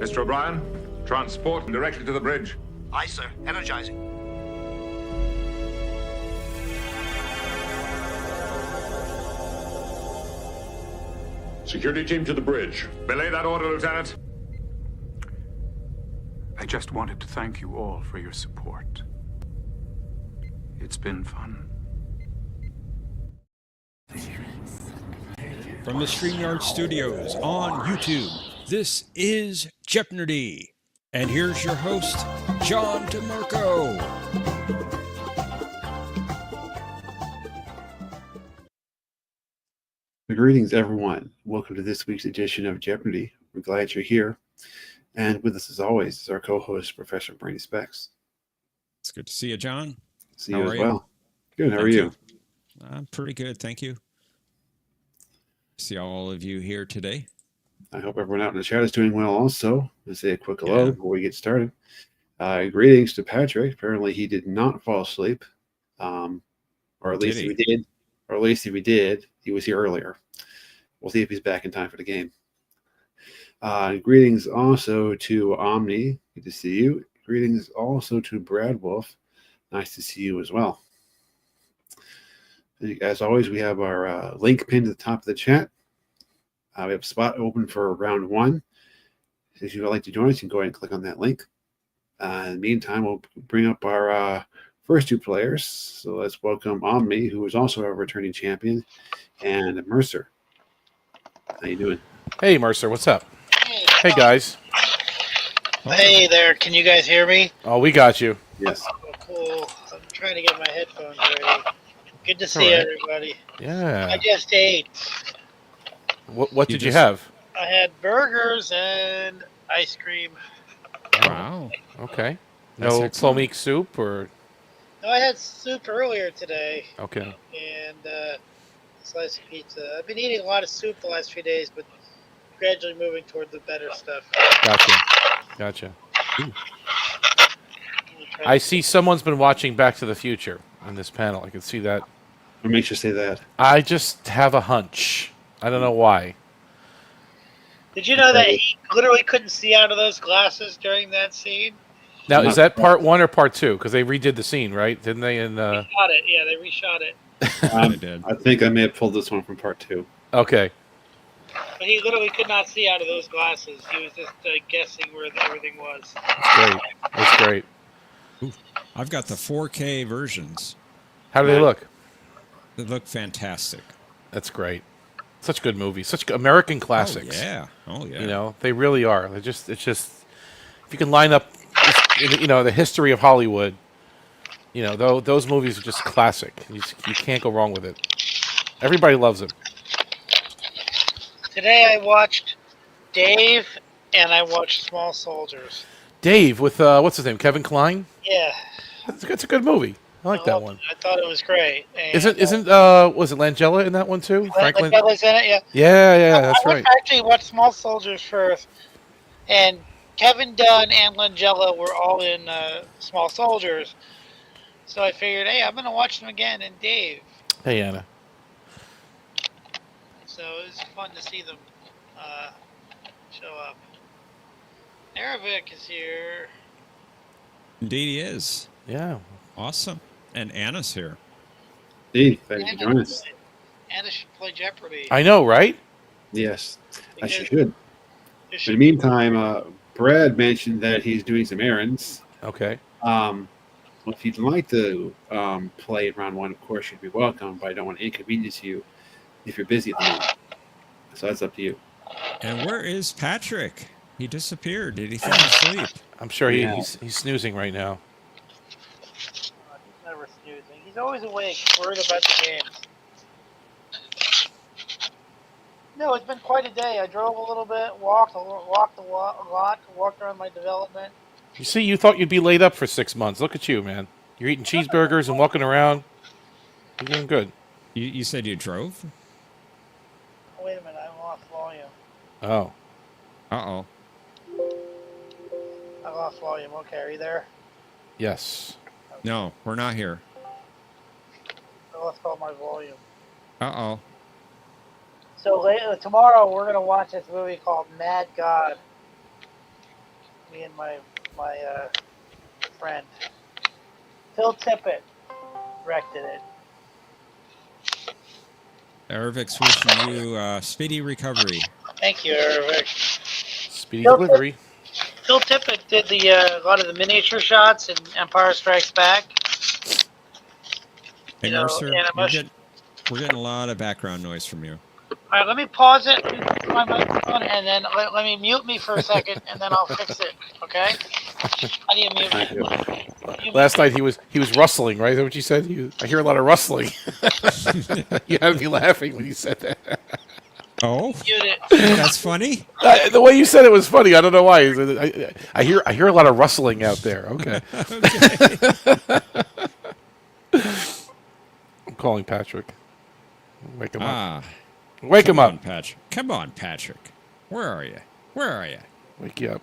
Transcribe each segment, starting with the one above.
Mr. O'Brien, transport directly to the bridge. Aye, sir. Energizing. Security team to the bridge. Belay that order, Lieutenant. I just wanted to thank you all for your support. It's been fun. From the StreamYard Studios on YouTube, this is Jeopnerdy. And here's your host, John DeMarco. Greetings, everyone. Welcome to this week's edition of Jeopardy. We're glad you're here. And with us, as always, is our co-host, Professor Brainy Specs. It's good to see you, John. See you as well. Good. How are you? I'm pretty good, thank you. See all of you here today. I hope everyone out in the chat is doing well also. Let's say a quick hello before we get started. Greetings to Patrick. Apparently he did not fall asleep. Or at least if he did. Or at least if he did, he was here earlier. We'll see if he's back in time for the game. Greetings also to Omni. Good to see you. Greetings also to Brad Wolf. Nice to see you as well. As always, we have our link pinned at the top of the chat. We have a spot open for round one. If you would like to join us, you can go ahead and click on that link. In the meantime, we'll bring up our first two players. So let's welcome Omni, who is also a returning champion, and Mercer. How you doing? Hey, Mercer, what's up? Hey, guys. Hey there, can you guys hear me? Oh, we got you. Yes. Oh, cool. I'm trying to get my headphones ready. Good to see everybody. Yeah. I just ate. What did you have? I had burgers and ice cream. Wow. Okay. That's No excellent. plomeek soup or... No, I had soup earlier today Okay. and a slice of pizza. I've been eating a lot of soup the last few days, but gradually moving toward the better stuff. Gotcha. I see someone's been watching Back to the Future on this panel. I can see that. What makes you say that? I just have a hunch. I don't know why. Did you know that he literally couldn't see out of those glasses during that scene? Now, is that part one or part two? Because they redid the scene, right? Didn't they? They shot it. Yeah, they reshot it. They did. I think I may have pulled this one from part two. Okay. But he literally could not see out of those glasses. He was just guessing where everything was. That's great. I've got the 4K versions. How do they look? They look fantastic. That's great. Such good movies. Such American classics. Oh, yeah. You know, they really are. It's just, if you can line up, the history of Hollywood, those movies are just classic. You can't go wrong with it. Everybody loves them. Today I watched Dave and I watched Small Soldiers. Dave with, what's his name, Kevin Kline? Yeah. That's a good movie. I like that one. I thought it was great. And, Was it Langella in that one too? Franklin? Langella's in it, yeah. Yeah, that's right. I actually watched Small Soldiers first, and Kevin Dunn and Langella were all in Small Soldiers. So I figured, hey, I'm going to watch them again in Dave. Hey, Anna. So it was fun to see them show up. Aravic is here. Indeed he is. Yeah. Awesome. And Anna's here. Steve, thank you for joining us. Anna should play Jeopardy. I know, right? Yes, I Because should. In the meantime, Brad mentioned that he's doing some errands. Okay. Well, if you'd like to play round one, of course, you'd be welcome, but I don't want to inconvenience you if you're busy at the moment. So that's up to you. And where is Patrick? He disappeared. Did he fall asleep? I'm sure he's snoozing right now. He's never snoozing. He's always awake, worried about the games. No, it's been quite a day. I drove a little bit, walked a lot, walked around my development. You see, you thought you'd be laid up for 6 months. Look at you, man. You're eating cheeseburgers and walking around. You're doing good. You said you drove? Oh, wait a minute, I lost volume. Oh. Uh-oh. I lost volume. Okay, are you there? Yes. No, we're not here. I lost all my volume. Uh-oh. So tomorrow we're going to watch this movie called Mad God. Me and my friend Phil Tippett directed it. Ervik's wishing you speedy recovery. Thank you, Eric. Speedy delivery. Phil Tippett did a lot of the miniature shots in Empire Strikes Back. Hey, You know, Mercer, and we're getting a lot of background noise from you. All right, let me pause it, my microphone, and then let me mute me for a second, and then I'll fix it. Okay? I need to mute Thank you. me. Last night he was rustling, right? Is that what you said? I hear a lot of rustling. You had me laughing when you said that. Oh, Mute it. that's funny. The way you said it was funny. I don't know why. I hear a lot of rustling out there. Okay. I'm calling Patrick. Wake him up. Wake him up. Patrick. Come on, Patrick. Where are you? Where are you? Wake you up.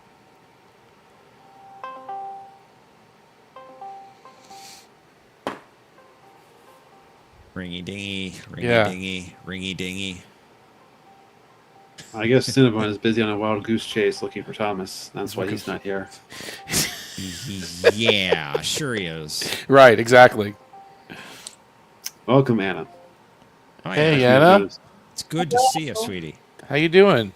Ringy dingy, ringy Yeah. dingy, ringy dingy. I guess Cinnabon is busy on a wild goose chase looking for Thomas. That's why he's not here. Yeah, sure he is. Right. Exactly. Welcome, Anna. Oh, Hey, yeah. Anna. It's good to see you, sweetie. How you doing?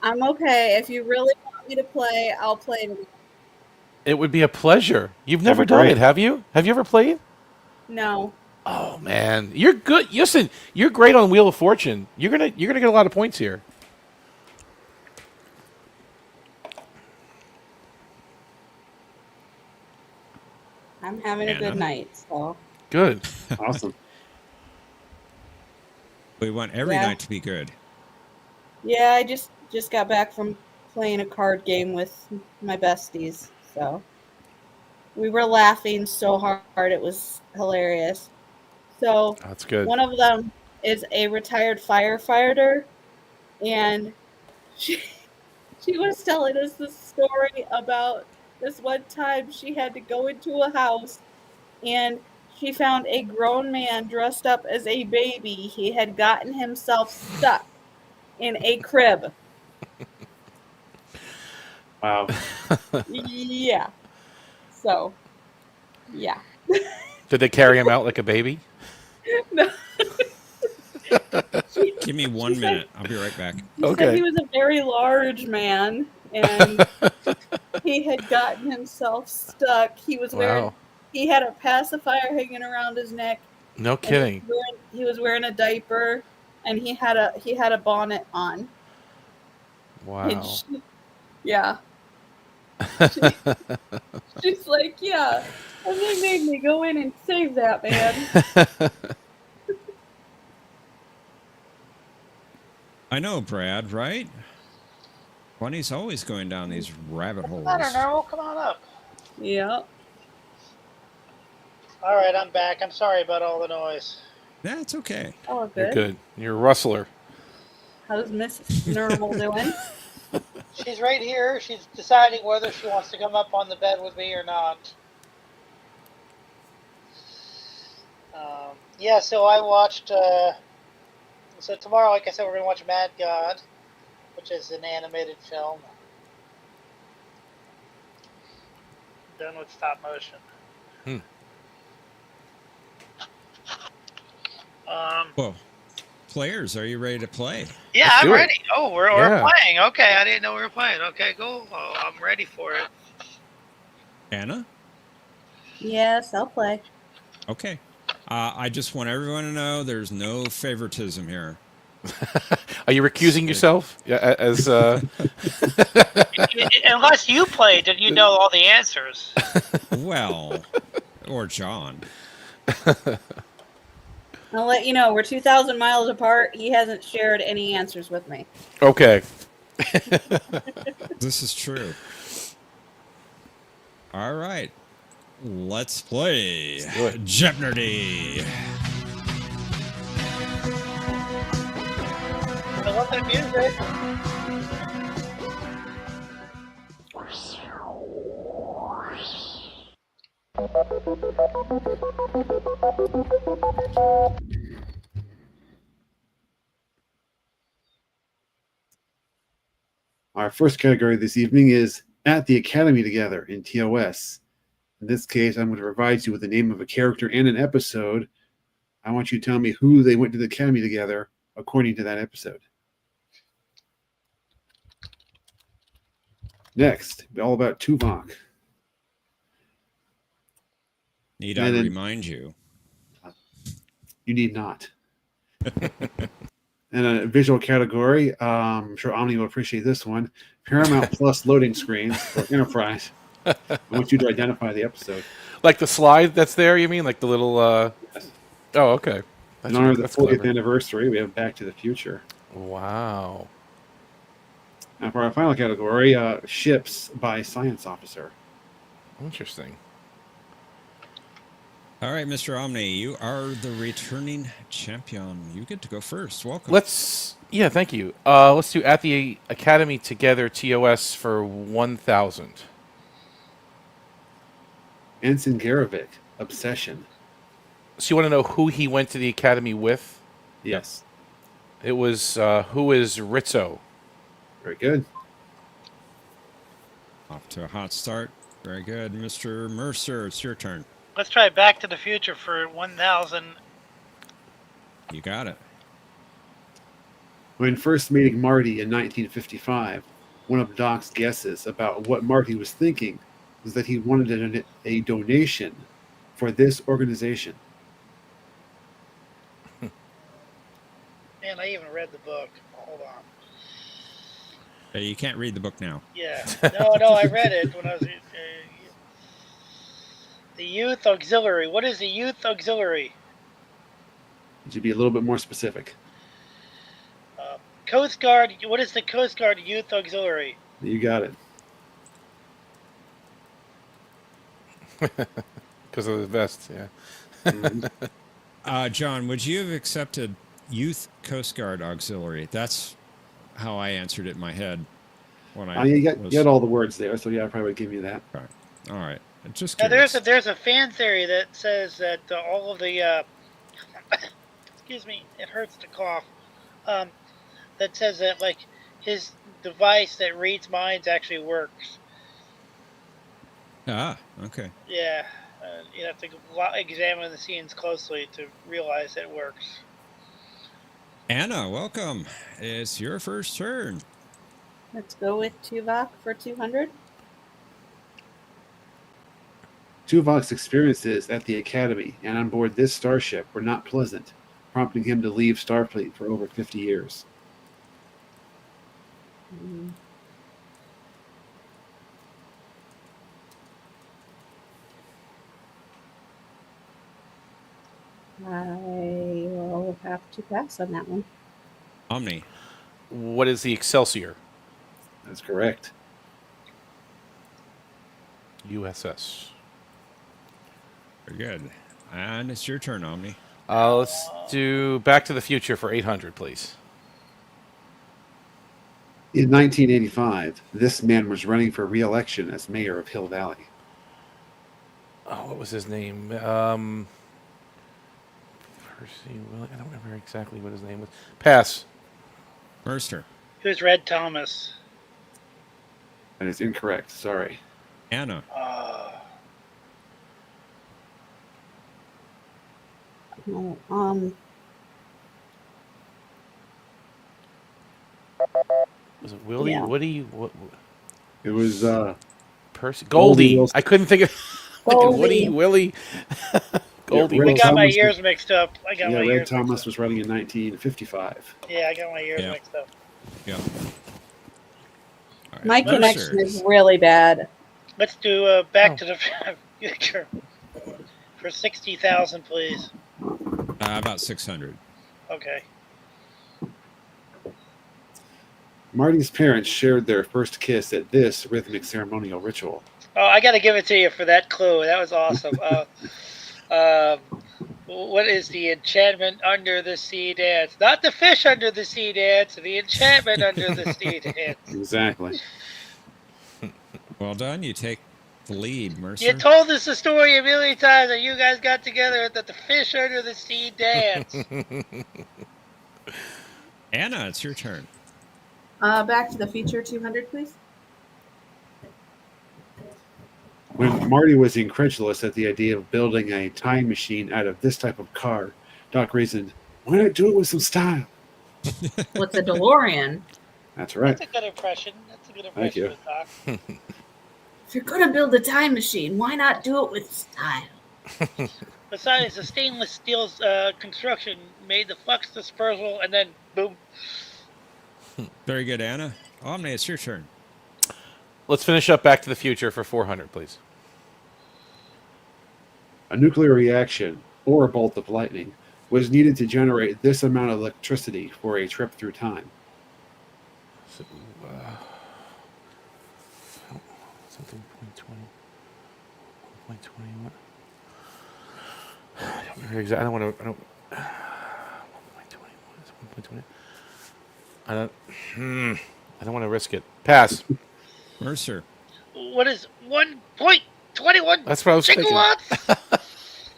I'm okay. If you really want me to play, I'll play. It would be a pleasure. You've never That'd be done great. it, have you? Have you ever played? No. Oh man, you're good. Listen, you're great on Wheel of Fortune. You're gonna get a lot of points here. I'm having a Anna? good night, so. Good. Awesome. We want every Yeah. night to be good. Yeah, I just got back from playing a card game with my besties, so. We were laughing so hard, it was hilarious. So, That's good. one of them is a retired firefighter, and she was telling us this story about this one time she had to go into a house and she found a grown man dressed up as a baby. He had gotten himself stuck in a crib. Wow. Yeah. So, yeah. Did they carry him out like a baby? No. Give me 1 minute. I'll be right back. He said Okay. he was a very large man and he had gotten himself stuck. He was wearing Wow. he had a pacifier hanging around his neck. No And kidding. he was wearing a diaper and he had a bonnet on. And Wow. yeah. She's like, yeah. And they made me go in and save that man. I know, Brad, right? Bunny's always going down these rabbit holes. I don't know. Come on up. Yeah. All right, I'm back. I'm sorry about all the noise. That's okay. Oh, You're good. good. You're a rustler. How's Mrs. Normal doing? She's right here. She's deciding whether she wants to come up on the bed with me or not. Yeah, so I watched. So tomorrow, like I said, we're going to watch Mad God, which is an animated film done with stop motion. Well, players, are you ready to play? Yeah, Let's I'm do it. ready. Oh, we're Yeah. playing. Okay, I didn't know we were playing. Okay, cool. Oh, I'm ready for it. Anna? Yes, I'll play. Okay. I just want everyone to know there's no favoritism here. Are you recusing yourself? Yeah, as Unless you played, did you know all the answers? Well, or John. I'll let you know, we're 2,000 miles apart. He hasn't shared any answers with me. okay. This is true. All right. Let's play do it. Jeopnerdy. I love that music. Our first category this evening is At the Academy Together in TOS. In this case, I'm going to provide you with the name of a character and an episode. I want you to tell me who they went to the Academy together according to that episode. Next, all about Tuvok. Need I remind you? You need not. And a visual category, I'm sure Omni will appreciate this one. Paramount Plus loading screens for Enterprise. I want you to identify the episode. Like the slide that's there, you mean? Like the little... Yes. Oh, okay. In honor of the 40th anniversary, we have Back to the Future. Wow. Now for our final category, Ships by Science Officer. Interesting. All right, Mr. Omni, you are the returning champion. You get to go first. Welcome. Yeah, thank you. Let's do At the Academy Together TOS for 1,000. Ensign Garovic, Obsession. So you want to know who he went to the Academy with? Yes. It was, who is Rizzo? Very good. Off to a hot start. Very good. Mr. Mercer, it's your turn. Let's try Back to the Future for 1,000. You got it. When first meeting Marty in 1955, one of Doc's guesses about what Marty was thinking was that he wanted a donation for this organization. Man, I even read the book. Hold on. Hey, you can't read the book now. Yeah. No, I read it when I was... the Youth Auxiliary. What is the Youth Auxiliary? Would you be a little bit more specific? Coast Guard. What is the Coast Guard Youth Auxiliary? You got it. Because of the vest, yeah. John, would you have accepted Youth Coast Guard Auxiliary? That's how I answered it in my head when I you got all the words there, so yeah, I probably would give you that. Okay. All right. Just now, curious. there's a fan theory that says that all of the excuse me, it hurts to cough. That says that like his device that reads minds actually works. Ah, okay. Yeah, you have to examine the scenes closely to realize it works. Anna, welcome. It's your first turn. Let's go with Tuvok for 200. Tuvok's experiences at the Academy and on board this starship were not pleasant, prompting him to leave Starfleet for over 50 years. I will have to pass on that one. Omni. What is the Excelsior? That's correct. USS. Very good. And it's your turn, Omni. Let's do Back to the Future for 800, please. In 1985, this man was running for re-election as mayor of Hill Valley. Oh, what was his name? Percy Williams. I don't remember exactly what his name was. Pass. Mercer. Who's Red Thomas? That is incorrect. Sorry. Anna. No, Was it Willie? Yeah. Woody? What? It was Percy? Goldie Goldie. Wilson. I couldn't think of Goldie. Woody, Willie. Goldie. Red I got my Thomas years was- mixed up. Red Thomas was running in 1955. Yeah, I got my years Yeah. mixed up. Yeah. All right. my Mercer. connection is really bad. Let's do Back to the Future for 60,000, please. About 600. Okay. Marty's parents shared their first kiss at this rhythmic ceremonial ritual. Oh, I got to give it to you for that clue. That was awesome. What is the enchantment under the sea dance? Not the fish under the sea dance, the enchantment under the sea dance. Exactly. Well done. You take the lead, Mercer. You told us the story a million times that you guys got together at the fish under the sea dance. Anna, it's your turn. Back to the Future 200, please. When Marty was incredulous at the idea of building a time machine out of this type of car, Doc reasoned, "Why not do it with some style?" What's a DeLorean? That's right. That's a good impression. That's a good Thank impression you. of Doc. If you're going to build a time machine, why not do it with style? Besides, the stainless steel construction made the flux dispersal, and then boom. Very good, Anna. Omni, it's your turn. Let's finish up Back to the Future for 400, please. A nuclear reaction, or a bolt of lightning, was needed to generate this amount of electricity for a trip through time. So, something 0.20. 1.21. I don't want to. 1.20. I don't want to risk it. Pass. Mercer. What is 1.21 That's what I was thinking. gigawatts?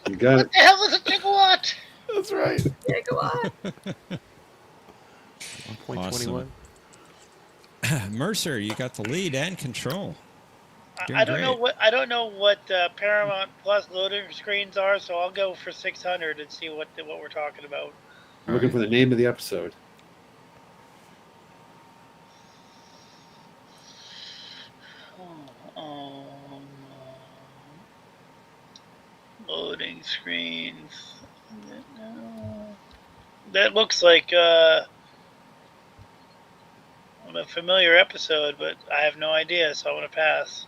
You got What it. the hell is a gigawatt? That's right. Gigawatt. 1.21. Mercer, you got the lead and control. Doing I don't know great. what Paramount Plus loading screens are, so I'll go for 600 and see what we're talking about. I'm looking for the name of the episode. Loading screens. That looks like a familiar episode, but I have no idea, so I'm going to pass.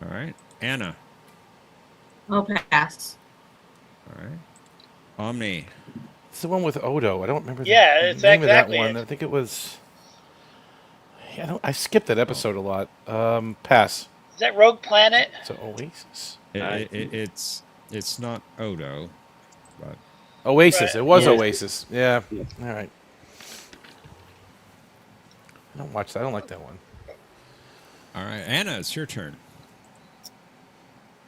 All right. Anna. I'll pass. All right. Omni. It's the one with Odo. I don't remember the Yeah, it's name exactly of that one. it. I think it was. Yeah, I skipped that episode a lot. Pass. Is that Rogue Planet? It's an Oasis. It's not Odo, but Oasis. Right. It was Yeah. Oasis. Yeah. Yeah. All right. I don't watch that. I don't like that one. all right. Anna, it's your turn.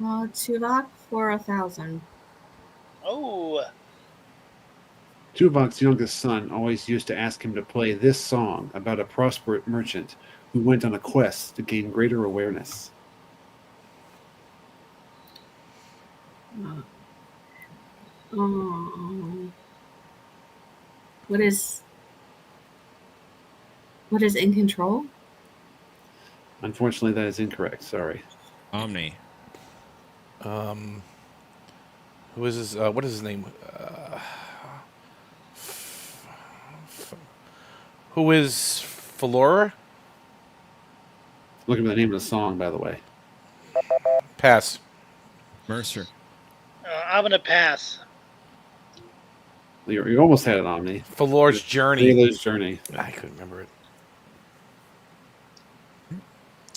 Tuvok for 1,000. Oh, Tuvok's youngest son always used to ask him to play this song about a prosperous merchant who went on a quest to gain greater awareness. What is In Control? Unfortunately, that is incorrect. Sorry. Omni. Who is his? What is his name? Who is Flora? Looking for the name of the song, by the way. Pass. Mercer. I'm going to pass. You almost had it, Omni. Flora's Journey. Sailor's Journey. I couldn't remember it.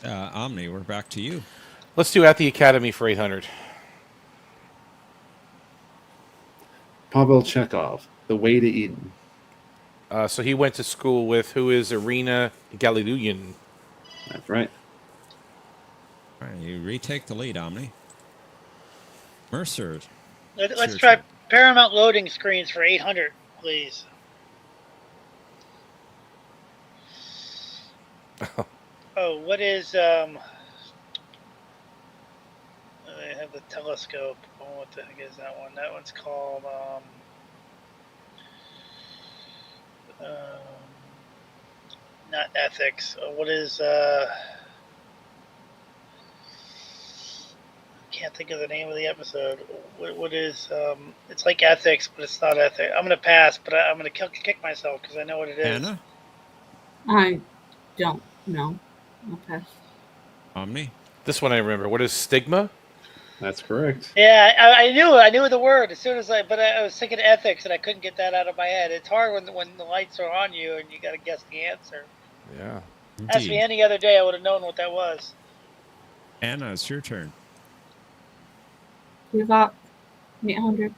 Omni, we're back to you. Let's do At the Academy for 800. Pavel Chekhov, The Way to Eden. So he went to school with who is Irina Galilean. That's right. All right, you retake the lead, Omni. Mercer. Let's your try turn. Paramount loading screens for 800, please. Oh, what is I have the telescope. Oh, what the heck is that one? That one's called not ethics. What is can't think of the name of the episode. What is it's like ethics, but it's not ethics. I'm gonna pass, but I'm gonna kick myself because I know what it is. Anna. I don't know. I'll pass. Omni. This one I remember. What is Stigma? That's correct. Yeah, I knew the word as soon as I was thinking ethics and I couldn't get that out of my head. It's hard when the lights are on you and you got to guess the answer. Yeah. Ask me any other day, I would have known what that was. Anna, it's your turn. Tuvok 800.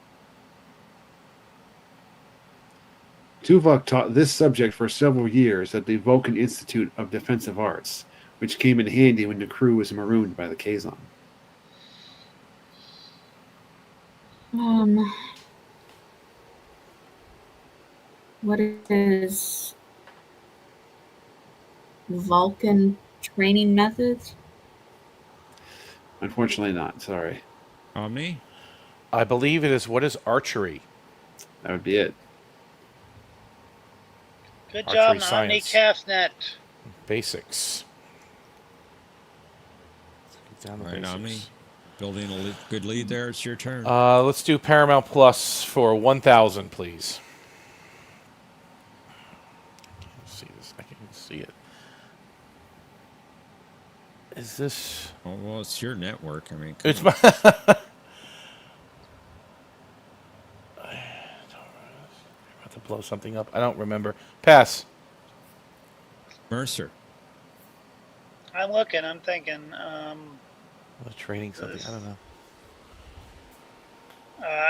Tuvok taught this subject for several years at the Vulcan Institute of Defensive Arts, which came in handy when the crew was marooned by the Kazon. What is Vulcan training methods? Unfortunately, not. Sorry. Omni? I believe it is what is archery? That would be it. Good Archery job, science. OmniCast net. Basics. Get down to All right, Omni. basics. Building a good lead there. It's your turn. Let's do Paramount Plus for 1,000, please. See this? I can't even see it. Is this? Oh, well, it's your network. I mean, It's come my. on. About to blow something up. I don't remember. Pass. Mercer. I'm looking. I'm thinking. Training something. I don't know.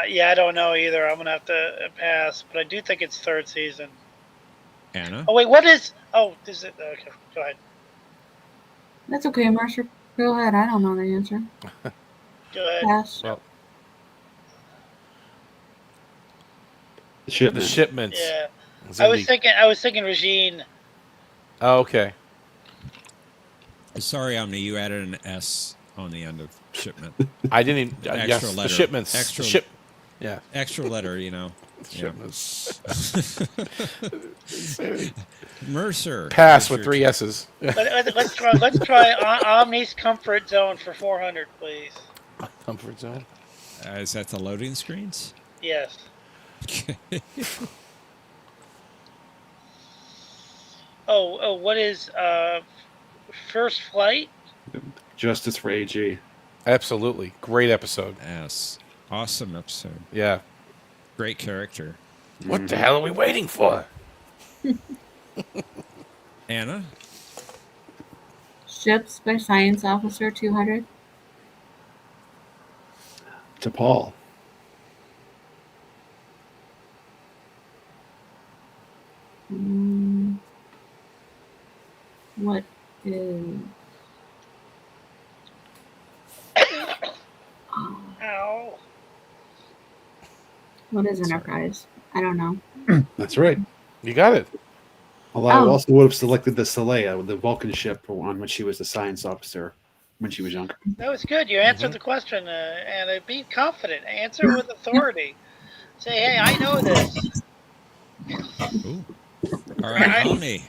Yeah, I don't know either. I'm gonna have to pass, but I do think it's third season. Anna. Oh wait, what is? Oh, is it? Okay, go ahead. That's okay, Mercer. Go ahead. I don't know the answer. Go ahead. Pass. Well, The shipment. the shipments. Yeah, It's I in was the- thinking. I was thinking Regine. Oh, okay. Sorry, Omni. You added an S on the end of shipment. I didn't even. Extra yes, letter. the shipments. Extra- The ship. Yeah. Extra letter, you know. Yeah. Shipments. Mercer. Pass It's with your 3 turn. S's. Let's try. Let's try Omni's comfort zone for 400, please. Comfort zone. Is that the loading screens? Yes. Oh, what is first flight? Justice for AG. Absolutely. Great episode. S. Awesome episode. Yeah. Great character. What the hell are we waiting for? Anna. Ships by Science Officer 200. To Paul. What is? Ow. What is Enterprise? I don't know. That's right. You got it. Although I Oh. also would have selected the Saleya, the Vulcan ship, on which she was the science officer when she was younger. That was good. You answered the question, and be confident. Answer with authority. Say, hey, I know this. Ooh. All right, I- Omni.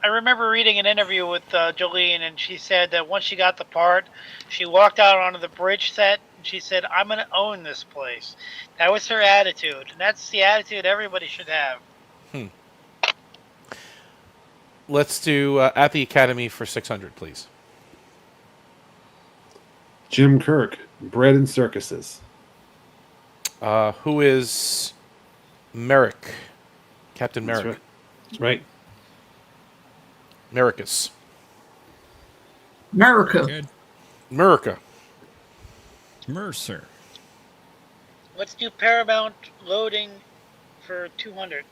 I remember reading an interview with Jolene, and she said that once she got the part, she walked out onto the bridge set, and she said, "I'm going to own this place." That was her attitude, and that's the attitude everybody should have. Let's do At the Academy for 600, please. Jim Kirk, Bread and Circuses. Who is Merrick? Captain That's Merrick. right. That's right. Merricus. America. Good. Murica. Mercer. Let's do Paramount loading for 200.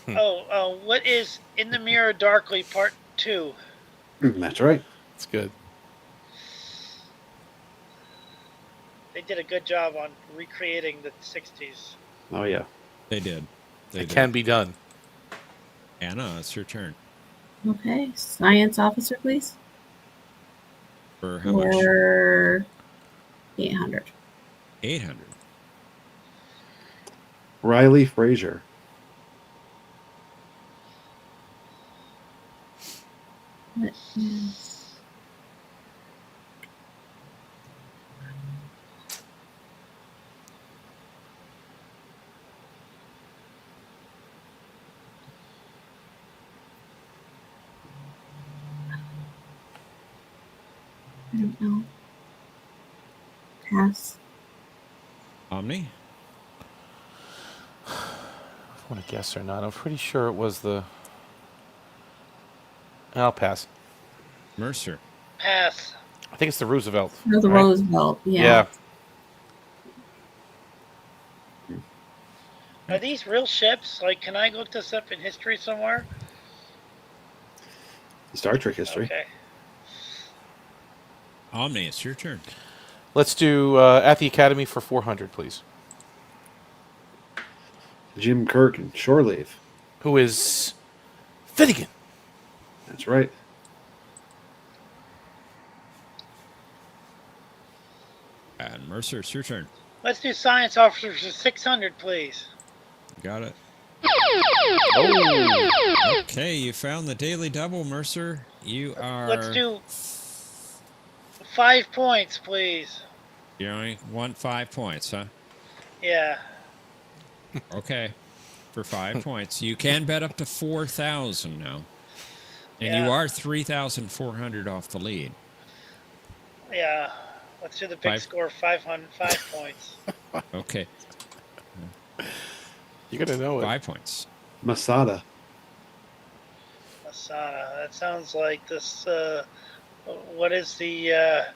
What is In the Mirror Darkly Part 2? That's right. That's good. They did a good job on recreating the 60s. Oh, yeah. They did. They It did. can be done. Anna, it's your turn. Okay. Science Officer, please. For how much? For 800. 800. Riley Frazier. What is? I don't know. Pass. Omni. I want to guess or not. I'm pretty sure it was the. I'll pass. Mercer. Pass. I think it's the Roosevelt. No, the right? Roosevelt. Yeah. Yeah. Are these real ships? Like, can I look this up in history somewhere? Star Trek history. Okay. Omni, it's your turn. Let's do At the Academy for 400, please. Jim Kirk and Shore Leave. Who is Finnegan? That's right. And Mercer, it's your turn. Let's do science officers for 600, please. Got it. Oh, Okay, you found the daily double, Mercer. You are. Let's do 5 points, please. You only want 5 points, huh? Yeah. Okay. For 5 points. You can bet up to 4,000 now. And you Yeah. are 3,400 off the lead. Yeah. Let's do the big 5. score, 5 points. Okay. you're gonna know it. 5 points. Masada. Masada. That sounds like this. What is the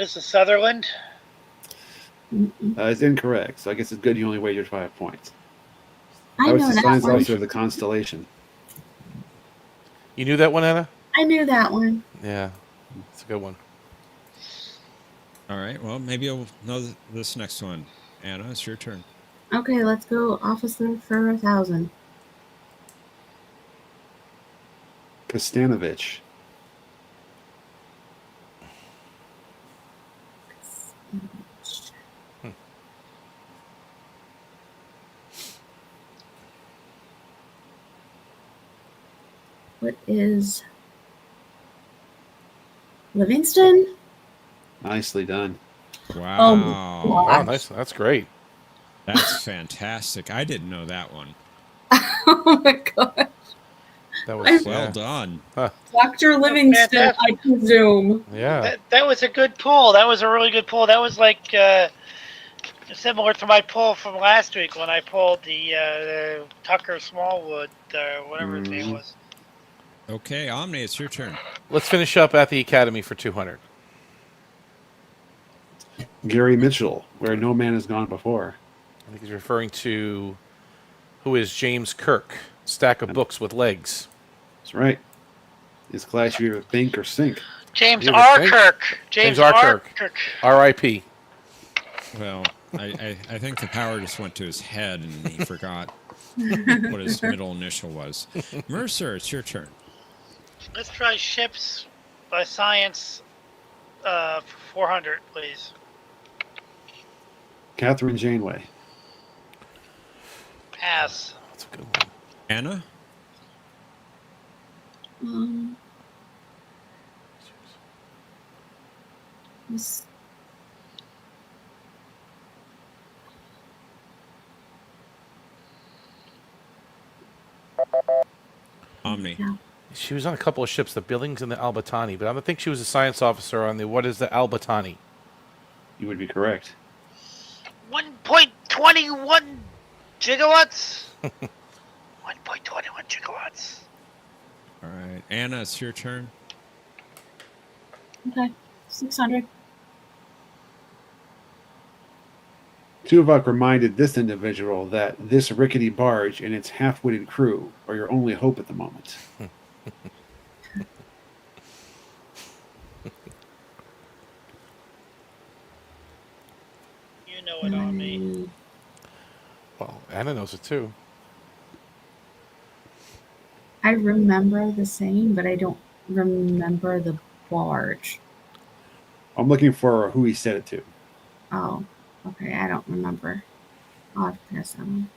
Sutherland? It's incorrect, so I guess it's good you only wagered 5 points. I That was know the that science one. officer of the Constellation. You knew that one, Anna? I knew that one. Yeah, it's a good one. All right. Well, maybe you'll know this next one. Anna, it's your turn. Okay, let's go officer for 1,000. Kostanovich. What is Livingston? Nicely done. Wow. Wow, nice. That's great. That's fantastic. I didn't know that one. Oh my god. That was Well done. Dr. Livingston, fantastic. I presume. Yeah. That was a good pull. That was a really good pull. That was like similar to my pull from last week when I pulled the Tucker Smallwood, whatever his name was. Okay, Omni, it's your turn. Let's finish up at the Academy for 200. Gary Mitchell, where no man has gone before. I think he's referring to who is James Kirk, stack of books with legs. That's right. His class you either think or sink. James You R. would think. Kirk. James R. R. Kirk. Kirk. R.I.P. Well, I think the power just went to his head and he forgot what his middle initial was. Mercer, it's your turn. Let's try ships by science for 400, please. Catherine Janeway. Pass. That's a good one. Anna? This- Omni. Yeah. She was on a couple of ships, the Billings and the Albatani, but I don't think she was a science officer on the what is the Albatani? You would be correct. 1.21 gigawatts. 1.21 gigawatts. All right. Anna, it's your turn. Okay, 600. Tuvok reminded this individual that this rickety barge and its half-witted crew are your only hope at the moment. You know it on me. Well, Anna knows it too. I remember the saying, but I don't remember the barge. I'm looking for who he said it to. Oh, okay, I don't remember. I'll have to pass that one.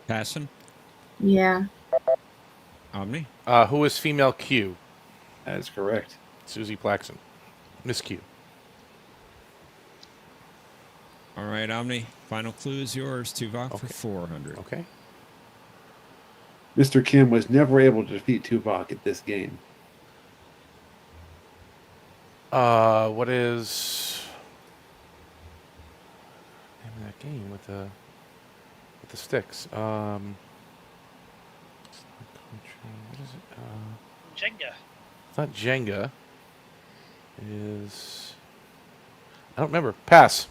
Passing. Yeah. Omni. Who is female Q? That is correct. Susie Plaxton. Miss Q. All right, Omni. Final clue is yours. Tuvok for 400. Okay. Mr. Kim was never able to defeat Tuvok at this game. What is the name of that game with the sticks? What is it? Jenga. It's not Jenga. It is. I don't remember. Pass.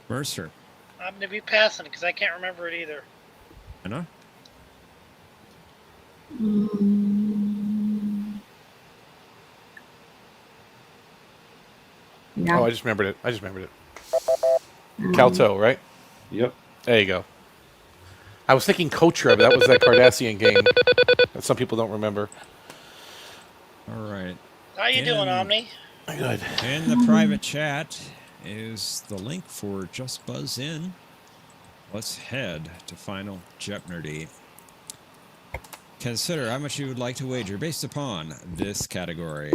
Mercer. I'm going to be passing because I can't remember it either. Anna. Yeah. Oh, I just remembered it. Kalto, right? Yep. There you go. I was thinking Kotra, but that was that Cardassian game that some people don't remember. All right. How you doing, Omni? Good. In the private chat is the link for Just Buzz In. Let's head to Final Jeopnerdy. Consider how much you would like to wager based upon this category.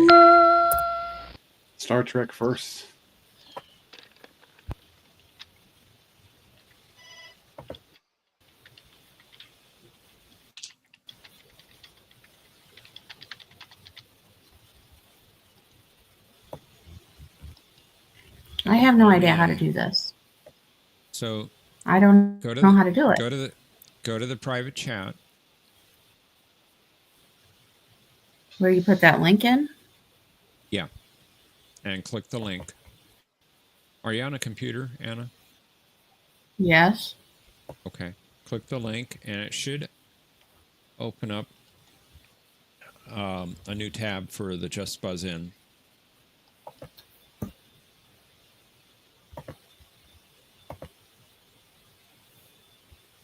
Star Trek first. I have no idea how to do this. So I don't go to know the, how to do it. go to the private chat. Where you put that link in? Yeah. And click the link. Are you on a computer, Anna? Yes. Okay. Click the link and it should open up a new tab for the Just Buzz In.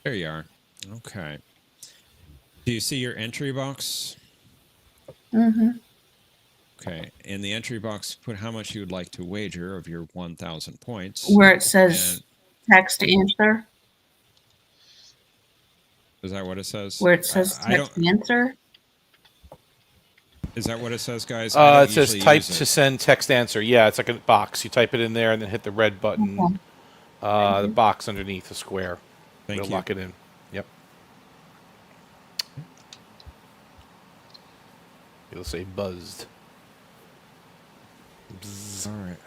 There you are. Okay. Do you see your entry box? Mm-hmm. Okay. In the entry box, put how much you would like to wager of your 1,000 points. Where it says text answer. Is that what it says? Where it says text answer. Is that what it says, guys? It says type to send text answer. Yeah, it's like a box. You type it in there and then hit the red button. Okay. The box underneath the square. Thank It'll you. lock it in. Yep. It'll say buzzed. Bzz. All right.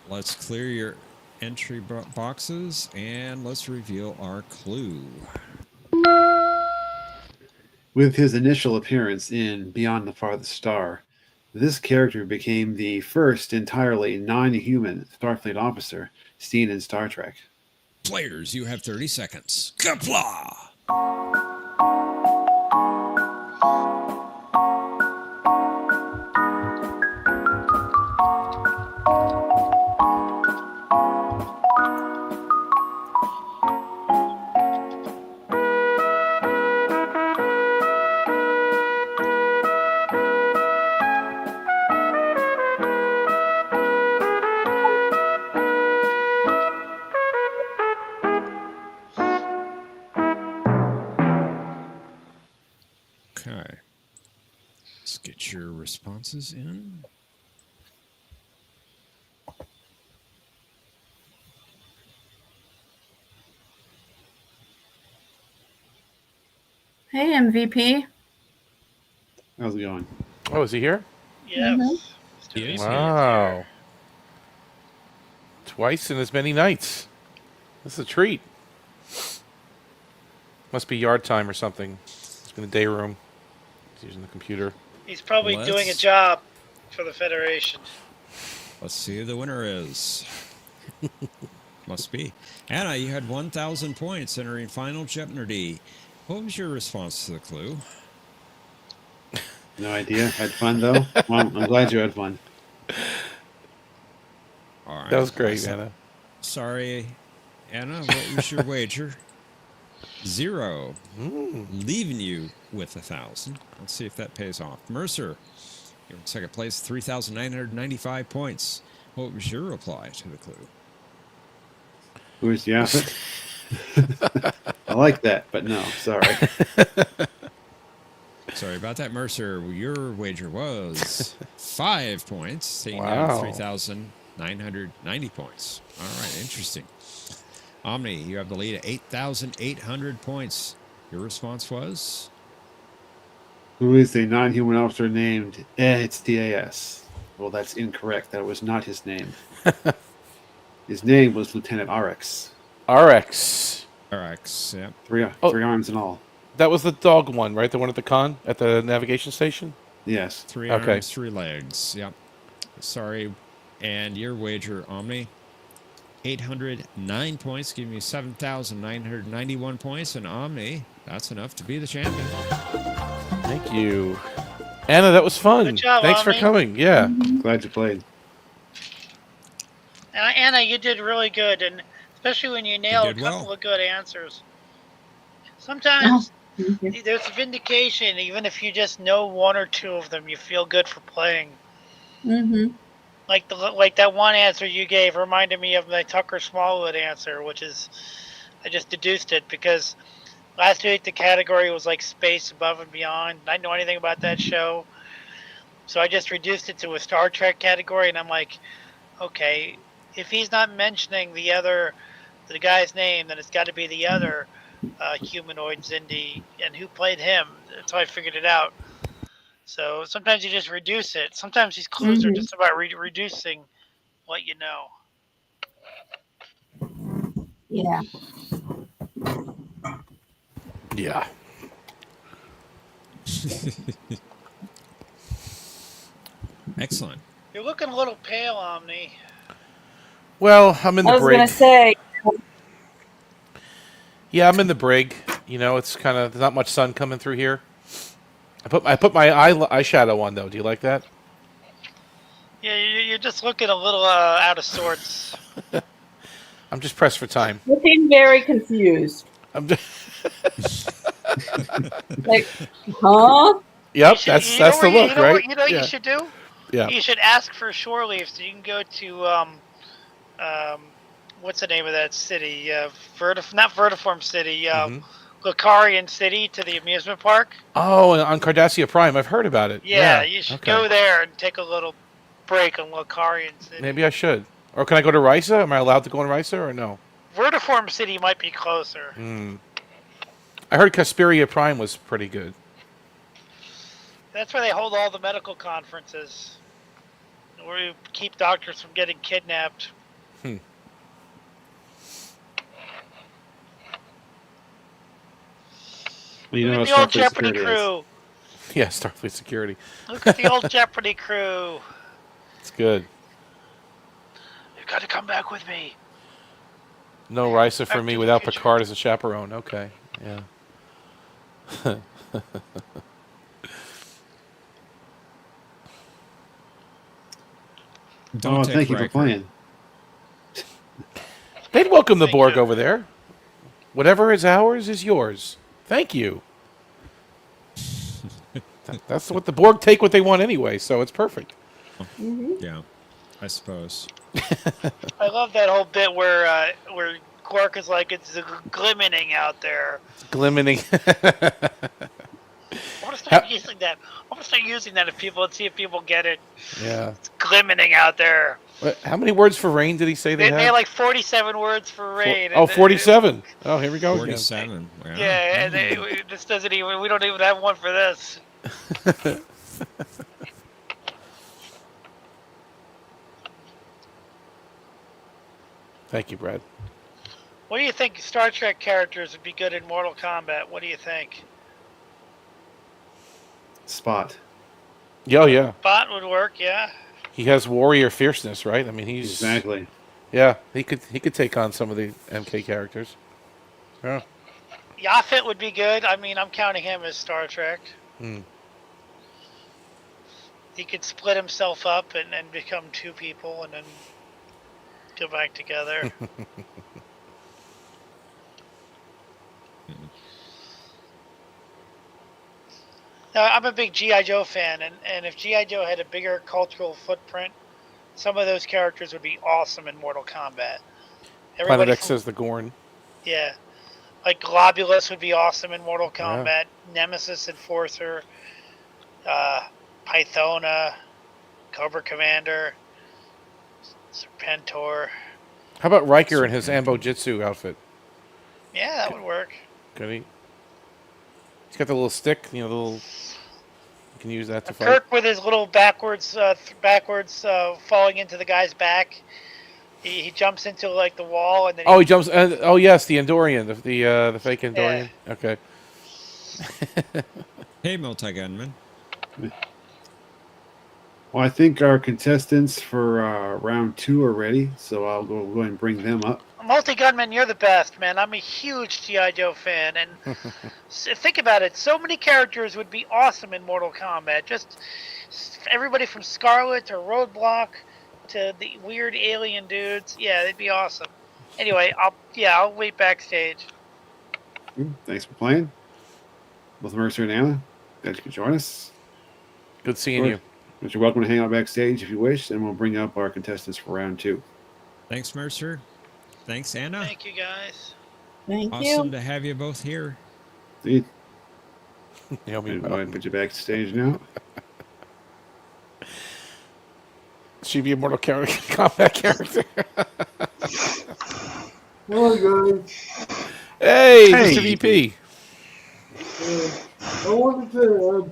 Let's clear your entry boxes and let's reveal our clue. With his initial appearance in Beyond the Farthest Star, this character became the first entirely non-human Starfleet officer seen in Star Trek. Players, you have 30 seconds. Kapla! Okay. Let's get your responses in. Hey, MVP. How's it going? Oh, is he here? Yes. Mhm. He is Wow. Twice in as many nights. This is a treat. Must be yard time or something. He's in the day room. He's using the computer. He's probably doing a job for the Federation. Let's see who the winner is. Must be. Anna, you had 1,000 points entering Final Jeopnerdy. What was your response to the clue? No idea. Had fun, though? Well, I'm glad you had fun. All right. That was great, Anna. Sorry, Anna, what was your wager? 0. Leaving you with 1,000. Let's see if that pays off. Mercer, you're in second place, 3,995 points. What was your reply to the clue? Who's the outfit? I like that, but no, sorry. Sorry about that, Mercer. Your wager was 5 points, taking Wow. down 3,990 points. All right, interesting. Omni, you have the lead at 8,800 points. Your response was? Who is a non-human officer named it's DAS? Well, that's incorrect. That was not his name. His name was Lieutenant RX. RX. RX, yep. Three arms and all. That was the dog one, right? The one at the con? At the navigation station? Yes. 3 Okay. arms, 3 legs. Yep. Sorry. And your wager, Omni, 809 points, giving you 7,991 points. And Omni, that's enough to be the champion. Thank you. Anna, that was fun. Good job, Thanks for Omni. coming. Yeah. Glad you played. Anna, you did really good, and especially when you nail a did couple well. of good answers. Oh, Sometimes thank you. there's vindication, even if you just know one or two of them. You feel good for playing. Mm-hmm. Like that one answer you gave reminded me of the Tucker Smallwood answer, which is I just deduced it because last week the category was like space above and beyond. I didn't know anything about that show, so I just reduced it to a Star Trek category, and I'm like, okay, if he's not mentioning the guy's name, then it's got to be the other humanoid Zindi, and who played him. That's how I figured it out. So sometimes you just reduce it. Sometimes these clues are Mm-hmm. just about reducing what you know. Yeah. Yeah. Excellent. You're looking a little pale, Omni. Well, I'm in I the was gonna brig. say, Yeah, I'm in the brig. You know, it's kind of there's not much sun coming through here. I put my eyeshadow on though. Do you like that? Yeah, you're just looking a little out of sorts. I'm just pressed for time. looking very confused. I'm just, Like, huh? You yep, should, that's the look, right? you know what you Yeah, should do? yeah. You should ask for shore leave so you can go to what's the name of that city? Not Vertiform City. Hmm. Lucarian City to the amusement park. Oh, and on Cardassia Prime, I've heard about it. Yeah, Yeah. you should Okay. go there and take a little break on Lucarian City. Maybe I should. Or can I go to Risa? Am I allowed to go in Risa or no? Vertiform City might be closer. Hmm. I heard Casperia Prime was pretty good. That's where they hold all the medical conferences, where you keep doctors from getting kidnapped. Hmm. Well, you know Look how at the old Starfleet Jeopardy security is. crew. Yeah, Starfleet Security. Look at the old Jeopardy crew. It's good. You've got to come back with me. No Risa for Back me to the without future. Picard as a chaperone. Okay. Yeah. Don't Oh, take thank you for Riker. playing. They'd welcome the Thank Borg you. over there. Whatever is ours is yours. Thank you. That's what the Borg take what they want anyway, so it's perfect. Yeah, I suppose. I love that whole bit where Quark is like, it's glimmering out there. Glimmering. I want to start using that. I want to start using that and see if people get it. Yeah. It's glimmering out there. How many words for rain did he say they They had? had like 47 words for rain. Oh, 47. Oh, here we go again. 47. Wow. Yeah, and this doesn't even. We don't even have one for this. Thank you, Brad. What do you think Star Trek characters would be good in Mortal Kombat? What do you think? Spot. Oh, yeah. Bot would work, yeah. He has warrior fierceness, right? I mean, he's Exactly. Yeah, he could take on some of the MK characters. Yeah. Yaphet would be good. I mean, I'm counting him as Star Trek. Hmm. He could split himself up and become two people and then go back together. Now, I'm a big G.I. Joe fan, and if G.I. Joe had a bigger cultural footprint, some of those characters would be awesome in Mortal Kombat. Planet X says the Gorn. Yeah. Like Globulus would be awesome in Mortal Yeah. Kombat. Nemesis, Enforcer, Pythona, Cobra Commander, Serpentor. How about Riker in his Ambo Jitsu outfit? Yeah, that would work. Could he? He's got the little stick, the little. You can use that to fight. Kirk with his little backwards falling into the guy's back. He jumps into like the wall and then. Oh, he jumps. Oh, yes, the Andorian, the fake Andorian. Yeah. Okay. Hey, multi-gunman. Well, I think our contestants for round 2 are ready, so I'll go ahead and bring them up. Multi Gunman, you're the best, man. I'm a huge G.I. Joe fan, and think about it. So many characters would be awesome in Mortal Kombat. Just everybody from Scarlet to Roadblock, to the weird alien dudes. Yeah, they'd be awesome. Anyway, I'll wait backstage. Thanks for playing. Both Mercer and Anna, glad you could join us. Good seeing you. But you're welcome to hang out backstage if you wish, and we'll bring up our contestants for round 2. Thanks, Mercer. Thanks, Anna. Thank you, guys. Thank Awesome you. to have you both here. Indeed. You'll be Go ahead and put you backstage now. She be a Mortal Kombat character. Hello, guys. Hey, Mr. VP. I wanted to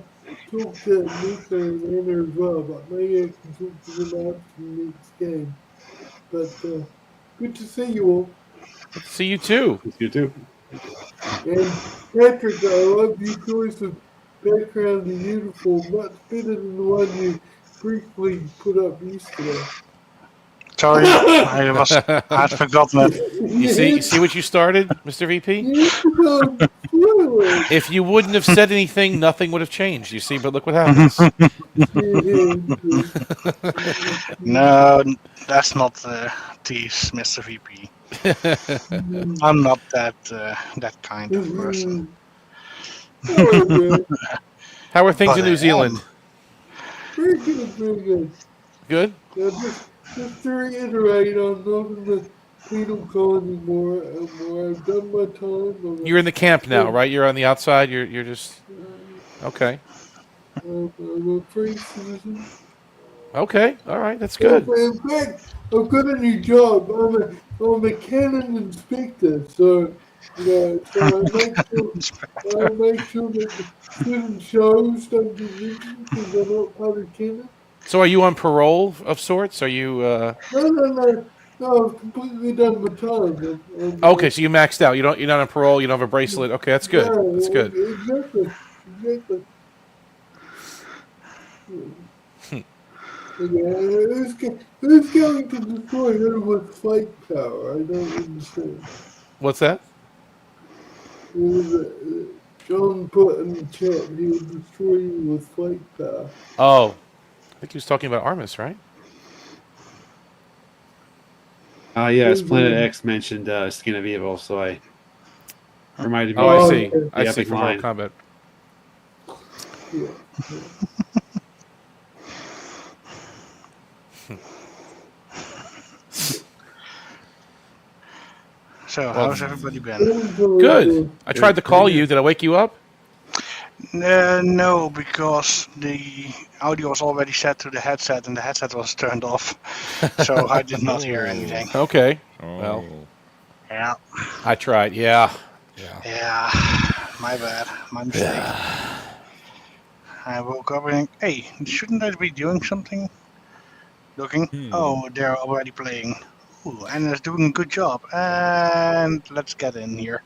talk to Mika and Anna as well, but maybe I can talk to them after the next game. But good to see you all. Good to see you too. You too. And Patrick, I love your choice of background and uniform. Much better than the one you briefly put up yesterday. Sorry, I'd forgotten it. You see what you started, Mr. VP? Really? If you wouldn't have said anything, nothing would have changed. You see, but look what happens. No, that's not tease, Mr. VP. I'm not that kind of person. How are things But in New Zealand? Very good, very good. Good? Yeah, just to reiterate, I'm not in the penal colony anymore. I've done my time. You're in the camp now, right? You're on the outside. You're just okay. I'm a free citizen. Okay, all right, that's good. In fact, I've got a new job. I'm a cannon inspector, so so I make sure that certain shows don't get mentioned because they're not part of canon. So, are you on parole of sorts? Are you? No, I've completely done my time. Okay, so you maxed out. You're not on parole. You don't have a bracelet. Okay, that's good. No, That's good. Exactly. Who's going to destroy her with flight power? I don't understand. What's that? John put in the chat, he would destroy you with flight power. Oh, I think he was talking about Armis, right? Yes, Planet X mentioned Skin of Evil, so I reminded me. Oh, I of see. the I see epic from line. Mortal Kombat. Yeah. So, how's everybody been? Good. I tried to call you. Did I wake you up? No, because the audio was already set to the headset, and the headset was turned off, so I did not hear anything. Okay. Oh. Well, Yeah, I tried. Yeah. yeah, my bad, my mistake. I woke up and hey, shouldn't I be doing something? Looking. Oh, they're already playing. Ooh, and it's doing a good job. And let's get in here.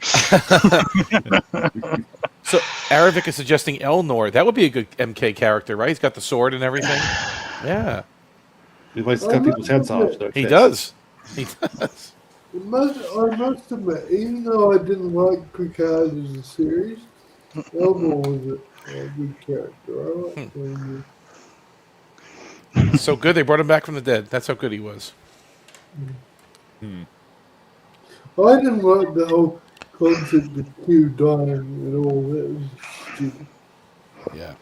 So Aravic is suggesting Elnor. That would be a good MK character, right? He's got the sword and everything. Yeah. He likes to cut people's heads off. So it He fits. does. He does. I must admit, even though I didn't like Picard as a series, Elmore was a good character. I like him. So good they brought him back from the dead. That's how good he was. I didn't like the whole concept of Q dying at all. That was stupid. Yeah.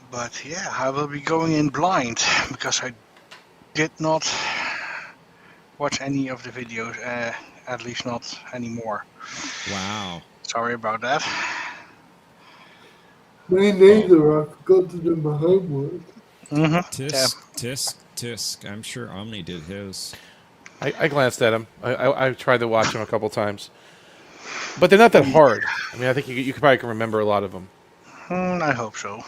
But yeah, I will be going in blind because I did not watch any of the videos, at least not anymore. Wow. Sorry about that. Me neither. I forgot to do my homework. Tisk. I'm sure Omni did his. I glanced at him. I tried to watch him a couple times. But they're not that hard. I mean, I think you probably can remember a lot of them. I hope so.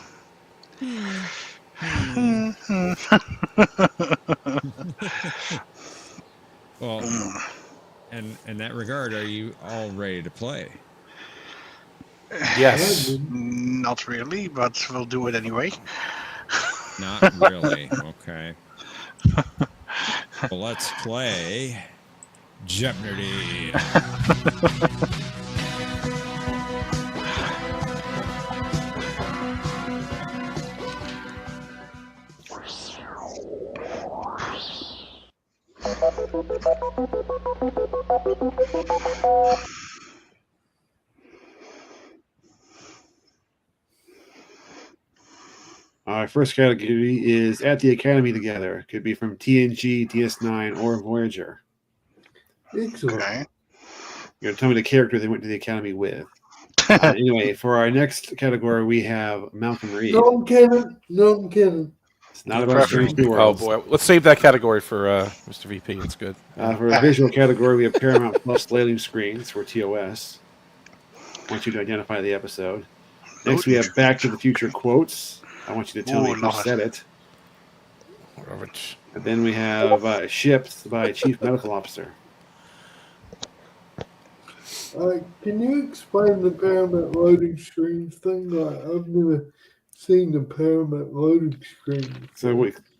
Well, and in that regard, are you all ready to play? Yes. Not really, but we'll do it anyway. Not really. Okay. Well, let's play Jeopnerdy. Our first category is At the Academy Together. Could be from TNG, DS9, or Voyager. Excellent. Okay. You're going to tell me the character they went to the Academy with. Anyway, for our next category, we have Malcolm Reed. Non-canon. Non-canon. It's not about Strange New Oh Worlds. boy, let's save that category for Mr. VP. It's good. For a visual category, we have Paramount Plus loading screens for TOS. I want you to identify the episode. Next, we have Back to the Future quotes. I want you to tell me who said it. And then we have Ships by Chief Medical Officer. Can you explain the Paramount loading screens thing? I've never seen the Paramount loading screen. So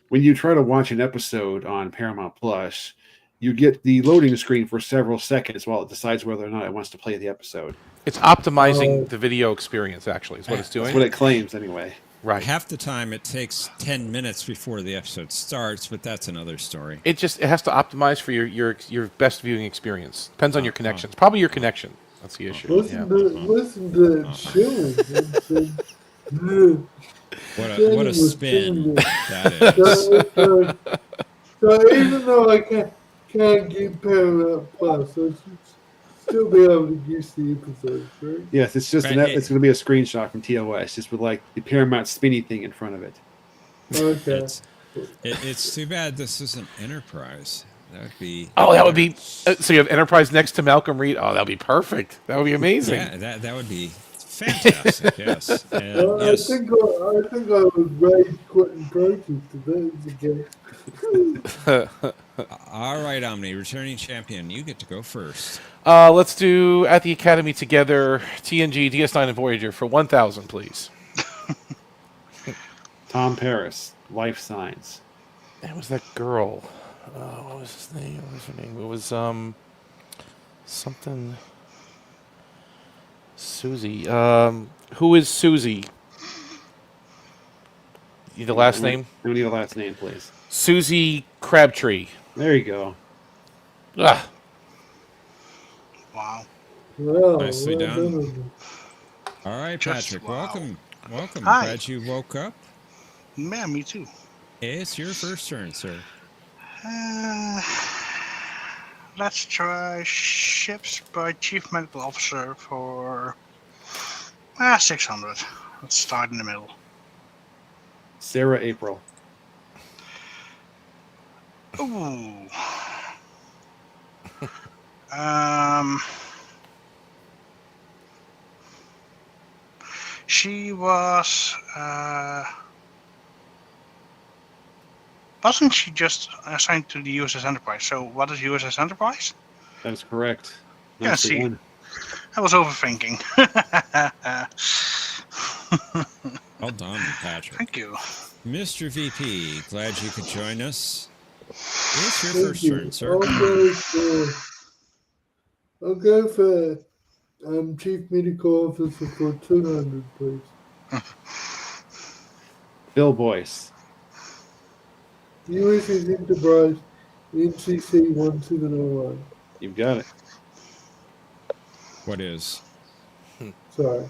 when you try to watch an episode on Paramount Plus, you get the loading screen for several seconds while it decides whether or not it wants to play the episode. It's optimizing the video experience, actually, is what it's doing. That's what it claims, anyway. Right. Half the time it takes 10 minutes before the episode starts, but that's another story. It has to optimize for your best viewing experience. Depends on your connections. Probably your connection. That's the issue. Listen to that show. What a spin that is. So even though I can't get Paramount Plus, I should still be able to use the episodes, right? Yes, it's just it's going to be a screenshot from TOS, just with like the Paramount spinny thing in front of it. Okay. It's too bad this isn't Enterprise. That would be. Oh, that would be. So you have Enterprise next to Malcolm Reed. Oh, that would be perfect. That would be amazing. Yeah, that would be fantastic. Yes. And I think I would rage quitting proteins to that again. All right, Omni, returning champion. You get to go first. Let's do At the Academy Together, TNG, DS9, and Voyager for 1,000, please. Tom Paris, Life Signs. That was that girl. What was his name? What was her name? It was something. Susie. Who is Susie? You the last name? We need a last name, please. Susie Crabtree. There you go. Ah. Wow. Well, Nicely well done. All right, Just Patrick. wow. Welcome. Hi. Glad you woke up. Yeah, me too. It's your first turn, sir. Let's try Ships by Chief Medical Officer for 600. Let's start in the middle. Sarah April. Ooh. She was. Wasn't she just assigned to the USS Enterprise? So what is USS Enterprise? That is correct. Yeah, Nicely see. done. I was overthinking. Well done, Patrick. Thank you. Mr. VP, glad you could join us. It's your Thank first you. turn, sir. I'll go for Chief Medical Officer for 200, please. Bill Boyce. USS Enterprise, NCC 1701. You've got it. What is? Sorry.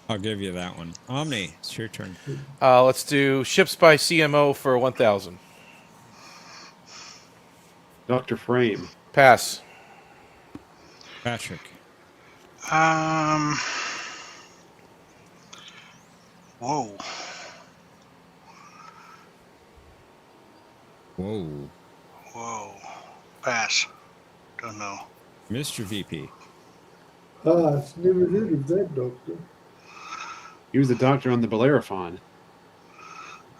I'll give you that one. Omni, it's your turn. Let's do Ships by CMO for 1,000. Dr. Frame. Pass. Patrick. Whoa. Whoa. Pass. Don't know. Mr. VP. Pass. Never heard of that, Doctor. He was the doctor on the Bellerophon.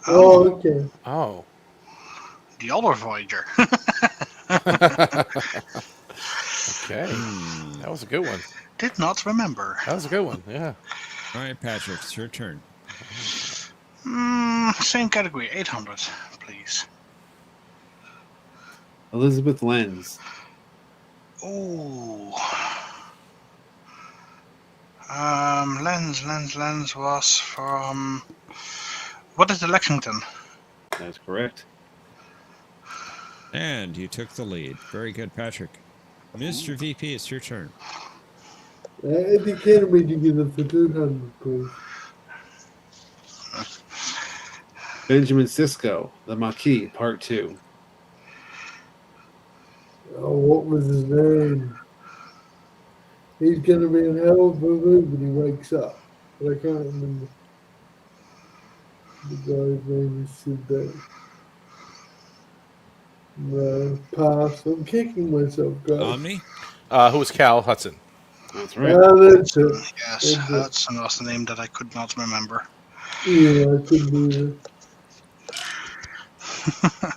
Oh, okay. Oh. The other Voyager. Okay. That was a good one. Did not remember. That was a good one, yeah. All right, Patrick, it's your turn. Same category, 800, please. Elizabeth Lenz. Ooh. Lens was from. What is the Lexington? That is correct. And you took the lead. Very good, Patrick. Mr. VP, it's your turn. At the Academy together for 200, please. Benjamin Sisko, The Maquis, Part 2. Oh, what was his name? He's going to be in hell of a mood when he wakes up. But I can't remember. The guy's name is Sid. No, pass. I'm kicking myself, guys. Omni? Who was Cal Hudson? That's right. That's it. Yes, that's another name that I could not remember. Yeah, I couldn't do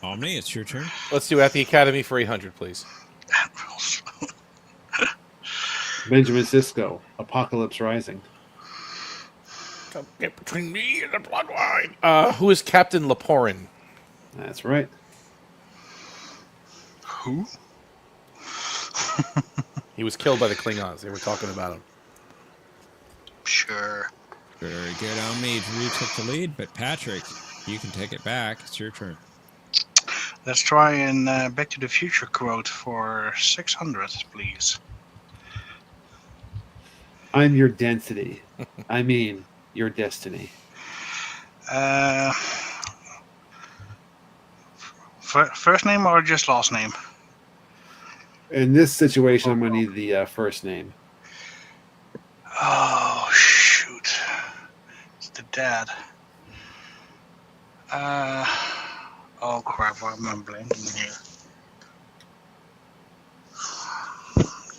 Omni, it's your turn. Let's do At the Academy for 800, please. Benjamin Sisko, Apocalypse Rising. Come get between me and the bloodline. Who is Captain Laporin? That's right. Who? He was killed by the Klingons. They were talking about him. Sure. Very good, Omni. You took the lead, but Patrick, you can take it back. It's your turn. Let's try an Back to the Future quote for 600, please. I'm your density. I mean, your destiny. First name or just last name? In this situation, I'm going to need the first name. Oh, shoot. It's the dad. Oh, crap. I'm blanking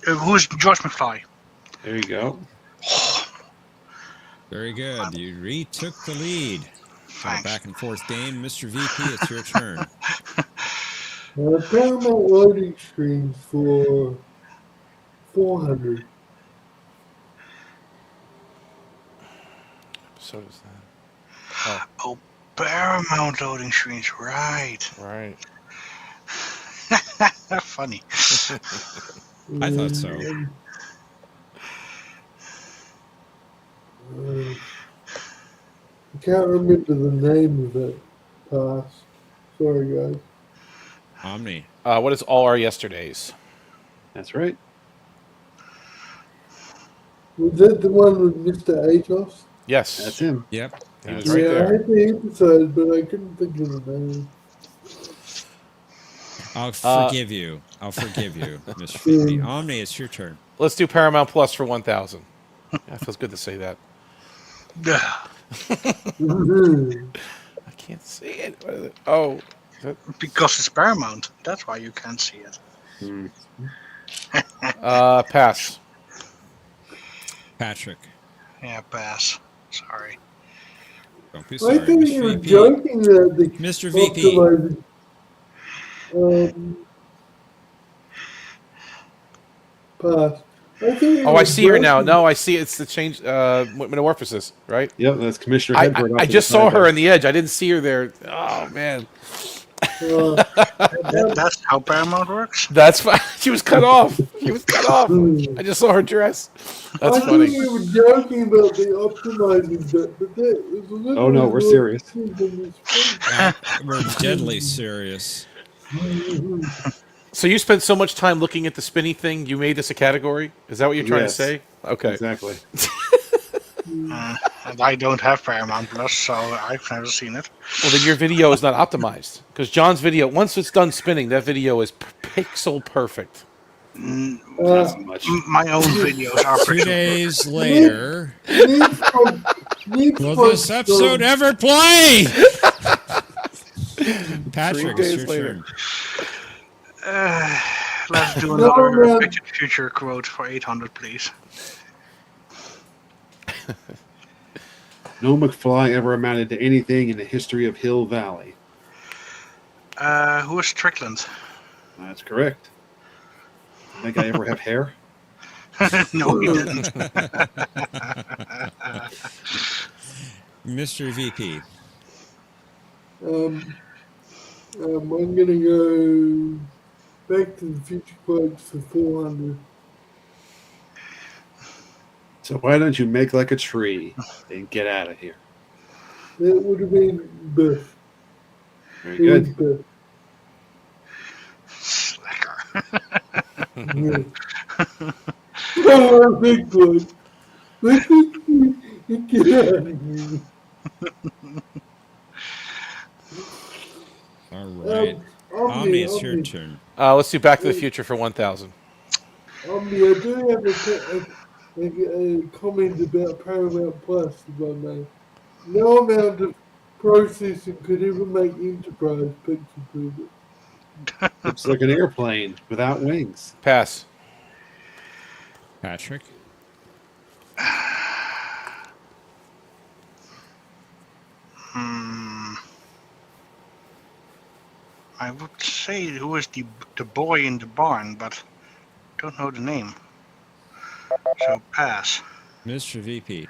here. Who's George McFly? There you go. Very good. You retook the lead. Got a Thanks. back and forth game. Mr. VP, it's your turn. Paramount loading screens for 400. So is that. Oh, Paramount loading screens, right. Right. Funny. I thought so. I can't remember the name of it. Pass. Sorry, guys. Omni. What is All Our Yesterdays? That's right. Was that the one with Mr. Atos? Yes. That's him. Yep. He was That's right Yeah, I there. had the episode, but I couldn't think of the name. I'll forgive you. I'll forgive you, Mr. VP. Omni, it's your turn. Let's do Paramount Plus for 1,000. That feels good to say that. I can't see it. What is it? Oh. Because it's Paramount. That's why you can't see it. Pass. Patrick. Yeah, pass. Sorry. Don't be I sorry, think you Mr. were VP. joking that the Mr. VP. Pass. Oh, I see her now. No, I see it's the change metamorphosis, right? Yep, that's Commissioner Hedford. I just saw her in the edge. I didn't see her there. Oh man. That's how Paramount works? That's fine. She was cut off. She was cut off. I just saw her dress. That's I funny. think you were joking about the optimizing bit, but that was a little Oh, no, we're serious. We're deadly serious. So you spent so much time looking at the spinny thing, you made this a category? Is that what you're trying to say? Okay. Exactly. And I don't have Paramount Plus, so I've never seen it. Well, then your video is not optimized. Because John's video, once it's done spinning, that video is pixel perfect. Not much. My own videos are 2 pretty days later, will this episode ever play? Patrick, it's your turn. Let's do another Back to the Future quote for 800, please. No McFly ever amounted to anything in the history of Hill Valley. Who is Strickland? That's correct. That guy ever have hair? No, he didn't. Mr. VP. I'm gonna go Back to the Future quotes for 400. So why don't you make like a tree and get out of here? That would have been Biff. Very It was good. Biff. Yeah. Oh, big good. Get out of here. All right. Omni, it's your turn. Let's do Back to the Future for 1,000. I do have a comment about Paramount Plus, if I may. No amount of processing could ever make Enterprise picture perfect. Looks like an airplane without wings. Pass. Patrick. I would say who is the boy in the barn, but don't know the name. So pass. Mr. VP.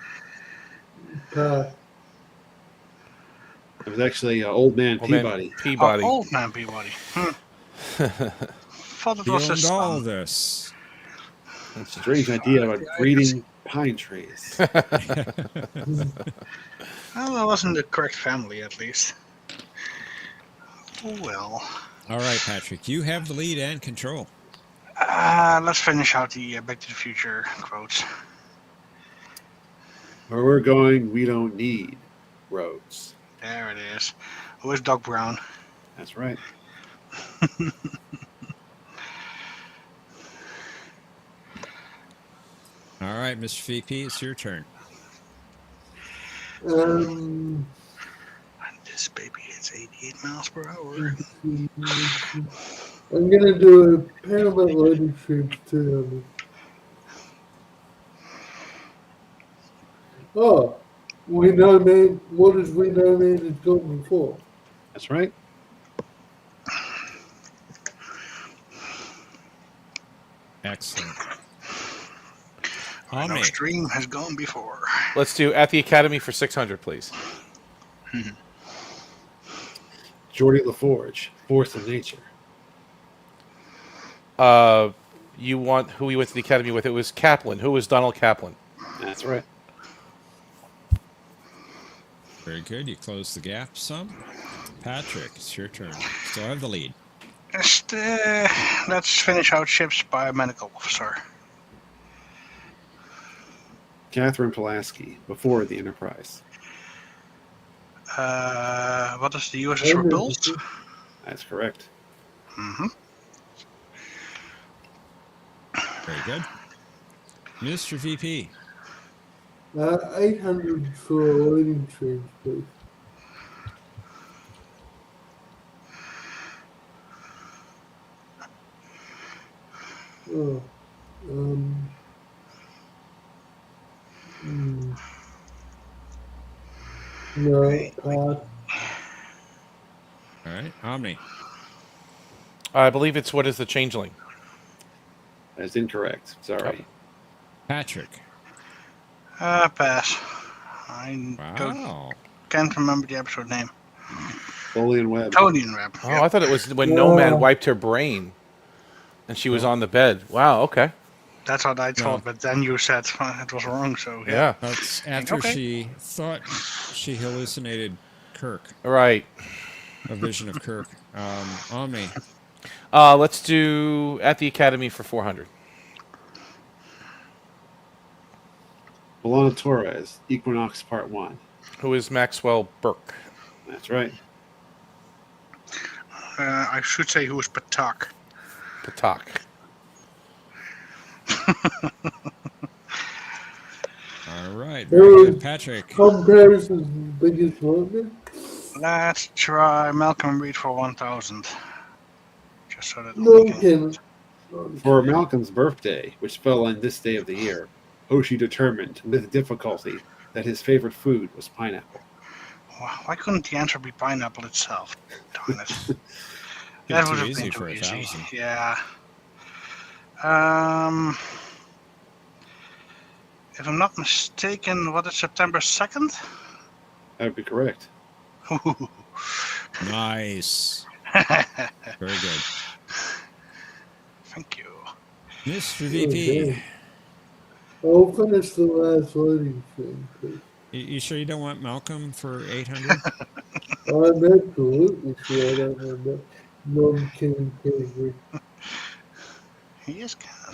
Pass. It was actually Old Man Old Man Peabody. Peabody. Old man Peabody. Thought it was his Beyond all son. this. Strange idea about breeding pine trees. Well, I was in the correct family at least. Oh well. All right, Patrick. You have the lead and control. Let's finish out the Back to the Future quotes. Where we're going, we don't need roads. There it is. Who is Doc Brown? That's right. All right, Mr. VP, it's your turn. And this baby hits 88 miles per hour. I'm gonna do a Paramount loading stream 200. Oh, we know man. What does we know man has gone before? That's right. Excellent. I know Omni. Stream has gone before. Let's do At the Academy for 600, please. Geordie LaForge, Force of Nature. You want who he went to the Academy with? It was Kaplan. Who was Donald Kaplan? That's right. Very good. You close the gap some. Patrick, it's your turn. Still have the lead. Let's finish out Ship's biomedical officer. Catherine Pulaski, before the Enterprise. What is the USS Repulse? That's correct. Mm-hmm. Very good. Mr. VP. 800 for loading streams, please. Oh, no, pass. All right, Omni. I believe it's What is the Changeling? That's incorrect. Sorry. Patrick. Pass. I Wow. can't remember the episode name. Foley and Webb. Tony and Webb. Oh, I thought it was when No Man wiped her brain and she was on the bed. Wow, okay. That's what I thought, but then you said it was wrong, so Yeah. That's after Okay. she thought she hallucinated Kirk, Right. a vision of Kirk. Omni. Let's do At the Academy for 400. Bolana Torres, Equinox Part 1. Who is Maxwell Burke? That's right. I should say who was Patak. Patak. All right. Very Hey, good, Patrick. Tom Paris's biggest wonder. Let's try Malcolm Reed for 1,000. Just so that No, we we can... can't. For Malcolm's birthday, which fell on this day of the year, Hoshi determined with difficulty that his favorite food was pineapple. Why couldn't the answer be pineapple itself? Darn it. Bit That too would have easy been for too a easy. 1,000. Yeah. If I'm not mistaken, what is September 2nd? That would be correct. Nice. Very good. Thank you. Mr. VP. Okay. I'll finish the last loading stream, please. You sure you don't want Malcolm for 800? I'm absolutely sure I don't want that non-killing category. He is kind of...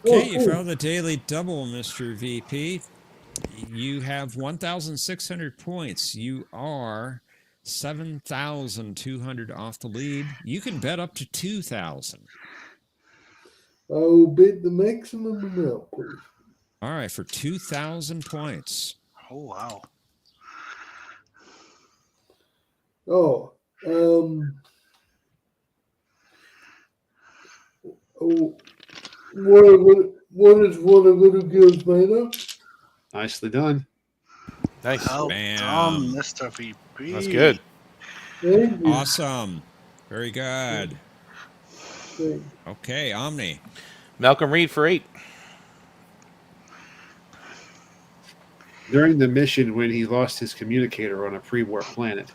Okay, you found the daily double, Mr. VP. You have 1,600 points. You are 7,200 off the lead. You can bet up to 2,000. I will bet the maximum amount, please. All right, for 2,000 points. Oh, wow. Oh, what is what a little girl's made of? Nicely done. Nice. Well Bam. done, Mr. VP. That's good. Thank you. Awesome. Very good. Thank you. Okay, Omni. Malcolm Reed for 8. During the mission when he lost his communicator on a pre-war planet,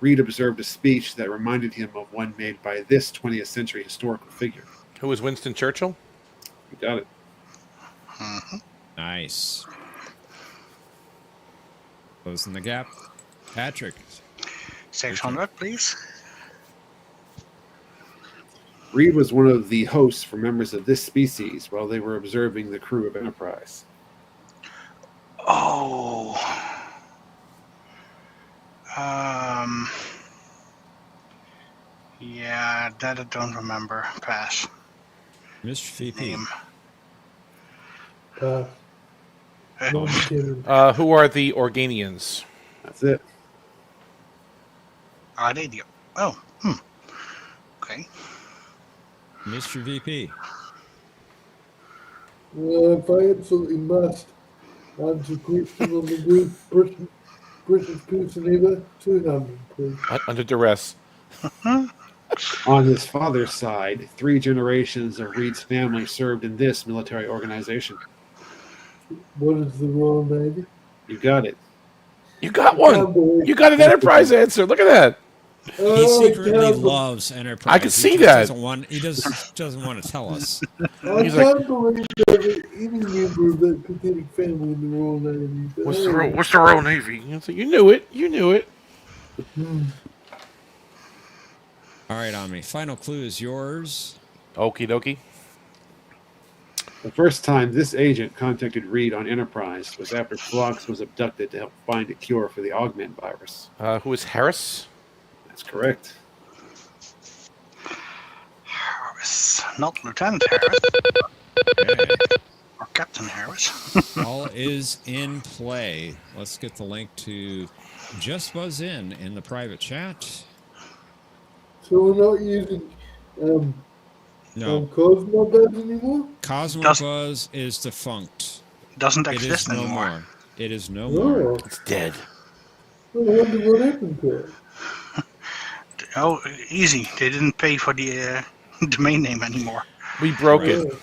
Reed observed a speech that reminded him of one made by this 20th century historical figure. Who was Winston Churchill? You got it. Nice. Closing the gap. Patrick. 600, please. Reed was one of the hosts for members of this species while they were observing the crew of Enterprise. Oh. Yeah, that I don't remember. Pass. Mr. VP. Name. No, I'm kidding. Who are the Organians? That's it. Are they the... Oh, okay. Mr. VP. If I absolutely must answer question on the good British person ever, 200, please. Under duress. On his father's side, 3 generations of Reed's family served in this military organization. What is the Royal Navy? You got it. You got one. You got an Enterprise answer. Look at that. He secretly loves Enterprise. I can see He that. Doesn't want to tell us. I He's can't believe that any member of that pathetic family in the Royal Navy. What's the Royal Navy? You knew it. You knew it. All right, Omni. Final clue is yours. Okie dokie. The first time this agent contacted Reed on Enterprise was after Phlox was abducted to help find a cure for the augment virus. Who is Harris? That's correct. Harris. Not Lieutenant Harris. Okay. Or Captain Harris. All is in play. Let's get the link to Just Buzz in the private chat. So we're not using No, Cosmo Buzz anymore? Cosmo Does- Buzz is defunct. Doesn't It is exist no anymore. more. It is no more. Oh, It's dead. I wonder what happened to it. Oh, easy. They didn't pay for the domain name anymore. We broke it. Oh,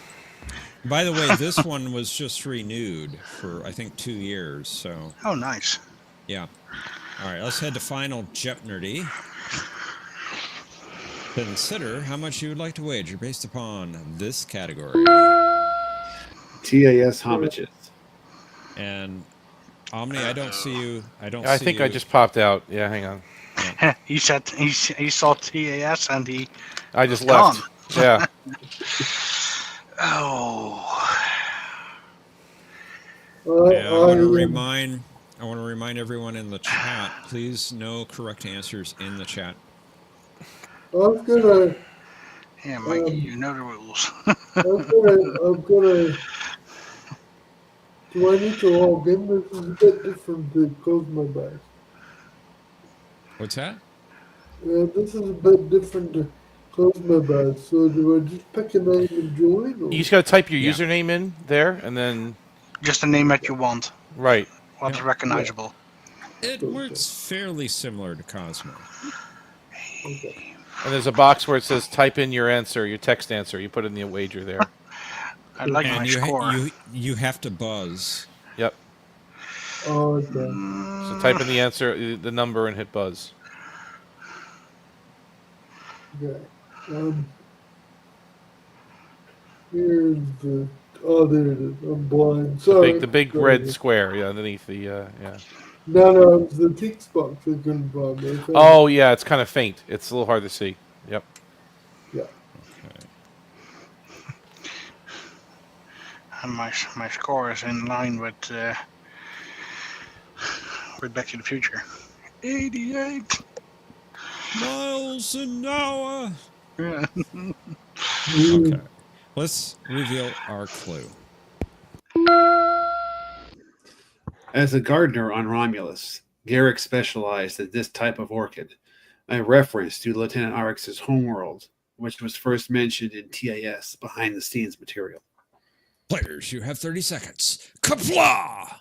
By the way, this one was just renewed for, I think, 2 years. So, Oh, nice. yeah. All right, let's head to final Jeopnerdy. Consider how much you would like to wager based upon this category. TAS homages. And Omni, I don't see you. I think I just popped out. Yeah, hang on. He said he saw TAS and he... I just Gone. left. Yeah. Oh. Yeah, I want to I remind everyone in the chat. Please, no correct answers in the chat. was gonna, Yeah, Mikey, you know the rules. I'm gonna. Do I need to log in? This is a bit different to Cosmo Buzz. What's that? This is a bit different to Cosmo Buzz. So do I just pick a name and join? Or? You just got to type your Yeah. username in there, and then Just the name that you want. right. What's Yeah. recognizable. It works fairly similar to Cosmo. Okay. And there's a box where it says type in your answer, your text answer. You put in the wager there. I like my And score. you have to buzz. Yep. Oh, okay. So type in the answer, the number, and hit buzz. Okay. Here's the. Oh, there it is. I'm blind. Sorry. The big Sorry. red square, yeah, underneath the yeah. No, it's the text box I couldn't find. Oh yeah, it's kind of faint. It's a little hard to see. Yep. Yeah. And my score is in line with Back to the Future. 88. Miles an hour. Yeah. Okay. Let's reveal our clue. As a gardener on Romulus, Garrick specialized in this type of orchid, a reference to Lieutenant Arx's homeworld, which was first mentioned in TAS behind-the-scenes material. Players, you have 30 seconds. Kapla!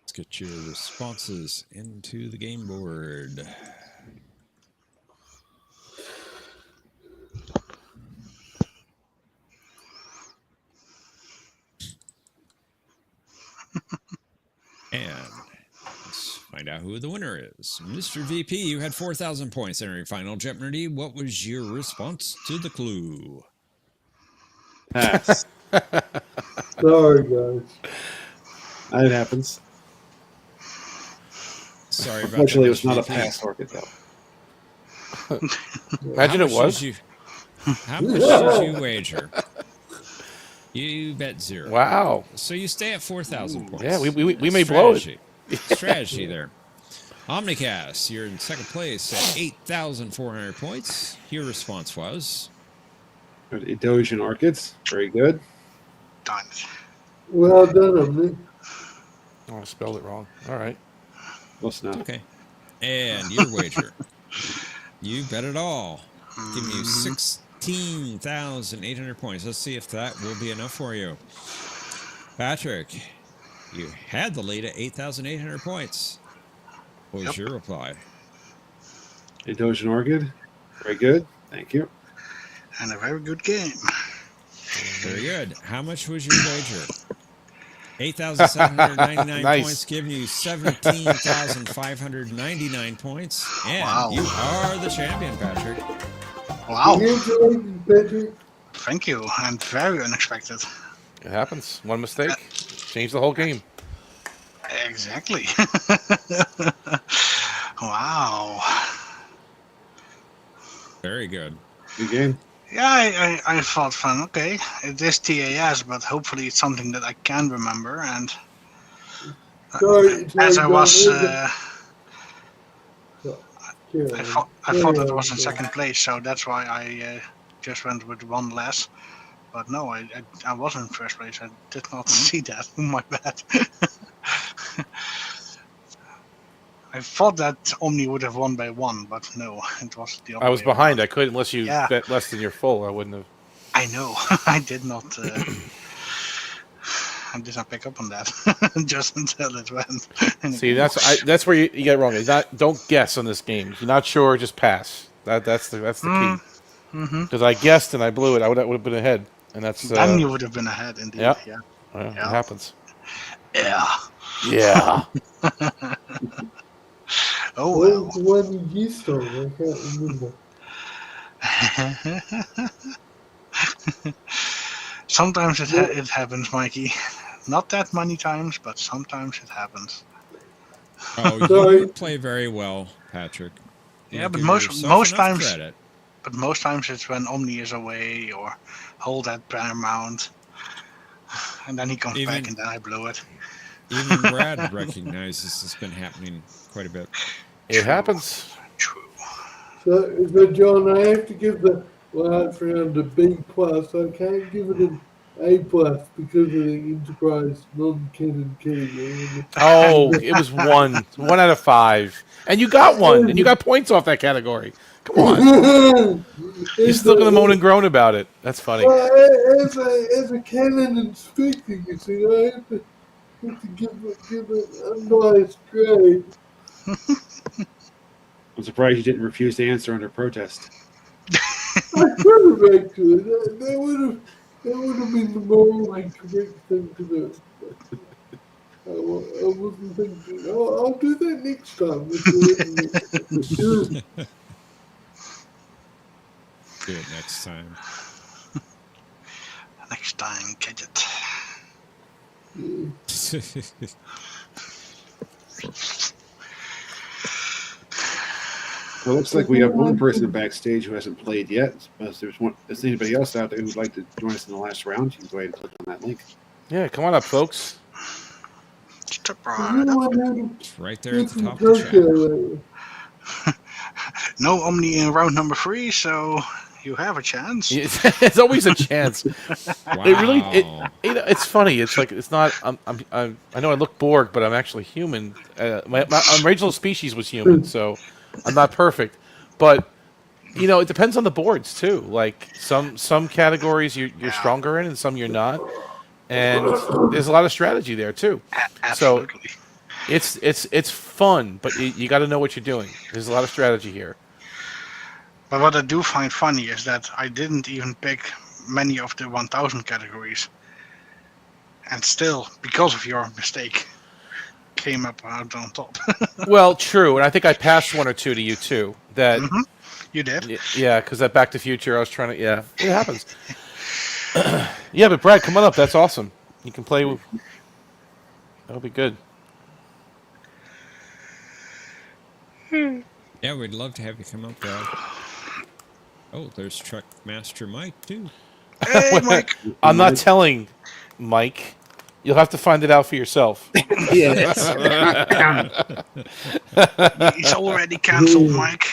Let's get your responses into the game board. And let's find out who the winner is. Mr. VP, you had 4,000 points entering final Jeopnerdy. What was your response to the clue? Pass. Sorry, guys. It happens. Sorry about Unfortunately, it that. was not a Mr. pass orchid, though. Imagine it was. How much did you wager? You bet 0. Wow. So you stay at 4,000 points. Yeah, we may blow it. Strategy there. OmniCast, you're in second place at 8,400 points. Your response was? Edosion orchids. Very good. Done. Well done, Omni. Oh, I spelled it wrong. All right. Close enough. Okay. And your wager. You bet it all. Giving you 16,800 points. Let's see if that will be enough for you. Patrick, you had the lead at 8,800 points. What was your reply? Edosion orchid. Very good. Thank you. And a very good game. Very good. How much was your wager? 8,799 Nice. points, giving you 17,599 points. And Wow. you are the champion, Patrick. Wow. Congratulations, Patrick. Thank you. And very unexpected. It happens. One mistake. Change the whole game. Exactly. Wow. Very good. Good game. Yeah, I thought fun. Okay, it is TAS, but hopefully it's something that I can remember. And Sorry, as I John, was, yeah, I thought that was in second place, so that's why I just went with one less. But no, I was in first place. I did not see that. My bad. I thought that Omni would have won by 1, but no, it was the other I was way behind. around. I couldn't, unless you bet less than your full. I wouldn't have. I know. I did not. I did not pick up on that just until it went. See, that's where you get it wrong. Don't guess on this game. If you're not sure, just pass. That's the key. Because I guessed and I blew it. I would have been ahead, and that's. Then you would have been ahead, indeed. Yeah. Yeah. It happens. Yeah. Yeah. Oh What well. was the one you stole? I can't remember. Sometimes it happens, Mikey. Not that many times, but sometimes it happens. Oh, Sorry. you play very well, Patrick. Yeah, You but give most yourself enough times, credit. but most times it's when Omni is away or hold that paramount, and then he comes back, and then I blow it. Even Brad recognizes this has been happening quite a bit. It happens. True. So, John, I have to give the last round a B plus. I can't give it an A plus because of the Enterprise non-canon key. Oh, it was 1 out of 5, and you got 1, and you got points off that category. Come on, you're still gonna moan and groan about it. That's funny. As a canon inspector, you see, I have to give it a nice grade. I'm surprised you didn't refuse to answer under protest. I could have actually. That would have That would have been the morally correct thing to do. But I wasn't thinking, oh, I'll do that next time with the written Do it next time. Next time, Gadget. Well, it looks like we have one person backstage who hasn't played yet. If there's anybody else out there who'd like to join us in the last round, you can go ahead and click on that link. Yeah, come on up, folks. Step right up. It's right there at the top of the chat. No Omni in round number 3, so you have a chance. It's always a chance. Wow. It really, it's funny. It's like it's not. I know I look Borg, but I'm actually human. My original species was human, so I'm not perfect. But it depends on the boards too. Like some categories you're stronger in, and some you're not. And there's a lot of strategy there too. Absolutely. So it's fun, but you got to know what you're doing. There's a lot of strategy here. But what I do find funny is that I didn't even pick many of the 1000 categories. And still, because of your mistake, came up out on top. Well, true. And I think I passed one or two to you, too. That You did? Yeah, because that Back to Future, I was trying to... Yeah, it happens. Yeah, but Brad, come on up. That's awesome. You can play with... That'll be good. Yeah, we'd love to have you come up, Brad. Oh, there's Truck Master Mike, too. Hey, Mike! I'm not telling Mike. You'll have to find it out for yourself. Yes. He's already cancelled, Mike.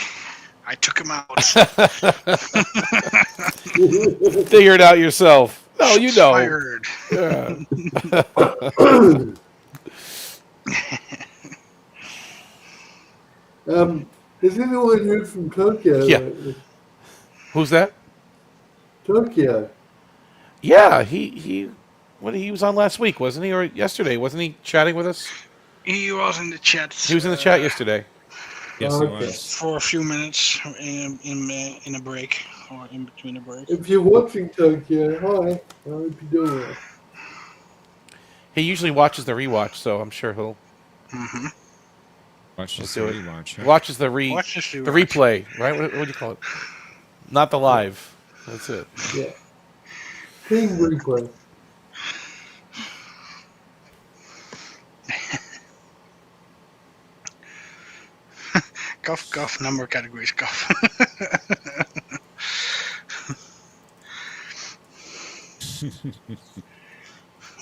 I took him out. Figure it out yourself. No, you know. Fired. Yeah. Has anyone heard from Tokyo? Yeah. lately? Who's that? Tokyo. Yeah, he was on last week, wasn't he? Or yesterday, wasn't he chatting with us? He was in the chat. He was in the chat yesterday. Yes, it was. For a few minutes in a break, or in between a break. If you're watching Tokyo, hi. I hope you're doing well. He usually watches the rewatch, so I'm sure he'll Watch this do it. rewatch. Huh? Watches the Watch this the rewatch. replay, right? What do you call it? Not the live. That's it. Yeah. King replay. Cough, cough, number categories, cough.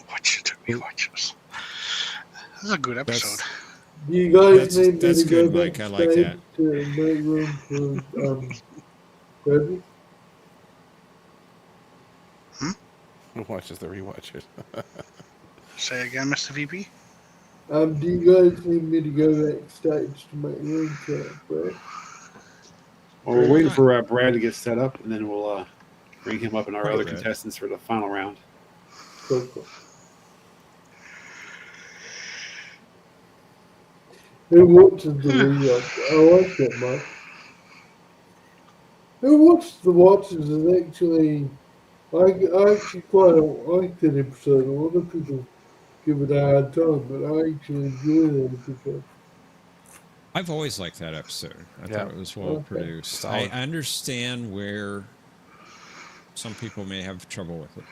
Watch it, rewatch. This is a good episode. Do you guys That's- need me that's to go good, Mike. I like backstage that. to make room for Reggie? Who watches the rewatches? Say again, Mr. VP? Do you guys need me to go backstage to make room for Brad? Well, we're waiting for Brad to get set up, and then we'll bring him up and our other Okay. contestants for the final round. Cool. Who watches the rewatch? I like that much. Who watched the watches is actually... I actually quite like that episode. A lot of people give it a hard time, but I actually enjoy that episode. I've always liked that episode. I Yeah. thought it was well Okay. produced. Solid. I understand where some people may have trouble with it.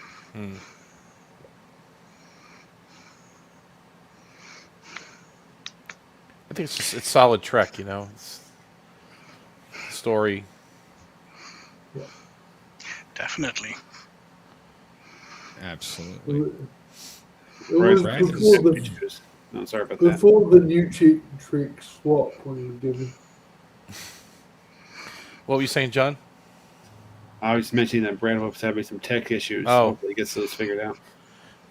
I think it's solid Trek, It's story. Definitely. Absolutely. It Right, was Brad, no, sorry about that. before the new trick swap when you did it. What were you saying, John? I was mentioning that Brad was having some tech issues. Oh. Hopefully he gets those figured out.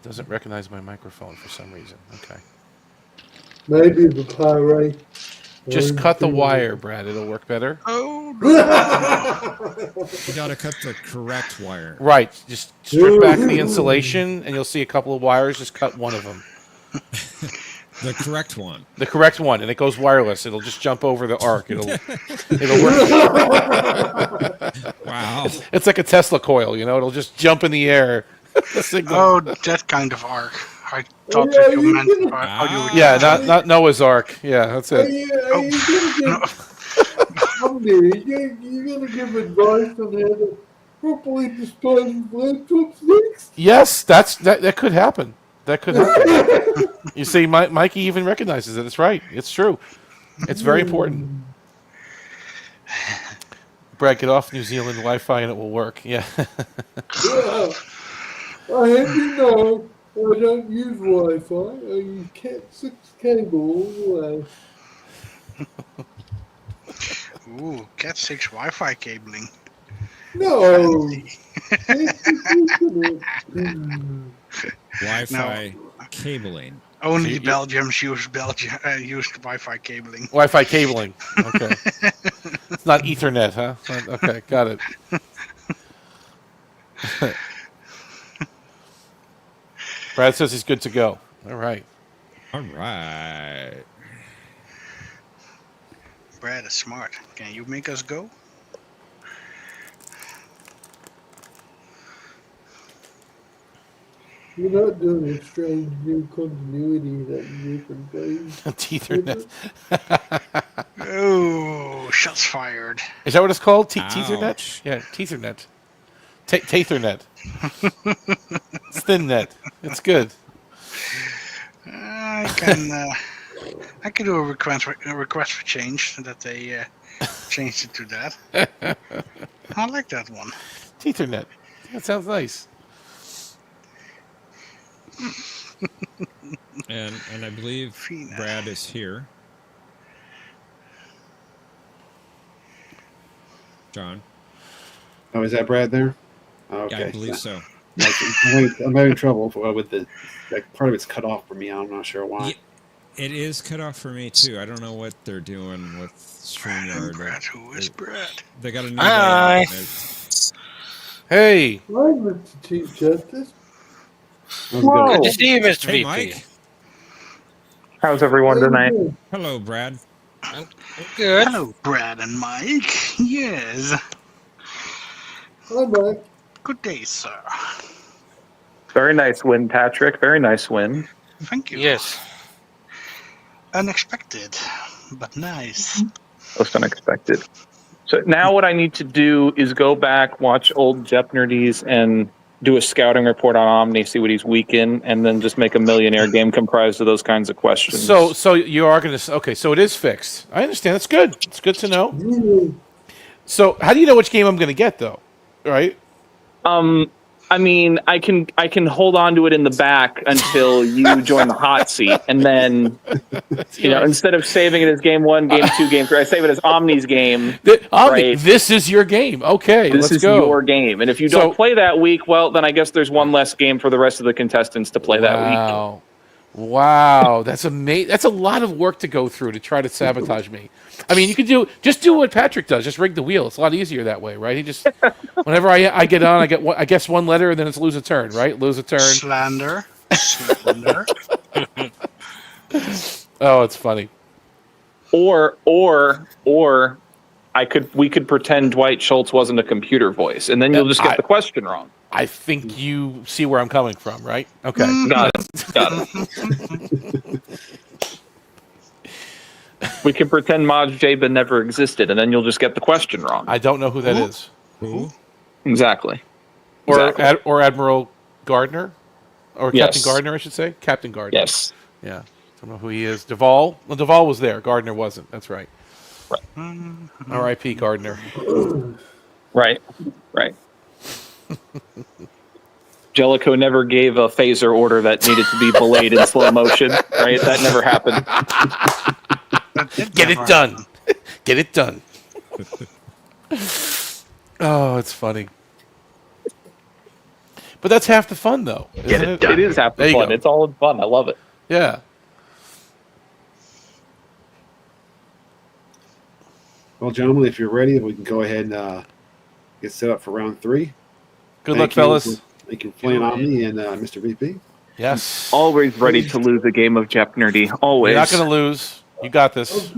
Doesn't recognize my microphone for some reason. Okay. Maybe the pirate. Just cut the wire, Brad. It'll work better. Oh, You got to cut the correct wire. Right. Just strip back the insulation, and you'll see a couple of wires. Just cut one of them. The correct one. The correct one, and it goes wireless. It'll just jump over the arc. It'll work. Wow. It's like a Tesla coil, it'll just jump in the air. The signal. Oh, that kind of arc. I thought yeah, that you you meant can- audio Yeah, rejection. not Noah's Ark. Yeah, that's Are it. you, Oh, are you gonna no. give Omni? You gonna give advice on how to properly dispose of laptop sticks? Yes, that could happen. That could happen. You see, Mikey even recognizes it. It's right. It's true. It's very important. Brad, get off New Zealand Wi-Fi and it will work. Yeah. Yeah. I have you know I don't use Wi-Fi. I use Cat 6 cable all the way. Ooh, Cat 6 Wi-Fi cabling. No. Wi-Fi cabling. Only Belgians use Wi-Fi cabling. Wi-Fi cabling. Okay. It's not Ethernet, huh? Okay, got it. Brad says he's good to go. All right. All right. Brad is smart. Can you make us go? You're not doing a strange new continuity that different ways. Ethernet. Oh, shots fired. Is that what it's called? Tethernet? Ouch. Yeah, Tethernet. Tathernet. It's thin net. It's good. I can do a request for change that they changed it to that. I like that one. Tethernet. That sounds nice. And I believe Fina. Brad is here. John. Oh, is that Brad there? Okay. Yeah, I believe so. I'm having trouble with the part of it's cut off for me. I'm not sure why. Yeah, it is cut off for me too. I don't know what they're doing with StreamYard. Brad, who is Brad? They got a new Hi. layout. Hey. Hi, Mr. Chief Justice. How's it going? Good to see you, Mr. Hey, VP. Mike. How's everyone How you tonight? doing? Hello, Brad. I'm good. Hello, Brad and Mike. Yes. Hi, Mike. Good day, sir. Very nice win, Patrick. Very nice win. Thank you. Yes. Unexpected, but nice. Most unexpected. So now what I need to do is go back, watch old Jeopnerdies, and do a scouting report on Omni, see what he's weak in, and then just make a millionaire game comprised of those kinds of questions. So you are going to... Okay, so it is fixed. I understand. That's good. It's good to know. You So how do you know which game I'm going to get, though? Right? I mean, I can hold on to it in the back until you join the hot seat, and then instead of saving it as game 1, game 2, game 3, I save it as Omni's game. Omni, right? this is your game. Okay, This let's is go. your game, and if you don't play that week, well, then I guess there's one less game for the rest of the contestants to play that week. Wow, that's amazing. That's a lot of work to go through to try to sabotage me. I mean, you could do what Patrick does, just rig the wheel. It's a lot easier that way, right? He just whenever I get on, I guess one letter, and then it's lose a turn, right? Lose a turn. Slander. Oh, it's funny. Or we could pretend Dwight Schultz wasn't a computer voice, and then you'll just get the question wrong. I think you see where I'm coming from, right? Okay. Got it. We can pretend Maj Jaba never existed, and then you'll just get the question wrong. I don't know who that is. Who? Exactly. Or Admiral Gardner? Or Yes. Captain Gardner, I should say. Captain Gardner. Yes. Yeah. Don't know who he is. Duvall? Well, Duvall was there. Gardner wasn't. That's right. R.I.P. Gardner. Right. Jellicoe never gave a phaser order that needed to be belayed in slow motion, right? That never happened. Get it done. Get it done. Oh, it's funny. But that's half the fun, though. Isn't it? It is half the There you fun. go. It's all in fun. I love it. Yeah. Well, gentlemen, if you're ready, we can go ahead and get set up for round 3. Good luck, fellas. Thank you for playing Omni and Mr. VP. Yes. Always ready to lose a game of Jeopnerdy. Always. You're not going to lose. You got I'll this.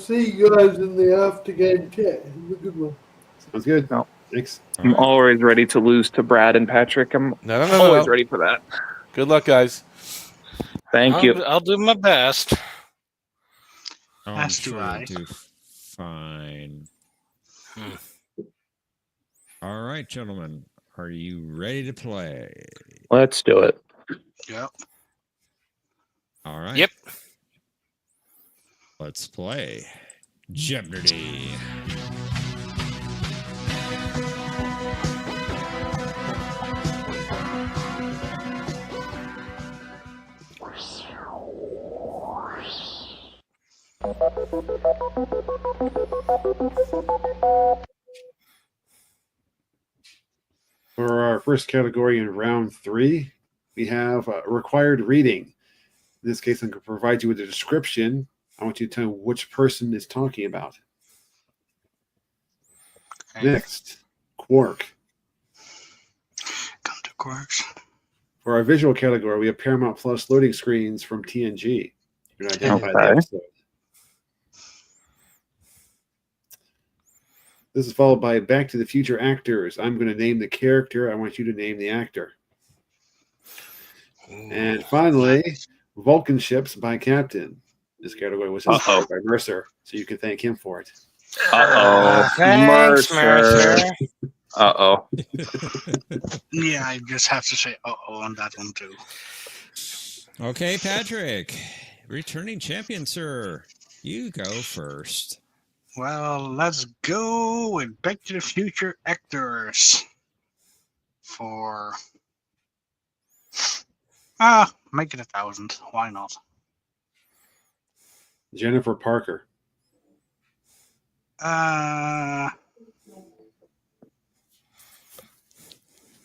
see you guys in the after game chat. Have a good one. Sounds good. No. Thanks. I'm always ready to lose to Brad and Patrick. I'm always ready for that. Good luck, guys. Thank you. I'll do my best. Oh, I'm As do sure I. you'll do fine. All right, gentlemen. Are you ready to play? Let's do it. Yep. All right. Yep. Let's play Jeopardy. For our first category in round 3, we have required reading. In this case, I'm going to provide you with a description. I want you to tell me which person is talking about. Okay. Next, Quark. Come to Quarks. For our visual category, we have Paramount Plus loading screens from TNG. You can identify the episode. This is followed by Back to the Future actors. I'm going to name the character. I want you to name the actor. And finally, Vulcan Ships by Captain. This category was inspired by Mercer, so you can thank him for it. Thanks, Mercer. Yeah, I just have to say on that one too. Okay, Patrick. Returning champion, sir. You go first. Well, let's go with Back to the Future actors. For make it 1,000. Why not? Jennifer Parker.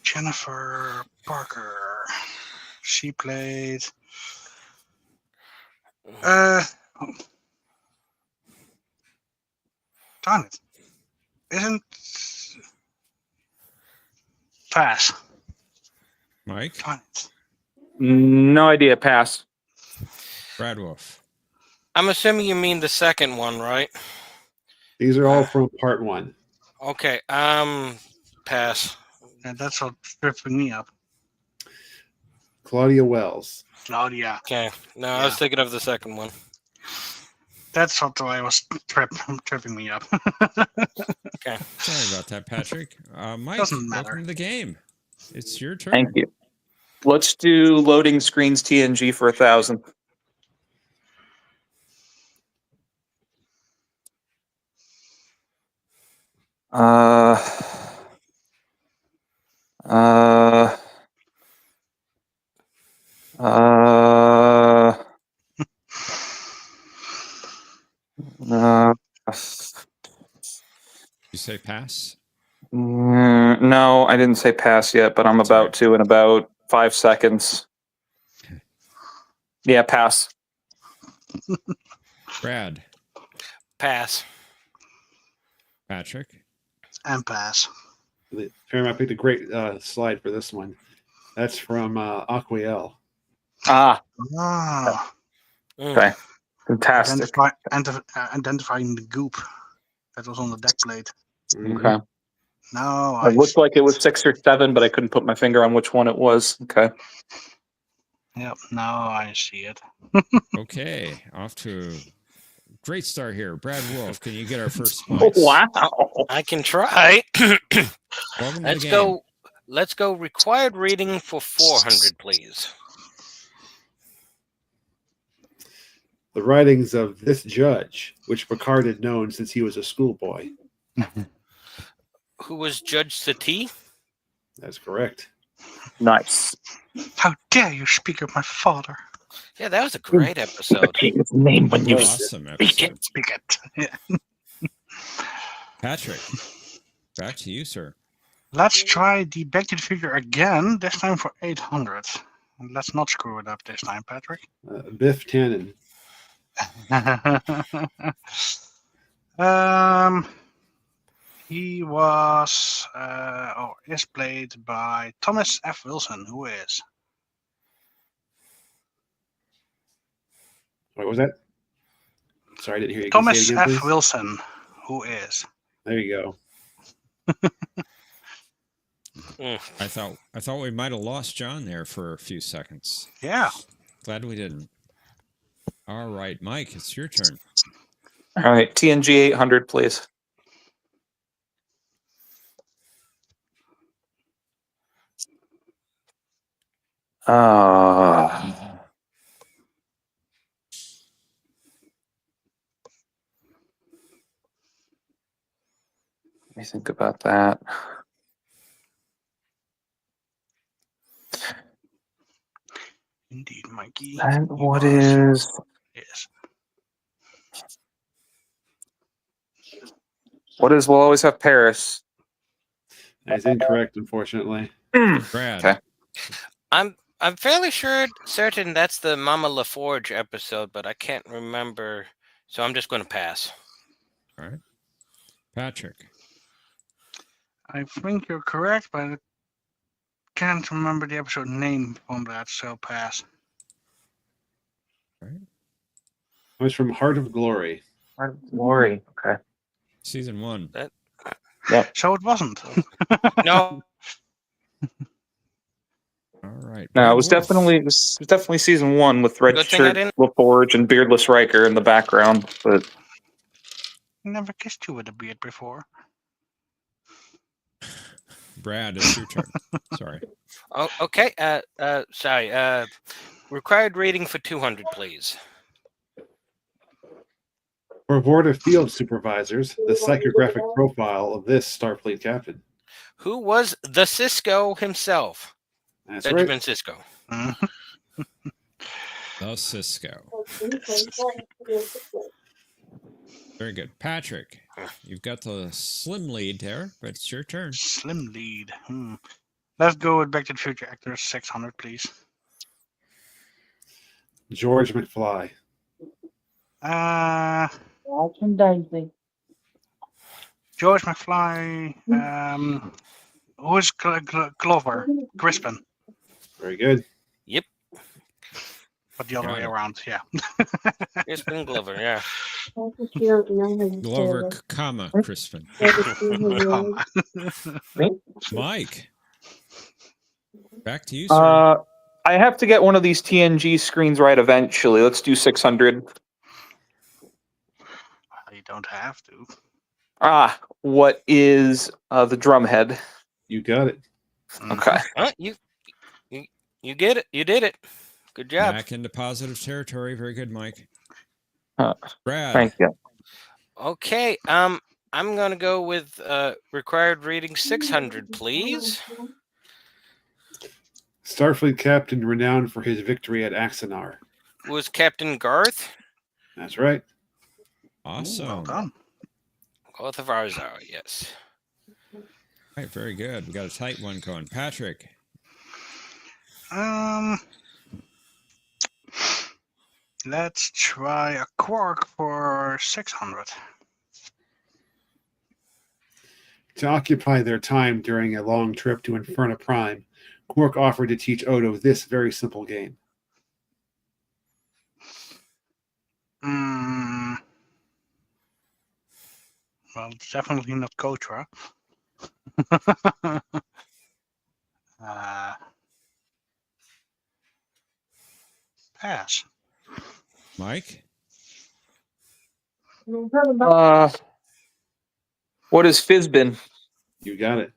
Jennifer Parker. She played. Darn it. Isn't. Pass. Mike? Darn it. No idea. Pass. Brad Wolf. I'm assuming you mean the second one, right? These are all from part 1. Okay. Pass. And that's what tripping me up. Claudia Wells. Claudia. Okay. No, I was thinking of the second one. That's what I was tripping me up. Okay. Sorry about that, Patrick. Mike, Doesn't matter. welcome to the game. It's your turn. Thank you. Let's do loading screens TNG for 1,000. You say pass? No, I didn't say pass yet, but I'm about to in about 5 seconds. Yeah, pass. Brad. Pass. Patrick. And pass. Paramount picked a great slide for this one. That's from Aquiel. Okay. Fantastic. Identifying the goop that was on the deck plate. Okay. No, It looked like it was 6 or 7, but I couldn't put my finger on which one it was. Okay. Yep, now I see it. Okay, off to a great start here. Brad Wolf, can you get our first points? Wow. I can try. Welcome Let's to the game. go. Let's go. Required reading for 400, please. The writings of this judge, which Picard had known since he was a schoolboy. Who was Judge Satie? That's correct. Nice. How dare you speak of my father? Yeah, that was a great episode. His name when you Awesome Speak episode. it, speak it. Yeah. Patrick, back to you, sir. Let's try the Back to the Future again, this time for 800. And let's not screw it up this time, Patrick. Biff Tannen. He was, is played by Thomas F. Wilson, who is. What was that? Sorry, I didn't hear you. Thomas Can you say it again, F. please? Wilson, who is. There you go. I thought we might have lost John there for a few seconds. Yeah. Glad we didn't. All right, Mike, it's your turn. All right, TNG 800, please. Let me think about that. Indeed, Mikey. And You what are so- is Yes. we'll always have Paris. That's incorrect, unfortunately. Brad. Okay. I'm fairly certain that's the Mama LaForge episode, but I can't remember, so I'm just going to pass. All right. Patrick. I think you're correct, but I can't remember the episode name on that, so pass. All right. It was from Heart of Glory. Heart of Glory. Okay. Season 1. Yep. So it wasn't. No. All right. No, Brad it was Wolf. definitely season 1 with Red Good thing I Shirt didn't- LaForge and Beardless Riker in the background, but Never kissed you with a beard before. Brad, it's your turn. Sorry. Oh, okay. Sorry. Required rating for 200, please. For a board of field supervisors, the psychographic profile of this Starfleet captain. Who was the Cisco himself? That's Benjamin right. Sisko. The Cisco. Very good. Patrick, you've got the slim lead there, but it's your turn. Slim lead. Let's go with Back to the Future actors 600, please. George McFly. George McFly. Who is Glover? Crispin. Very good. Yep. But the other way around, yeah. Crispin Glover, yeah. Glover, comma, Crispin. Mike. Back to you, sir. I have to get one of these TNG screens right eventually. Let's do 600. You don't have to. What is the drumhead? You got it. Okay. You get it. You did it. Good job. Back into positive territory. Very good, Mike. Brad. Thank you. Okay. I'm gonna go with required rating 600, please. Starfleet captain renowned for his victory at Axanar. Was Captain Garth? That's right. Awesome. Well done. Garth of Arzar, yes. All right, very good. We got a tight one going. Patrick. Let's try a Quark for 600. To occupy their time during a long trip to Inferna Prime, Quark offered to teach Odo this very simple game. Well, it's definitely not Kotra. Pass. Mike? What is Fizbin? You got it.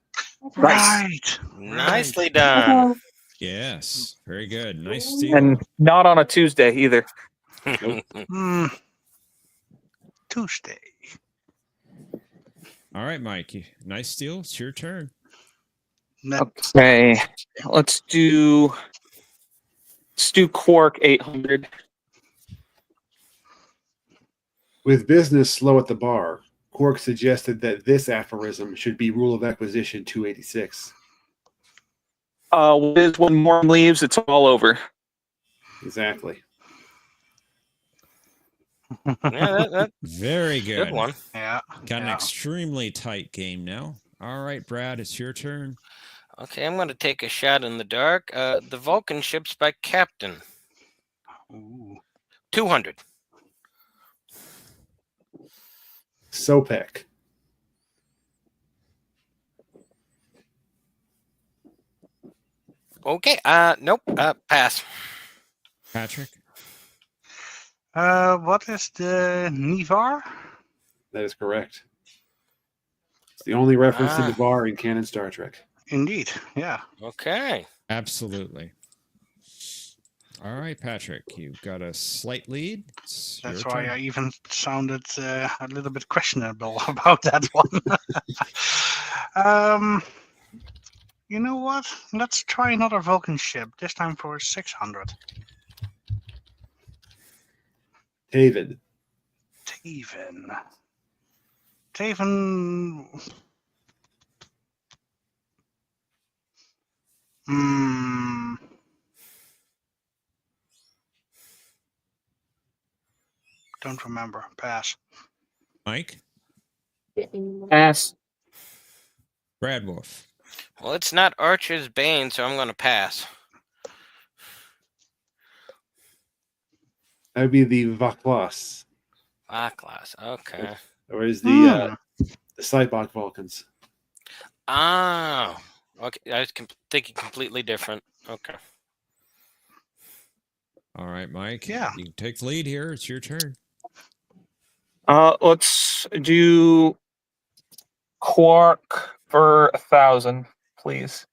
Right. Nicely done. Yes. Very good. Nice steal. And not on a Tuesday either. Tuesday. All right, Mike. Nice steal. It's your turn. Okay. Let's do Quark 800. With business slow at the bar, Quark suggested that this aphorism should be Rule of Acquisition 286. What is when morning leaves, it's all over. Exactly. Yeah, Very good. Good one. Yeah. Got an extremely tight game now. All right, Brad, it's your turn. Okay, I'm going to take a shot in the dark. The Vulcan ships by Captain. Ooh. 200. Sopek. Okay. Nope. Pass. Patrick? What is the Nivar? That is correct. It's the only reference to Ah. Navarre in canon Star Trek. Indeed, yeah. Okay. Absolutely. All right, Patrick, you've got a slight lead. That's why I even sounded a little bit questionable about that one. You know what? Let's try another Vulcan ship, this time for 600. David. Taven. Don't remember. Pass. Mike? Pass. Brad Wolf. Well, it's not Archer's Bane, so I'm going to pass. That would be the Vaklas. Class. Okay. Or is the Sidebot Vulcans. Ah. Okay. I was thinking completely different. Okay. All right, Mike. Yeah. You can take the lead here. It's your turn. Let's do Quark for 1,000, please.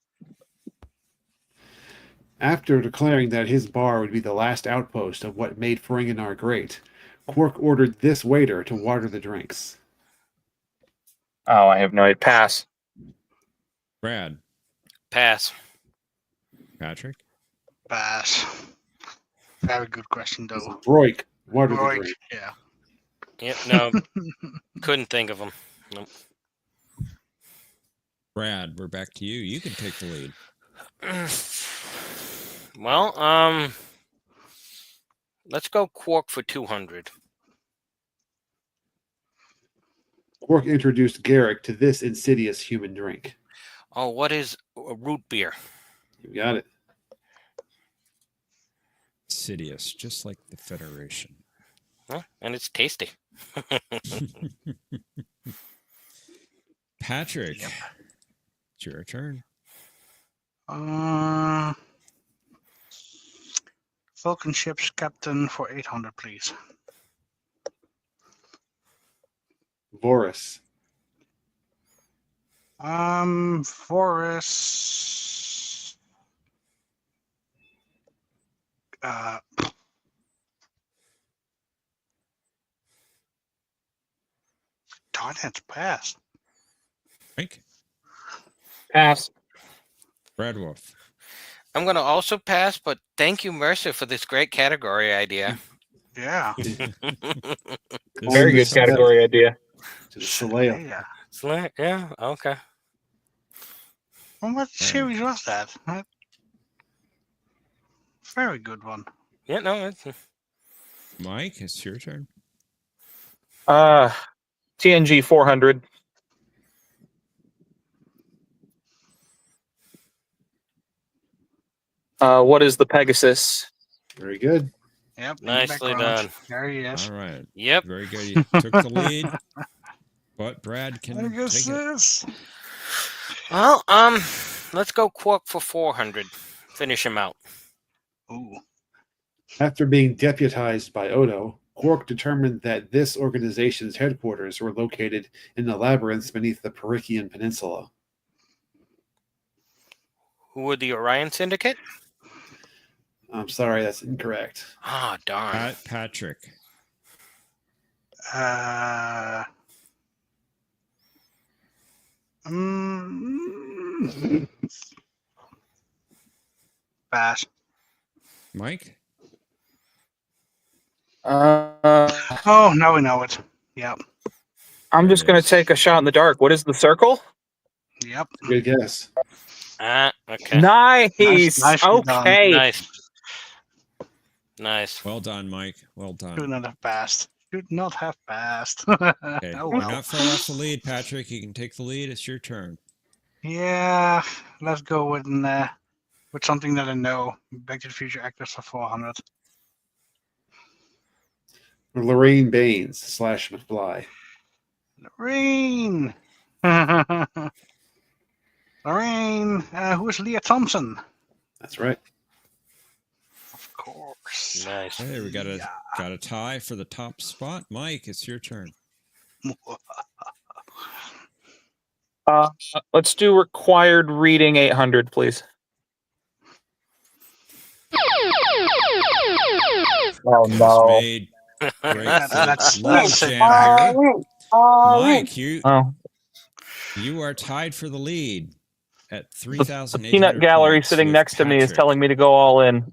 After declaring that his bar would be the last outpost of what made Ferenginar great, Quark ordered this waiter to water the drinks. Oh, I have no idea. Pass. Brad. Pass. Patrick. Pass. Very good question, though. Broik, water the Broik, drink. yeah. Yep. No. Couldn't think of them. Nope. Brad, we're back to you. You can take the lead. Well, let's go Quark for 200. Quark introduced Garrick to this insidious human drink. Oh, what is root beer? You got it. Sidious, just like the Federation. Huh? And it's tasty. Patrick, it's your turn. Vulcan ship's captain for 800, please. Voris. Voris. Darn it, pass. Mike. Pass. Brad Wolf. I'm going to also pass, but thank you, Mercer, for this great category idea. Yeah. Very good category idea. To the Soleil. Yeah, okay. Well, what series was that? Very good one. Yeah, no, it's... Mike, it's your turn. TNG 400. What is the Pegasus? Very good. Yep. Nicely done. There he is. All right. Yep. Very good. You took the lead, but Brad can take it. Well, let's go Quark for 400. Finish him out. Ooh. After being deputized by Odo, Quark determined that this organization's headquarters were located in the labyrinths beneath the Perikian Peninsula. Who were the Orion Syndicate? I'm sorry, that's incorrect. Ah, darn. Patrick. Pass. Mike? Oh, now we know it. Yep. I'm just going to take a shot in the dark. What is the circle? Yep. Good guess. Okay. Nice. Nicely Okay. done. Nice. Well done, Mike. Well done. Should not have passed. Should not have passed. Okay. Oh You're well. not far off the lead, Patrick. You can take the lead. It's your turn. Yeah, let's go with something that I know. Back to the Future actors for 400. Lorraine Baines / McFly. Lorraine. Lorraine. Who is Leah Thompson? That's right. Of course. Nice. Hey, we got a tie for the top spot. Mike, it's your turn. Let's do required reading 800, please. Oh Just no! made great That's log it. jam here. Mike, Oh, you are tied for the lead at the 3,800 peanut gallery points sitting with next to me is Patrick. telling me to go all in.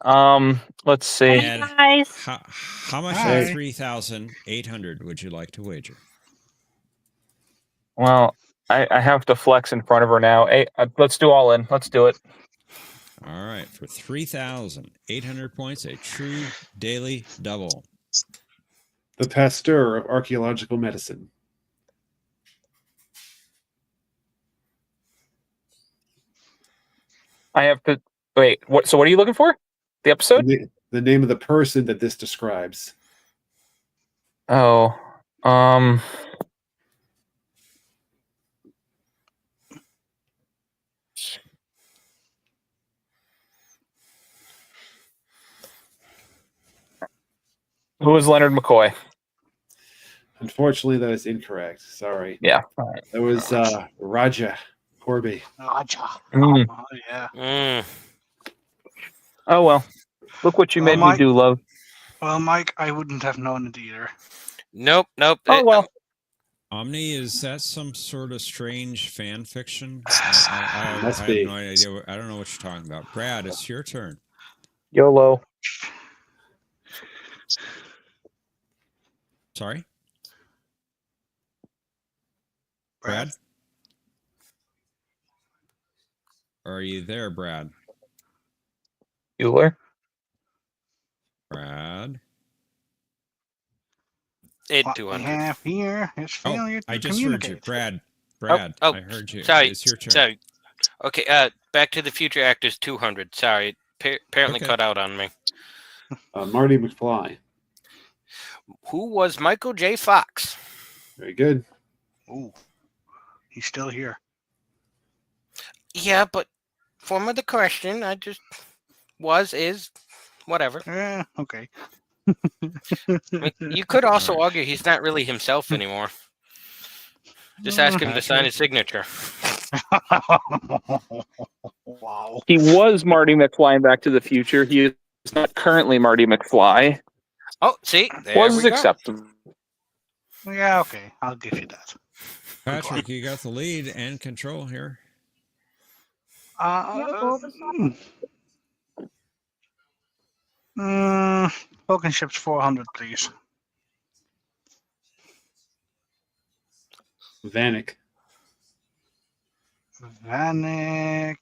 Let's see. And how much Hi. of 3,800 would you like to wager? Well, I have to flex in front of her now. Hey, let's do all in. Let's do it. All right, for 3,800 points, a true daily double. The Pasteur of archaeological medicine. I have to wait. What? So, what are you looking for? The episode? The name of the person that this describes. Oh, who is Leonard McCoy? Unfortunately, that is incorrect. Sorry. Yeah. That was Raja Corby. Raja. Mm. Oh, yeah. Mm. Oh well. Look what you Well, made me do, love. Well, Mike, I wouldn't have known it either. Nope. Oh well. Omni, is that some sort of strange fan fiction? I Must have be. no idea. I don't know what you're talking about. Brad, it's your turn. YOLO. Sorry? Brad? Are you there, Brad? Bueller. Brad? What we 200. have here is failure I to just heard communicate. you. Brad, Oh, I heard you. Sorry. It's your turn. Sorry. Okay, Back to the Future Actors 200. Sorry. Apparently Okay. cut out on me. Marty McFly. Who was Michael J. Fox? Very good. Ooh, he's still here. Yeah, but form of the question, I just is, whatever. Okay. I mean, you could also argue he's not really himself anymore. Just ask him to sign his signature. Wow. He was Marty McFly in Back to the Future. He is not currently Marty McFly. Oh, see, there Was we go. acceptable. Yeah, okay. I'll give you that. Patrick, you got the lead and control here. Falcon ships 400, please. Vanek. Vanek.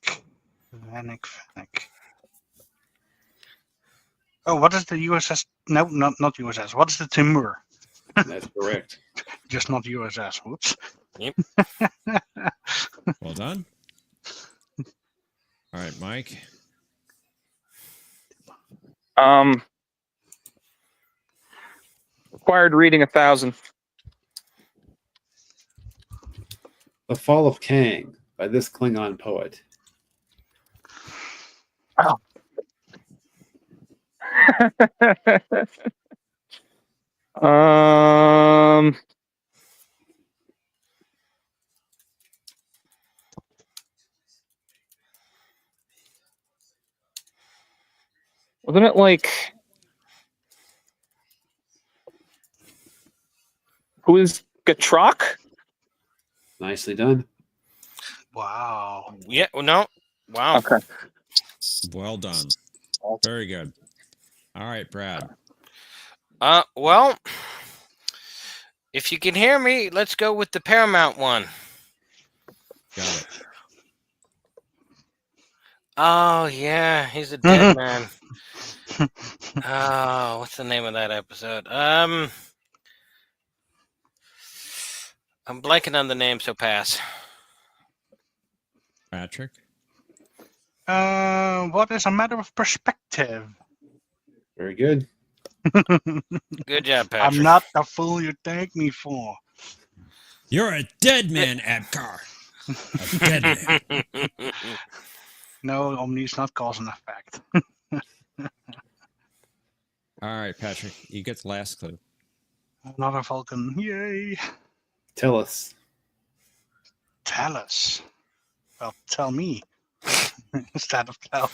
Oh, what is the USS? No, not USS. What is the Timur? That's correct. Just not USS. Whoops. Yep. Well done. All right, Mike. Required reading 1,000. The Fall of Kang by this Klingon poet. Oh. Wasn't it like who is Gatrock? Nicely done. Wow. Yeah, well, no. Wow. Okay. Well done. Very good. All right, Brad. Well, if you can hear me, let's go with the Paramount one. Got it. Oh, yeah, he's a dead man. Oh, what's the name of that episode? I'm blanking on the name, so pass. Patrick? What is a matter of perspective? Very good. Good job, Patrick. I'm not the fool you take me for. You're a dead man, Abkar. A dead man. No, Omni is not cause and effect. All right, Patrick, you get the last clue. Another Vulcan. Yay. Tell us. Tell us. Well, tell me instead of tell.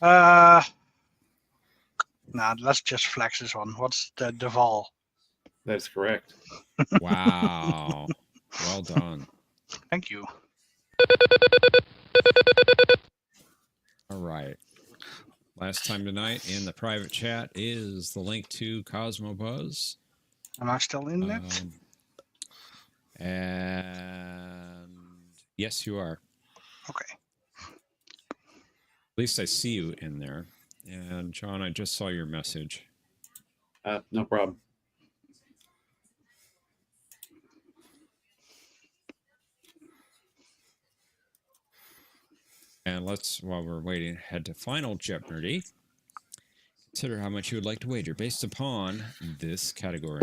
Nah, let's just flex this one. What's the Duval? That's correct. Wow. Well done. Thank you. All right. Last time tonight in the private chat is the link to Cosmo Buzz. Am I still in it? And yes, you are. Okay. At least I see you in there. And John, I just saw your message. No problem. And let's, while we're waiting, head to final Jeopnerdy. Consider how much you would like to wager based upon this category.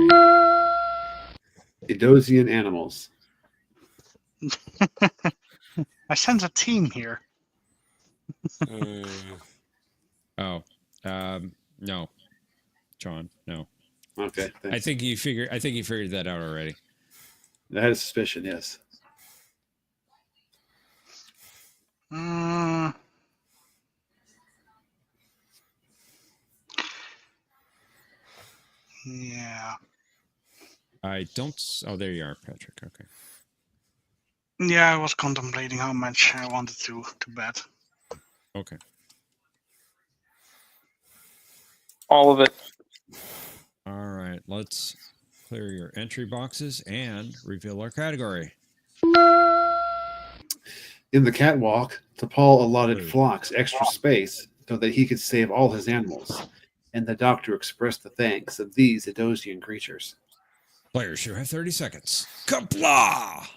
Edosian animals. I sense a team here. Oh, no, John, no. Okay, thanks. I think you figured that out already. I had a suspicion, yes. Yeah. I don't. Oh, there you are, Patrick. Okay. Yeah, I was contemplating how much I wanted to bet. Okay. All of it. All right. Let's clear your entry boxes and reveal our category. In the catwalk, T'Pol allotted Phlox extra space so that he could save all his animals, and the doctor expressed the thanks of these Edosian creatures. Players, you have 30 seconds. Kapla!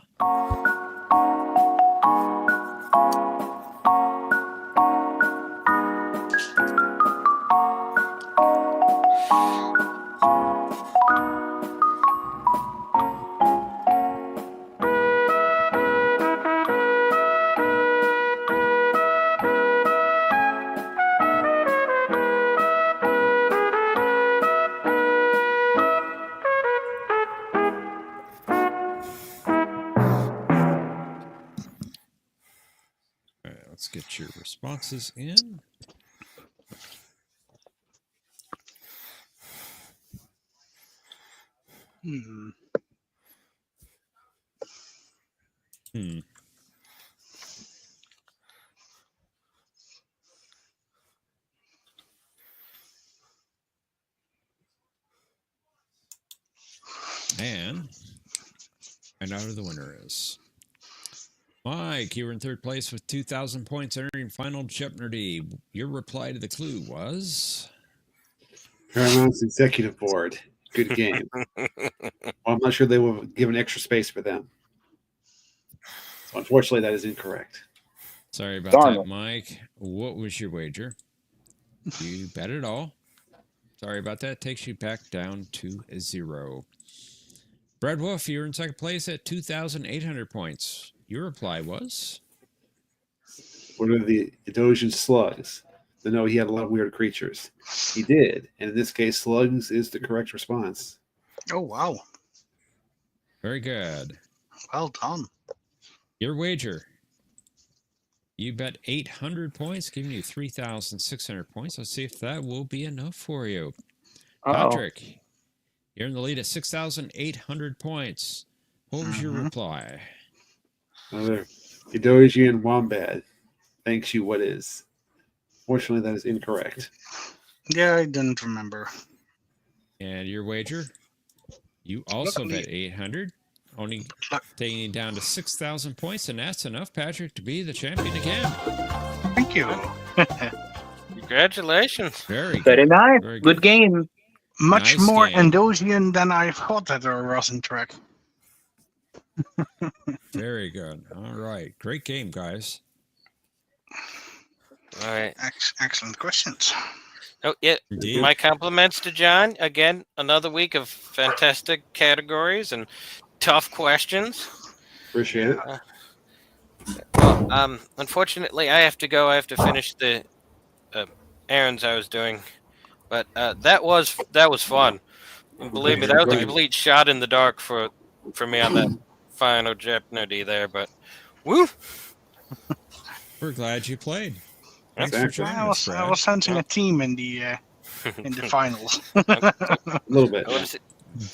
Let's get your responses in. And I know who the winner is. Mike, you were in third place with 2,000 points entering final Jeopnerdy. Your reply to the clue was? Paramount's executive board. Good game. Well, I'm not sure they will give an extra space for them. So unfortunately, that is incorrect. Sorry about that, Mike. What was your wager? You bet it all. Sorry about that. Takes you back down to 0. Brad Wolf, you're in second place at 2,800 points. Your reply was? What are the Edosian slugs? To know he had a lot of weird creatures. He did. And in this case, slugs is the correct response. Oh, wow. Very good. Well done. Your wager. You bet 800 points, giving you 3,600 points. Let's see if that will be enough for you. Patrick, you're in the lead at 6,800 points. What was your reply? Another Edosian wombat. Thanks you, what is? Fortunately, that is incorrect. Yeah, I didn't remember. And your wager? You also bet 800, only taking you down to 6,000 points, and that's enough, Patrick, to be the champion again. Thank you. Congratulations. Very good. Very nice. Very good game. Much Nice more game. Edosian than I thought that there was in track. Very good. All right. Great game, guys. All right. Excellent questions. Oh, yeah. Indeed. My compliments to John. Again, another week of fantastic categories and tough questions. Appreciate it. Well, unfortunately, I have to go. I have to finish the errands I was doing. But that was fun. And believe me, Okay, that was a great. complete shot in the dark for me on that final Jeopnerdy there. But woo, We're glad you played. Yep. Thanks for Exactly. joining I us, was Brad. sensing Yeah. a team in the finals. A little bit. I Yeah. would say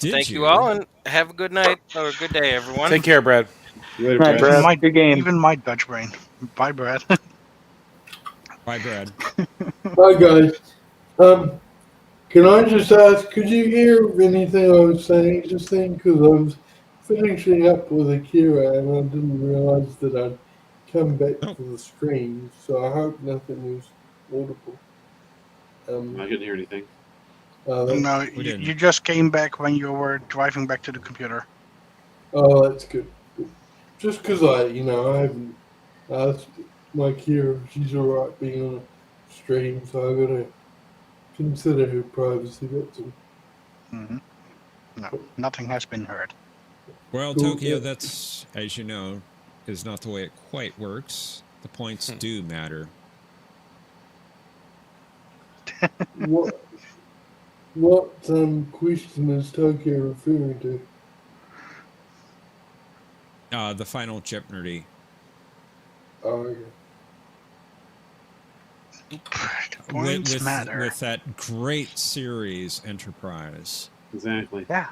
Did thank you? you all, and have a good night or a good day, everyone. Take care, Brad. See you later, All right, Brad. Brad. Good game. Even my Dutch brain. Bye, Brad. Bye, Brad. Hi guys. Can I just ask? Could you hear anything I was saying just then? Because I was finishing up with Akira and I didn't realize that I'd come back Nope. to the stream. So I hope nothing was audible. I couldn't hear anything. That's, No, We didn't. you just came back when you were driving back to the computer. that's good. Just because I haven't asked my Kira if she's alright being on a stream, so I gotta consider her privacy. That's all. Hmm. No, nothing has been heard. Well, Cool, Tokyo, yeah. that's, as you know, is not the way it quite works. The points do matter. What question is Tokyo referring to? The final Jeopnerdy. Oh, okay. The points matter. With that great series, Enterprise. Exactly. Yeah.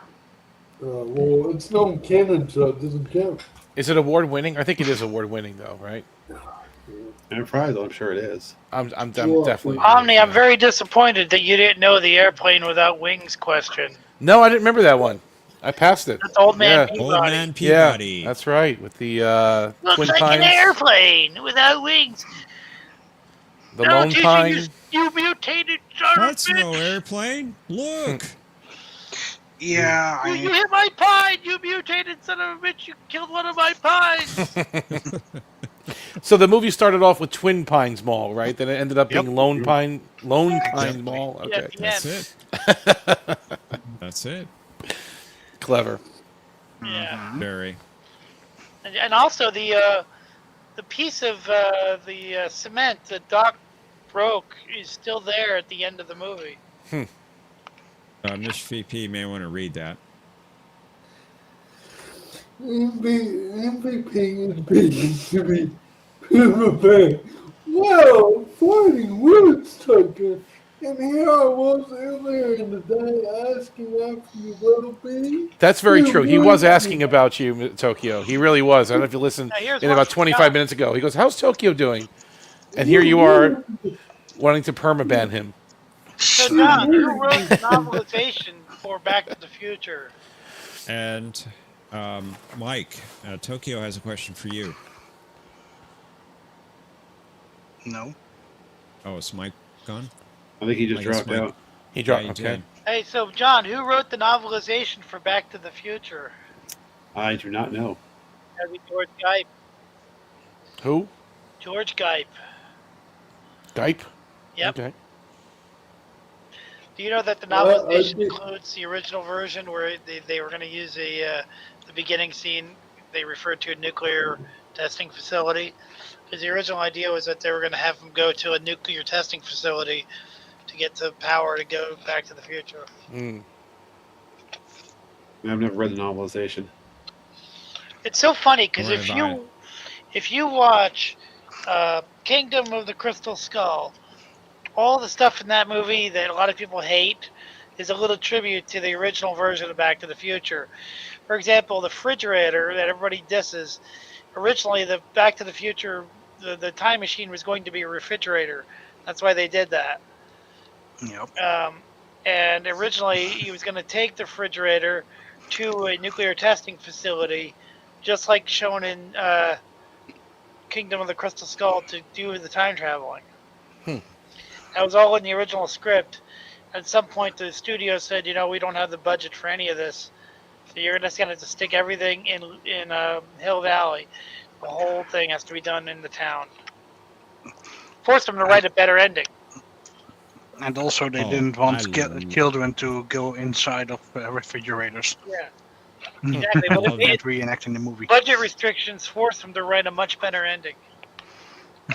Well, it's non-canon, so it doesn't count. Is it award winning? I think it is award winning, though, right? Enterprise, I'm sure it is. I'm Well, definitely. Omni, I'm very disappointed that you didn't know the airplane without wings question. No, I didn't remember that one. I passed it. That's Old Man Yeah. Old Peabody. Man Peabody. Yeah, that's right. With the Looks Twin like Pines, an airplane without wings. the Lone Pine. You mutated son That's of a no bitch. airplane. Look. Yeah, You hit my pine, you mutated son of a bitch. You killed one of my pines. So the movie started off with Twin Pines Mall, right? Then it ended up being Yep. Lone Pines Exactly. Mall. Yeah, Okay, at the That's end. it. That's it. clever. Yeah. Very. And also the piece of the cement that Doc broke is still there at the end of the movie. Miss VP may want to read that. MVP is beginning to be Puma. Wow, fighting words, Tucker. And here I was earlier in the day asking after your well-being. That's very You true. He was wouldn't. asking about you, Tokyo. He really was. I don't know if you listened Now, here's in one about for 25 Scott. minutes ago. He goes, "How's Tokyo doing?" And here you are wanting to permaban him. So John, who wrote the novelization for Back to the Future? And Mike, Tokyo has a question for you. No. Oh, is Mike gone? I think he just I guess dropped Mike- out. He dropped. Yeah, he Okay. did. Hey, so John, who wrote the novelization for Back to the Future? I do not know. That'd be George Gipe. Who? George Gipe. Gipe. Yep. Okay. Do you know that the Well, I novelization did- includes the original version where they were going to use the beginning scene? They referred to a nuclear testing facility. Because the original idea was that they were going to have them go to a nuclear testing facility to get the power to go Back to the Future. Mm. I've never read the novelization. It's so funny because Nor have if you watch Kingdom of the Crystal Skull, all the stuff in that movie that a lot of people hate is a little tribute to the original version of Back to the Future. For example, the refrigerator that everybody disses, originally the Back to the Future, the time machine was going to be a refrigerator. That's why they did that. Yep. And originally he was going to take the refrigerator to a nuclear testing facility, just like shown in Kingdom of the Crystal Skull, to do the time traveling. That was all in the original script. At some point, the studio said, we don't have the budget for any of this, so you're just going to have to stick everything in Hill Valley. The whole thing has to be done in the town. Forced them to write a better ending. And also, they Oh, didn't want I love- children to go inside of refrigerators. Yeah. Exactly, but Love it, reenacting the movie. budget restrictions forced him to write a much better ending.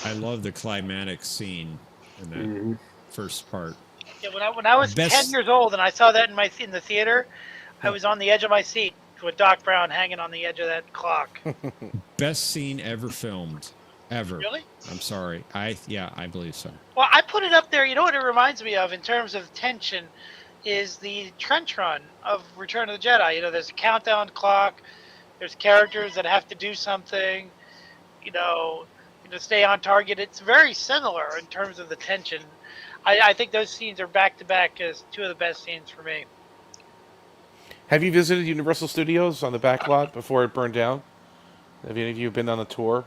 I love the climatic scene in that first part. Yeah, when I was 10 Best years old and I saw that in the theater, I was on the edge of my seat with Doc Brown hanging on the edge of that clock. best scene ever filmed. Ever. Really? I'm sorry. I believe so. Well, I put it up there. You know what it reminds me of in terms of tension is the trench run of Return of the Jedi. You know, there's a countdown clock. There's characters that have to do something. You know, to stay on target. It's very similar in terms of the tension. I think those scenes are back to back as two of the best scenes for me. Have you visited Universal Studios on the back lot before it burned down? Have any of you been on a tour?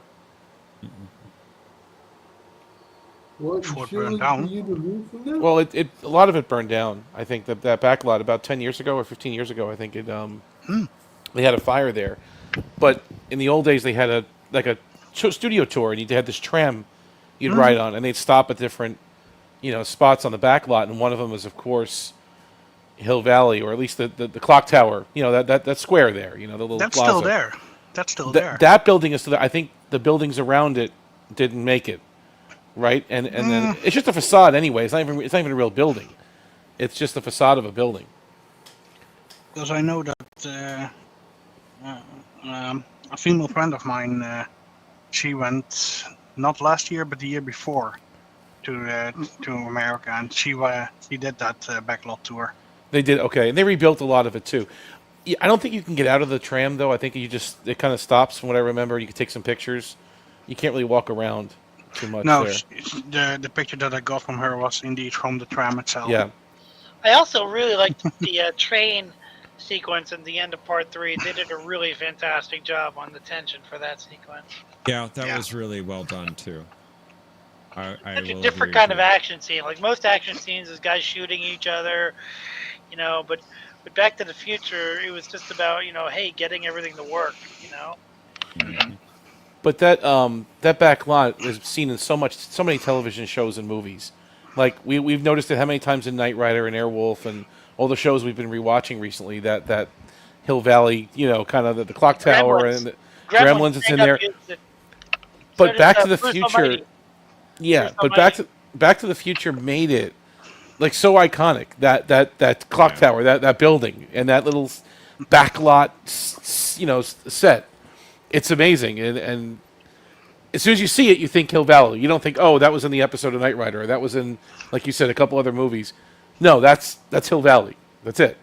What, Before it Shirley, burned down? for you to move from there? Well, a lot of it burned down. I think that back lot about 10 years ago or 15 years ago. I think it they had a fire there. But in the old days, they had a studio tour, and you had this tram you'd ride on, and they'd stop at different spots on the back lot, and one of them was, of course, Hill Valley, or at least the clock tower. That square there. The little That's plaza. still there. That's still there. That building is still there. I think the buildings around it didn't make it, right? And then it's just a facade anyway. It's not even a real building. It's just the facade of a building. Because I know that a female friend of mine, she went not last year but the year before to America, and she did that backlot tour. They did, okay, and they rebuilt a lot of it too. Yeah, I don't think you can get out of the tram though. I think it kind of stops from what I remember. You can take some pictures. You can't really walk around too much. No, there. the picture that I got from her was indeed from the tram itself. Yeah. I also really liked the train sequence at the end of part 3. They did a really fantastic job on the tension for that sequence. Yeah, that was really well done too. I It's a will different agree kind with of action scene. Like most action scenes is guys shooting each other, but Back to the Future, it was just about, hey, getting everything to work, But that back lot is seen in so many television shows and movies. Like we've noticed it how many times in Knight Rider and Airwolf and all the shows we've been rewatching recently. That Hill Valley, kind of the clock tower and the Gremlins, it's in there. But Back to the Future, Back to the Future made it like so iconic. That clock tower, that building, and that little back lot, set. It's amazing, and as soon as you see it, you think Hill Valley. You don't think, oh, that was in the episode of Knight Rider, or that was in, like you said, a couple other movies. No, that's Hill Valley. That's it.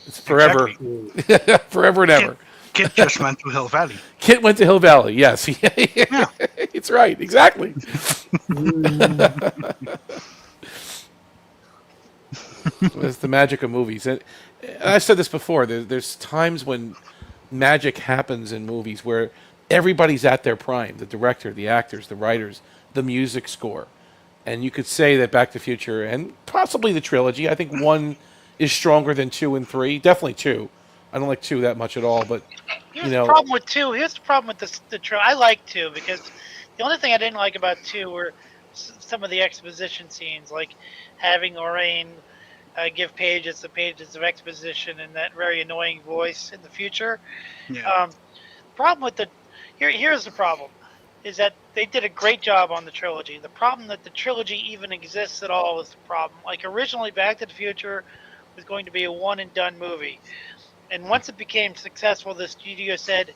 It's forever, Exactly. forever and ever. Kit just went to Hill Valley. Kit went to Hill Valley. Yes, yeah. It's right. Exactly. It's the magic of movies, and I've said this before. There's times when magic happens in movies where everybody's at their prime: the director, the actors, the writers, the music score. And you could say that Back to the Future and possibly the trilogy, I think 1 is stronger than 2 and 3. Definitely 2. I don't like 2 that much at all, but Here's the problem with 2. Here's the problem with the trilogy. I like 2 because the only thing I didn't like about 2 were some of the exposition scenes, like having Lorraine give pages of exposition in that very annoying voice in the future. Yeah. Problem with here's the problem, is that they did a great job on the trilogy. The problem that the trilogy even exists at all is the problem. Like originally, Back to the Future was going to be a one and done movie, and once it became successful, the studio said,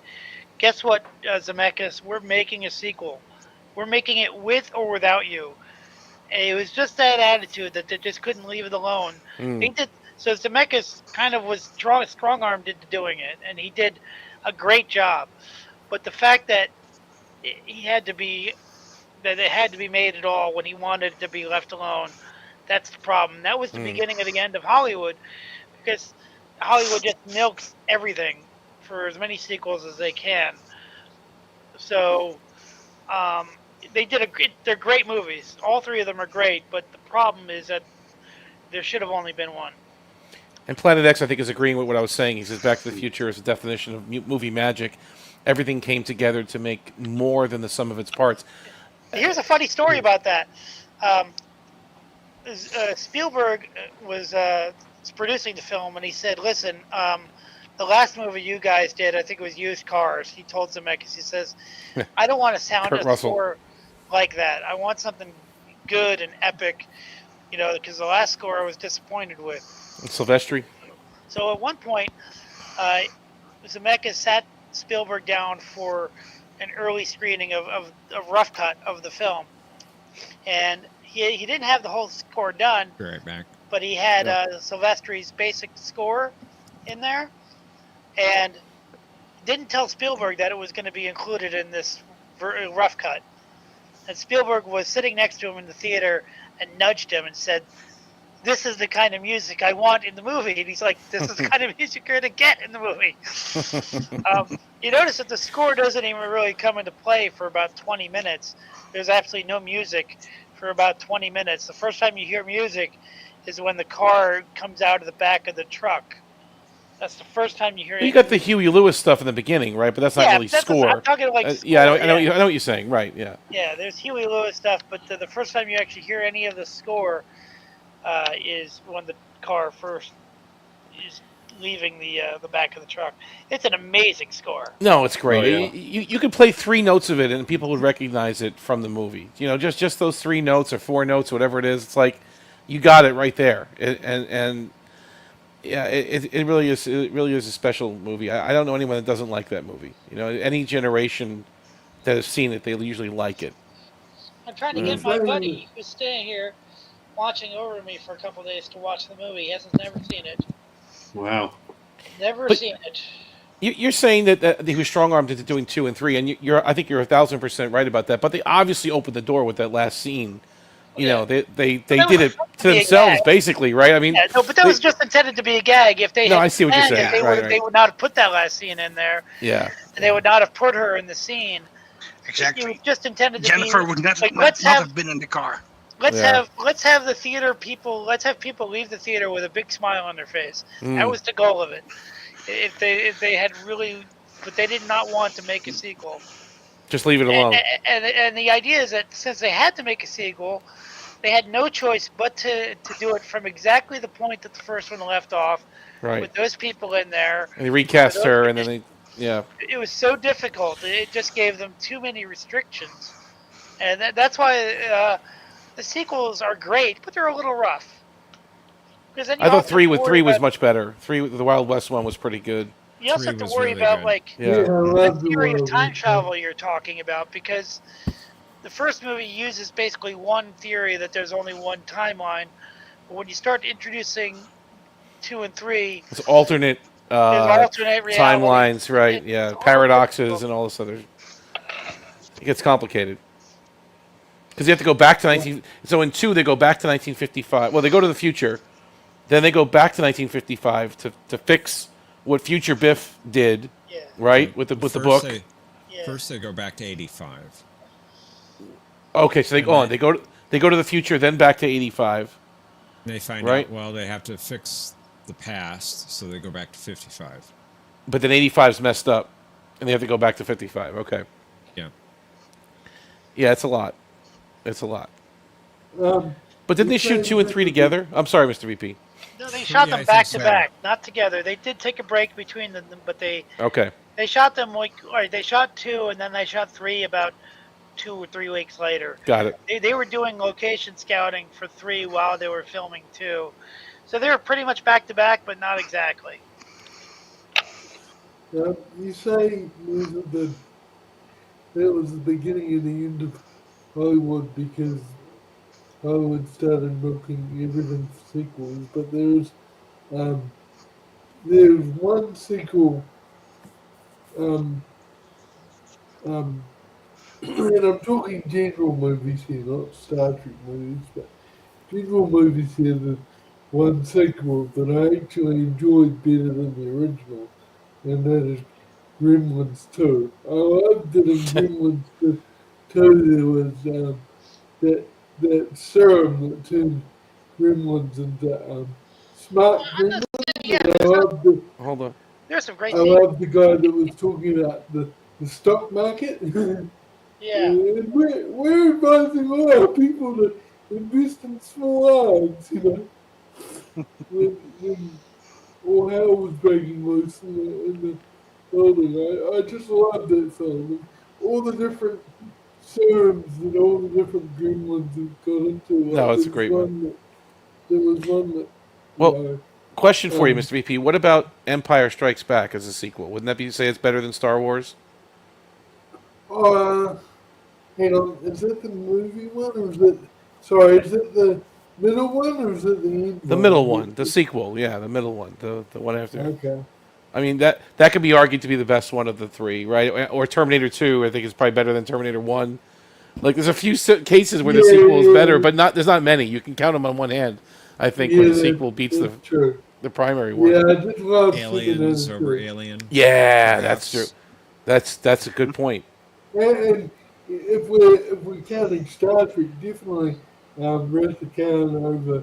"Guess what, Zemeckis? We're making a sequel. We're making it with or without you." And it was just that attitude that they just couldn't leave it alone. So Zemeckis kind of was strong-armed into doing it, and he did a great job. But the fact that it had to be made at all when he wanted it to be left alone, that's the problem. That was the beginning of the end of Hollywood, because Hollywood just milks everything for as many sequels as they can. So they're great movies. All 3 of them are great, but the problem is that there should have only been 1. And Planet X, I think, is agreeing with what I was saying. He says Back to the Future is a definition of movie magic. Everything came together to make more than the sum of its parts. Here's a funny story about that. Spielberg was producing the film, and he said, "Listen, the last movie you guys did, I think it was Used Cars. He told Zemeckis, he says, I don't want to sound Kurt a Russell. score like that. I want something good and epic, because the last score I was disappointed with. Silvestri. So at one point, Zemeckis sat Spielberg down for an early screening of a rough cut of the film, and he didn't have the whole score done. Be right back. But he had Silvestri's basic score in there, and didn't tell Spielberg that it was going to be included in this rough cut. And Spielberg was sitting next to him in the theater and nudged him and said, "This is the kind of music I want in the movie." And he's like, "This is the kind of music you're going to get in the movie." You notice that the score doesn't even really come into play for about 20 minutes. There's absolutely no music for about 20 minutes. The first time you hear music is when the car comes out of the back of the truck. That's the first time you hear it. You got the Huey Lewis stuff in the beginning, right? But that's not really score. I'm talking like score, yeah, I know what you're saying, right? Yeah. Yeah, there's Huey Lewis stuff, but the first time you actually hear any of the score is when the car first is leaving the back of the truck. It's an amazing score. No, it's great. Oh, yeah. You could play 3 notes of it, and people would recognize it from the movie. Just those 3 notes or 4 notes, whatever it is. It's like you got it right there, and yeah, it really is. It really is a special movie. I don't know anyone that doesn't like that movie. Any generation that has seen it, they usually like it. I'm trying to get my buddy who's staying here, watching over me for a couple of days to watch the movie. He hasn't never seen it. Wow. Never seen it. You're saying that he was strong-armed into doing 2 and 3, and I think you're 1,000% right about that. But they obviously opened the door with that last scene. They did it to themselves, basically, right? I mean, no, but that was just intended to be a gag. If they I see what you're saying. They would not have put that last scene in there. Yeah, and they would not have put her in the scene. Exactly. It was just intended to Jennifer be, would not have been in the car. Let's have the theater people. Let's have people leave the theater with a big smile on their face. That was the goal of it. If they had really, but they did not want to make a sequel. Just leave it alone. And the idea is that since they had to make a sequel, they had no choice but to do it from exactly the point that the first one left off, right? With those people in there. And they recast her, and then It was so difficult. It just gave them too many restrictions, and that's why the sequels are great, but they're a little rough. Because then I thought 3 was much better. 3, the Wild West one, was pretty good. You also have to worry about the theory of time travel you're talking about, because the first movie uses basically one theory that there's only one timeline, but when you start introducing 2 and 3, it's alternate timelines, right? Yeah, paradoxes and all this other. It gets complicated because you have to go back to 19. So in 2, they go back to 1955. Well, they go to the future, then they go back to 1955 to fix what Future Biff did, right? With the book. First, they go back to 85. Okay, so they go to the future, then back to 85. They find out, well, they have to fix the past, so they go back to 55. But then 85's messed up, and they have to go back to 55. Okay. Yeah. Yeah, it's a lot. It's a lot. But didn't they shoot 2 and 3 together? I'm sorry, Mr. VP. No, they shot them back to back, not together. They did take a break between them, but they shot them they shot 2 and then they shot 3 about 2 or 3 weeks later. Got it. They were doing location scouting for 3 while they were filming 2, so they were pretty much back to back, but not exactly. You say that it was the beginning and the end of Hollywood because Hollywood started making everything for sequels, but there's one sequel, and I'm talking general movies here, not Star Trek movies, but general movies here. There's one sequel that I actually enjoyed better than the original, and that is Gremlins 2. I loved that in Gremlins 2 there was that serum that turned gremlins into smart gremlins. Hold on. There's some great. I love the guy that was talking about the stock market. Yeah. And we're advising a lot of people to invest in small odds, all hell was breaking loose in the building. I just loved that film. And all the different serums and all the different gremlins that got into it. No, it's a great one. There was one that, Well, question for you, um, Mr. VP. What about Empire Strikes Back as a sequel? Wouldn't that be say it's better than Star Wars? hang on, is it the movie one or is it, sorry, is it the middle one or is it the end The one? middle one, the sequel, yeah, the middle one, the one after. Okay. I mean that could be argued to be the best one of the three, right? Or Terminator 2, I think is probably better than Terminator 1. Like there's a few cases where the sequel is better, but there's not many. You can count them on one hand. I think when the sequel beats the primary one. Yeah, I just love Aliens over Alien. Yeah, that's true. That's a good point. And if we're counting Star Trek, definitely Wrath of Khan over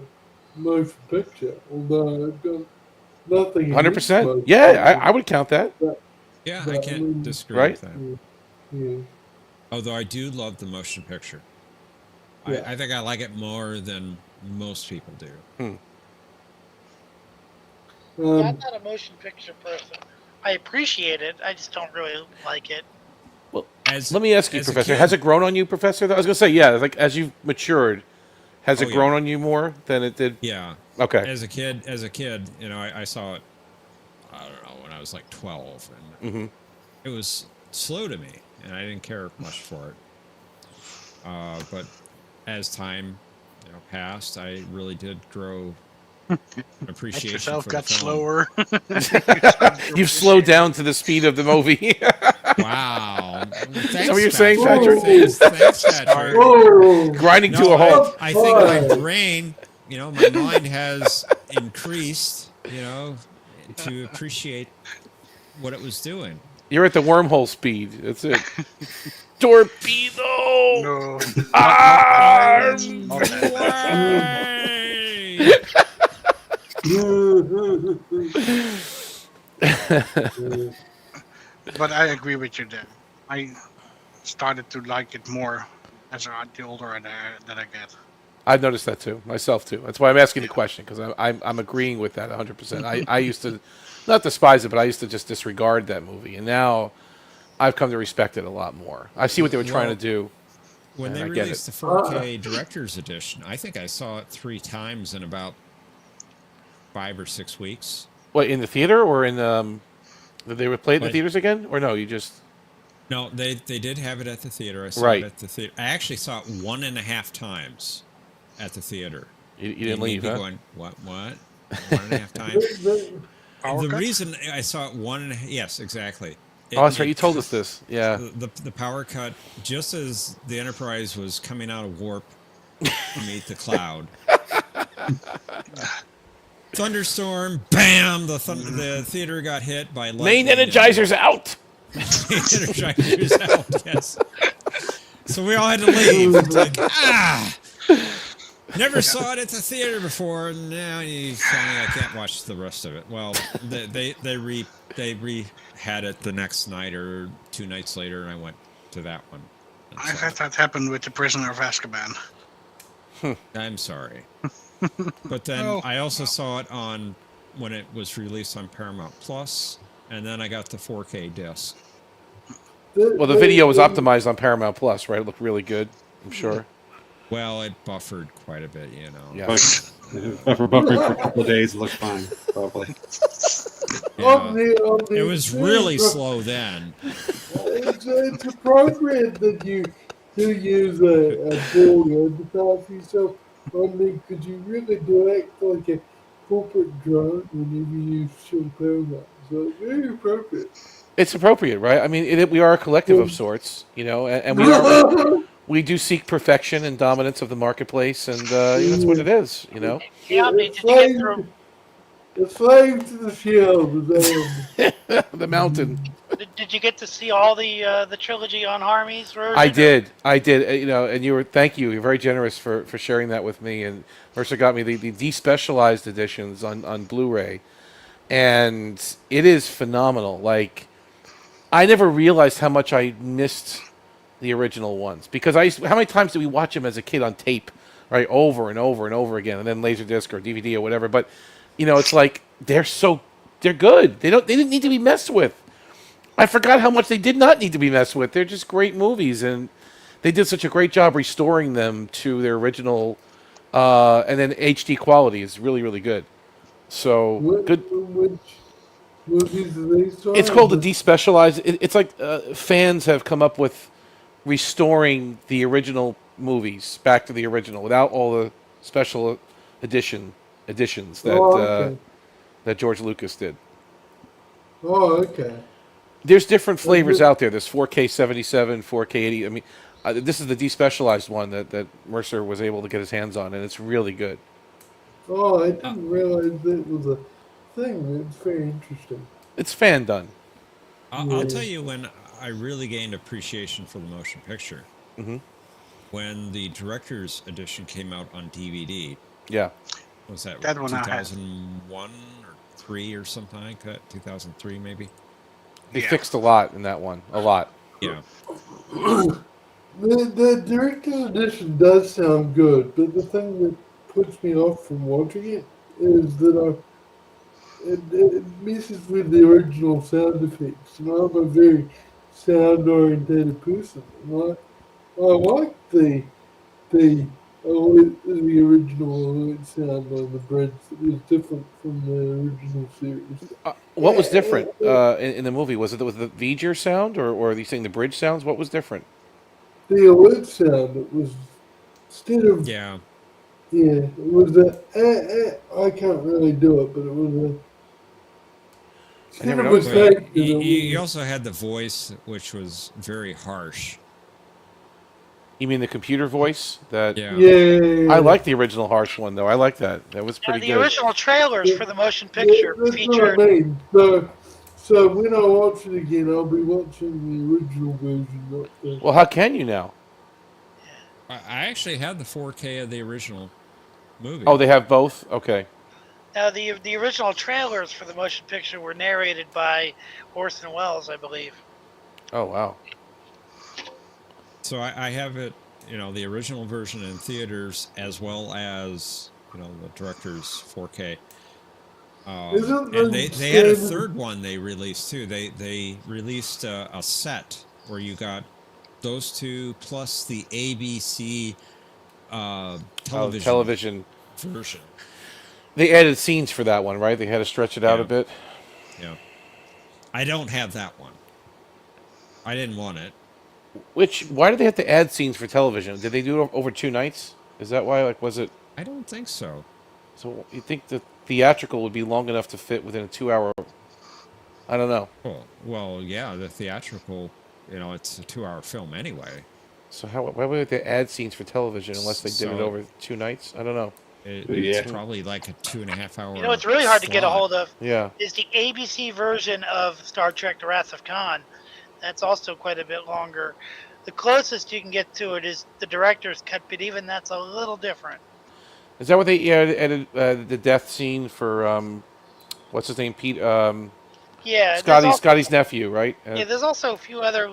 motion picture. Although I've got nothing. 100%. Yeah, I would count that. Yeah, I can't disagree right? with that. Yeah. Although I do love the motion picture. Yeah. I think I like it more than most people do. Yeah, I'm not a motion picture person. I appreciate it. I just don't really like it. Well, let me ask you, Professor. Has it grown on you, Professor? I was gonna say, yeah. Like as you've matured, has it grown on you more than it did? Yeah. Okay. As a kid, you know, I saw it. I don't know, when I was like 12, and it was slow to me, and I didn't care much for it. But as time, passed, I really did grow an appreciation. Yourself for got the film. slower. You've slowed down to the speed of the movie. Wow. Is that what you're saying, Patrick? Thanks, Patrick. Grinding to a halt. I think my brain, my mind has increased, to appreciate what it was doing. You're at the wormhole speed. That's it. Torpedo! No. Arm! But I agree with you there. I started to like it more as the older that I get. I've noticed that too, myself too. That's why I'm asking the question, because I'm agreeing with that 100%. I used to not despise it, but I used to just disregard that movie, and now I've come to respect it a lot more. I see what they were trying to do. When they released the 4K Director's Edition, I think I saw it 3 times in about 5 or 6 weeks. What, in the theater or in did they play it in the theaters again, or no? You just no. They did have it at the theater. I saw it at the theater. I actually saw it 1.5 times at the theater. You didn't leave, huh? Going, what? 1.5 times. The reason I saw it 1.5. Yes, exactly. That's right. You told us this. Yeah. The power cut just as the Enterprise was coming out of warp to meet the cloud. Thunderstorm, bam! The theater got hit by lightning. Main energizer's out. Main energizer's out. Yes. So we all had to leave. It's like, never saw it at the theater before. Now you tell me I can't watch the rest of it. Well, they had it the next night or 2 nights later, and I went to that one. I've had that happen with The Prisoner of Azkaban. I'm sorry. But then I also saw it when it was released on Paramount Plus, and then I got the 4K disc. Well, the video was optimized on Paramount Plus, right? It looked really good, I'm sure. Well, it buffered quite a bit, Yeah. After buffering for a couple of days, it looked fine, probably. It was really slow then. It's appropriate that you use a board and develop yourself. Could you really do act like a corporate drone whenever you use show Paramount? So it's very appropriate. It's appropriate, right? I mean, we are a collective of sorts, and we do seek perfection and dominance of the marketplace, and that's what it is, Yeah, did you get through? The slave to the shield. The mountain. Did you get to see all the trilogy on Harmy's version? I did. And thank you. You're very generous for sharing that with me. And Mercer got me the despecialized editions on Blu-ray, and it is phenomenal. Like, I never realized how much I missed the original ones, because how many times did we watch them as a kid on tape, right, over and over and over again, and then Laserdisc or DVD or whatever. But it's like they're so They're good. They didn't need to be messed with. I forgot how much they did not need to be messed with. They're just great movies, and they did such a great job restoring them to their original, and then HD quality is really, really good. So good. Which movies are they starring? It's called the despecialized. It's like fans have come up with restoring the original movies back to the original without all the special editions that that George Lucas did. Oh, okay. There's different flavors out there. There's 4K 77, 4K 80. I mean, this is the despecialized one that Mercer was able to get his hands on, and it's really good. Oh, I didn't realize that was a thing. It's very interesting. It's fan done. I'll tell you when I really gained appreciation for the motion picture. Mm-hmm. When the director's edition came out on DVD. Yeah. Was that That one I had. 2001 or 3 or something like that? 2003 maybe? They fixed a lot in that one. A lot. Yeah. The director's edition does sound good, but the thing that puts me off from watching it is that it messes with the original sound effects. And I'm a very sound-oriented person. And I like the original sound on the bridge that was different from the original series. What was different in the movie? Was it the V'ger sound, or are you saying the bridge sounds? What was different? The alert sound. It was instead of yeah, it was I can't really do it, but it was a. I never noticed that. You also had the voice, which was very harsh. You mean the computer voice? That Yeah. I like the original harsh one though. I like that. That was pretty the good. original trailers for the motion picture That's featured. what I mean. So when I watch it again, I'll be watching the original version. Not the... Well, how can you now? I actually had the 4K of the original movie. Oh, they have both? Okay. Now, the original trailers for the motion picture were narrated by Orson Welles, I believe. Oh, wow. So I have it, the original version in theaters as well as, the director's 4K. And they had a third one they released too. They released a set where you got those two plus the ABC television version. They added scenes for that one, right? They had to stretch it out a bit. Yeah. I don't have that one. I didn't want it. Why did they have to add scenes for television? Did they do it over 2 nights? Is that why? Like, was it? I don't think so. So you think the theatrical would be long enough to fit within a 2-hour? I don't know. Well, yeah, the theatrical, it's a 2-hour film anyway. So why would they add scenes for television unless they did it over 2 nights? I don't know. It's probably like a 2.5 hour. You know, it's really hard to get a hold of. Yeah. Is the ABC version of Star Trek: The Wrath of Khan. That's also quite a bit longer. The closest you can get to it is the director's cut, but even that's a little different. Is that what they added the death scene for what's his name, Pete? Yeah, Scotty's nephew, right? Yeah, there's also a few other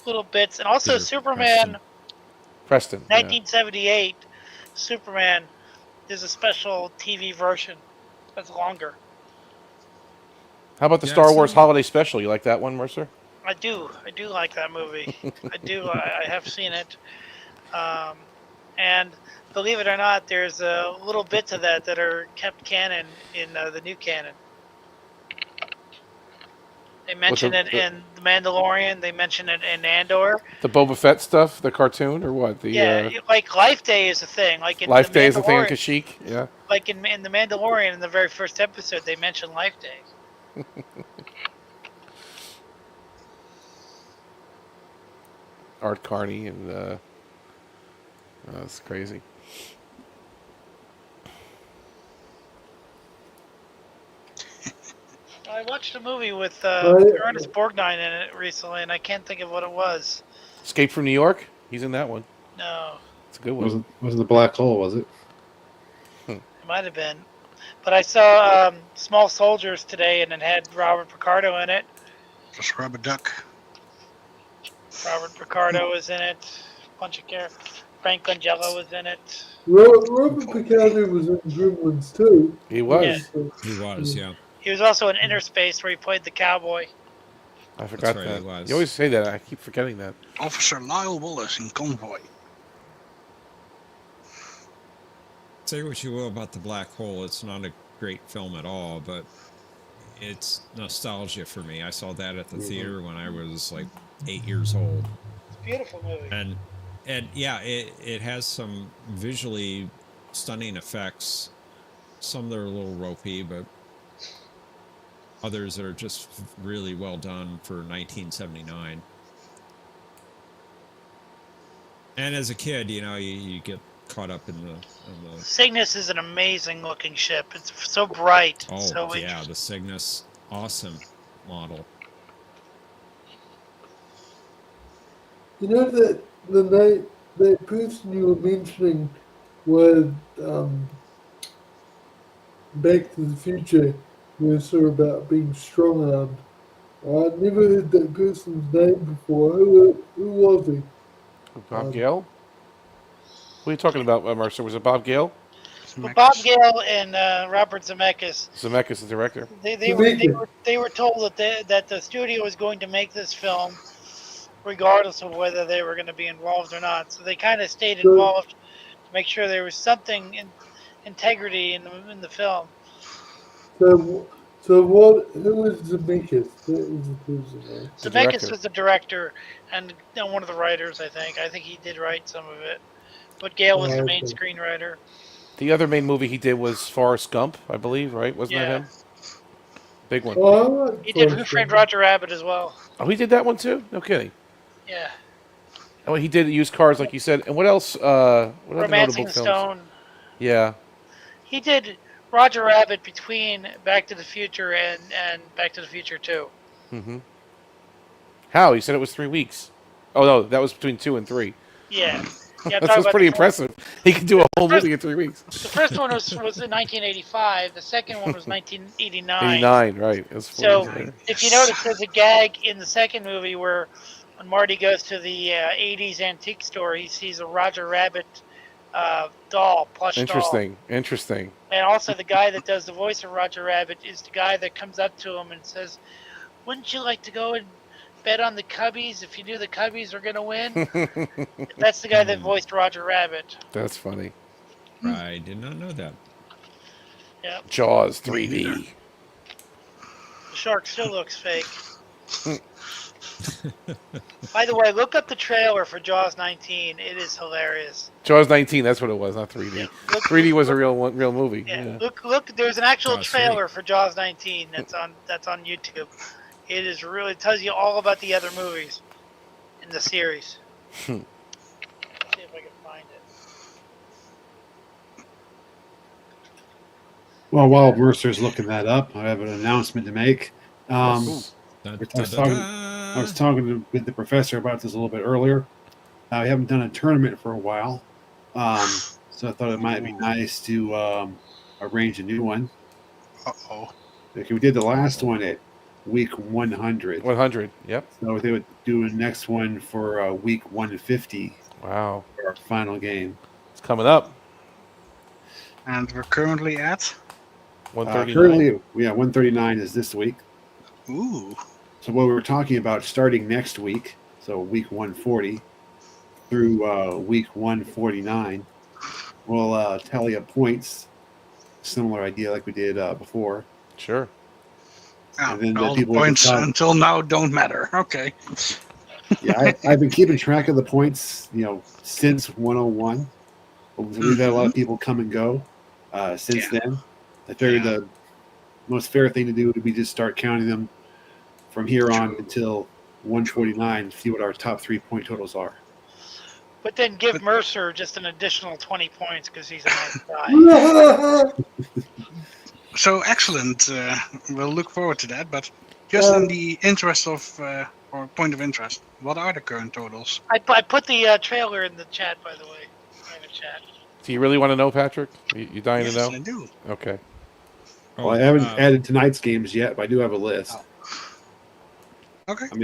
little bits, and also Superman. Preston. 1978, Superman. There's a special TV version that's longer. How about the Star Wars Holiday Special? You like that one, Mercer? I do like that movie. I have seen it. And believe it or not, there's little bits of that are kept canon in the new canon. They mention it in The Mandalorian. They mention it in Andor. The Boba Fett stuff, the cartoon, or what? Like Life Day is a thing. Like in Life Day is a thing in Kashyyyk. Yeah. Like in The Mandalorian, in the very first episode, they mention Life Day. Art Carney and that's crazy. I watched a movie with Ernest Borgnine in it recently, and I can't think of what it was. Escape from New York? He's in that one. No. It's a good one. Wasn't the Black Hole, was it? It might have been. But I saw Small Soldiers today, and it had Robert Picardo in it. Just rub a duck. Robert Picardo was in it. A bunch of characters. Frank Langella was in it. Robert Picardo was in Gremlins too. He was. He was, yeah. He was also in Inner Space, where he played the cowboy. I forgot right, that. he was. You always say that. I keep forgetting that. Officer Lyle Wallace in Convoy. Say what you will about the black hole, it's not a great film at all, but it's nostalgia for me. I saw that at the theater when I was like 8 years old. It's a beautiful movie. And yeah, it has some visually stunning effects. Some that are a little ropey, but others that are just really well done for 1979. And as a kid, you get caught up in the Cygnus is an amazing looking ship. It's so bright. oh So yeah, the Cygnus, awesome model. You know that that person you were mentioning was Back to the Future, was sort of about being strong armed. I never heard that person's name before. Who was he? Bob Gale? What are you talking about, Mercer? Was it Bob Gale? well, Bob Gale and Robert Zemeckis. Zemeckis is the director. They were told that the studio was going to make this film, regardless of whether they were going to be involved or not. So they kind of stayed involved to make sure there was something in integrity in the film. So what? Who was Zemeckis? That was the person, right? Zemeckis was the director and one of the writers. I think he did write some of it, but Gale was the main screenwriter. The other main movie he did was Forrest Gump, I believe, right? Wasn't that him? Big one. Oh, He did Who Framed Roger Rabbit as well. Oh, he did that one too? No kidding. Yeah. Oh, he did Used Cars, like you said. And what else? What other Romancing notable the films? Stone. Yeah. He did Roger Rabbit between Back to the Future and Back to the Future 2. Mm-hmm. How? You said it was 3 weeks. Oh, no, that was between 2 and 3. Yeah. That's pretty impressive. He could do a whole movie in 3 weeks. The first one was in 1985. The second one was 1989. 89, right. So if you notice, there's a gag in the second movie where when Marty goes to the 80s antique store, he sees a Roger Rabbit plush doll. Interesting. And also the guy that does the voice of Roger Rabbit is the guy that comes up to him and says, "Wouldn't you like to go and bet on the Cubbies? If you knew the Cubbies were going to win." That's the guy that voiced Roger Rabbit. That's funny. I did not know that. Yep. Jaws 3D. The shark still looks fake. By the way, look up the trailer for Jaws 19. It is hilarious. Jaws 19, that's what it was, not 3D. Yeah, 3D was a real movie. Yeah. Look. There's an actual trailer for Jaws 19 that's on YouTube. It is really tells you all about the other movies in the series. Let's see if I can find it. Well, while Mercer's looking that up, I have an announcement to make. I was talking with the professor about this a little bit earlier. We haven't done a tournament for a while, so I thought it might be nice to arrange a new one. Uh-oh. Okay, we did the last one at week 100. 100, yep. So they would do a next one for week 150. Wow. For our final game. It's coming up. And we're currently at? 139. Currently, 139 is this week. Ooh. So what we were talking about starting next week, so week 140 through week 149, we'll tally up points. Similar idea like we did before. Sure. Yeah, and then all the points until now don't matter. Okay. Yeah, I've been keeping track of the points, since 101. We've had a lot of people come and go since then. I figured the most fair thing to do would be just start counting them from here on until 149, see what our top 3 point totals are. But then give Mercer just an additional 20 points because he's a nice guy. So excellent. We'll look forward to that. But just in the interest of, or point of interest, what are the current totals? I put the trailer in the chat, by the way. Private chat. Do you really want to know, Patrick? You dying to know? Yes, I do. Okay. Well, I haven't added tonight's games yet, but I do have a list. Oh. Okay. Let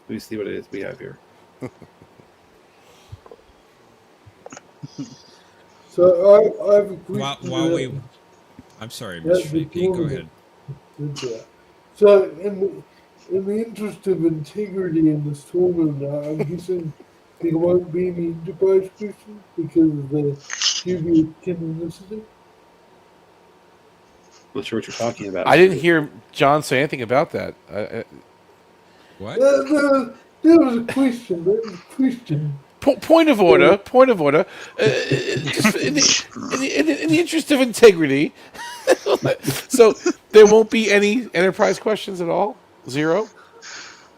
me see what it is we have here. So I have a quick. I'm sorry, Mr. VP, go ahead. Good job. So, in the interest of integrity in this tournament, I'm guessing there won't be any enterprise questions because of the dubious canonicity. Not sure what you're talking about. I didn't hear John say anything about that. What? That was a question. That was a question. Point of order. Point of order. Just in the interest of integrity. So there won't be any enterprise questions at all. 0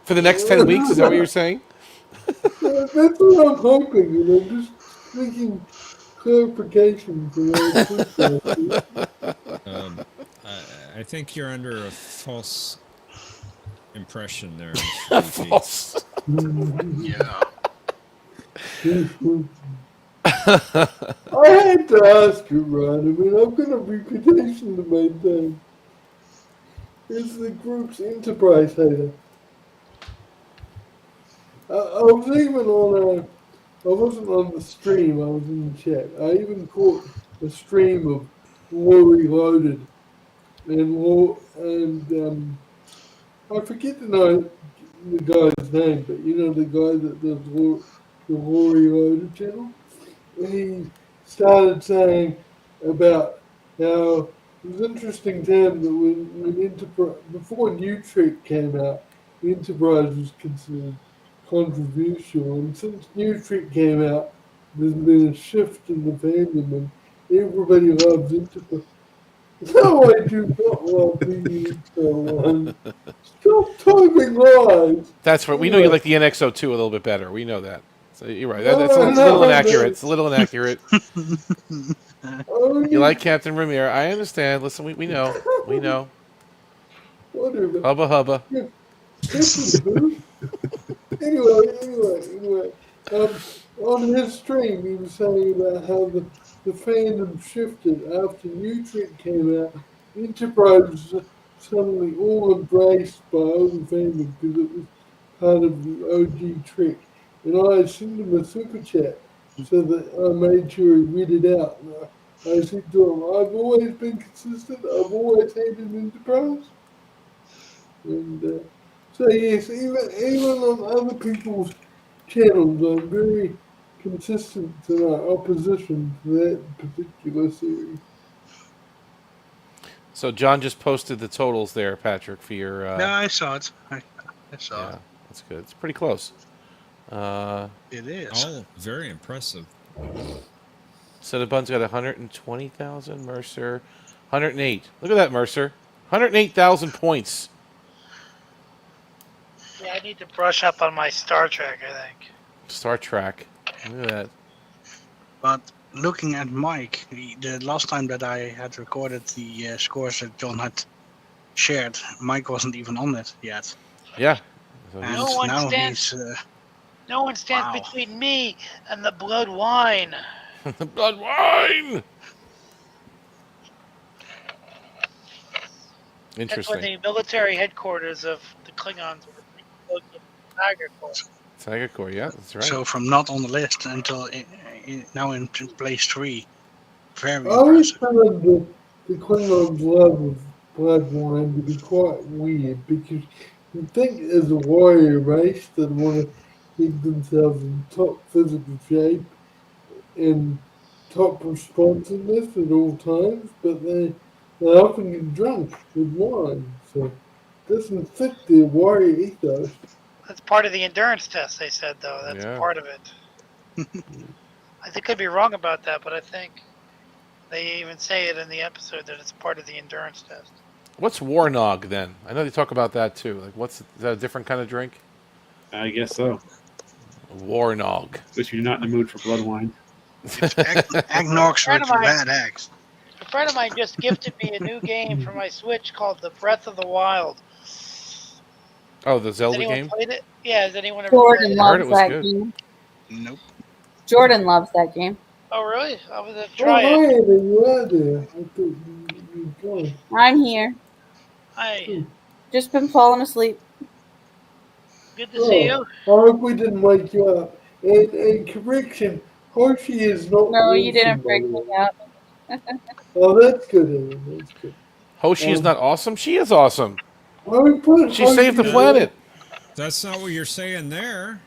for the next 10 weeks. Is that what you're saying? That's what I'm hoping. Just seeking clarification for that question. I think you're under a false impression there. False. Yeah. I had to ask you, Ron. I've got a reputation to maintain. It's the group's enterprise hater. I was even on I wasn't on the stream, I was in the chat. I even caught a stream of Lori Loaded and I forget the guy's name, but the guy that does the Lori Loaded channel. He started saying about how it was an interesting time that when Enterprise, before New Trek came out, the Enterprise was considered controversial, and since New Trek came out, there's been a shift in the fandom, and everybody loves Enterprise. No, I do not love the one. Stop typing lies. That's right. We know you like the NX-02 a little bit better. We know that. So you're right. That's a little inaccurate. It's a little inaccurate. You like Captain Ramir. I understand. Listen, we know. We know. Whatever. Hubba hubba. Anyway. On his stream, he was saying about how the fandom shifted after New Trek came out. Enterprise was suddenly all embraced by all the fandom because it was part of the OG Trek. And I sent him a super chat so that I made sure he read it out. And I said to him, I've always been consistent. I've always hated Enterprise. And so yes, even on other people's channels, I'm very consistent in our opposition to that particular series. So John just posted the totals there, Patrick, for your. No, I saw it. I saw it. That's good. It's pretty close. It is. All very impressive. So the Bun's got 120,000. Mercer, 108. Look at that, Mercer. 108,000 points. Yeah, I need to brush up on my Star Trek, I think. Star Trek. Look at that. But looking at Mike, the last time that I had recorded the scores that John had shared, Mike wasn't even on it yet. Yeah. So And No one now stands- he's. No one stands between me and the blood wine. The blood wine! That's Interesting. when the military headquarters of the Klingons were located in Tiger Corps. Tiger Core, yeah, that's right. So from not on the list until now in place 3. Very I always impressive. found the Klingons' love of blood wine to be quite weird because you think as a warrior race that want to keep themselves in top physical shape and top responsiveness at all times, but they often get drunk with wine, so it doesn't fit their warrior ethos. That's part of the endurance test, they said, though. That's part of it. I could be wrong about that, but I think they even say it in the episode that it's part of the endurance test. What's Warnog then? I know they talk about that too. Like, is that a different kind of drink? I guess so. Warnog. But you're not in the mood for blood wine. Eggnog friend with of mine- bad eggs. A friend of mine just gifted me a new game for my Switch called The Breath of the Wild. Oh, the Has Zelda anyone game? played it? Yeah, has anyone ever Jordan played it? loves that game. Nope. Jordan loves that game. Oh, really? I was going to Oh, try hi, it. Anna, you are there. I thought you'd gone. I'm here. Hi. Just been falling asleep. Good to see you. I hope we didn't wake you up. And correction, Hoshi is not No, you Wilson, didn't by break the me way. out. Oh, that's good, Anna. That's good. Hoshi is not awesome. She is awesome. Put She saved the Hoshi planet. That's not what you're saying there.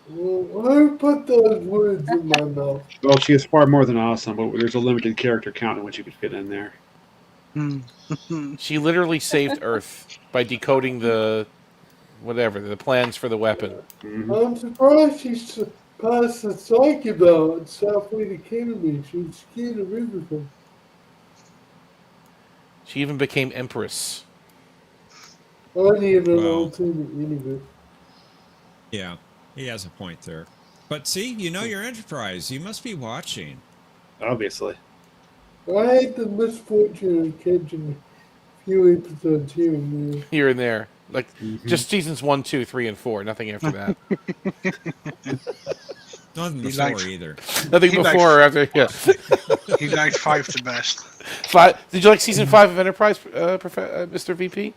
Who put those words in my mouth? Well, she is far more than awesome, but there's a limited character count in what you could fit in there. She literally saved Earth by decoding the plans for the weapon. I'm surprised she passed the psyche belt at Southwest Academy. She was scared of everything. She even became Empress. Only in an Well. alternate universe. Yeah, he has a point there. But see, you know your Enterprise. You must be watching. Obviously. I had the misfortune of catching a few episodes here and there. Here and there. Like, just seasons 1, 2, 3, and 4. Nothing after that. Nothing He before likes- either. Nothing He before or after. Yeah. He liked 5 the best. 5. Did you like season 5 of Enterprise, Mr. VP?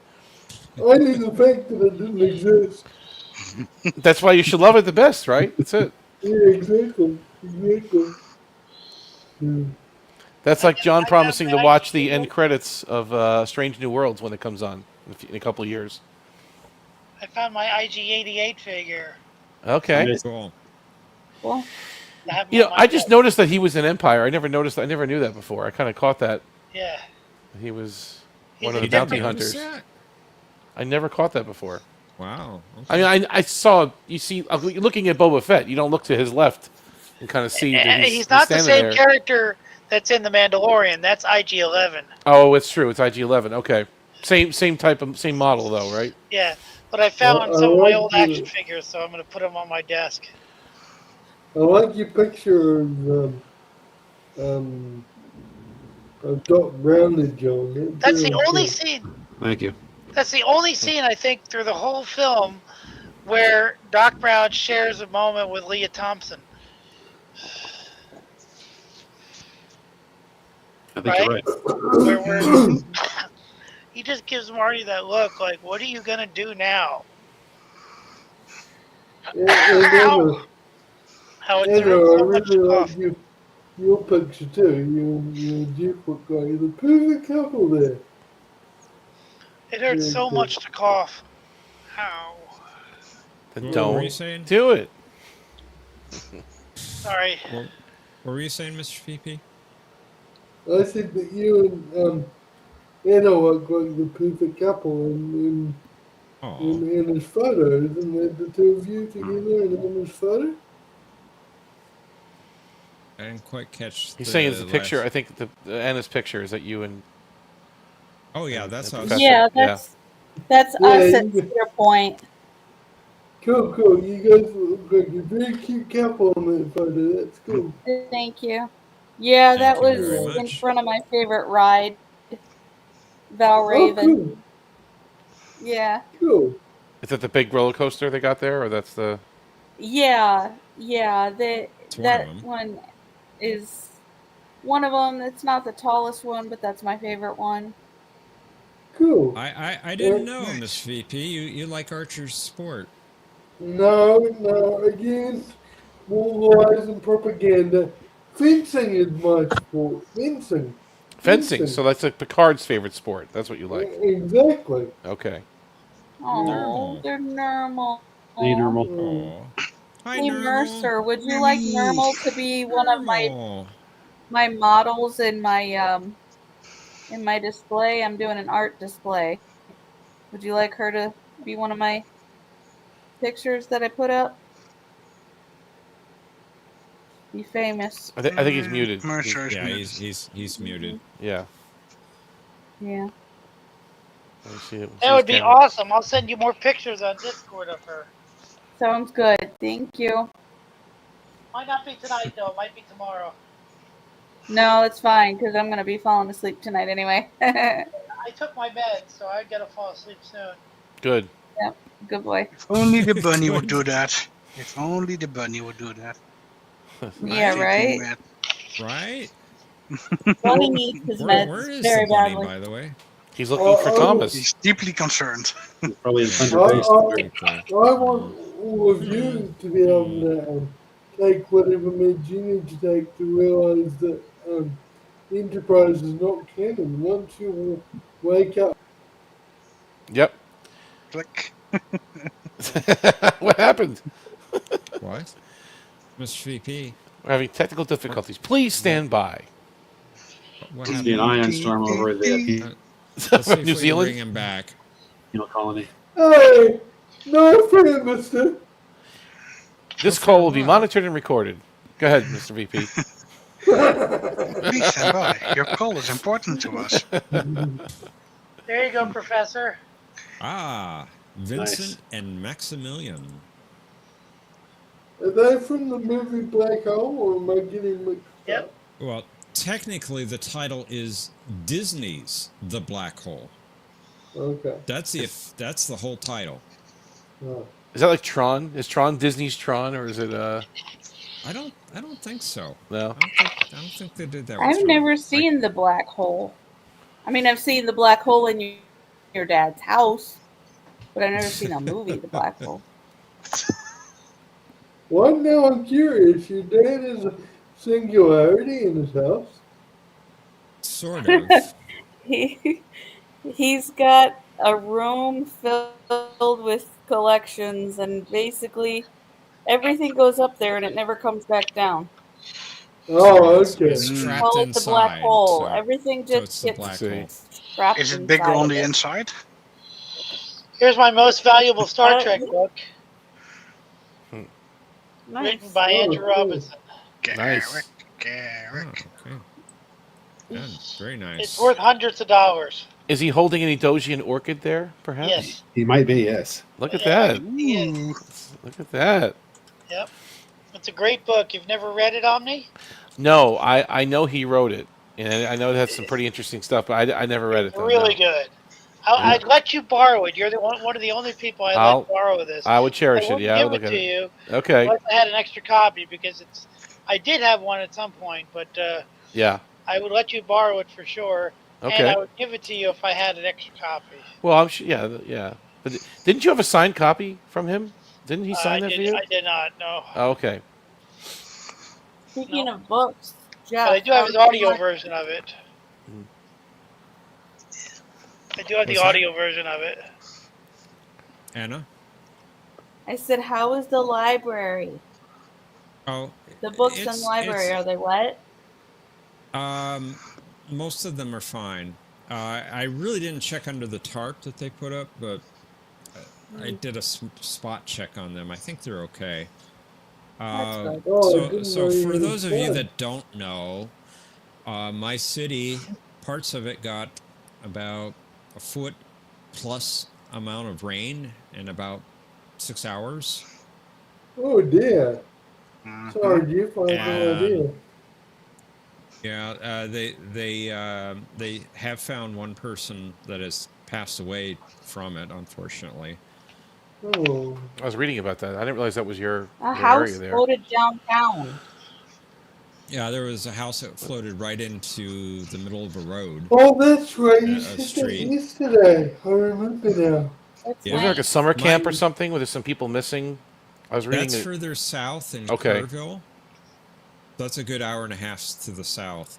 I knew the fact that it didn't exist. That's why you should love it the best, right? That's it. Yeah, exactly. Exactly. Yeah. That's like John promising to watch the end credits of Strange New Worlds when it comes on in a couple of years. I found my IG-88 figure. Okay. Cool. Well, I have You know, my I just noticed that he was in Empire. I never knew that before. I kind of caught that. Yeah. He was He's one of a the bounty different- hunters. That? I never caught that before. Wow. I mean, I saw, you see, looking at Boba Fett, you don't look to his left and kind of see that He's not the standing same there. character that's in The Mandalorian. That's IG-11. Oh, it's true. It's IG-11. Okay. Same model, though, right? Yeah. But I found I some of my like old the- action figures, so I'm going to put them on my desk. I like your picture of Doc Brown and John. That's the really only cool. scene. Thank you. That's the only scene I think through the whole film where Doc Brown shares a moment with Leah Thompson. I think you're right. Where he just gives Marty that look like, what are you going to do now? And Anna, How it Anna, threw I so much really off. like your picture too. You and Jeff look like the perfect couple there. It hurts so much to cough. How? Then What were you don't saying? do it. Sorry. What were you saying, Mr. VP? I said that you and Anna look like the perfect couple in Anna's photo. Isn't that the two of you together in Anna's photo? I didn't quite catch. He's saying it's a last- picture. I think the Anna's picture is that you and. Oh yeah, that's us. Professor. yeah, that's Yeah, us at you- Cedar Point. Cool. You guys look like a very cute couple on that photo. That's cool. Thank you. Yeah, that Thank you was very in much. front of my favorite ride, Valraven. Yeah, Cool. Is that the big roller coaster they got there, or that's the? yeah. It's one of That them. one is one of them. It's not the tallest one, but that's my favorite one. Cool. I didn't know, Miss VP. You like Archer's sport? No, again, more lies and propaganda. Fencing is my sport. Fencing. So that's like Picard's favorite sport. That's what you like. Exactly. Okay. Oh, Normal. they're normal. Hey, normal. Oh. Hi, Hey, Normal. Mercer, would you like Normal to be one of Normal. my models in my display? I'm doing an art display. Would you like her to be one of my pictures that I put up? Be famous. I think he's muted. Mercer is Yeah, muted. he's muted. Yeah. Yeah. Let me see it. That would be awesome. I'll send you more pictures on Discord of her. Sounds good. Thank you. Might not be tonight, though. It might be tomorrow. No, it's fine because I'm gonna be falling asleep tonight anyway. I took my meds, so I gotta fall asleep soon. Good. Yep. Good boy. If only the bunny would do that. If only the bunny would do that. Yeah, right. Man. Right? Bunny needs his meds Where is very the bunny, badly. by the way? He's looking for Thomas. He's deeply concerned. Probably in I, Thunder Base. I want all of you to be able to take whatever meds you need to take to realize that Enterprise is not canon. Once you wake up, Yep. Click. What happened? What? Mr. VP, We're having technical difficulties. Please stand by. what Must be an happened? ion storm over the Let's see if New we can Zealand? bring him back. penal colony. hey, no fear, mister. This No call fear will be what? monitored and recorded. Go ahead, Mr. VP. Please stand by. Your call is important to us. There you go, Professor. Ah, Vincent Nice. and Maximilian. Are they from the movie Black Hole, or am I getting mixed Yep. up? Well, technically, the title is Disney's The Black Hole. Okay. That's the whole title. Oh. Is that like Tron? Is Tron Disney's Tron, or is it I don't think so. no? I don't think they did that. with I've Tron. never seen the black hole. I mean, I've seen the black hole in your dad's house, but I've never seen a movie, The Black Hole. Well, now I'm curious. Your dad is a singularity in his house. Sort of. He's got a room filled with collections, and basically everything goes up there and it never comes back down. Oh, It's okay. trapped Call it the black inside. hole. So, Everything so just it's the gets black See. hole. trapped Is it bigger inside on of the it. inside? Here's my most valuable Star Trek book, Nice. written by Oh, Andrew cool. Robinson. Nice. Garrick. Oh, okay. Yeah, very nice. It's worth hundreds of dollars. Is he holding any Dojian orchid there? Perhaps. Yes. He might be, yes. Look at Yeah, that. he is. Look at that. Yep. It's a great book. You've never read it, Omni? No, I know he wrote it, and I know it has some pretty interesting stuff, but I never read it. Though, Really no. good. I'd let you borrow it. You're one of the only people I I'll- let borrow this. I would cherish I it. won't Yeah, I give would look it at to it. you Okay. unless I had an extra copy because I did have one at some point, but Yeah. I would let you borrow it for sure. And Okay. I would give it to you if I had an extra copy. Well, I'm sure. Yeah, yeah. But didn't you have a signed copy from him? Didn't he sign that for you? I did not, no. Oh, okay. Speaking of books, Jeff, But I do have his how do audio you version of it. Mhm. I do have the What's that? audio version of it. Anna? I said, how is the library? Oh, The books in the library, are they wet? Most of them are fine. I really didn't check under the tarp that they put up, but I did a spot check on them. I think they're okay. That's good. Oh, I didn't So know you for was those of you dead. that don't know, my city, parts of it got about a foot plus amount of rain in about 6 hours. Oh dear. Sorry, Jeff. I had no And- idea. Yeah, they have found one person that has passed away from it, unfortunately. Oh. I was reading about that. I didn't realize that was your A area house there. floated downtown. Yeah, there was a house that floated right into the middle of a road. Oh, that's right. You A said that street. yesterday. I remember now. That's Yeah. Was there like a nice. summer camp or Mine- something where there's some people missing? I was reading That's it. further south in Okay. Kerrville. That's a good hour and a half to the south.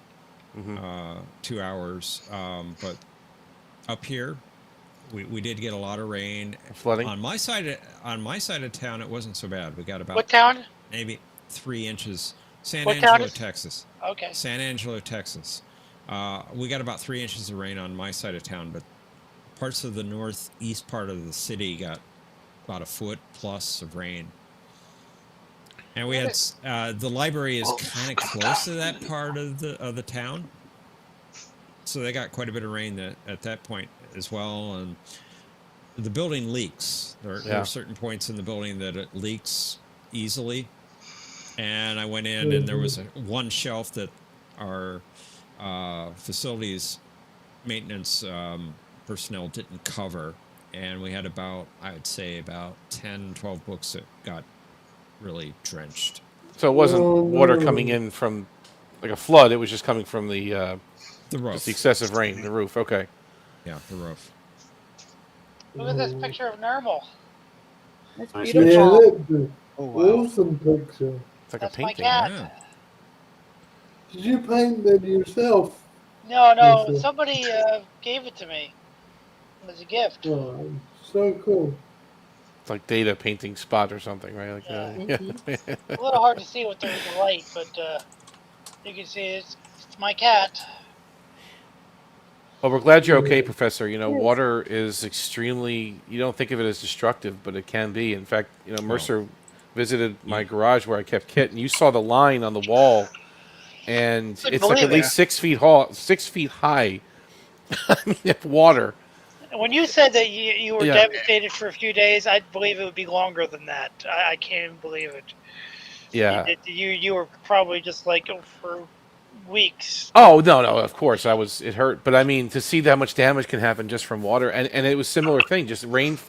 Mhm. 2 hours. But up here, we did get a lot of rain. Flooding. On my side of town, it wasn't so bad. We got about What town? maybe 3 inches. San What town Angelo, is- Texas. Okay. San Angelo, Texas. We got about 3 inches of rain on my side of town, but parts of the northeast part of the city got about a foot plus of rain. And we had the library is kind of close to that part of the town, so they got quite a bit of rain at that point as well. And the building leaks. There Yeah. are certain points in the building that it leaks easily. And I went in, and there was one shelf that our facilities maintenance personnel didn't cover, and we had I would say about 10, 12 books that got really drenched. So it wasn't Oh, water no. coming in from like a flood. It was just coming from the roof. just the excessive rain, the roof. Okay. Yeah, the roof. Look at this picture of Nermal. That's Nice. Yeah, beautiful. that's an Oh, wow. awesome picture. It's like That's a my painting. cat. Yeah. Did you paint that yourself? No, Marissa? somebody gave it to me as a gift. Oh, so cool. It's like Data painting Spot or something, right? Like, A little hard to see with the light, but you can see it's my cat. Well, we're glad you're okay, Professor. Yes. Water is extremely, you don't think of it as destructive, but it can be. In fact, Mercer visited my garage where I kept Kit, and you saw the line on the wall, and it's like at least 6 feet tall, 6 feet high. I mean, of water. When you said that you were Yeah. devastated for a few days, I'd believe it would be longer than that. I can't even believe it. Yeah. You were probably just like for weeks. Oh, no, of course it hurt, but I mean to see that much damage can happen just from water, and it was a similar thing, just rain.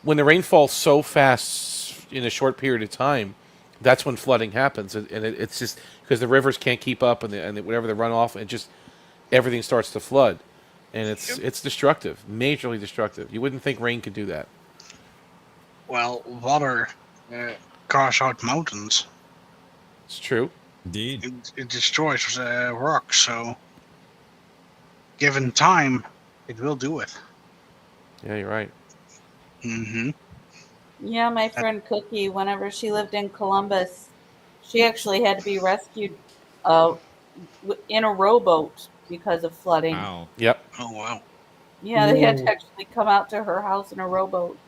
When the rain falls so fast in a short period of time, that's when flooding happens, and it's just because the rivers can't keep up, and whatever the runoff, and just everything starts to flood, and it's destructive, majorly destructive. You wouldn't think rain could do that. Well, water cars out mountains. It's true. Indeed. It destroys rocks, so given time, it will do it. Yeah, you're right. Mm-hmm. Yeah, my friend Cookie, whenever she lived in Columbus, she actually had to be rescued in a rowboat because of flooding. Wow. Yep. Oh, wow. Yeah, they had to actually come out to her house in a rowboat.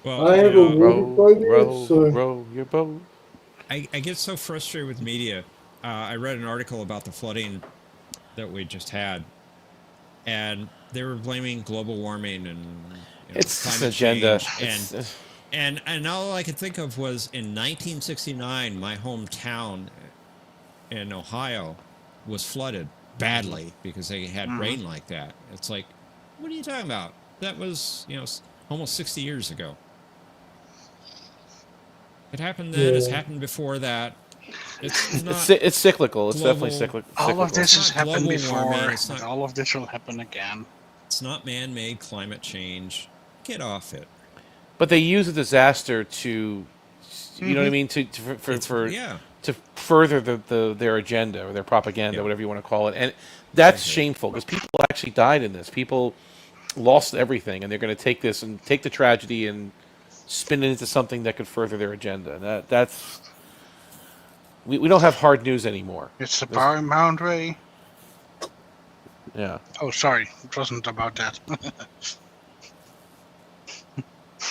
Well, I have a row your boat. I get so frustrated with media. I read an article about the flooding that we just had, and they were blaming global warming and It's climate an agenda. change. And all I could think of was in 1969, my hometown in Ohio was flooded badly because they had rain like that. It's like, what are you talking about? That was almost 60 years ago. It happened then. It's happened before that. It's not. It's cyclical. It's definitely cyclical. All of this has happened global before, warming, it's but not- all of this will happen again. It's not man-made climate change. Get off it. But they use a disaster to, you know what I mean, to further their agenda or their propaganda, whatever you want to call it, and that's shameful because people actually died in this. People lost everything, and they're going to take this and take the tragedy and spin it into something that could further their agenda. That's we don't have hard news anymore. It's the Paramount way. Yeah. Oh, sorry, it wasn't about that.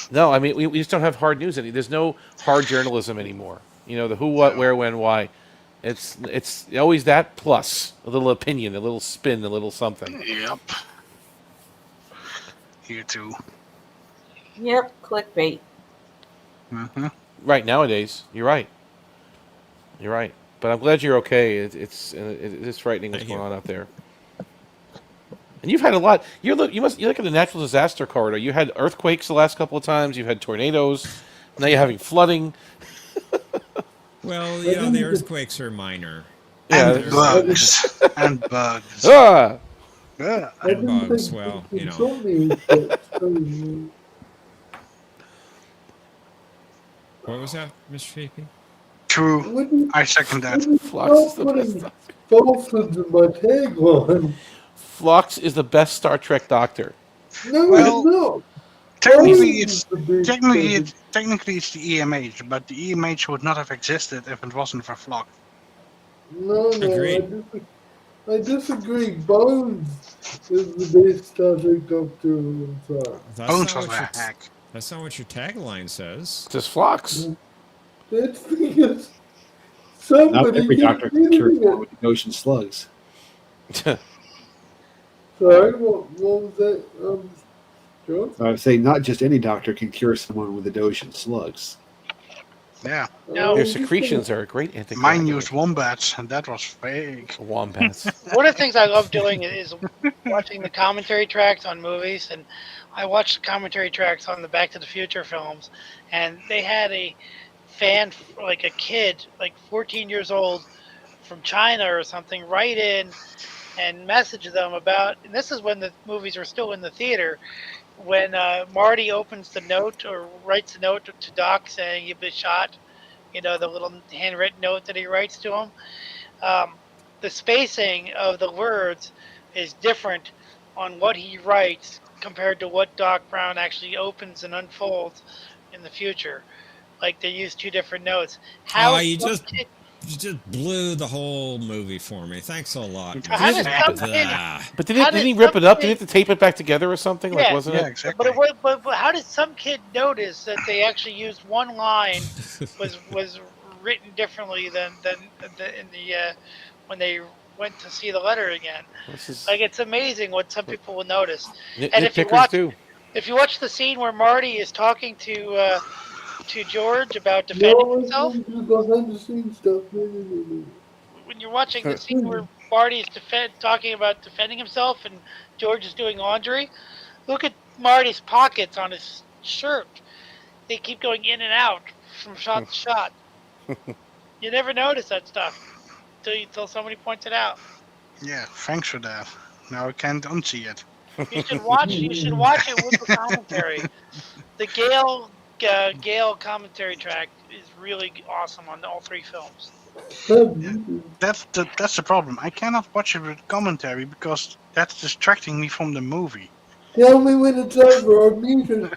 No, I mean we just don't have hard news anymore. There's no hard journalism anymore. The who, what, where, when, why. It's always that plus a little opinion, a little spin, a little something. Yep. Here too. Yep, clickbait. Mm-hmm. Right, nowadays, you're right. You're right, but I'm glad you're okay. It's frightening what's going on out there. And you've had a lot. You look at the natural disaster corridor. You had earthquakes the last couple of times. You've had tornadoes. Now you're having flooding. Well, the earthquakes are minor. And bugs. And bugs. Ah! I And didn't bugs. think Well, the insomnia effects coming. What was that, Mr. JP? True. I second that. Flux is the putting best. falsehoods in my tagline. Flux is the best Star Trek doctor. No, Well, it's not. Technically, Why it's is the big technically it's the EMH, but the EMH would not have existed if it wasn't for Flock. No, Agreed. I disagree. Bones is the best Star Trek doctor of all time. Bones was a hack. That's not what your tagline says. It's just Flux. That's because Not somebody every kept doctor can cure hitting someone it. with the ocean slugs. Sorry, what was that, John? I was saying not just any doctor can cure someone with the ocean slugs. Yeah. Their secretions are a great anticoagulator. Mine used wombats, and that was fake. Wombats. One of the things I love doing is watching the commentary tracks on movies, and I watched the commentary tracks on the Back to the Future films, and they had a fan, like a kid, like 14 years old, from China or something, write in and message them about, and this is when the movies were still in the theater, when Marty opens the note or writes a note to Doc saying you've been shot, the little handwritten note that he writes to him, the spacing of the words is different on what he writes compared to what Doc Brown actually opens and unfolds in the future. Like they use two different notes. How Oh, is you some just kid, blew the whole movie for me. Thanks a lot, how man. does some kid, But how didn't does he rip some it up? kid, Didn't he have to tape it back together or something? Like, yeah, wasn't Yeah, it? exactly. but how did some kid notice that they actually used one line was written differently than in the when they went to see the letter again? This is Like it's amazing what some people will notice. And nitpickers do. if you watch the scene where Marty is talking to George about No, defending I himself, want to do behind the scenes stuff. No. when you're watching the scene where Marty is talking about defending himself and George is doing laundry, look at Marty's pockets on his shirt. They keep going in and out from shot to shot. You never notice that stuff until somebody points it out. Yeah, thanks for that. Now I can't unsee it. You should watch. You should watch it with the commentary. The Gale commentary track is really awesome on all three films. That's the problem. I cannot watch it with commentary because that's distracting me from the movie. Tell me when it's over. I'm muted.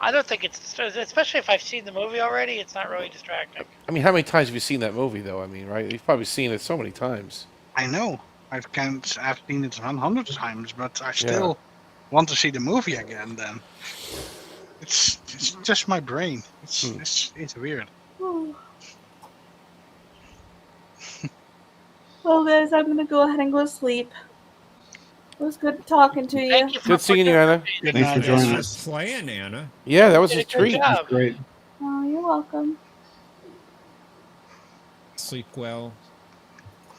I don't think it's, especially if I've seen the movie already, it's not really distracting. I mean, how many times have you seen that movie, though? I mean, right? You've probably seen it so many times. I know. I've seen it 100 times, but I still want to see the movie again. Then it's just my brain. It's weird. Well, guys, I'm gonna go ahead and go to sleep. It was good talking to you. Thank you for Good seeing you, Anna. Thanks for joining Thanks us. for playing, Anna. Yeah, that was You a did a good treat. job. Great. Oh, you're welcome. Sleep well.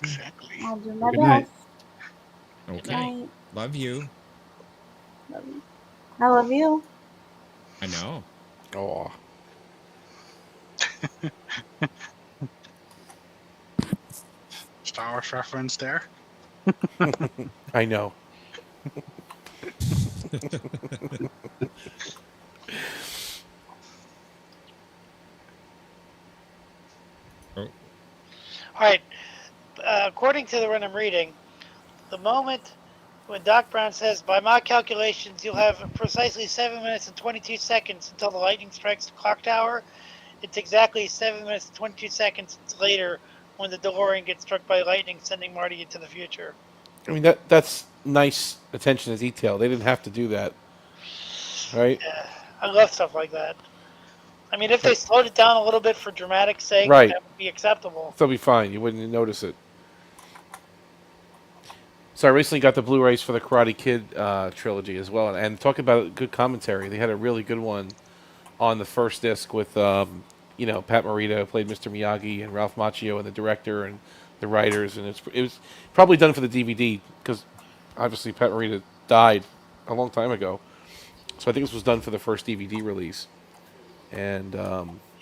Exactly. I'll do my Good night. best. Okay. Night. Love you. Love you. I love you. I know. Oh, Star Wars reference there. I know. All right. According to the run I'm reading, the moment when Doc Brown says, "By my calculations, you'll have precisely 7 minutes and 22 seconds until the lightning strikes the clock tower," it's exactly 7 minutes and 22 seconds later when the DeLorean gets struck by lightning, sending Marty into the future. I mean, that's nice attention to detail. They didn't have to do that, right? Yeah, I love stuff like that. I mean, if they slowed it down a little bit for dramatic sake, Right. that would be acceptable. They'll be fine. You wouldn't notice it. So I recently got the Blu-rays for the Karate Kid trilogy as well, and talking about good commentary, they had a really good one on the first disc with Pat Morita played Mr. Miyagi and Ralph Macchio and the director and the writers, and it was probably done for the DVD because obviously Pat Morita died a long time ago, so I think this was done for the first DVD release, and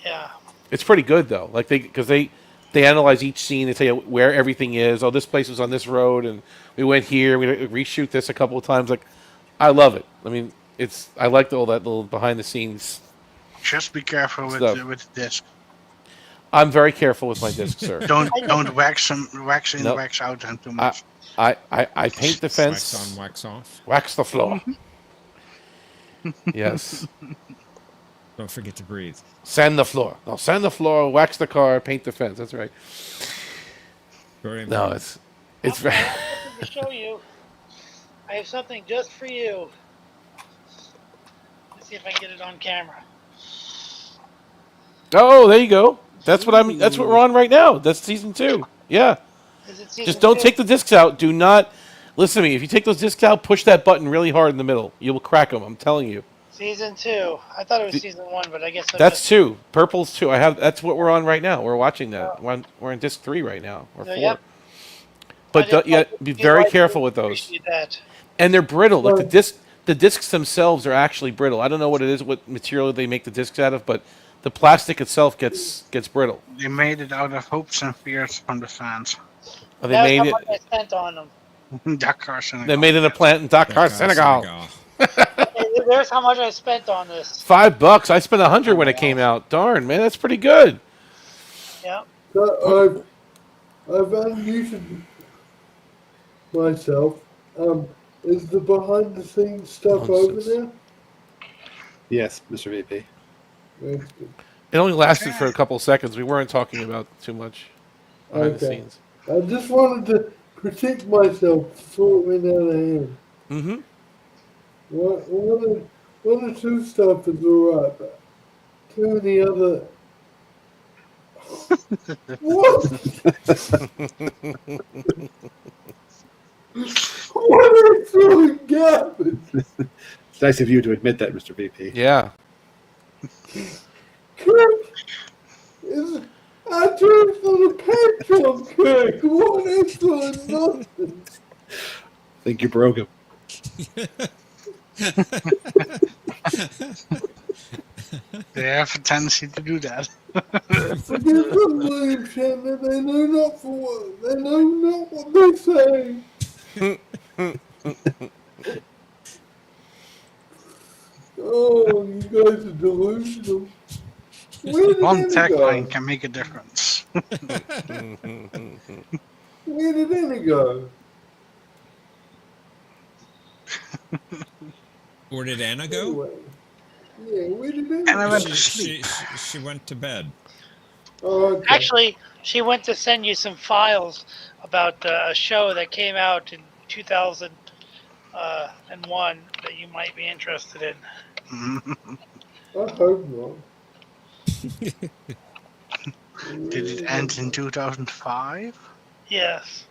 Yeah. it's pretty good though. Like because they analyze each scene. They tell you where everything is. Oh, this place was on this road, and we went here. We reshoot this a couple of times. Like, I love it. I mean, I liked all that little behind the scenes. Just be careful with Stuff. the disc. I'm very careful with my discs, sir. Don't wax in, Nope. wax out, and too much. I paint the fence. Wax on, wax off. Wax the floor. Yes. Don't forget to breathe. Sand the floor. No, sand the floor. Wax the car. Paint the fence. That's right. Very No, important. it's very. To show you, I have something just for you. Let's see if I can get it on camera. Oh, there you go. That's what I'm. That's what we're on right now. That's season 2. Yeah. Is it season Just don't 2? take the discs out. Do not listen to me. If you take those discs out, push that button really hard in the middle. You will crack them. I'm telling you. Season 2. I thought it was season 1, but I guess That's 2. Purple's 2. That's what we're on right now. We're watching that. We're on disc 3 right now, or 4. Yep. But be very careful with those. Appreciate that. And they're brittle. Like the discs themselves are actually brittle. I don't know what it is, what material they make the discs out of, but the plastic itself gets brittle. They made it out of hopes and fears from the fans. They That's made how it. much I spent on them. Dakar, Senegal. They made it in a plant in Dakar, Senegal. There's how much I spent on this. $5. I spent $100 when it came out. Darn, man, that's pretty good. Yeah. I've unmuted myself. Is the behind the scenes stuff Nonsense. over there? Yes, Mr. VP. That's good. It only lasted for a couple seconds. We weren't talking about too much behind the Okay. scenes. I just wanted to protect myself before it went out of hand. Mm-hmm. One or two stuff is alright, but too many other. What? What is doing garbage? It's nice of you to admit that, Mr. VP. Yeah. Kirk is. I turned for the petrol, Kirk. What excellent nonsense. I think you broke him. They have a tendency to do that. But they couldn't believe Shannon. They know not for what. They know not what they say. Oh, you guys are delusional. Where did One Anna tagline go? can make a difference. Where did Anna go? Where did Anna go? Anyway. Yeah, where did Anna Anna go? went to sleep. She went to bed. Oh, okay. Actually, she went to send you some files about a show that came out in 2001 that you might be interested in. I hope not. Did it end in 2005? Yes.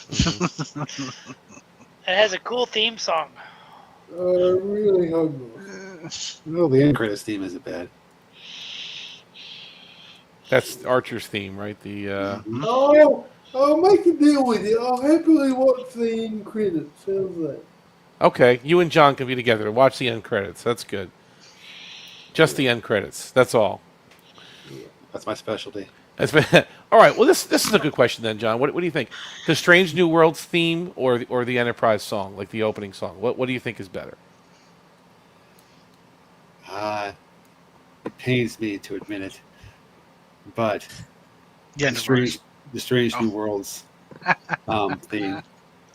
It has a cool theme song. I really hope not. No, the end credits theme isn't bad. That's Archer's theme, right? The Oh, I'll make a deal with you. I'll happily watch the end credits. How's that? Okay, you and John can be together to watch the end credits. That's good. Just the end credits. That's all. That's my specialty. That's been, all right. Well, this is a good question then, John. What do you think? The Strange New Worlds theme or the Enterprise song, like the opening song? What do you think is better? It pains me to admit it, but Yeah, the Strange New Worlds theme.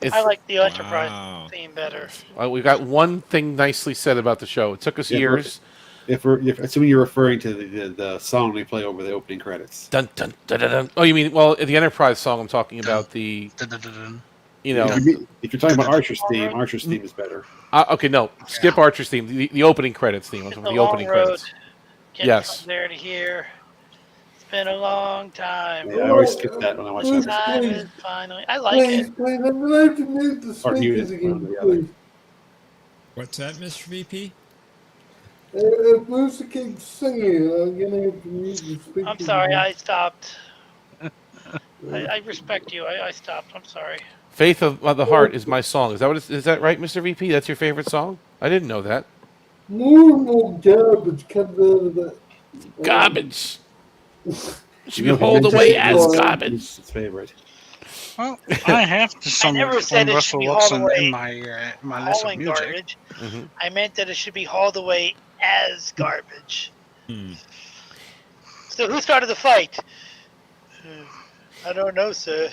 It's, I like the Enterprise theme better. we've got one thing nicely said about the show. It took us years. If assuming you're referring to the song they play over the opening credits. Dun, dun, dun, dun, dun. Oh, you mean the Enterprise song? I'm talking about the. You know, if you're talking about Archer's theme is better. Okay, no, skip Archer's theme. The opening credits theme. I'm talking about the opening credits. Yes. From there to here. It's been a long time. Yeah, I always skip that when I watch that. Time is finally. I like it. Please, I'm going to have to mute the Or mute speakers it, again, one or the other. please. What's that, Mr. VP? If Lucy keeps singing, I'm going to have to mute the speakers. I'm sorry, again. I stopped. I respect you. I stopped. I'm sorry. Faith of the Heart is my song. Is that is that right, Mr. VP? That's your favorite song? I didn't know that. More and more garbage comes out of that. Garbage. Should be hauled away as garbage. It's favorite. Well, I have the song never from said it should Russell be hauled Watson away in my list of Hauling music. garbage. I meant that it should be hauled away as garbage. So who started the fight? I don't know, sir.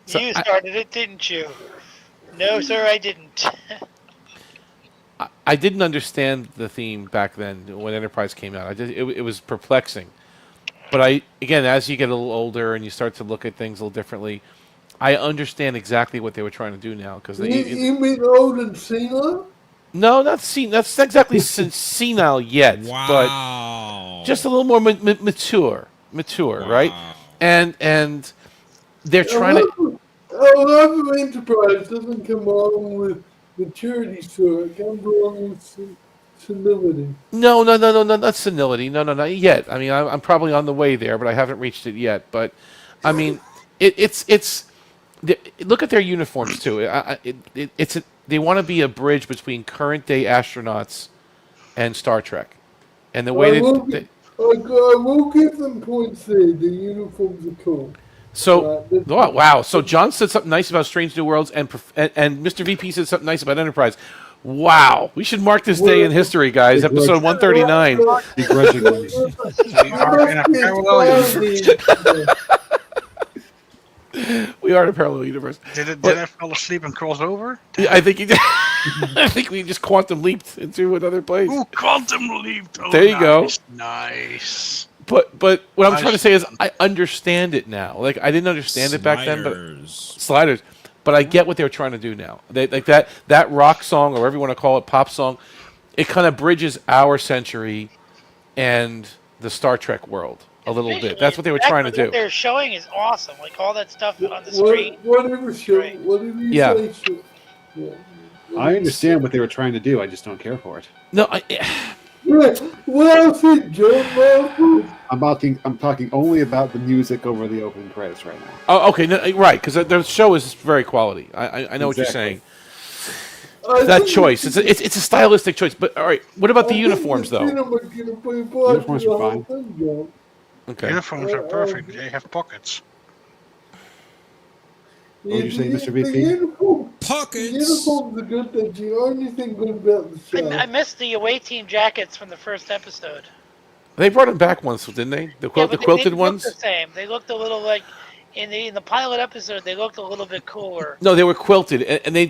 So You started it, didn't you? No, sir, I didn't. I didn't understand the theme back then when Enterprise came out. It was perplexing. But again, as you get a little older and you start to look at things a little differently, I understand exactly what they were trying to do now. Because You mean old and senile? No, not senile. That's not exactly senile yet. Wow. But just a little more mature, Wow. right? And they're trying to. Love of Enterprise doesn't come along with maturity, sir. It comes along with senility. No, not senility. No, not yet. I mean, I'm probably on the way there, but I haven't reached it yet. But, I mean, it's. Look at their uniforms too. They want to be a bridge between current day astronauts and Star Trek, and the way I will give them points there. The uniforms are cool. So, wow. So John said something nice about Strange New Worlds, and Mr. VP said something nice about Enterprise. Wow. We should mark this day in history, guys. Episode 139. Begrudgingly. We are in a parallel universe. We are in a parallel universe. Did I fall asleep and cross over? Yeah, I think you did. I think we just quantum leaped into another place. Ooh, quantum leaped. Oh, There you go. Nice. But what I'm trying to say is Nicely I understand it now. Like I didn't understand it back then, but Sliders. sliders. But I get what they were trying to do now. They, like that rock song or whatever you want to call it, pop song. It kind of bridges our century and the Star Trek world a little bit. That's what they were trying to do. What they're showing is awesome. Like all that stuff on the screen. Whatever you Yeah. say. Yeah. I understand what they were trying to do. I just don't care for it. No, What else is Joe? I'm talking only about the music over the opening credits right now. Oh, okay, no, right, because the show is very quality. I know what you're saying. That choice, it's a stylistic choice. But all right, what about the uniforms though? Uniforms are fine. Okay. Uniforms are perfect. They have pockets. What would you say, Mr. VP? Pockets. Uniforms are good. That's the only thing good about the show. I missed the away team jackets from the first episode. They brought them back once, didn't they? The But quilted they didn't ones. look the same. They looked a little like in the pilot episode. They looked a little bit cooler. No, they were quilted, and they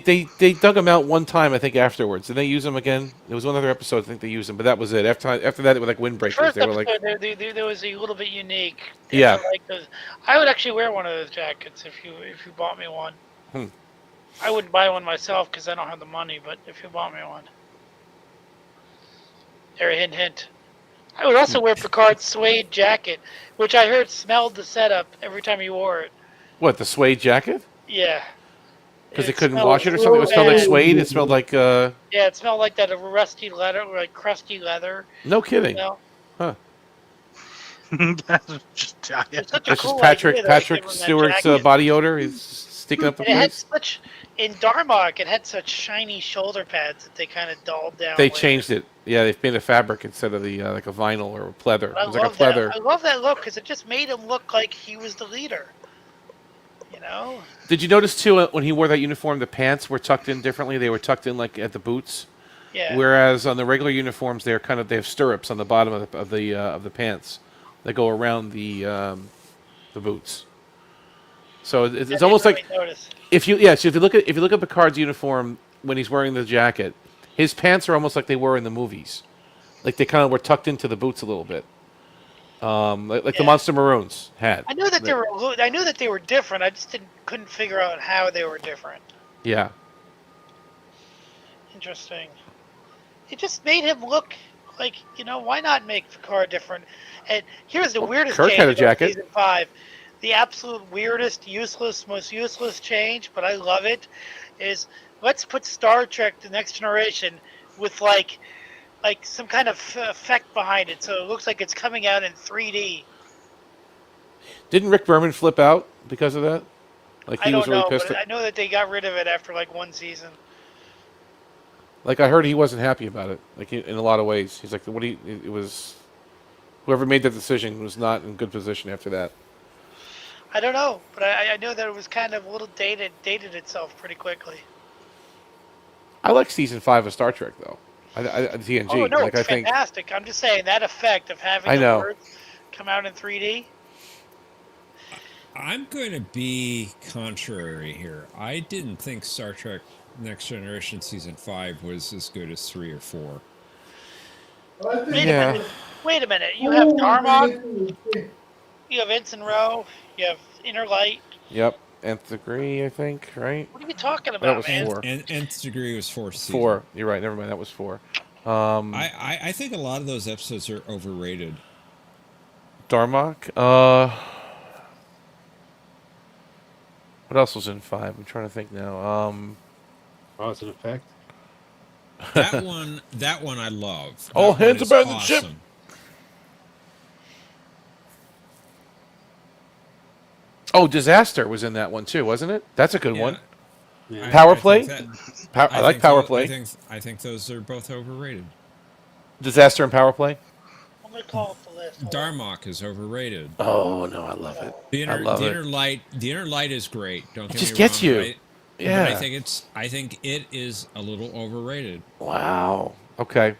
dug them out one time, I think, afterwards. Did they use them again? There was one other episode, I think they used them, but that was it. After that, they were like windbreakers. First They were like, episode, there was a little bit unique. Yeah. Like those. I would actually wear one of those jackets if you bought me one. I wouldn't buy one myself because I don't have the money, but if you bought me one. There, hint, hint. I would also wear Picard's suede jacket, which I heard smelled the setup every time he wore it. what, the suede jacket? Yeah. Because they couldn't wash it or something? It smelled like suede? It smelled like, Yeah, it smelled like that rusty leather, like crusty leather. No kidding. You know? Huh. That's just, It's such a This cool is Patrick idea that they gave him that Stewart's jacket. body odor. He's sticking up the And it had place. such, in Darmok, it had such shiny shoulder pads that they kind of dulled down. They later. changed it. Yeah, they've made a fabric instead of the like a vinyl or a pleather. I It was like a love that. pleather. I love that look because it just made him look like he was the leader. You know? Did you notice too when he wore that uniform, the pants were tucked in differently? They were tucked in like at the boots. Yeah. Whereas on the regular uniforms, they have stirrups on the bottom of the pants that go around the boots. So it's almost like if you look at Picard's uniform when he's wearing the jacket, his pants are almost like they were in the movies, like they kind of were tucked into the boots a little bit, like the Monster Maroons had. I knew that they were. I knew that they were different. I just couldn't figure out how they were different. Yeah. Interesting. It just made him look like, why not make Picard different? And here's the weirdest Kirk change had a about jacket. season 5. The absolute weirdest, most useless change, but I love it, is let's put Star Trek: The Next Generation with like some kind of effect behind it, so it looks like it's coming out in 3D. Didn't Rick Berman flip out because of that? Like I he was don't really know, pissed. but I know that they got rid of it after like one season. Like I heard he wasn't happy about it. Like in a lot of ways, he's like, it was whoever made that decision was not in good position after that. I don't know, but I know that it was kind of a little dated itself pretty quickly. I like season 5 of Star Trek though. TNG. Oh no, like it's I think fantastic. I'm just saying that effect of having I the know. words come out in 3D. I'm going to be contrary here. I didn't think Star Trek Next Generation Season 5 was as good as 3 or 4. Wait a minute. You have Darmok, you have Ensign Rowe, you have Inner Light. Yep, Nth Degree, I think, right? What are you talking about, That was man? 4. And Nth Degree was 4th season. 4. You're right. Never mind. That was 4. I think a lot of those episodes are overrated. Darmok. What else was in 5? I'm trying to think now. Cause and effect. That one I love. All That one hands is aboard the ship. awesome. Oh, Disaster was in that one too, wasn't it? That's a good one. Yeah. Power Play. think I like Power Play. I think those are both overrated. Disaster and Power Play. I'm gonna call up the list. Darmok is overrated. Oh no, I love it. The I love it. inner light is great. Don't get just me gets wrong, you. but Yeah. I think it is a little overrated. Wow. Okay.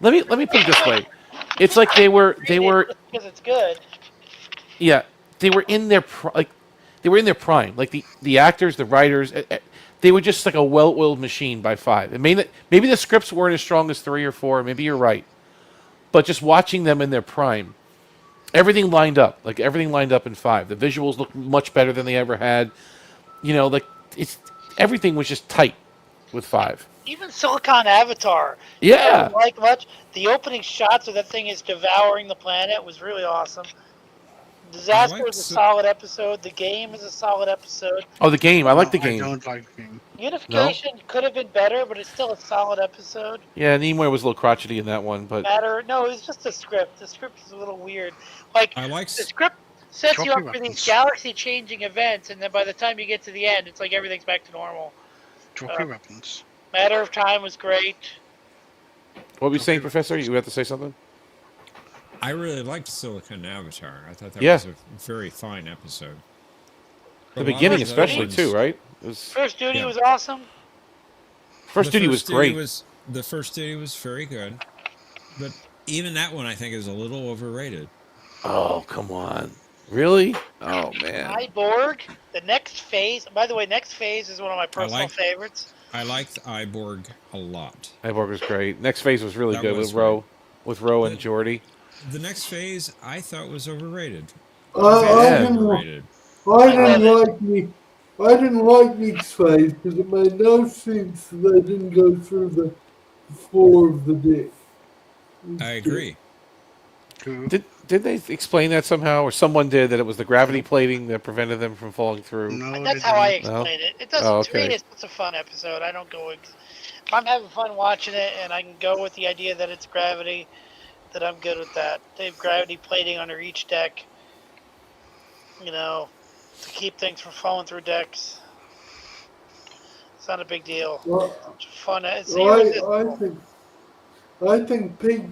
Let me put it this way. It's like they were because it's good. yeah. they were in their they were in their prime. Like the actors, the writers, they were just like a well-oiled machine by 5. It maybe the scripts weren't as strong as 3 or 4. Maybe you're right, but just watching them in their prime, everything lined up. Like everything lined up in 5. The visuals looked much better than they ever had. You know, like everything was just tight with 5. Even Silicon Avatar. Yeah. I don't like much. The opening shots of that thing is devouring the planet was really awesome. Disaster is a solid episode. The Game is a solid episode. Oh, the Game. I like the Game. I don't like the Game. Unification could have been better, but it's still a solid episode. Yeah, Nimoy was a little crotchety in that one, but No, it's just the script. The script is a little weird. Like the script sets you up for these galaxy-changing events, and then by the time you get to the end, it's like everything's back to normal. Trophy weapons. Matter of Time was great. What were you saying, Professor? You have to say something? I really liked Silicon Avatar. I thought that Yeah. was a very fine episode. The beginning especially, too, right? It was, First Duty was awesome. First Duty was great. The First Duty was very good. But even that one, I think, is a little overrated. Oh, come on. Really? Oh, man. Cyborg, the Next Phase. By the way, Next Phase is one of my personal favorites. I liked Iborg a lot. Iborg was great. Next Phase was really good with Ro and Geordi. The Next Phase, I thought was overrated. I didn't like Nick's Phase because it made no sense that they didn't go through the floor of the deck. I agree. Did they explain that somehow, or someone did, that it was the gravity plating that prevented them from falling through? No, that's how I explain it. It doesn't. To me, it's a fun episode. I don't go. If I'm having fun watching it, and I can go with the idea that it's gravity, that I'm good with that. They have gravity plating under each deck. You know, to keep things from falling through decks. It's not a big deal. Well, it's fun. It's I think Pig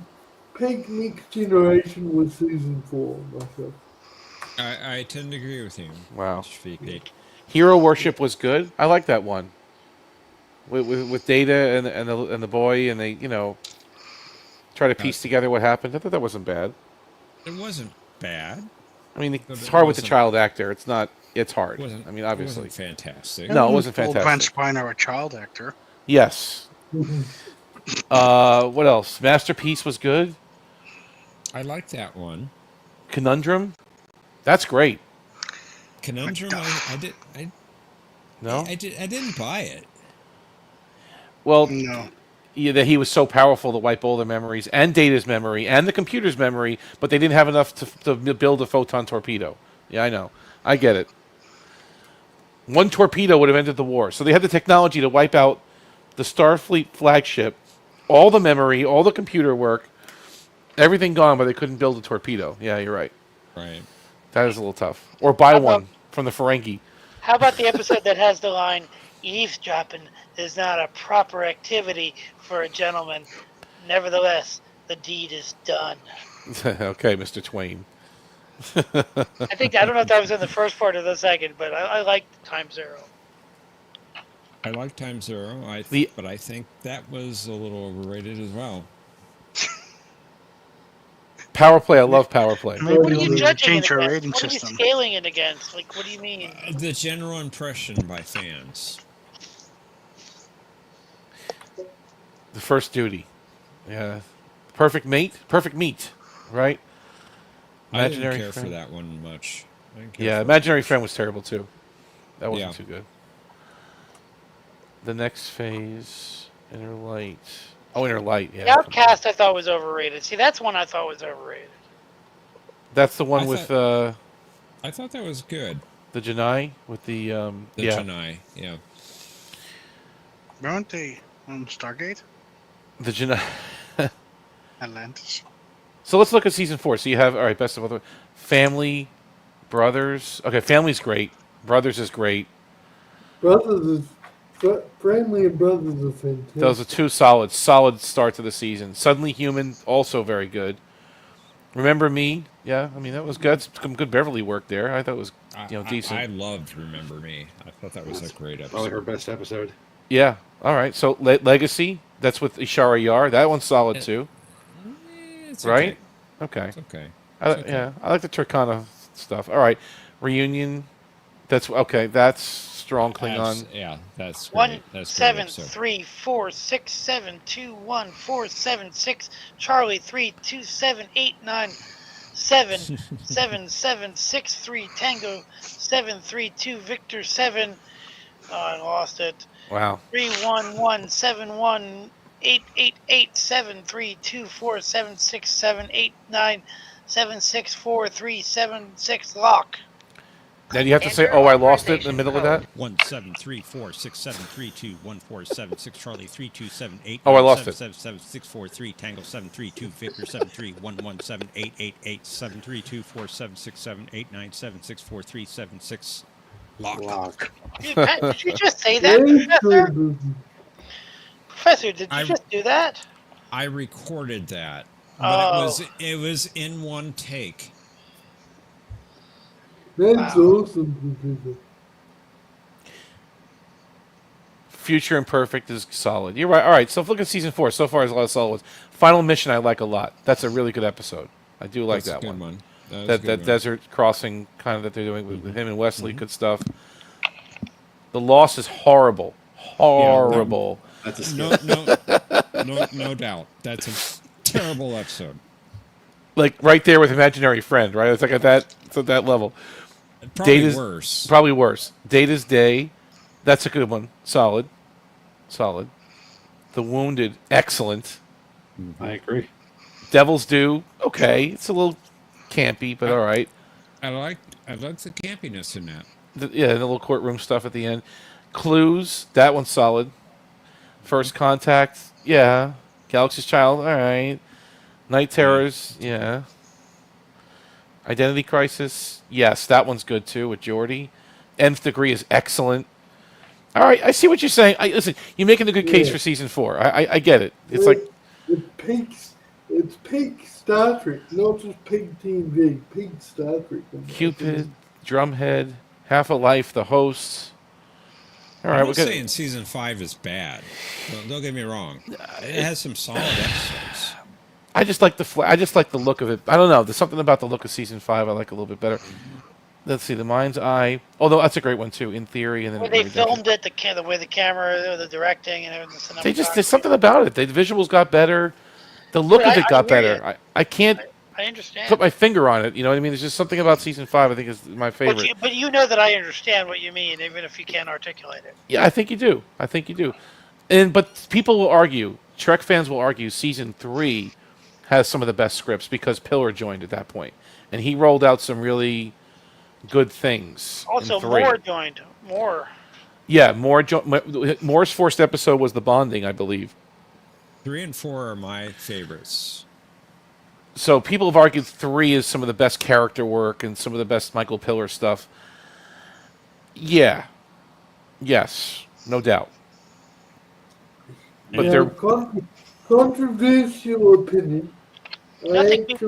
Next Generation was season 4 myself. I tend to agree with you. Wow. Hero Worship was good. I like that one. With Data and the boy, and they try to piece together what happened. I thought that wasn't bad. It wasn't bad. I mean, it's hard with the child actor. It's not. It's hard. I mean, obviously. It wasn't fantastic. No, it wasn't fantastic. Brent Spiner, a child actor. Yes. What else? Masterpiece was good. I liked that one. Conundrum. That's great. Conundrum. I didn't buy it. Well, that he was so powerful to wipe all the memories and Data's memory and the computer's memory, but they didn't have enough to build a photon torpedo. Yeah, I know. I get it. One torpedo would have ended the war. So they had the technology to wipe out the Starfleet flagship, all the memory, all the computer work, everything gone, but they couldn't build a torpedo. Yeah, you're right. Right. That is a little tough. Or buy one from the Ferengi. How about the episode that has the line, "Eavesdropping is not a proper activity for a gentleman. Nevertheless, the deed is done." Okay, Mr. Twain. I don't know if that was in the first part or the second, but I liked Time Zero. I like Time Zero, but I think that was a little overrated as well. Power Play, I love Power Play. What are you judging it change our against? rating What are you system. scaling it against? Like, what do you mean? The general impression by fans. The First Duty. Yeah. Perfect Meat, right? I didn't care for that one much. Yeah, Imaginary Friend was terrible too. That wasn't too good. The Next Phase, Inner Light. Oh, Inner Light, yeah. The Outcast I thought was overrated. See, that's one I thought was overrated. That's the one with I thought that was good. The Janai with the Janai, yeah. Weren't they on Stargate? The Janai. Atlantis. So let's look at season 4. So you have best of both. Family, Brothers. Okay, Family's great. Brothers is great. Friendly and Brothers are fantastic. Those are two solid starts of the season. Suddenly Human, also very good. Remember Me, yeah. I mean, that was good. Some good Beverly work there. I thought it was decent. I loved Remember Me. I thought that was a great episode. Probably her best episode. Yeah. All right. So Legacy, that's with Ishara Yar. That one's solid too. It's right? Okay. Okay. It's okay. Yeah, I like the Turkana stuff. All right, reunion. That's okay. That's strong Klingon. Yeah, that's great. One That's great 7 episode. 3 4 6 7 2 1 4 7 6 Charlie 3 2 7 8 9 7 7 7 6 3 Tango 7 3 2 Victor 7. Oh, I lost it. Wow. 3 1 1 7 1 8 8 8 7 3 2 4 7 6 7 8 9 7 6 4 3 7 6 lock. Now you have to say, "Oh, I lost it" in the middle of that. 1734673214776 Charlie 32789 Oh, I lost it. 77643 Tango 732 Victor 731178888 732476789764376 lock. Did you just say that, Professor? Professor, did you just do that? I recorded that, but it was in one take. That's awesome. Future Imperfect is solid. You're right. All right, so look at season 4. So far, there's a lot of solid ones. Final Mission I like a lot. That's a really good episode. I do like That's that a good one. That desert crossing kind of that they're doing with him and Wesley. Good stuff. The Loss is horrible. Horrible. That's a no doubt. That's a terrible episode. Like right there with Imaginary Friend, right? It's like at that level. Probably worse. Probably worse. Data's Day, that's a good one. Solid. The Wounded, excellent. I agree. Devil's Due, okay. It's a little campy, but all right. I like the campiness in that. The little courtroom stuff at the end. Clues, that one's solid. First Contact, yeah. Galaxy's Child, all right. Night Terrors, yeah. Identity Crisis, yes, that one's good too with Geordi. Nth Degree is excellent. All right, I see what you're saying. Listen, you're making a good case for season 4. I get it. It's like it's peak Star Trek, not just peak TV. Peak Star Trek. Cupid, Drumhead, Half a Life, The Hosts. All right, I'm not saying season 5 is bad. Don't get me wrong. It has some solid episodes. I just like the look of it. I don't know. There's something about the look of season 5 I like a little bit better. Let's see, The Mind's Eye. Although that's a great one too, in theory. And then Where they filmed it, the way the camera, the directing, and everything. There's something about it. The visuals got better. The look of it got better. I can't. I understand. Put my finger on it. You know what I mean? There's just something about season 5 I think is my favorite. But you know that I understand what you mean, even if you can't articulate it. Yeah, I think you do. But people will argue. Trek fans will argue season 3 has some of the best scripts because Pillar joined at that point, and he rolled out some really good things. Also, Moore joined. Moore. Yeah, Moore's first episode was the bonding, I believe. 3 and 4 are my favorites. So people have argued 3 is some of the best character work and some of the best Michael Pillar stuff. Yeah. Yes, no doubt. But they're controversial opinion. It's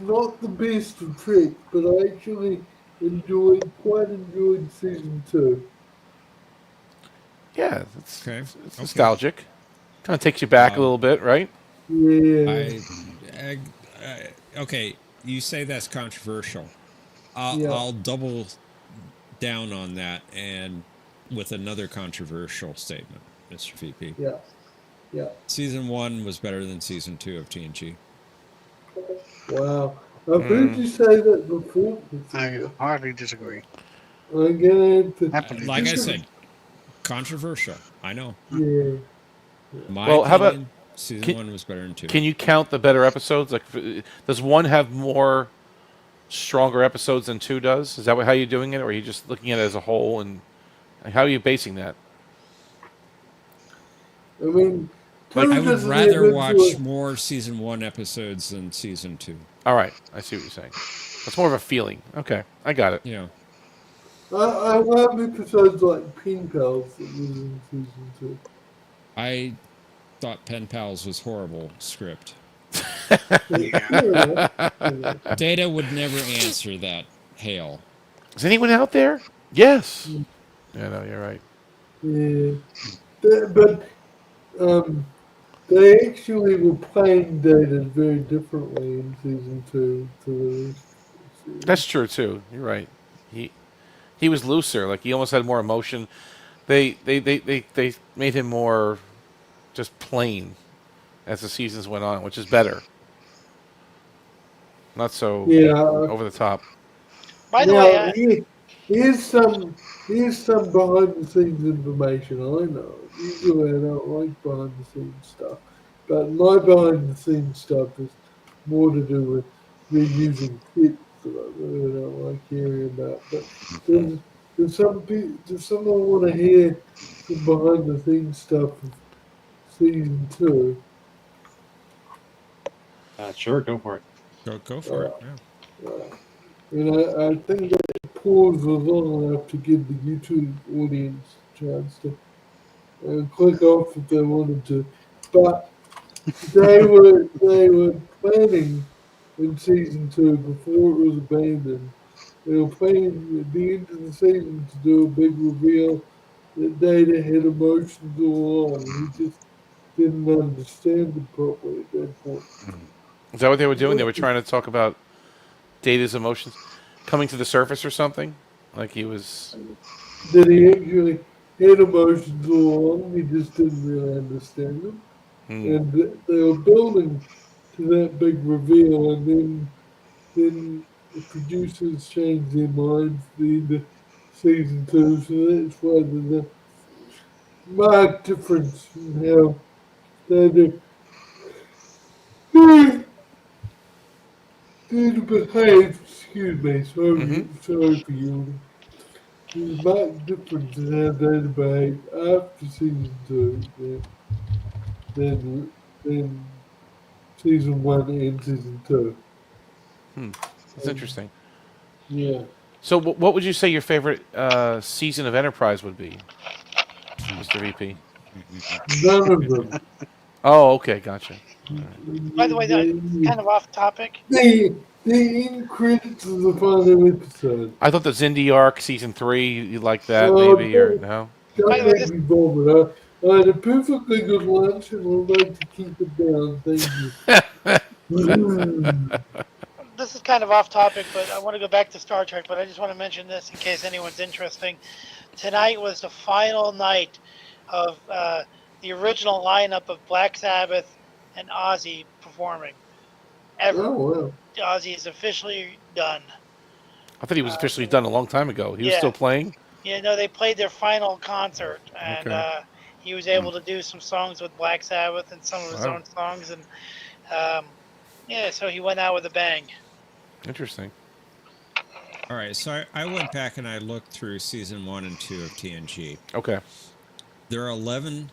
not the best of Trek, but I actually enjoyed season 2. Yeah, it's nostalgic. Kind of takes you back a little bit, right? Yeah. Okay, you say that's controversial. Yeah. I'll double down on that and with another controversial statement, Mr. VP. Yeah. Season 1 was better than season 2 of TNG. Wow. I've heard you say that before. I hardly disagree. I'm gonna have to. Like I said, controversial. I know. Yeah. How about season 1 was better than 2? Can you count the better episodes? Like, does 1 have more stronger episodes than 2 does? Is that how you're doing it, or are you just looking at it as a whole? And how are you basing that? I mean, I would rather watch more season 1 episodes than season 2. All right, I see what you're saying. That's more of a feeling. Okay, I got it. Yeah. I love episodes like Pen Pals that was in season 2. I thought Pen Pals was horrible script. Data would never answer that hail. Is anyone out there? Yes. Yeah, no, you're right. Yeah. But they actually were playing Data very differently in season 2 to the rest of the series. That's true too. You're right. He was looser. Like he almost had more emotion. They made him more just plain as the seasons went on, which is better. Not so over the top. By the Now, way, here's some behind the scenes information. I know usually I don't like behind the scenes stuff, but my behind the scenes stuff is more to do with reusing kits that I really don't like hearing about. But does someone want to hear some behind the scenes stuff of season 2? Sure, go for it. Go for it. Yeah. And I think that pause was long enough to give the YouTube audience a chance to click off if they wanted to. But they were planning in season 2 before it was abandoned. They were planning at the end of the season to do a big reveal that Data had emotions all along. He just didn't understand them properly at that point. Is that what they were doing? They were trying to talk about Data's emotions coming to the surface or something? Like he was... That he actually had emotions all along, he just didn't really understand them. And they were building to that big reveal, and then the producers changed their minds at the end of season 2, so that's why there's a marked difference in how they behave. Excuse me, sorry for you. There's a marked difference in how they behave after season 2 than season 1 and season 2. That's interesting. Yeah. So what would you say your favorite season of Enterprise would be, Mr. VP? None of them. Oh, okay, gotcha. by the way, that's kind of off topic. The end credits of the final episode. I thought the Zindi arc, season 3, you like that maybe, or no? Don't make me vomit. I had a perfectly good lunch and I'd like to keep it down. Thank you. This is kind of off topic, but I want to go back to Star Trek. But I just want to mention this in case anyone's interested. Tonight was the final night of the original lineup of Black Sabbath and Ozzy performing. Ever. Oh, wow. Ozzy is officially done. I thought he was officially done a long time ago. He was Yeah. still playing? Yeah, no, they played their final concert, and Okay. he was able to do some songs with Black Sabbath and some of his Wow. own songs, and yeah, so he went out with a bang. Interesting. All right, so I went back and I looked through season 1 and 2 of TNG. Okay. There are 11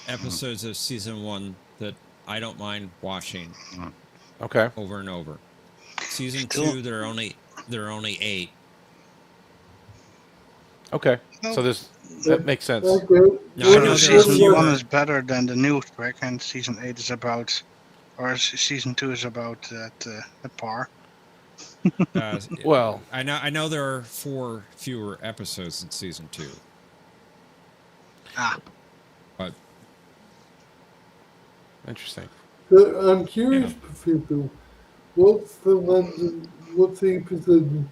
episodes of season 1 that I don't mind watching. Okay. Over and over. Season 2, there are only 8. Okay. So that makes sense. No, season 1 is better than the new track, and season 8 is about, or season 2 is about the par. Well, I know there are 4 fewer episodes in season 2. But interesting. I'm curious, Professor. What's the episode in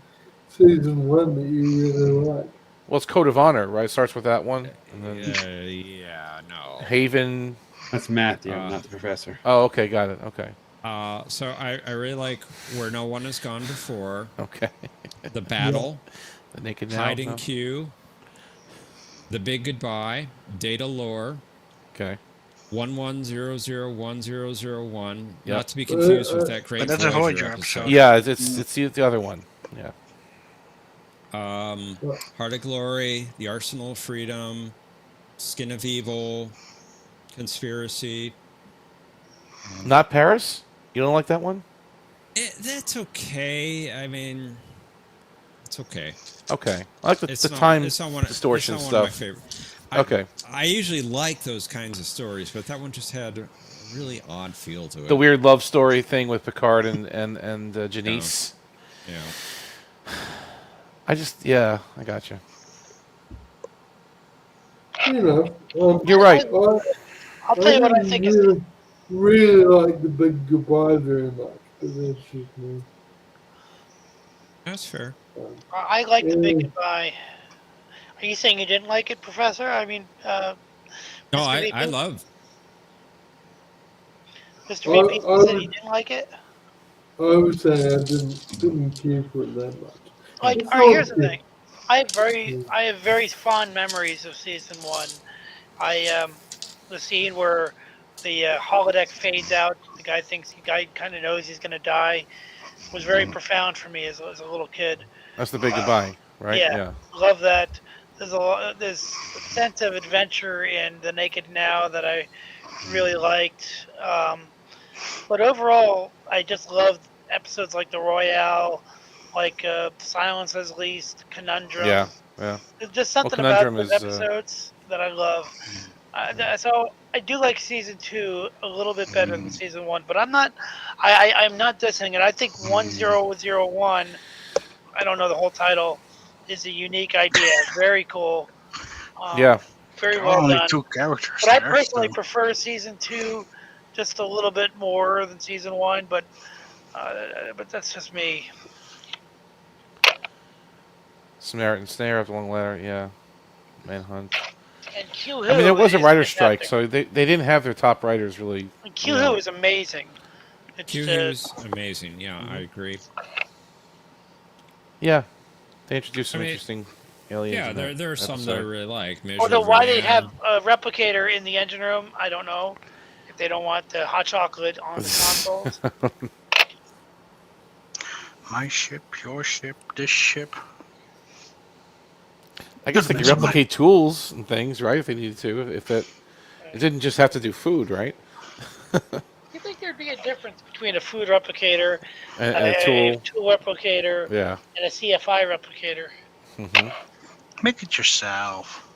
season 1 that you really like? Well, it's Code of Honor, right? It starts with that one. And then yeah, no. Haven. That's Matthew, not the professor. Oh, okay, got it. Okay. So I really like Where No One Has Gone Before. Okay. The Battle. The Naked Hide Now, and Q. The Big Goodbye. Data Lore. Okay. 11001001. Yep. Not to be confused with that Great But that's a Voyager episode. Yeah, it's the other one. Yeah. Heart of Glory, The Arsenal of Freedom, Skin of Evil, Conspiracy. Not Paris? You don't like that one? That's okay. I mean, it's okay. Okay. I like the It's time not distortion it's not stuff. One of my favorite. Okay. I usually like those kinds of stories, but that one just had a really odd feel to it. The weird love story thing with Picard and Janice. Yeah. I got you. You know, You're right. I'll tell you what I think is. really like the big goodbye very much, but that's just me. That's fair. I like the big Uh, goodbye. Are you saying you didn't like it, Professor? I mean, No, Mr. I VP? love. Mr. I, VP I said you would didn't like it? I would say I didn't care for it that much. Like, It's all right, not here's the thing. I have very fond memories of season one. I the scene where the holodeck fades out. The guy kind of knows he's gonna die. Was very profound for me as a little kid. That's the big goodbye, right? Yeah, Yeah. love that. There's a sense of adventure in the Naked Now that I really liked. But overall, I just loved episodes like the Royale, like Silence Has Least, Yeah. Conundrum. Yeah. There's just Well, something about Conundrum those is. episodes that I love. So I do like season two a little bit better than season one, but I'm not. I'm not dissing it. I think 1001. I don't know the whole title. Is a unique idea. Very cool. Um, Yeah. very There are well only done. 2 characters But I there, personally so prefer season two just a little bit more than season one. But that's just me. Samaritan Snare of the Long Ladder. Yeah. Manhunt. And Q I mean, there Who was a is writer's strike, fantastic. so they didn't have their top writers really. And You Q Who know. is amazing. It's Q Hughes, amazing. Yeah, I agree. Yeah. They introduced I some mean, interesting aliens. yeah, in there that there are some that I episode. really like. although Measure why they have Vernier. a replicator in the engine room, I don't know. If they don't want the hot chocolate on the consoles. my ship, your ship, this ship. I guess they could That's my- replicate tools and things, right? If they needed to. If it didn't just have to do food, right? You think there'd be a difference between a food replicator, And a a tool. tool replicator, Yeah. and a CFI replicator? hmm Make it yourself.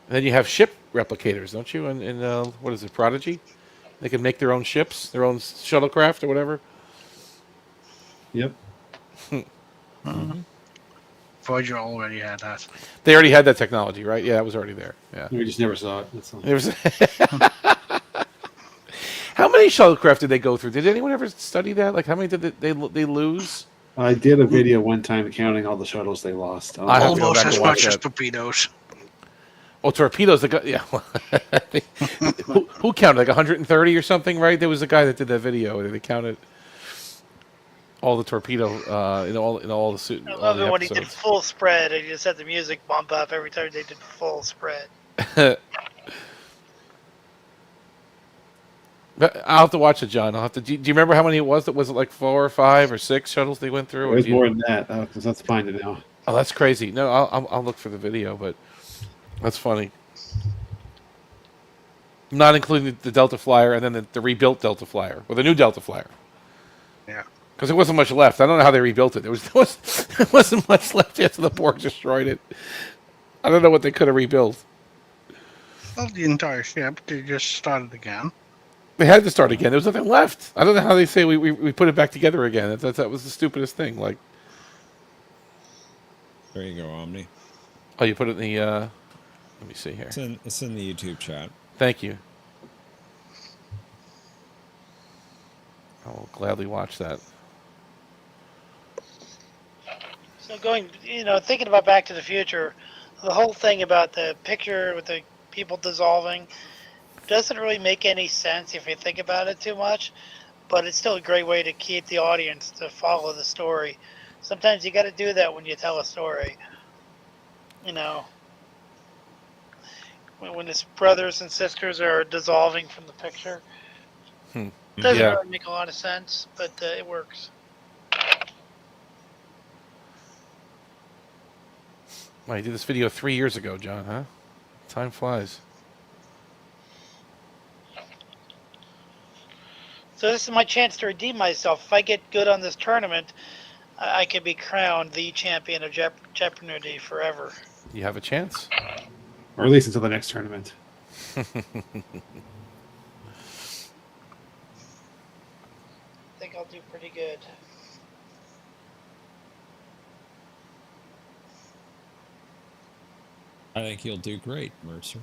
And then you have ship replicators, don't you? In what is it, Prodigy? They can make their own ships, their own shuttlecraft or whatever. Yep. Voyager already had that. They already had that technology, right? Yeah, that was already there. Yeah. We just never saw it. That's all. There was how many shuttlecraft did they go through? Did anyone ever study that? Like, how many did they lose? I did a video one time counting all the shuttles they lost. I have to go Almost back as and watch much as that. torpedoes. Oh, torpedoes! Yeah. who counted like 130 or something? Right? There was a guy that did that video. They counted all the torpedo in all the suit. I All love the it when he did episodes. full spread and he just had the music bump up every time they did full spread. But I'll have to watch it, John. I'll have to. Do you remember how many it was? That was it like 4 or 5 or 6 shuttles they went through? It Or was do you- more than that. Because that's fine to know. Oh, that's crazy. No, I'll look for the video, but that's funny. Not including the Delta Flyer and then the rebuilt Delta Flyer or the new Delta Flyer. Yeah. Because there wasn't much left. I don't know how they rebuilt it. There wasn't much left after the Borg destroyed it. I don't know what they could have rebuilt. Not the entire ship. They just started again. They had to start again. There was nothing left. I don't know how they say we put it back together again. That was the stupidest thing. Like, There you go, Omni. oh, you put it in the. Let me see here. It's in the YouTube chat. Thank you. I will gladly watch that. So thinking about Back to the Future, the whole thing about the picture with the people dissolving doesn't really make any sense if you think about it too much, but it's still a great way to keep the audience to follow the story. Sometimes you got to do that when you tell a story. When his brothers and sisters are dissolving from the picture. Doesn't Yeah. really make a lot of sense, but it works. Well, you did this video 3 years ago, John, huh? Time flies. So this is my chance to redeem myself. If I get good on this tournament, I could be crowned the champion of Jeopnerdy forever. You have a chance. Or at least until the next tournament. I think I'll do pretty good. I think you'll do great, Mercer.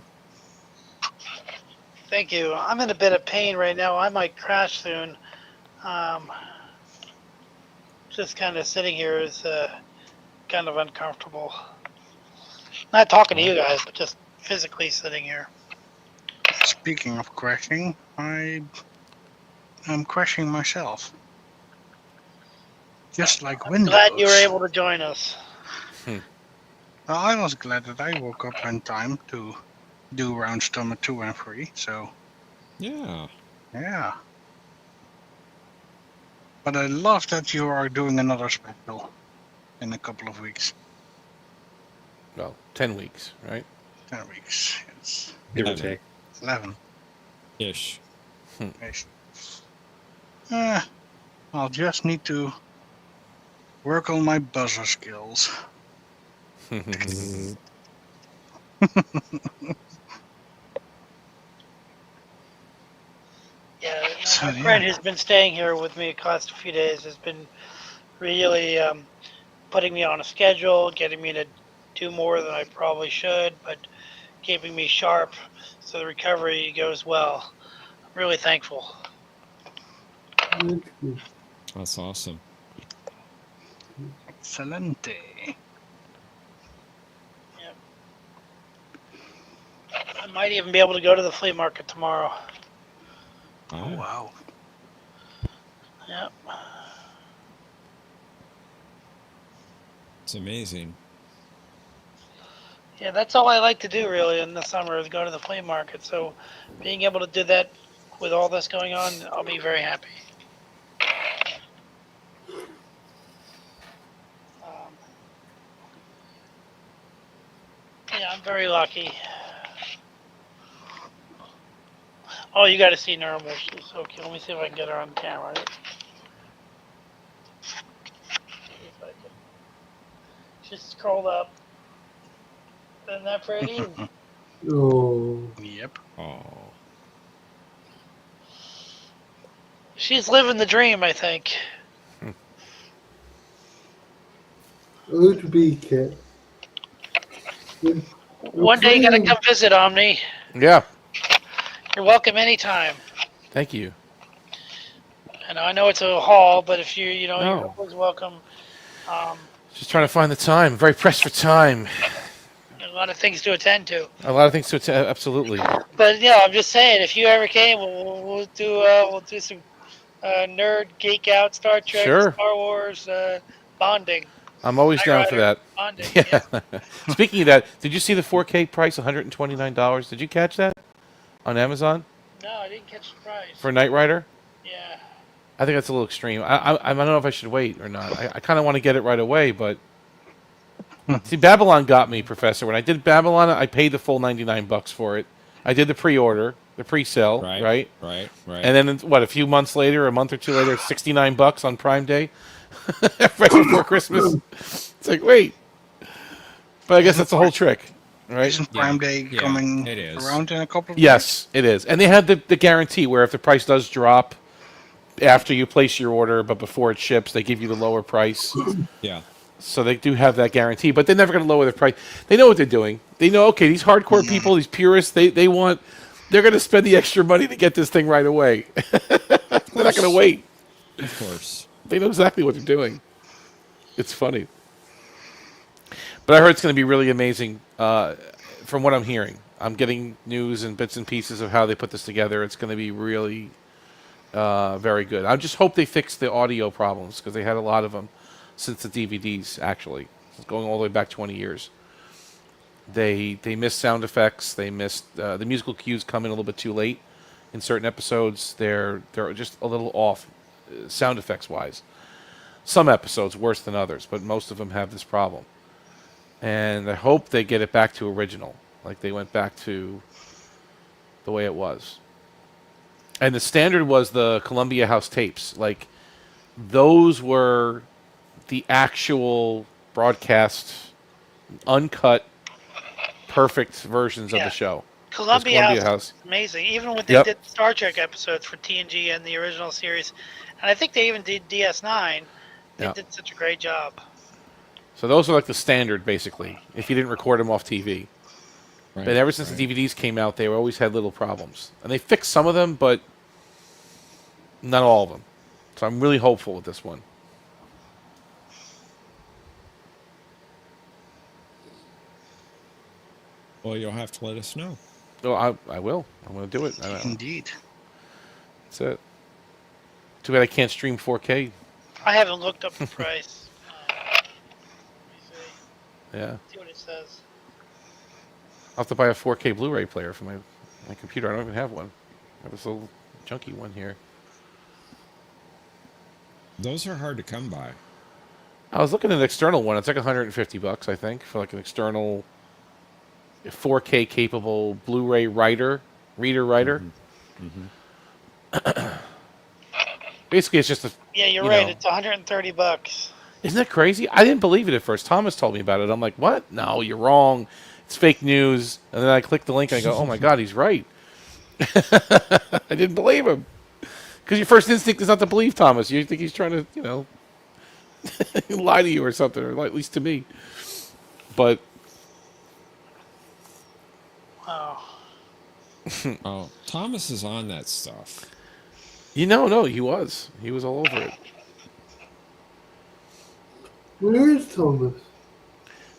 Thank you. I'm in a bit of pain right now. I might crash soon. Just kind of sitting here is kind of uncomfortable. Not talking to you guys, but just physically sitting here. Speaking of crashing, I am crashing myself. Just like Windows. Glad you were able to join us. Well, I was glad that I woke up in time to do rounds number 2 and 3, so Yeah. yeah. But I love that you are doing another special in a couple of weeks. Well, 10 weeks, right? 10 weeks, yes. Give or 11. take. 11. Ish. Ish. I'll just need to work on my buzzer skills. Yeah, So, my friend who's been staying here with me the last few days has been really putting me on a schedule, getting me to do more than I probably should, but keeping me sharp so the recovery goes well. I'm really thankful. That's good. That's awesome. Excelente. Yep. I might even be able to go to the flea market tomorrow. Oh, wow. Yep. It's amazing. Yeah, that's all I like to do really in the summer is go to the flea market. So being able to do that with all this going on, I'll be very happy. Yeah, I'm very lucky. Oh, you got to see Normal. She's so cute. Let me see if I can get her on camera. She's curled up. Isn't that pretty? Oh, Yep. Oh. She's living the dream, I think. it'd be cat. One day you got to come visit, Omni. Yeah. You're welcome anytime. Thank you. And I know it's a haul, but if you're No. always welcome. Just trying to find the time. Very pressed for time. A lot of things to attend to. A lot of things to attend. Absolutely. But yeah, I'm just saying, if you ever came, we'll do some nerd geek out Star Trek, Sure. Star Wars bonding. I'm always Knight down for Rider that. bonding. Yeah. Speaking of that, did you see the 4K price, $129? Did you catch that on Amazon No, I didn't catch the price. for Knight Rider? Yeah. I think that's a little extreme. I don't know if I should wait or not. I kind of want to get it right away, but see, Babylon got me, Professor. When I did Babylon, I paid the full $99 for it. I did the pre-order, the pre-sale, right? Right. And then what? A few months later, a month or two later, $69 on Prime Day, right before Christmas. It's like, wait. But I guess that's the whole trick, right? Isn't Prime Day coming it is. around in a couple of Yes, it is. And they had the guarantee where if the price does drop after you place your order, but before it ships, they give you the lower price. Yeah. So they do have that guarantee, but they're never going to lower the price. They know what they're doing. They know, okay, these hardcore people, these purists, they're going to spend the extra money to get this thing right away. They're not going to wait. Of course. They know exactly what they're doing. It's funny. But I heard it's going to be really amazing from what I'm hearing. I'm getting news and bits and pieces of how they put this together. It's going to be really very good. I just hope they fix the audio problems because they had a lot of them since the DVDs, actually. It's going all the way back 20 years. They missed sound effects. They missed the musical cues come in a little bit too late in certain episodes. They're just a little off sound effects wise. Some episodes worse than others, but most of them have this problem. And I hope they get it back to original, like they went back to the way it was. And the standard was the Columbia House tapes. Like, those were the actual broadcast, uncut, perfect versions of the show. Columbia House is amazing. Even when they did Star Trek episodes for TNG and the original series, and I think they even did DS9, they did such a great job. So those are like the standard, basically, if you didn't record them off TV. But ever since the DVDs came out, they always had little problems. And they fixed some of them, but not all of them. So I'm really hopeful with this one. Well, you'll have to let us know. Oh, I will. I'm going to do it. Indeed. That's it. Too bad I can't stream 4K. I haven't looked up the price. Let me see. Yeah. See what it says. I'll have to buy a 4K Blu-ray player for my computer. I don't even have one. I have this little junky one here. Those are hard to come by. I was looking at an external one. It's like $150, I think, for like an external 4K capable Blu-ray reader. Basically, it's just a. Yeah, you're right. It's $130. Isn't that crazy? I didn't believe it at first. Thomas told me about it. I'm like, what? No, you're wrong. It's fake news. And then I click the link and I go, oh my God, he's right. I didn't believe him. Because your first instinct is not to believe Thomas. You think he's trying to, lie to you or something, or at least to me. But. Wow. Oh, Thomas is on that stuff. No, he was. He was all over it. Where is Thomas?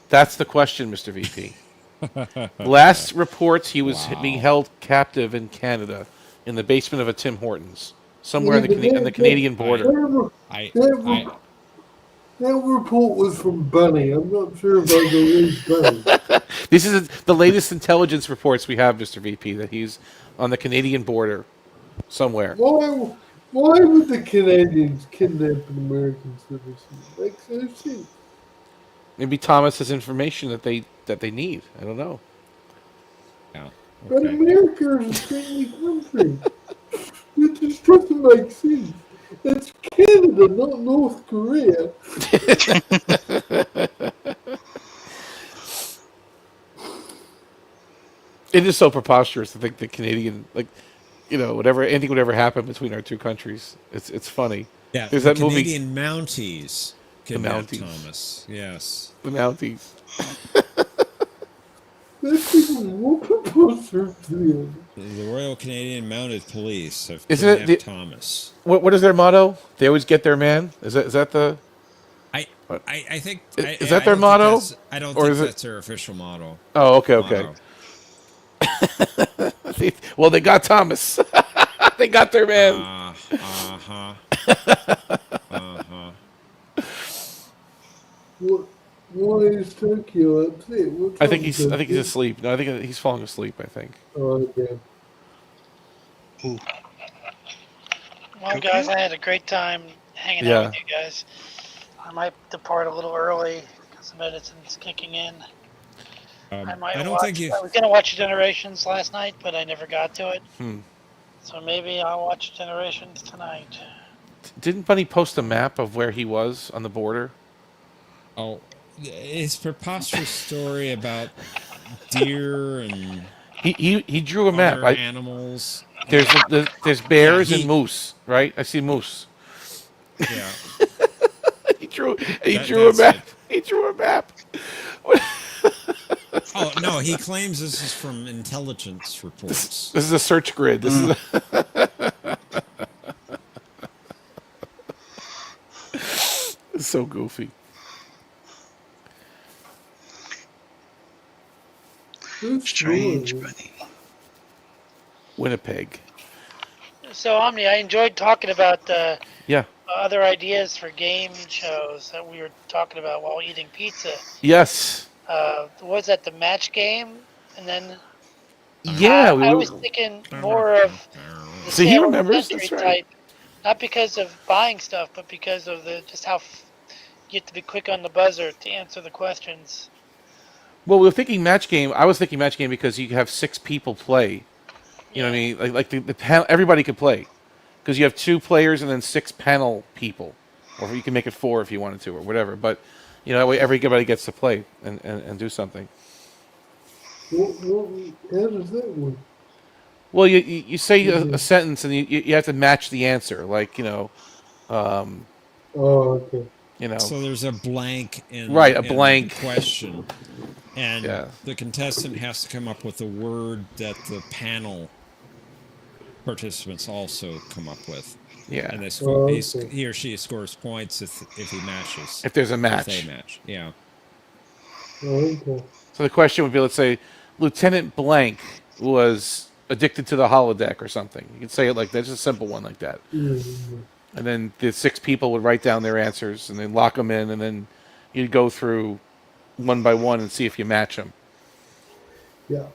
That's the question, Mr. VP. Last reports, he was being held captive in Canada, in the basement of a Tim Hortons, somewhere on the Canadian border. That report was from Bunny. I'm not sure if I believe Bunny. This is the latest intelligence reports we have, Mr. VP, that he's on the Canadian border somewhere. Why would the Canadians kidnap an American citizen? Makes no sense. Maybe Thomas has information that they need. I don't know. Yeah. But America is a friendly country. It just doesn't make sense. It's Canada, not North Korea. It is so preposterous to think the Canadian, anything would ever happen between our two countries. It's funny. Yeah, there's the that movie. Canadian Mounties. The Mounties. Thomas. Yes. The Mounties. That's even more preposterous to me. The Royal Canadian Mounted Police have Isn't it kidnapped Thomas. What is their motto? They always get their man. Is that the? I think is that their motto? I don't think that's their official motto. Oh, okay. Well, they got Thomas. They got their man. Why is Tokyo upset? I think he's asleep. No, I think he's falling asleep. I think. Oh, okay. Well, guys, I had a great time hanging out with you guys. I might depart a little early because the medicine's kicking in. I was going to watch Generations last night, but I never got to it. So maybe I'll watch Generations tonight. Didn't Bunny post a map of where he was on the border? Oh, his preposterous story about deer and he drew a map. Other animals. There's bears and moose, right? I see moose. Yeah. He drew a map. He drew a map. Oh no, he claims this is from intelligence reports. This is a search grid. This is. It's so goofy. Strange, Bunny. Winnipeg. So, Omni, I enjoyed talking about Yeah. other ideas for game shows that we were talking about while eating pizza. Yes. Was that the match game? And then Yeah, I was thinking more of the See, he remembers. Century That's right. type, not because of buying stuff, but because of just how you have to be quick on the buzzer to answer the questions. Well, we were thinking match game. I was thinking match game because you have 6 people play. You know what I mean? Like the panel, everybody could play because you have 2 players and then 6 panel people, or you can make it 4 if you wanted to, or whatever. But that way everybody gets to play and do something. How does that work? Well, you say a sentence and you have to match the answer, like Oh, okay. So there's a blank in a blank question. And Yeah. the contestant has to come up with a word that the panel participants also come up with. Yeah. And they score. Oh, okay. He or she scores points if he matches. If there's a If they match. match, yeah. Okay. So the question would be, let's say, Lieutenant Blank was addicted to the holodeck or something. You can say it like that. Just a simple one like that. Yeah. And then the 6 people would write down their answers and then lock them in, and then you'd go through one by one and see if you match them. Yeah.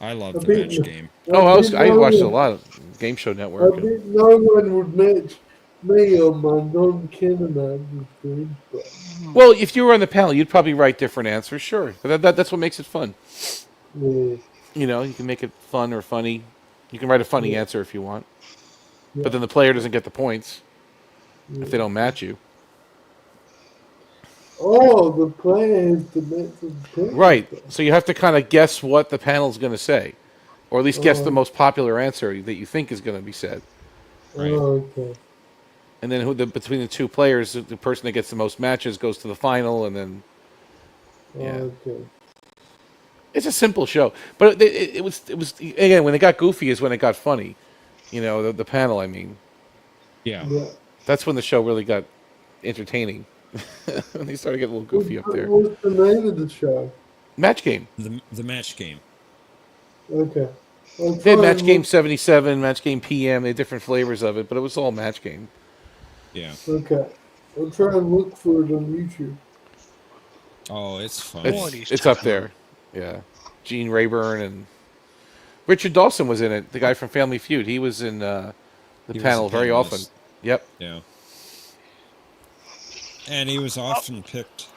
I love I the bet match no- game. I watched a lot of Game Show I Network. And, bet no one would match me on my non-Canada screen. But well, if you were on the panel, you'd probably write different answers, sure. But that's what makes it fun. yeah. You know, you can make it fun or funny. You can write a funny Yeah. answer if you want. Yeah. But then the player doesn't get the points Yeah. if they don't match you. Oh, the player has to match the player. Right. So you have to kind of guess what the panel's going to say, or at least guess the Oh. most popular answer that you think is going to be said. Right. Oh, okay. And then between the 2 players, the person that gets the most matches goes to the final, and then yeah. Okay. It's a simple show, but it was again, when it got goofy is when it got funny. You know, the panel. I mean, Yeah. Yeah. that's when the show really got entertaining. When they started getting a little goofy up there. What's the name of the show? Match Game. The match game. Okay. I'll They had try Match and Game look- 77, Match Game PM. They had different flavors of it, but it was all Match Game. Yeah. Okay. I'll try and look for it on YouTube. Oh, it's fun. It's up there. Yeah. Gene Rayburn and Richard Dawson was in it. The guy from Family Feud. He was in the He was panel a very often. panelist. Yep. Yeah. And he was often picked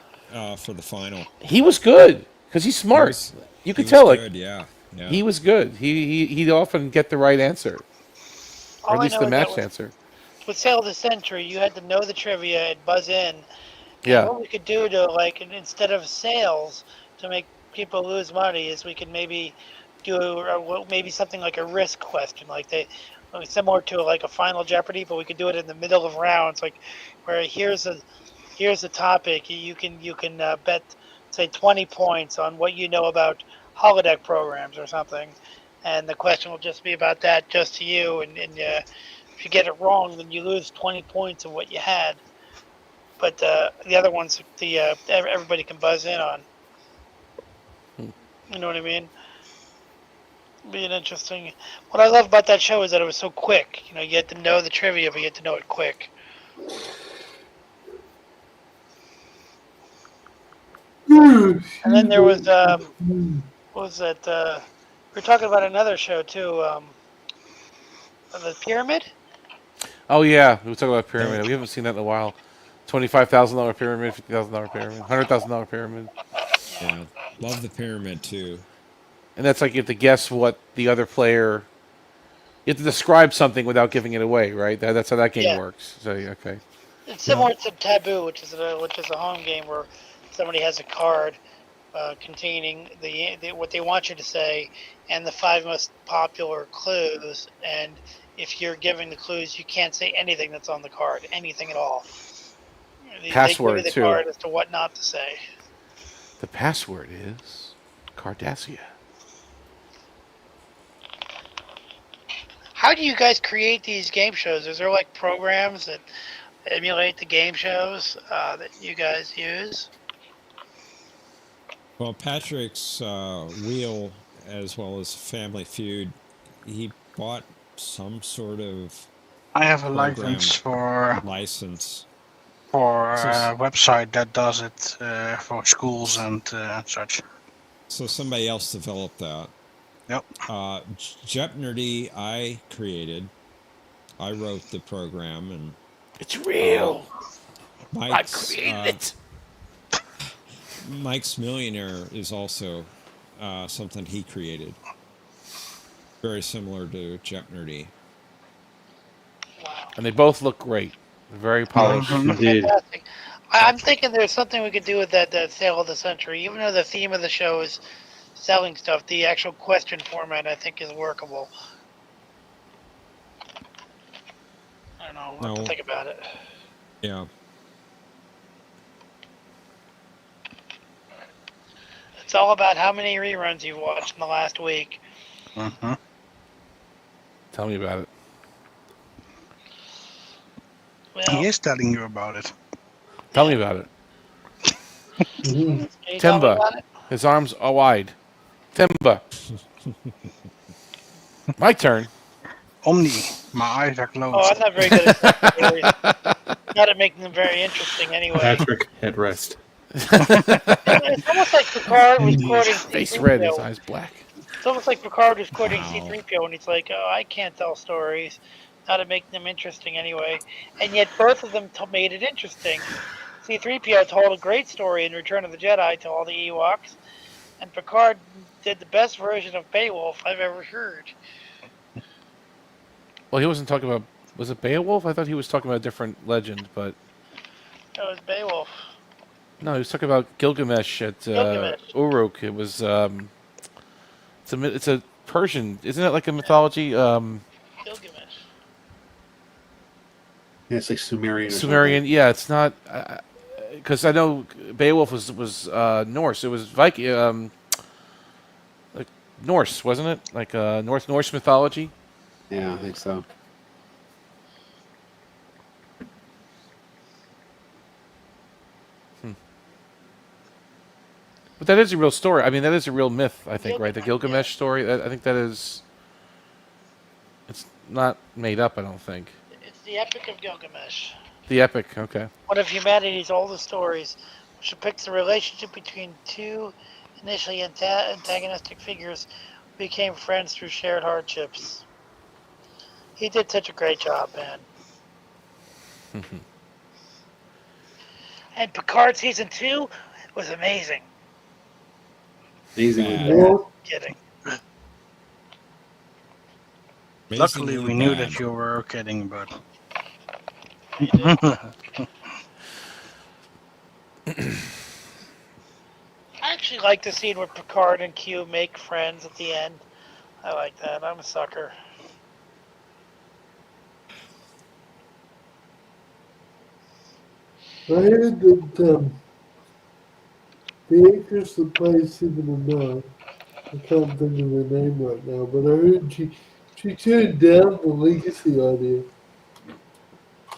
for the final. He was good because he's smart. You could tell, like, good, yeah. he was good. He'd often get the right answer, or All at I least know the is that matched answer. With Sale of the Century, you had to know the trivia and buzz in. And Yeah. what we could do to, like, instead of sales to make people lose money is we could maybe do maybe something like a risk question, like similar to like a Final Jeopardy, but we could do it in the middle of rounds, like where here's a topic, you can bet say 20 points on what you know about holodeck programs or something, and the question will just be about that, just to you, and if you get it wrong, then you lose 20 points of what you had. But the other ones, everybody can buzz in on. You know what I mean? Be an interesting. What I love about that show is that it was so quick. You know, you had to know the trivia, but you had to know it quick. And then there was what was that? We were talking about another show too. The Pyramid. Oh yeah, we were talking about pyramid. We haven't seen that in a while. $25,000 pyramid, $50,000 pyramid, $100,000 pyramid. Yeah. Love the pyramid too. And that's like you have to guess what the other player. You have to describe something without giving it away, right? That's how that game works. So okay. It's similar to Taboo, which is a home game where somebody has a card containing what they want you to say and the 5 most popular clues. And if you're giving the clues, you can't say anything that's on the card, anything at all. Password they give you the too. card as to what not to say. The password is Cardassia. How do you guys create these game shows? Is there like programs that emulate the game shows that you guys use? Well, Patrick's Wheel, as well as Family Feud, he bought some sort of. I have a program license for license. a website that does it for schools and such. So somebody else developed that. Yep. Jeopnerdy, I created. I wrote the program, and it's real. Mike's, I created it. Mike's Millionaire is also something he created. Very similar to Jeopnerdy. And they both look great. They're very polished. Fantastic. I'm thinking there's something we could do with that Sale of the Century. Even though the theme of the show is selling stuff, the actual question format I think is workable. I don't know. We'll have to think about it. Yeah. It's all about how many reruns you've watched in the last week. Mm-hmm. Tell me about it. Well, He is telling you about it. Tell me about it. can you tell me Timba. about it? His arms are wide. Timba. My turn. Omni, my eyes are Oh, closed. I'm not very good at stories. Not at making them very interesting, anyway. Patrick, headrest. It's almost like Picard was quoting Face red, his C-3PO. eyes black. It's almost like Picard was quoting Wow. C-3PO, and he's like, "Oh, I can't tell stories. Not to make them interesting, anyway." And yet, both of them made it interesting. C-3PO told a great story in Return of the Jedi to all the Ewoks, and Picard did the best version of Beowulf I've ever heard. Well, he wasn't talking about. Was it Beowulf? I thought he was talking about a different legend, but That was Beowulf. no, he was talking about Gilgamesh at Gilgamesh. Uruk. It was it's a Persian, isn't it? Like a mythology. Gilgamesh. Yeah, it's like Sumerian. Or Sumerian. Yeah, it's not because I know Beowulf was Norse. It was Viking. Like Norse, wasn't it? Like Norse mythology. Yeah, I think so. But that is a real story. I mean, that is a real myth, I think, right? The Gilgamesh, Gilgamesh story. I think that is. It's not made up, I don't think. It's the Epic of Gilgamesh, The epic, okay. one of humanity's oldest stories, which depicts the relationship between two initially antagonistic figures who became friends through shared hardships. He did such a great job, man. And Picard season 2 was amazing. Easy. Yeah. Kidding. Luckily, we Amazingly knew bad. that you were kidding, but I actually like the scene where Picard and Q make friends at the end. I like that. I'm a sucker. I heard that the actress that plays Stephen Amell, I can't think of her name right now, but I heard she turned down the legacy idea.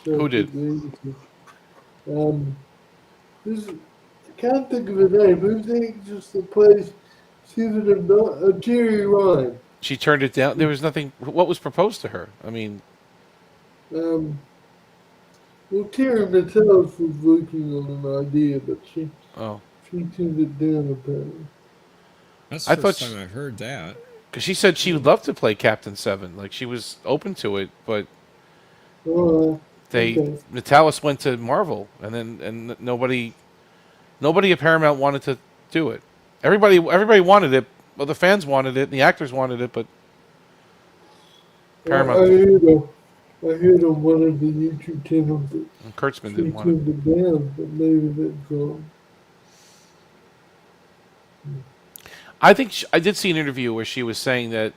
Who did? This, I can't think of her name. Who's the actress that plays Stephen Amell? Jerry Ryan. She turned it down. There was nothing. What was proposed to her? I mean, Well, Terry Mattel's was working on an idea, but she oh, turned it down apparently. That's I the thought first time I've heard that. because she said she would love to play Captain Seven. Like she was open to it, but Okay. Natalis went to Marvel, and nobody at Paramount wanted to do it. Everybody wanted it. Well, the fans wanted it, and the actors wanted it, but Paramount. I heard on one of the YouTube channels that And Kurtzman she didn't want it. turned it down, but maybe that's wrong. I think I did see an interview where she was saying that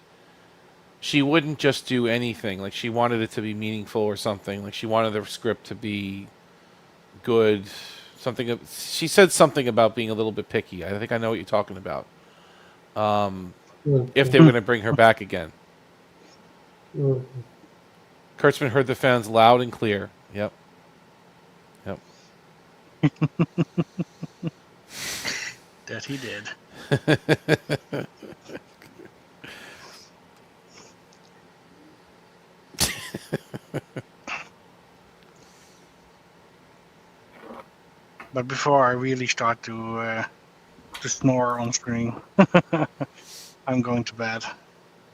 she wouldn't just do anything. Like she wanted it to be meaningful or something. Like she wanted the script to be good. Something. She said something about being a little bit picky. I think I know what you're talking about. If they were going to bring her back again. Kurtzman heard the fans loud and clear. Yep. that he did. But before I really start to snore on screen, I'm going to bed.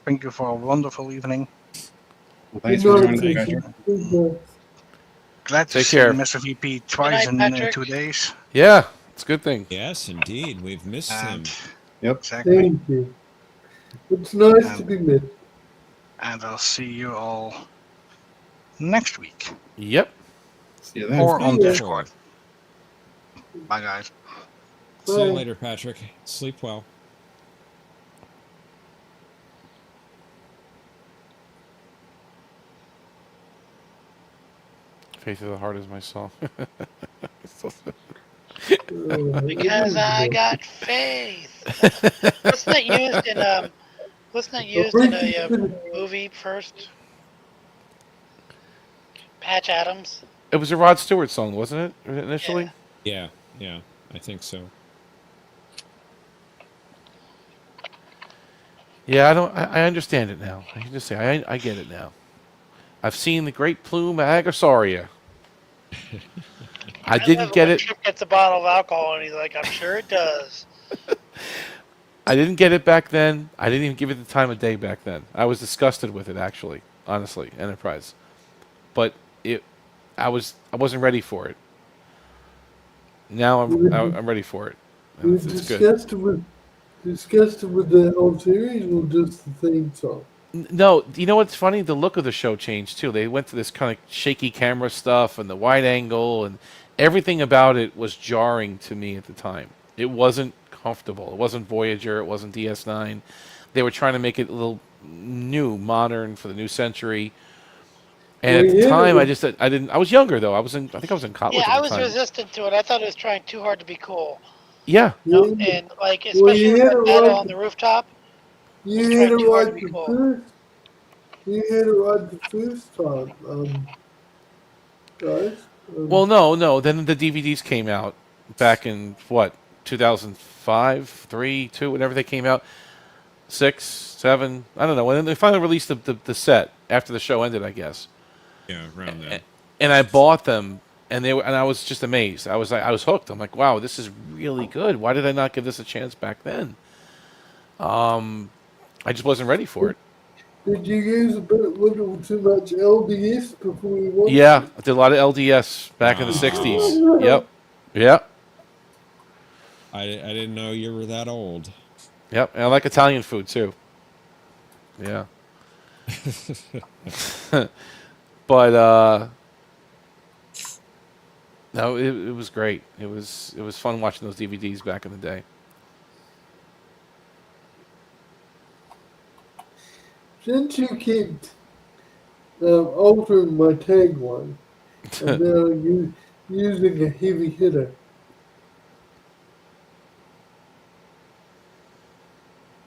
Thank you for a wonderful evening. Well, thanks for joining us, Patrick. Glad to Take see care. Mr. VP twice Good night, in Patrick. 2 days. Yeah, it's a good thing. Yes, indeed. We've missed him. And Yep. exactly. Thank you. It's nice to be met. And I'll see you all next week. Yep. See you then. Or on See ya. Discord. Bye, guys. See you Bye. later, Patrick. Sleep well. Faith of the Heart is my song. Because I got faith. Wasn't that used in a movie first? Patch Adams. It was a Rod Stewart song, wasn't it? Initially. Yeah, I think so. Yeah, I understand it now. I can just say I get it now. I've seen the Great Plume of Agasauria. I didn't get when it. Chip gets a bottle of alcohol and he's like, "I'm sure it does." I didn't get it back then. I didn't even give it the time of day back then. I was disgusted with it, actually, honestly, Enterprise. But I wasn't ready for it. Now I'm ready for it. We It's good. discussed it with the whole series or just the theme song? No, you know what's funny? The look of the show changed too. They went to this kind of shaky camera stuff and the wide angle, and everything about it was jarring to me at the time. It wasn't comfortable. It wasn't Voyager. It wasn't DS9. They were trying to make it a little new, modern for the new century. And at the time, I didn't. I was younger though. I think I was in college. Yeah, at I the was time. resistant to it. I thought it was trying too hard to be cool. Yeah. And like especially with the battle on the rooftop. You had it right the first. You had it right the first time, guys. Well, no. Then the DVDs came out back in what 2005, 3, 2, whenever they came out, 6, 7. I don't know. And then they finally released the set after the show ended, I guess. Yeah, around then. And I bought them, and I was just amazed. I was hooked. I'm like, wow, this is really good. Why did I not give this a chance back then? I just wasn't ready for it. Did you use a little too much LDS before you watched Yeah, I did a lot of LDS back in the 60s. Yep. I didn't know you were that old. Yep, and I like Italian food too. Yeah. But no, it was great. It was fun watching those DVDs back in the day. Since you keep altering my tagline, and now you using a heavy hitter.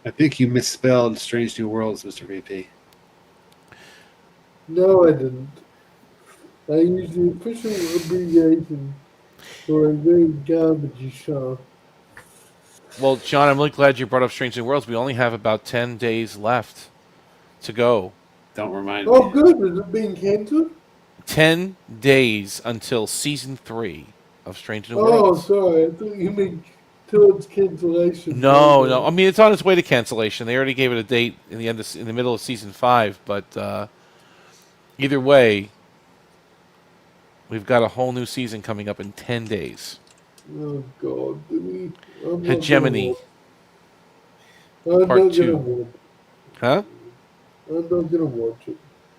I think you misspelled Strange New Worlds, Mr. VP. No, I didn't. I used the official abbreviation for a very garbage show. Well, John, I'm really glad you brought up Strange New Worlds. We only have about 10 days left to go. Don't remind me. Oh, good. Is it being canceled? 10 days until season 3 of Strange New Oh, Worlds. sorry. I thought you meant towards cancellation. No. I mean, it's on its way to cancellation. They already gave it a date in the middle of season 5, but either way, we've got a whole new season coming up in 10 days. Oh, God. Hegemony. I'm Part not 2. gonna watch. Huh? I'm not going to watch it.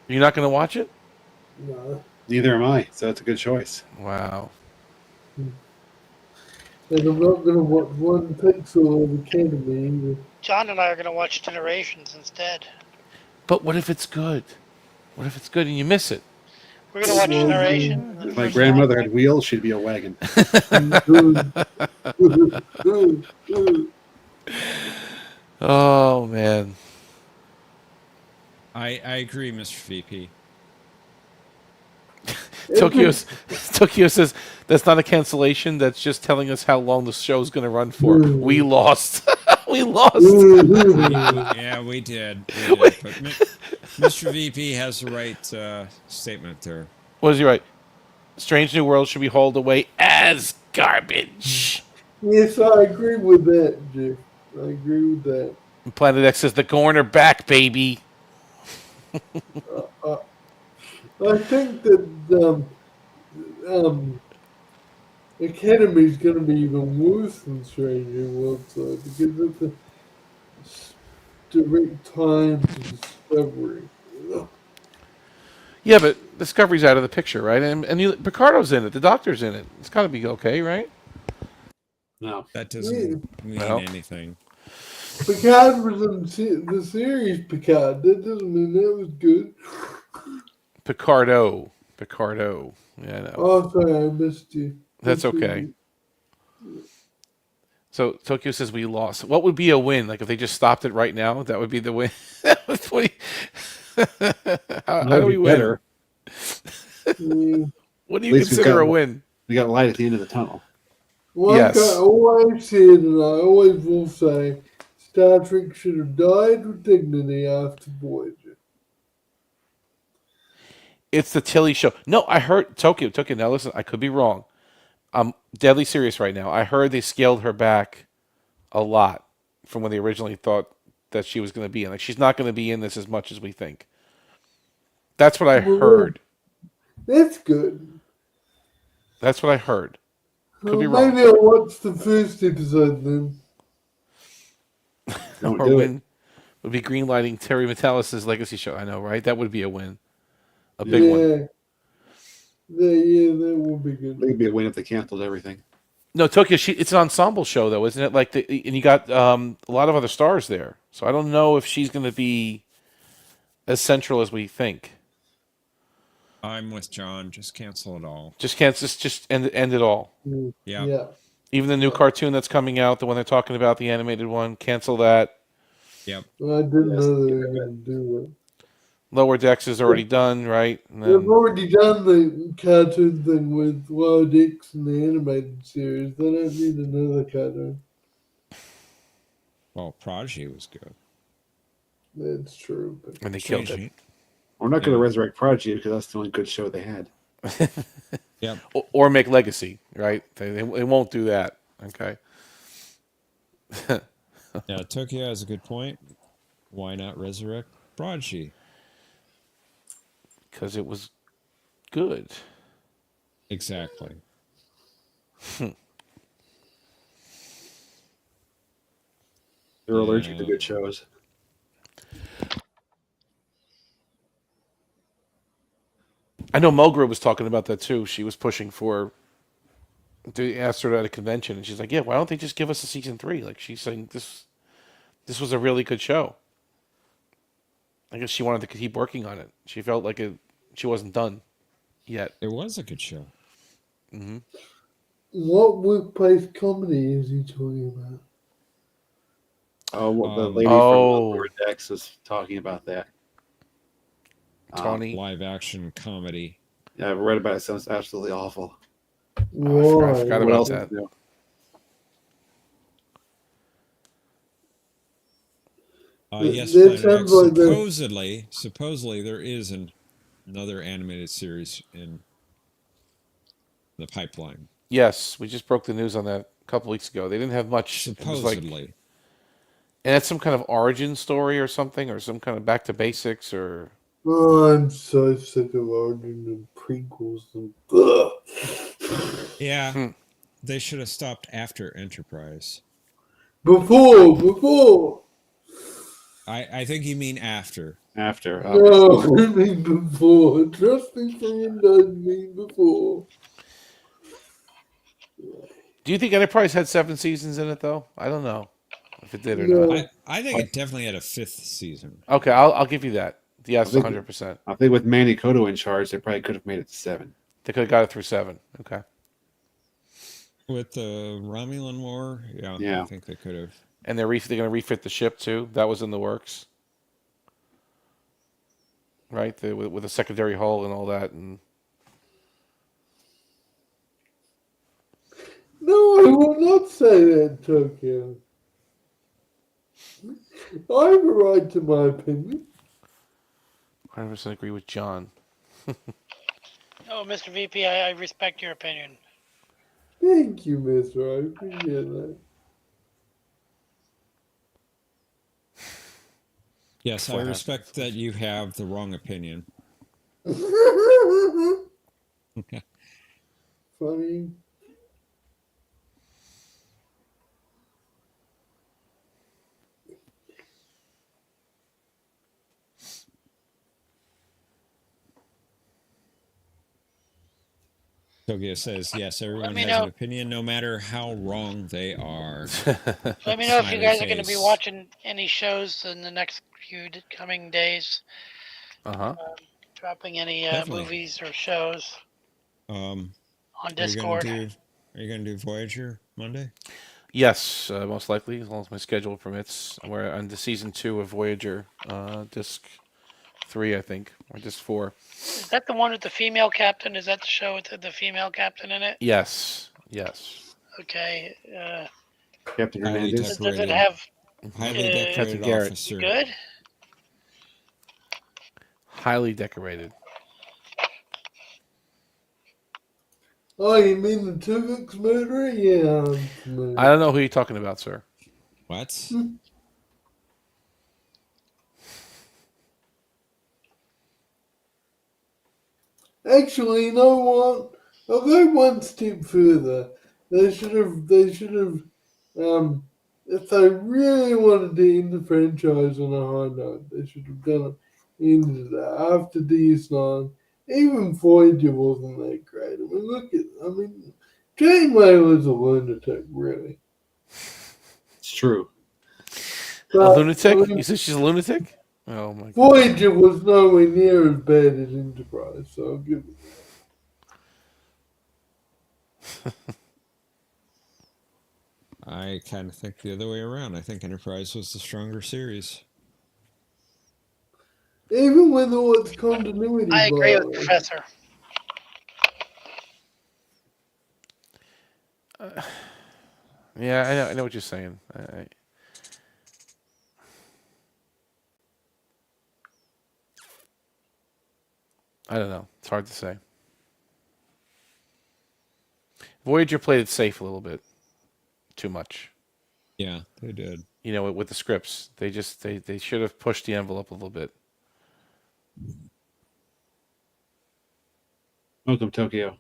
You're not going to watch it? No. Neither am I, so it's a good choice. Wow. And I'm not going to watch one pixel of Academy either. John and I are going to watch Generations instead. But what if it's good? What if it's good and you miss it? We're going to watch Generations. If my grandmother had wheels, she'd be a wagon. Oh, man. I agree, Mr. VP. Tokyo says that's not a cancellation. That's just telling us how long the show's going to run for. We lost. We lost. Yeah, we did. But Mr. VP has the right statement there. What is he right? Strange New World should be hauled away as garbage. Yes, I agree with that, Jeff. I agree with that. And Planet X says the corner back, baby. I think that Academy is going to be even worse than Strange New Worlds, though, because of the direct time to Discovery. Yeah, but Discovery's out of the picture, right? And Picardo's in it. The Doctor's in it. It's got to be okay, right? No. That doesn't mean anything. Picard was in the series Picard. That doesn't mean that was good. Picardo. Yeah, I know. Oh, sorry, I missed you. That's okay. So Tokyo says we lost. What would be a win? Like if they just stopped it right now, that would be the win. How do we win? Better. What do you consider a win? We got light at the end of the tunnel. Like I always said, and I always will say, Star Trek should have died with dignity after Voyager. It's the Tilly show. No, I heard Tokyo. Now listen, I could be wrong. I'm deadly serious right now. I heard they scaled her back a lot from when they originally thought that she was going to be in. Like she's not going to be in this as much as we think. That's what I heard. That's good. That's what I heard. Could be wrong. Maybe I'll watch the first episode then. Or win would be greenlighting Terry Metalis' legacy show. I know, right? That would be a win. A big one. Yeah, that would be good. It would be a win if they canceled everything. No, Tokyo, it's an ensemble show, though, isn't it? Like, and you got a lot of other stars there. So I don't know if she's going to be as central as we think. I'm with John. Just cancel it all. Just end it all. Yeah. Even the new cartoon that's coming out, the one they're talking about, the animated one, cancel that. Yep. Well, I didn't know they were going to do that. Lower Decks is already done, right? And They've already done the cartoon thing with Lower Decks and the animated series. They don't need another cartoon. Well, Prodigy was good. That's true. But and they killed it. We're not going to resurrect Prodigy because that's the only good show they had. Yep. Or make Legacy, right? They won't do that. Okay. Yeah, Tokyo has a good point. Why not resurrect Prodigy? Because it was good. Exactly. They're allergic to good shows. I know Mulgrew was talking about that too. She was pushing for. They asked her at a convention, and she's like, "Yeah, why don't they just give us a season 3?" Like she's saying, this was a really good show. I guess she wanted to keep working on it. She felt like she wasn't done yet. It was a good show. Mm-hmm. What workplace comedy is he talking about? Oh, the lady from Lower Decks was talking about that. Tawny. Live action comedy. Yeah, I've read about it. It sounds absolutely awful. Oh, I forgot about that. Yes, supposedly there is another animated series in the pipeline. Yes, we just broke the news on that a couple weeks ago. They didn't have much. Supposedly. And that's some kind of origin story or something, or some kind of back to basics, or. Oh, I'm so sick of origin and prequels and. Yeah, they should have stopped after Enterprise. Before. I think you mean after. After. No, I mean before. Trust me, someone does mean before. Do you think Enterprise had 7 seasons in it, though? I don't know if it did or not. I think it definitely had a 5th season. Okay, I'll give you that. Yes, 100%. I think with Manny Koto in charge, they probably could have made it to 7. They could have got it through 7. Okay. With the Romulan War, I think they could have. And they're going to refit the ship too. That was in the works, right? With a secondary hull and all that. And no, I will not say that, Tokyo. I have a right to my opinion. 100% agree with John. Oh, Mr. VP, I respect your opinion. Thank you, mister. I appreciate that. Yes, I respect that you have the wrong opinion. Funny. Tokyo says, yes, everyone has an opinion, no matter how wrong they are. Let me know if you guys are going to be watching any shows in the next few coming days. Uh-huh. Dropping any movies or shows on Discord. Are you going to do Voyager Monday? Yes, most likely, as long as my schedule permits. We're on the season 2 of Voyager, disc 3, I think, or disc 4. Is that the one with the female captain? Is that the show with the female captain in it? Yes. Okay. Captain Highly Hernandez. Does it decorated. have Highly Captain decorated Garrett. officer. good? Highly decorated. Oh, you mean the Tuvix murderer? Yeah. I don't know who you're talking about, sir. What? Actually, you know what? I'll go one step further. They should have, if they really wanted to end the franchise on a high note, they should have done it ended it after DS9. Even Voyager wasn't that great. I mean, Janeway was a lunatic, really. It's true. A But, lunatic? I mean, You said she's a lunatic? Oh my god. Voyager was nowhere near as bad as Enterprise, so I'll give it I kind of think the other way around. I think Enterprise was the stronger series. even with all its continuity. I agree with bias. Professor. Yeah, I know what you're saying. I don't know. It's hard to say. Voyager played it safe a little bit. Too much. Yeah, they did. You know, with the scripts. They should have pushed the envelope a little bit. Welcome, Tokyo.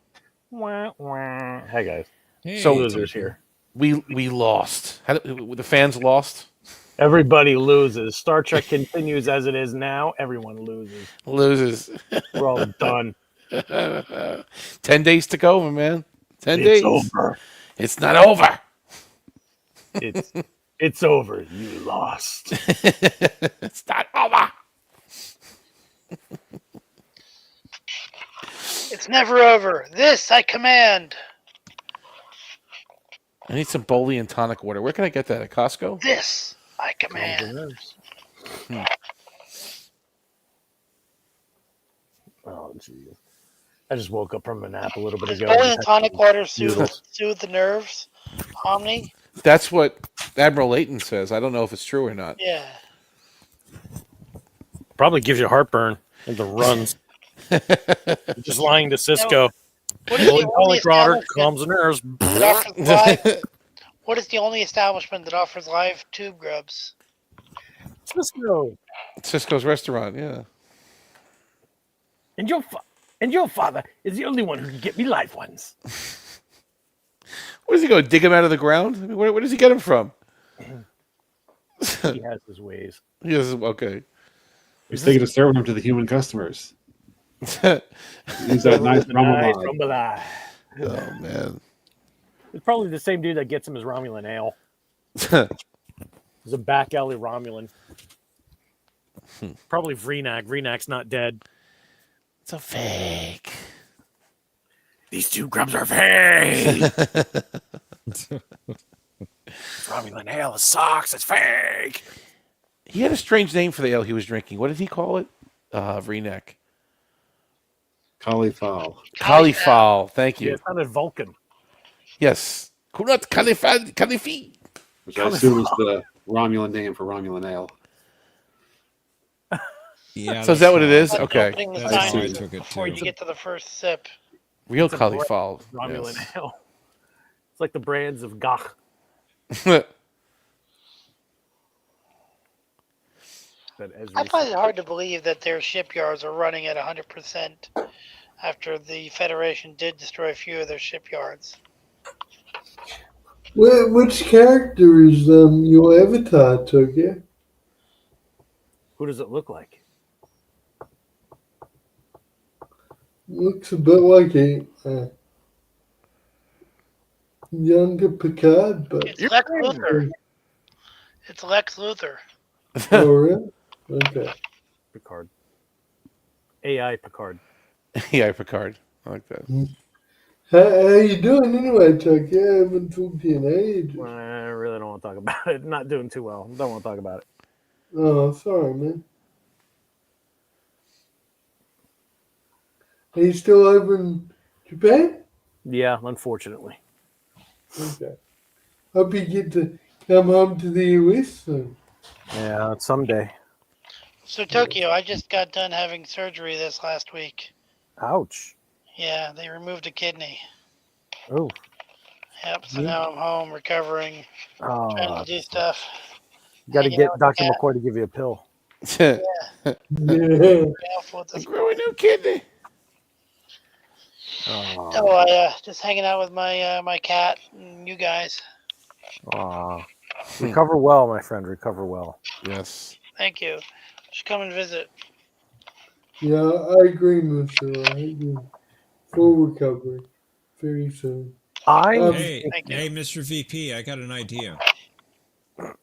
Hi guys. Hey, So- Losers here. We lost. The fans lost? Everybody loses. Star Trek continues as it is now. Everyone loses. Loses. We're all done. 10 days to go, my man. 10 It's days. over. It's not over. It's over. You lost. It's not over. It's never over. This I command. I need some Boli and tonic water. Where can I get that? At Costco? This I command. Oh, jeez. I just woke up from a nap a little bit Does ago. Boli and tonic water Noodles. soothe the nerves? Omni? That's what Admiral Layton says. I don't know if it's true or not. Yeah. Probably gives you heartburn and the runs. Just lying to Cisco. What is the Holy only colic water establishment calms the nerves. that offers live? What is the only establishment that offers live tube grubs? Cisco. Cisco's restaurant, yeah. And your father is the only one who can get me live ones. Where does he go? Dig him out of the ground? I mean, where does he get him from? He has his ways. Yes, okay. He's thinking of serving them to the human customers. He's a nice Nice Romulan. Romulan. Oh, man. It's probably the same dude that gets him his Romulan ale. He's a back alley Romulan. Probably Vreenak. Vreenak's not dead. It's a fake. These two grubs are fake. Romulan ale sucks. It's fake. He had a strange name for the ale he was drinking. What did he call it? Vreenak. Cauliflower. Cauliflower. Thank Yeah, you. it sounded Vulcan. Yes. Kunat Califi. Which I assume is the Romulan name for Romulan ale. Yeah. So is that what it is? Like Okay. opening the That's sign how I took it before too. you get to the first sip. Real It's a brand cauliflower. Romulan Yes. ale. It's like the brands of Gach. That Ezri I find it hard to believe that their shipyards are running at 100% after the Federation did destroy a few of their shipyards. Which character is your avatar, Tokyo? Who does it look like? Looks a bit like a younger Picard, but It's Lex Luthor. It's Lex Luthor. oh, really? Okay. Picard. AI Picard. Yeah, Picard. I like that. How you doing anyway, Chuck? Yeah, I haven't talked to you in ages. I really don't want to talk about it. Not doing too well. Don't want to talk about it. Oh, sorry, man. Are you still over in Japan? Yeah, unfortunately. Okay. Hope you get to come home to the US soon. Yeah, someday. So Tokyo, I just got done having surgery this last week. Ouch. Yeah, they removed a kidney. Oh. Yep. So now I'm home recovering, trying to do stuff. You got to hanging get out with Dr. the cat. McCoy to give you a pill. Yeah. Grow a new kidney. Oh, I just hanging out with my cat and you guys. Recover well, my friend. Recover well. Yes. Thank you. Should come and visit. Yeah, I agree, Monsieur. I agree. Full recovery very soon. Hey, Thank you. hey, Mr. VP, I got an idea.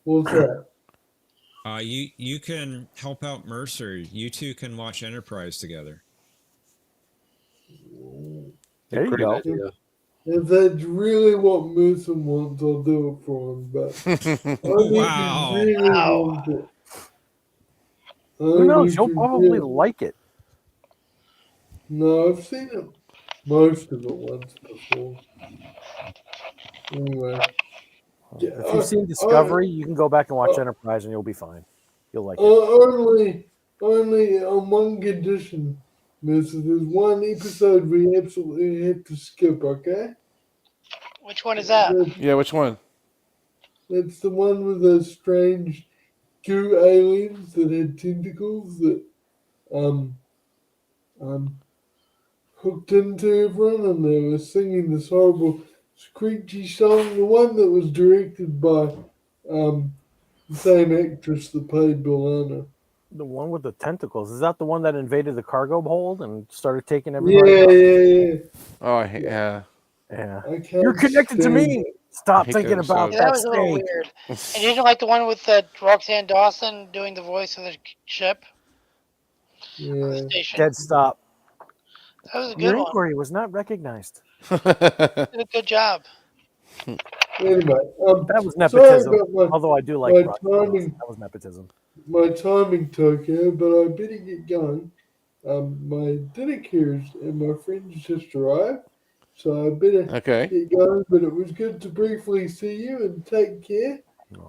What's that? You can help out Mercer. You two can watch Enterprise together. There you Great go. idea. If that's really what Mooson wants, I'll do it for him. But only if Wow. he really wants it. Who knows? Only if You'll he probably really- like it. No, I've seen it most of it once before. Anyway. If you've seen Discovery, you can go back and watch Enterprise, and you'll be fine. You'll like it. Only on one condition, Mister. There's one episode we absolutely have to skip, okay? Which one is that? Yeah, which one? It's the one with the strange goo aliens that had tentacles that hooked into everyone, and they were singing this horrible screechy song. The one that was directed by the same actress that played Belana. The one with the tentacles. Is that the one that invaded the cargo hold and started taking Yeah, everybody? yeah. Oh, yeah. Yeah. I can't You're connected to stand me. it. Stop hate thinking that about episode. That that was a little steak. weird. And you didn't like the one with Roxanne Dawson doing the voice of the ship on the Yeah. station? Dead stop. That was a Your good one. inquiry was not recognized. Did a good job. Anyway, That was sorry nepotism. about my, Although I do like my Roxanne Dawson. timing. That was nepotism. My timing took here, but I better get going. My dinner cares and my friends just arrived, so I better get going. But it was good to briefly see you and take care,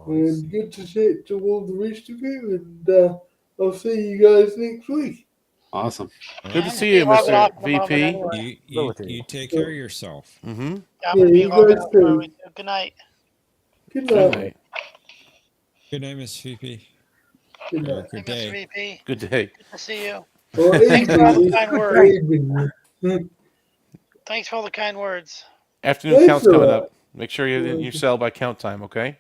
and good to chat to all the rest of you. And I'll see you guys next week. Awesome. Good to see you, Mr. VP. You take care of yourself. Mm-hmm. Yeah, I'm Yeah, gonna be you logging guys off too. early, too. Good night. Good Good night. night. Good night, Miss VP. Good Or night. good Hey, Mr. day. VP. Good day. Good to see you. Or Thanks for all the evening. kind words. Evening. Thanks for all the kind words. Afternoon That's count's coming all up. Make sure you're in your cell by count time, okay?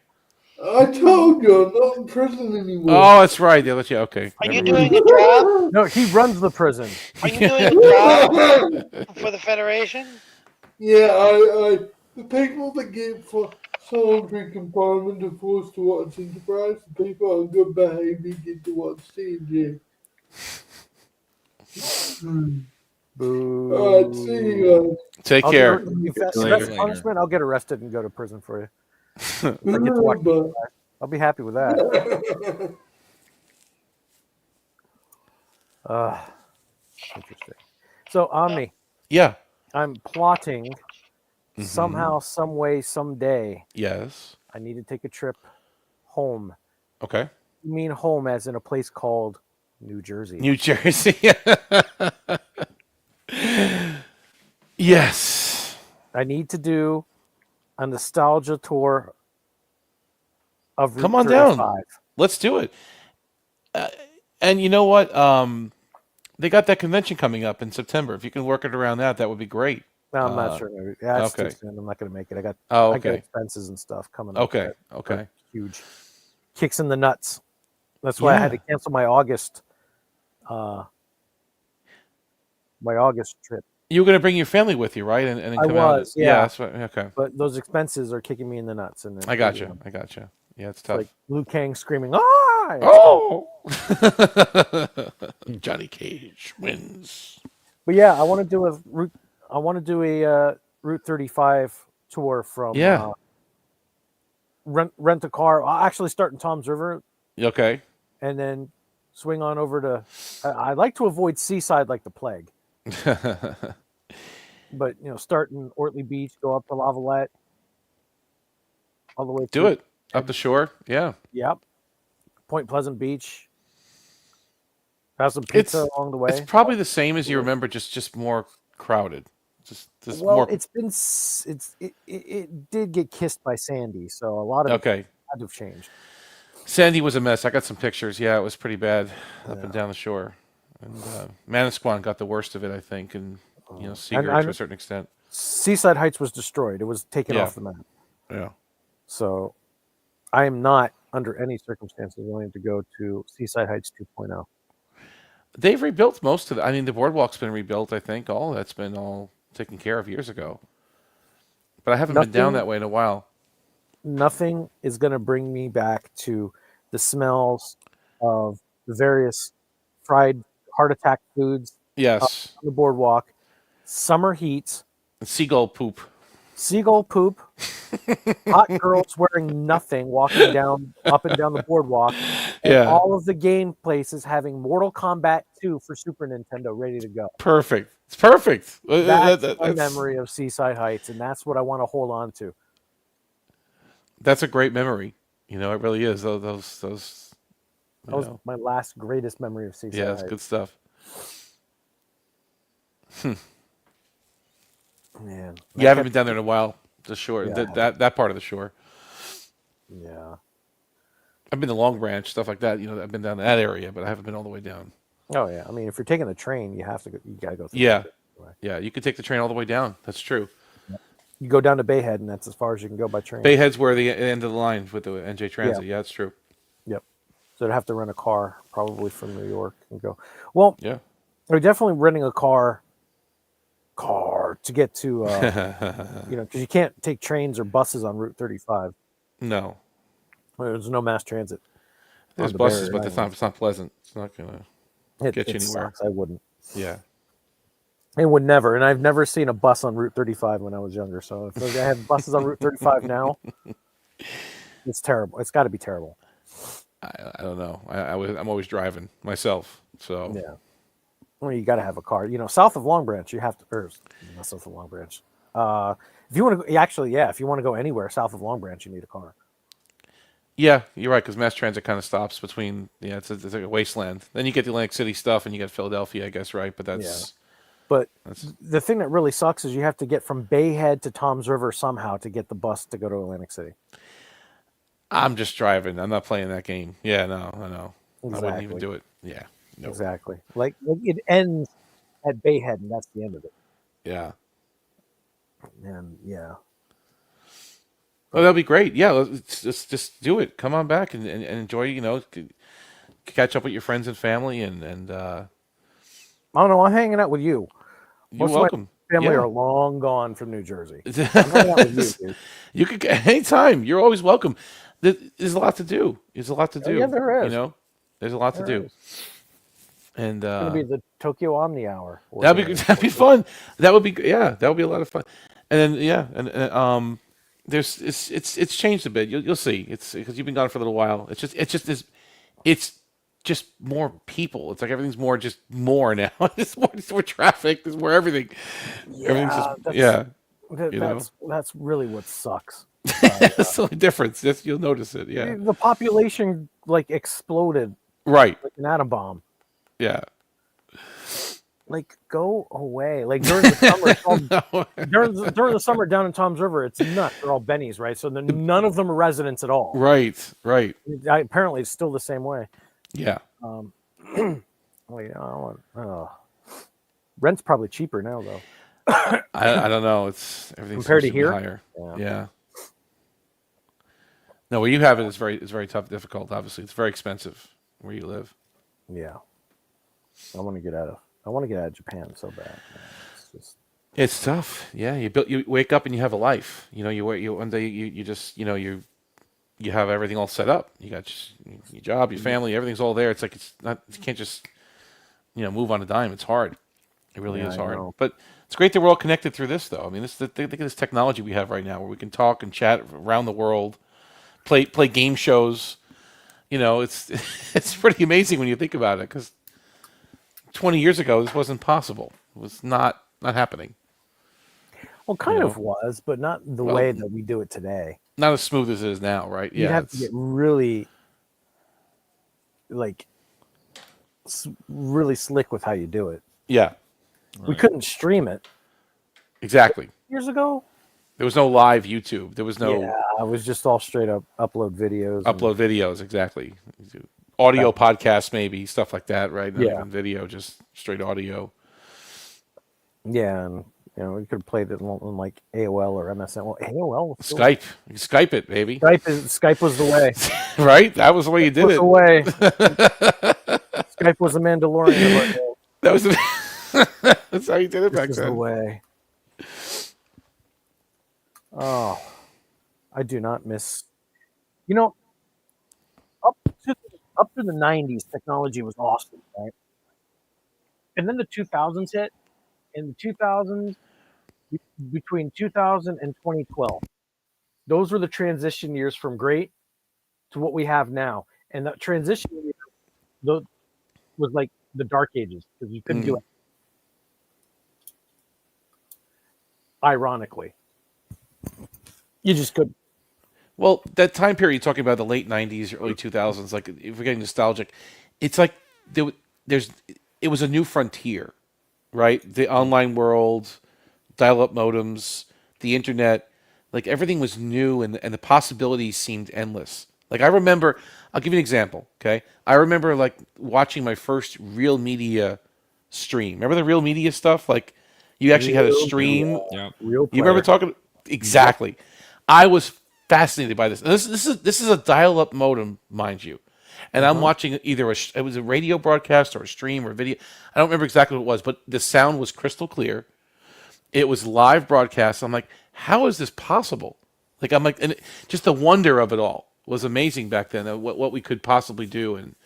I told you I'm not in prison anymore. Oh, that's right. They'll let you. Okay. Are you never mind. doing a job? No, he runs the prison. Are you doing a job for the Federation? Yeah, I the people that get for solitary confinement are forced to watch Enterprise. The people on good behavior get to watch TNG. Boo. All right, see you guys. Take I'll care. If that's Later. punishment, I'll get arrested and go to prison for you. I get to Bye. watch I'll be happy with that. Interesting. So, Omni, Yeah. I'm plotting somehow, some way, someday. Yes. I need to take a trip home. Okay. You mean home as in a place called New Jersey? New Jersey. Yes. I need to do a nostalgia tour of Route Come on 35. down. Let's do it. And you know what? They got that convention coming up in September. If you can work it around that, that would be great. No, I'm not sure. Maybe. Yeah, it's too okay. soon. I'm not going to make it. I got okay. expenses and stuff coming up. Okay. that Okay. are huge kicks in the nuts. That's why I had to cancel my August trip. You were going to bring your family with you, right? And then I come out. was, yeah. That's what, okay. But those expenses are kicking me in the nuts. And I got you. I got you. Yeah, it's tough. Like Liu Kang screaming, "Ah!" Oh! Johnny Cage wins. But yeah, I want to do a Route 35 tour from Yeah. rent a car. I'll actually start in Tom's River Okay. and then swing on over to. I like to avoid Seaside like the plague, but start in Ortley Beach, go up to Lavalette, all the way Do through. it up the shore. Yeah. Yep. Point Pleasant Beach. Have some pizza along the way. It's probably the same as you remember, just more crowded. Just Well, more. it did get kissed by Sandy, so a lot of it had to have changed. Sandy was a mess. I got some pictures. Yeah, it was pretty bad up and down the shore. And Manasquan got the worst of it, I think, and Seagirt to a certain extent. Seaside Heights was destroyed. It was taken off the map. Yeah. So I am not, under any circumstances, willing to go to Seaside Heights 2.0. They've rebuilt most of it. I mean, the boardwalk's been rebuilt, I think. All that's been all taken care of years ago. But I haven't been down that way in a while. Nothing is going to bring me back to the smells of the various fried heart attack foods. Yes. On the boardwalk. Summer heat. Seagull poop. Seagull poop. Hot girls wearing nothing walking up and down the boardwalk. And all of the game places having Mortal Kombat 2 for Super Nintendo ready to go. Perfect. It's perfect. That's my memory of Seaside Heights, and that's what I want to hold on to. That's a great memory. It really is. Those that was my last greatest memory of Seaside Heights. Yeah, it's good stuff. Man. You haven't been down there in a while. The shore, that part of the shore. Yeah. I've been to Long Branch, stuff like that. I've been down that area, but I haven't been all the way down. Oh yeah, I mean, if you're taking the train, you have to. You gotta go through. Yeah. You could take the train all the way down. That's true. You go down to Bayhead, and that's as far as you can go by train. Bayhead's where the end of the line with the NJ Transit. Yeah, that's true. Yep. So I'd have to rent a car, probably from New York, and go. Well, yeah, we're definitely renting a car to get to, because you can't take trains or buses on Route 35. No. There's no mass transit. There's buses, but it's not pleasant. It's not going to get you anywhere. Sucks. I wouldn't. Yeah. It would never. And I've never seen a bus on Route 35 when I was younger. So if I have buses on Route 35 now, it's terrible. It's got to be terrible. I don't know. I'm always driving myself. So yeah. Well, you got to have a car. South of Long Branch, you have to. Or not south of Long Branch. If you want to, if you want to go anywhere south of Long Branch, you need a car. Yeah, you're right, because mass transit kind of stops between. Yeah, it's like a wasteland. Then you get the Atlantic City stuff, and you get Philadelphia, I guess, right? But that's. But the thing that really sucks is you have to get from Bayhead to Tom's River somehow to get the bus to go to Atlantic City. I'm just driving. I'm not playing that game. Yeah, no, I know. Exactly. I wouldn't even do it. Yeah. No. Exactly. Like it ends at Bayhead, and that's the end of it. Yeah. And yeah. Well, that'll be great. Yeah, let's just do it. Come on back and enjoy. Catch up with your friends and family, and I don't know. I'm hanging out with you. You're welcome. My family are long gone from New Jersey. I'm hanging out with you, dude. You could anytime. You're always welcome. There's a lot to do. There's a lot to do. Yeah, there is. There's a lot to do. And it's gonna be the Tokyo Omni Hour. That'd be fun. That would be that would be a lot of fun. And then it's changed a bit. You'll see. It's because you've been gone for a little while. It's just more people. It's like everything's more now. There's more traffic. There's more everything. That's really what sucks. That's the only difference. You'll notice it. Yeah. The population exploded. Right. Like an atom bomb. Yeah. Go away. During the summer, during the summer down in Tom's River, it's nuts. They're all bennies, right? So none of them are residents at all. Right. Apparently, it's still the same way. Yeah. Rent's probably cheaper now, though. I don't know. It's everything compared to here. Higher. Yeah. No, where you have it is very tough, difficult. Obviously, it's very expensive where you live. Yeah. I want to get out of Japan so bad. It's tough. Yeah, you wake up and you have a life. You one day you just you have everything all set up. You got your job, your family, everything's all there. It's like you can't just move on a dime. It's hard. It really Yeah, is I hard. know. But it's great that we're all connected through this, though. I mean, think of this technology we have right now, where we can talk and chat around the world, play game shows. It's it's pretty amazing when you think about it. Because 20 years ago, this wasn't possible. It was not happening. Well, kind of was, but not the Well, way that we do it today. Not as smooth as it is now, right? You'd have to get really, really slick with how you do it. Yeah. We couldn't stream it. Exactly. Years ago? There was no live YouTube. There was no... Yeah, it was just all straight up upload videos. Videos, exactly. Audio podcasts, maybe, stuff like that, right? Not Yeah. even video, just straight audio. Yeah, and we could have played it on like AOL or MSN. Well, AOL was still... Skype. You Skype it, baby. Skype was the way. Right? That was the way you did it. The way. Skype was the Mandalorian. That was that's how you did it back then. The way. Oh, I do not miss. Up to the 90s, technology was awesome, right? And then the 2000s hit. In the 2000s, between 2000 and 2012, those were the transition years from great to what we have now. And that transition year was like the dark ages because you couldn't do it. Ironically, you just couldn't. Well, that time period you're talking about, the late 90s, early 2000s, like if we're getting nostalgic, it's like it was a new frontier, right? The online world, dial-up modems, the internet, like everything was new and the possibilities seemed endless. Like I remember, I'll give you an example, okay? I remember like watching my first Real Media stream. Remember the Real Media stuff? Like you actually had a stream. Yeah. You remember talking? Exactly. I was fascinated by this. And this is a dial-up modem, mind you. And I'm watching either it was a radio broadcast or a stream or a video. I don't remember exactly what it was, but the sound was crystal clear. It was live broadcast. I'm like, how is this possible? Like I'm like, and just the wonder of it all was amazing back then. What we could possibly do, and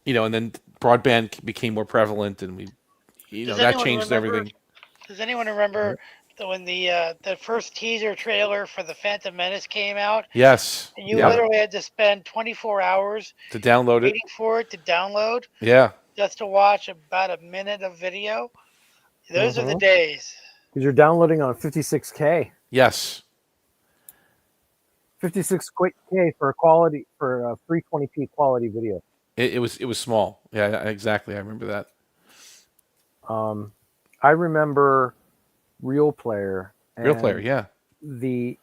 and then broadband became more prevalent, and that changed everything. Does anyone remember when the first teaser trailer for the Phantom Menace came out? Yes. And you literally had to spend 24 hours to download it, waiting for it to download. Yeah. Just to watch about a minute of video. Those are the days. Because you're downloading on 56K. Yes. 56K for a 320p quality video. It was small. Yeah, exactly. I remember that. I remember Real Player. Real Player, yeah. The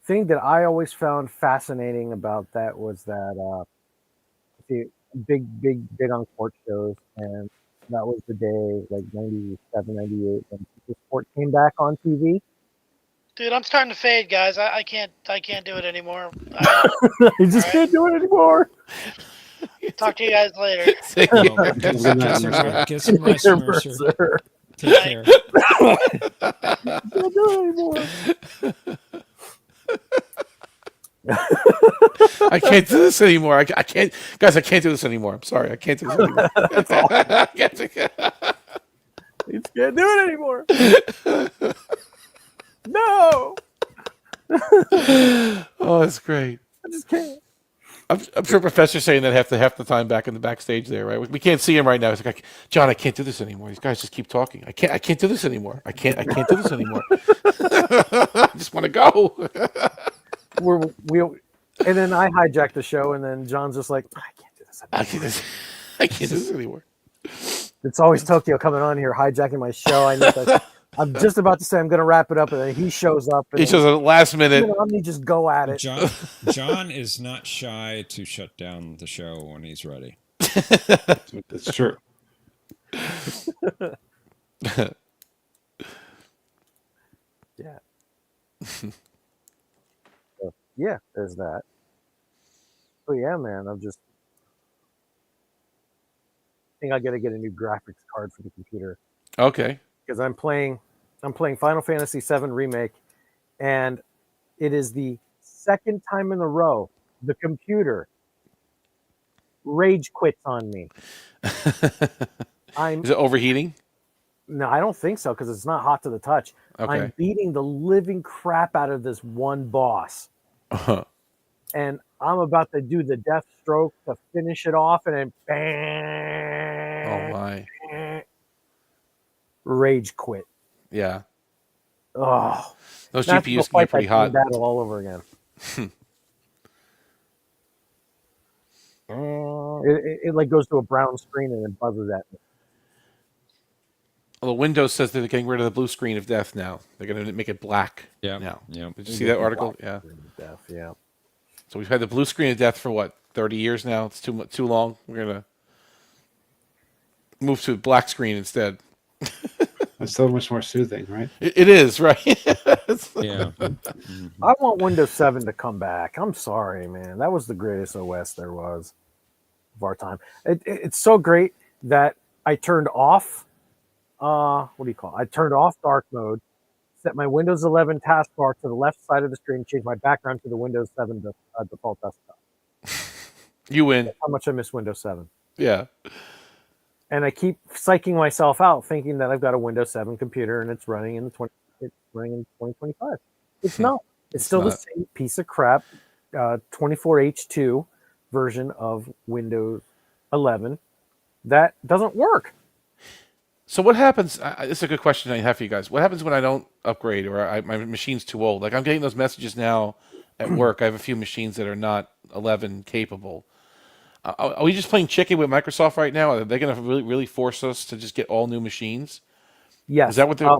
thing that I always found fascinating about that was that big on court shows, and that was the day, like 97, 98, when the sport came back on TV. Dude, I'm starting to fade, guys. I can't do it anymore. You just can't do it anymore. Talk to you guys later. Get some rest, Mercer. Take care. Can't do it anymore. I can't do this anymore. I can't, guys. I can't do this anymore. I'm sorry. I can't do this anymore. You just can't do it anymore. No. Oh, that's great. I just can't. I'm sure Professor's saying that half the time back in the backstage there, right? We can't see him right now. He's like, John, I can't do this anymore. These guys just keep talking. I can't do this anymore. I can't do this anymore. I just want to go. And then I hijacked the show, and then John's just like, I can't do this anymore. I can't do this anymore. It's always Tokyo coming on here hijacking my show. I'm just about to say I'm going to wrap it up, and then he shows up. He shows up at last minute. Let me just go at it. John is not shy to shut down the show when he's ready. That's true. Yeah. So, yeah, there's that. But yeah, man, I think I got to get a new graphics card for the computer. Okay. Because I'm playing Final Fantasy VII Remake, and it is the second time in a row the computer rage quits on me. Is it overheating? No, I don't think so because it's not hot to the touch. Okay. I'm beating the living crap out of this one boss, and I'm about to do the death stroke to finish it off, and then Oh my. rage quit. Yeah. Oh, Those now I have to go GPUs can fight get pretty that same hot. battle all over again. It like goes to a brown screen and it buzzes at me. Well, Windows says that they're getting rid of the blue screen of death now. They're going to make it black now. Yeah. Did you see that article? Yeah. Death, yeah. So we've had the blue screen of death for what, 30 years now? It's too long. We're going to move to black screen instead. That's so much more soothing, right? It is, right? Yeah. I want Windows 7 to come back. I'm sorry, man. That was the greatest OS there was of our time. It's so great that I turned off, what do you call it? I turned off dark mode, set my Windows 11 taskbar to the left side of the screen, changed my background to the Windows 7 default desktop. You win. That's how much I miss Windows 7. Yeah. And I keep psyching myself out, thinking that I've got a Windows 7 computer and it's running in 2025. It's not. It's still the same piece of crap 24H2 version of Windows 11 that doesn't work. So what happens? It's a good question I have for you guys. What happens when I don't upgrade or my machine's too old? Like I'm getting those messages now at work. I have a few machines that are not 11 capable. Are we just playing chicken with Microsoft right now? Are they going to really force us to just get all new machines? Yes. Is that what they're?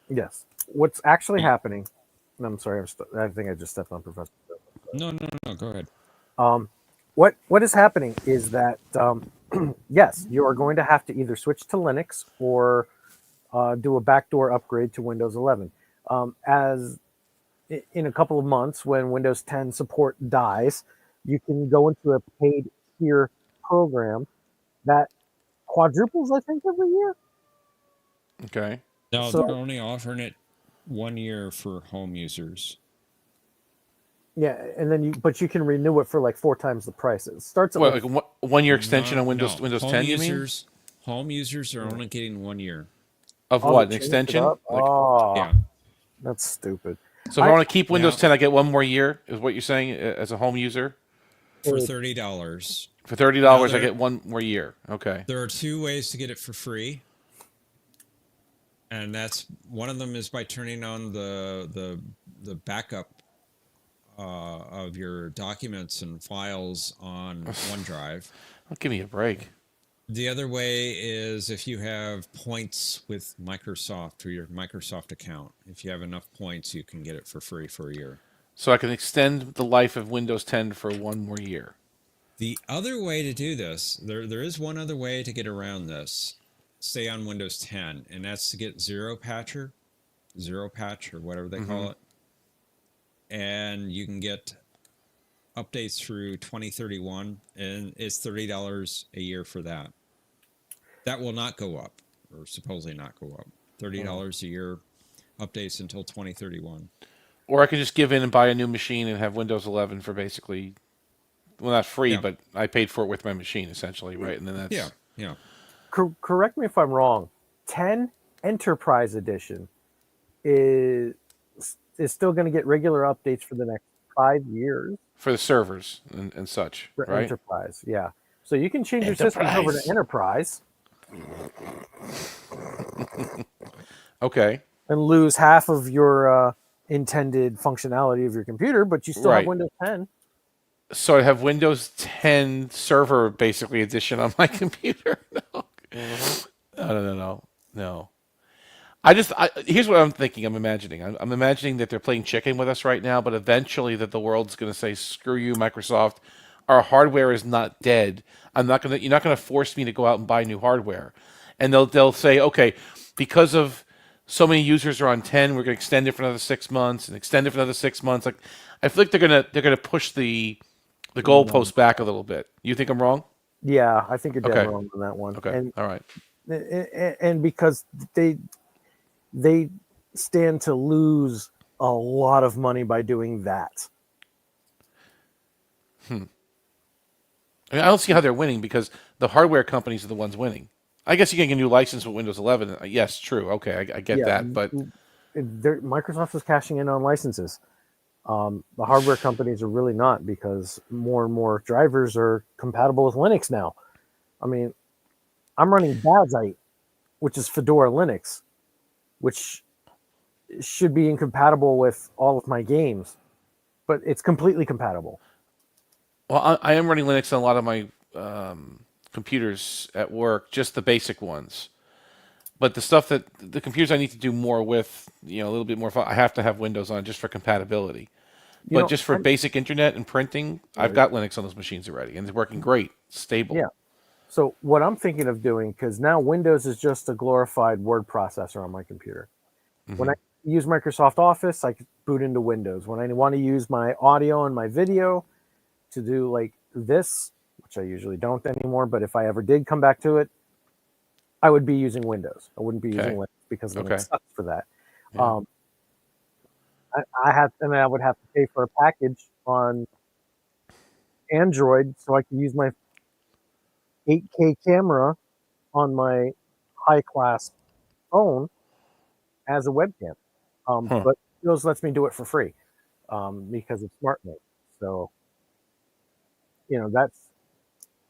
Yes. What's actually happening? And I'm sorry. I think I just stepped on Professor. No. Go ahead. What is happening is that yes, you are going to have to either switch to Linux or do a backdoor upgrade to Windows 11. As in a couple of months, when Windows 10 support dies, you can go into a paid tier program that quadruples, I think, every year. Okay. No, So- they're only offering it 1 year for home users. Yeah, and then you can renew it for like 4 times the price. It starts at What, like 1 year extension on Windows No. Windows Home 10? You mean users, home users are only getting 1 year. of Oh, what? An they changed it extension? up? Like, Oh, Yeah. that's stupid. so if I want to keep Windows Yeah. 10, I get 1 more year. Is what you're saying as a home user? For $30. For $30, I get 1 more year. Okay. There are 2 ways to get it for free. And that's one of them is by turning on the backup of your documents and files on OneDrive. Oh, give me a break. The other way is if you have points with Microsoft or your Microsoft account. If you have enough points, you can get it for free for a year. So I can extend the life of Windows 10 for 1 more year. The other way to do this, there is one other way to get around this. Stay on Windows 10, and that's to get Zero Patch, or whatever they call it. And you can get updates through 2031, and it's $30 a year for that. That will not go up, or supposedly not go up. $30 a year, updates until 2031. Or I can just give in and buy a new machine and have Windows 11 for basically, well, not free, but I paid for it with my machine, essentially, right? And then that's... Yeah. Correct me if I'm wrong. 10 Enterprise Edition is still going to get regular updates for the next 5 years. For the servers and such, For right? Enterprise, yeah. So you can change your system over to Enterprise. Okay. And lose half of your intended functionality of your computer, but you still have Windows 10. So I have Windows 10 Server, basically, edition on my computer. No. Here's what I'm thinking. I'm imagining. I'm imagining that they're playing chicken with us right now, but eventually that the world's going to say, "Screw you, Microsoft. Our hardware is not dead. You're not going to force me to go out and buy new hardware." And they'll say, "Okay, because of so many users are on 10, we're going to extend it for another 6 months and extend it for another 6 months." Like, I feel like they're gonna push the goalpost back a little bit. You think I'm wrong? Yeah, I think you're dead wrong on that one. Okay. All right. And because they stand to lose a lot of money by doing that. I mean, I don't see how they're winning because the hardware companies are the ones winning. I guess you can get a new license with Windows 11. Yes, true. Okay, I get that. But Microsoft is cashing in on licenses. The hardware companies are really not, because more and more drivers are compatible with Linux now. I mean, I'm running Bazite, which is Fedora Linux, which should be incompatible with all of my games, but it's completely compatible. Well, I am running Linux on a lot of my computers at work, just the basic ones. But the stuff that the computers I need to do more with, a little bit more fun, I have to have Windows on just for compatibility. But just for basic internet and printing, I've got Linux on those machines already, and it's working great, stable. Yeah. So what I'm thinking of doing, because now Windows is just a glorified word processor on my computer. Mm-hmm. When I use Microsoft Office, I can boot into Windows. When I want to use my audio and my video to do like this, which I usually don't anymore, but if I ever did come back to it, I would be using Windows. I wouldn't be using Linux, because Linux sucks for that. Yeah. I would have to pay for a package on Android so I can use my 8K camera on my high-class phone as a webcam. But Windows lets me do it for free because it's SmartNIC. So, that's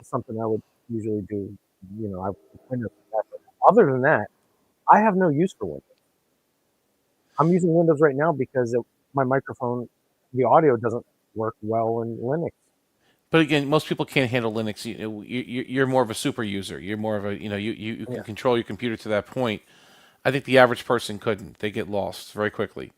something I would usually do. I would Windows. Other than that, I have no use for Windows. I'm using Windows right now because my microphone, the audio doesn't work well in Linux. But again, most people can't handle Linux. You're more of a super user. You're more of a, you can control your computer to that point. I think the average person couldn't. They get lost very quickly.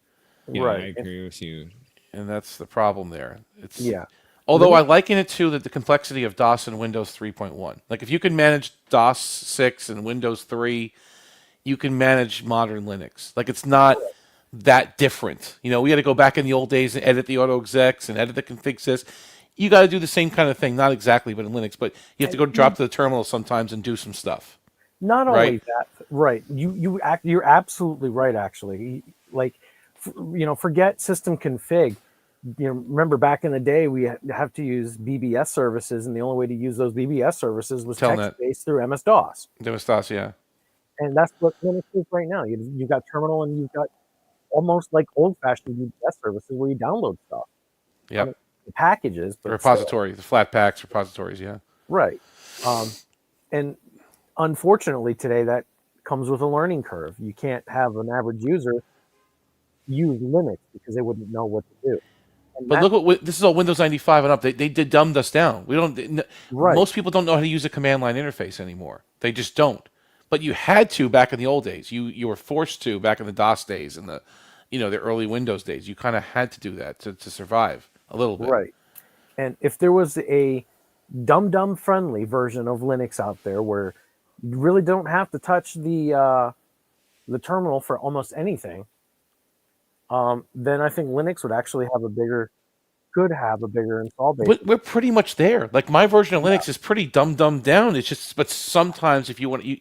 Yeah, right. I agree with you. And that's the problem there. Yeah. Although I liken it to the complexity of DOS and Windows 3.1. Like if you can manage DOS 6 and Windows 3, you can manage modern Linux. Like it's not that different. We had to go back in the old days and edit the auto execs and edit the config sys. You got to do the same kind of thing, not exactly, but in Linux. But you have to go drop to the terminal sometimes and do some stuff. Not only that, right? You're absolutely right. Actually, like, forget system config. Remember back in the day, we have to use BBS services, and the only way to use those BBS services was text-based through MS-DOS. MS-DOS, yeah. And that's what Linux is right now. You've got terminal, and you've got almost like old-fashioned BBS services where you download stuff. Yeah. Packages, but the repository, the flat packs repositories, yeah. Right. And unfortunately today that comes with a learning curve. You can't have an average user use Linux because they wouldn't know what to do. And but look what this is all Windows 95 and up. They dumbed us down. Most people don't know how to use a command line interface anymore. They just don't. But you had to back in the old days. You were forced to back in the DOS days and the early Windows days. You kind of had to do that to survive. A little bit. Right. And if there was a dumb friendly version of Linux out there where you really don't have to touch the terminal for almost anything, then I think Linux would actually could have a bigger install base. We're pretty much there. Like my version of Linux is pretty dumbed down. It's just, but sometimes if you want you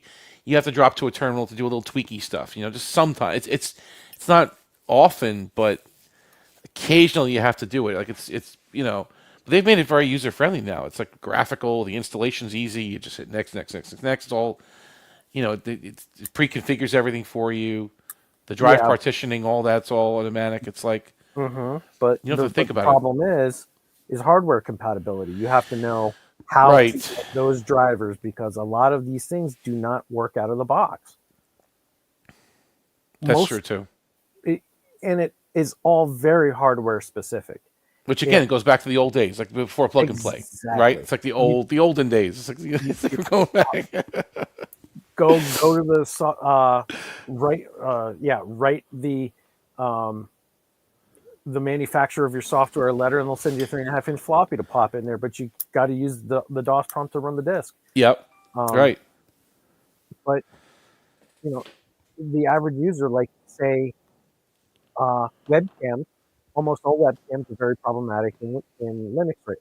have to drop to a terminal to do a little tweaky stuff. Just sometimes it's not often, but occasionally you have to do it. Like it's they've made it very user friendly now. It's like graphical. The installation's easy. You just hit next. It's all, it pre-configures everything for you. The drive partitioning, all that's all automatic. It's like, but you don't have to think about it. The problem is hardware compatibility. You have to know how to get those drivers because a lot of these things do not work out of the box. That's true too. And it is all very hardware specific. Which again, it goes back to the old days, like before plug and play, right? It's like the olden days. It's like going back. Go to the write the manufacturer of your software a letter, and they'll send you a 3.5-inch floppy to pop in there. But you got to use the DOS prompt to run the disk. Yep. Right. But the average user, like say, webcams. Almost all webcams are very problematic in Linux right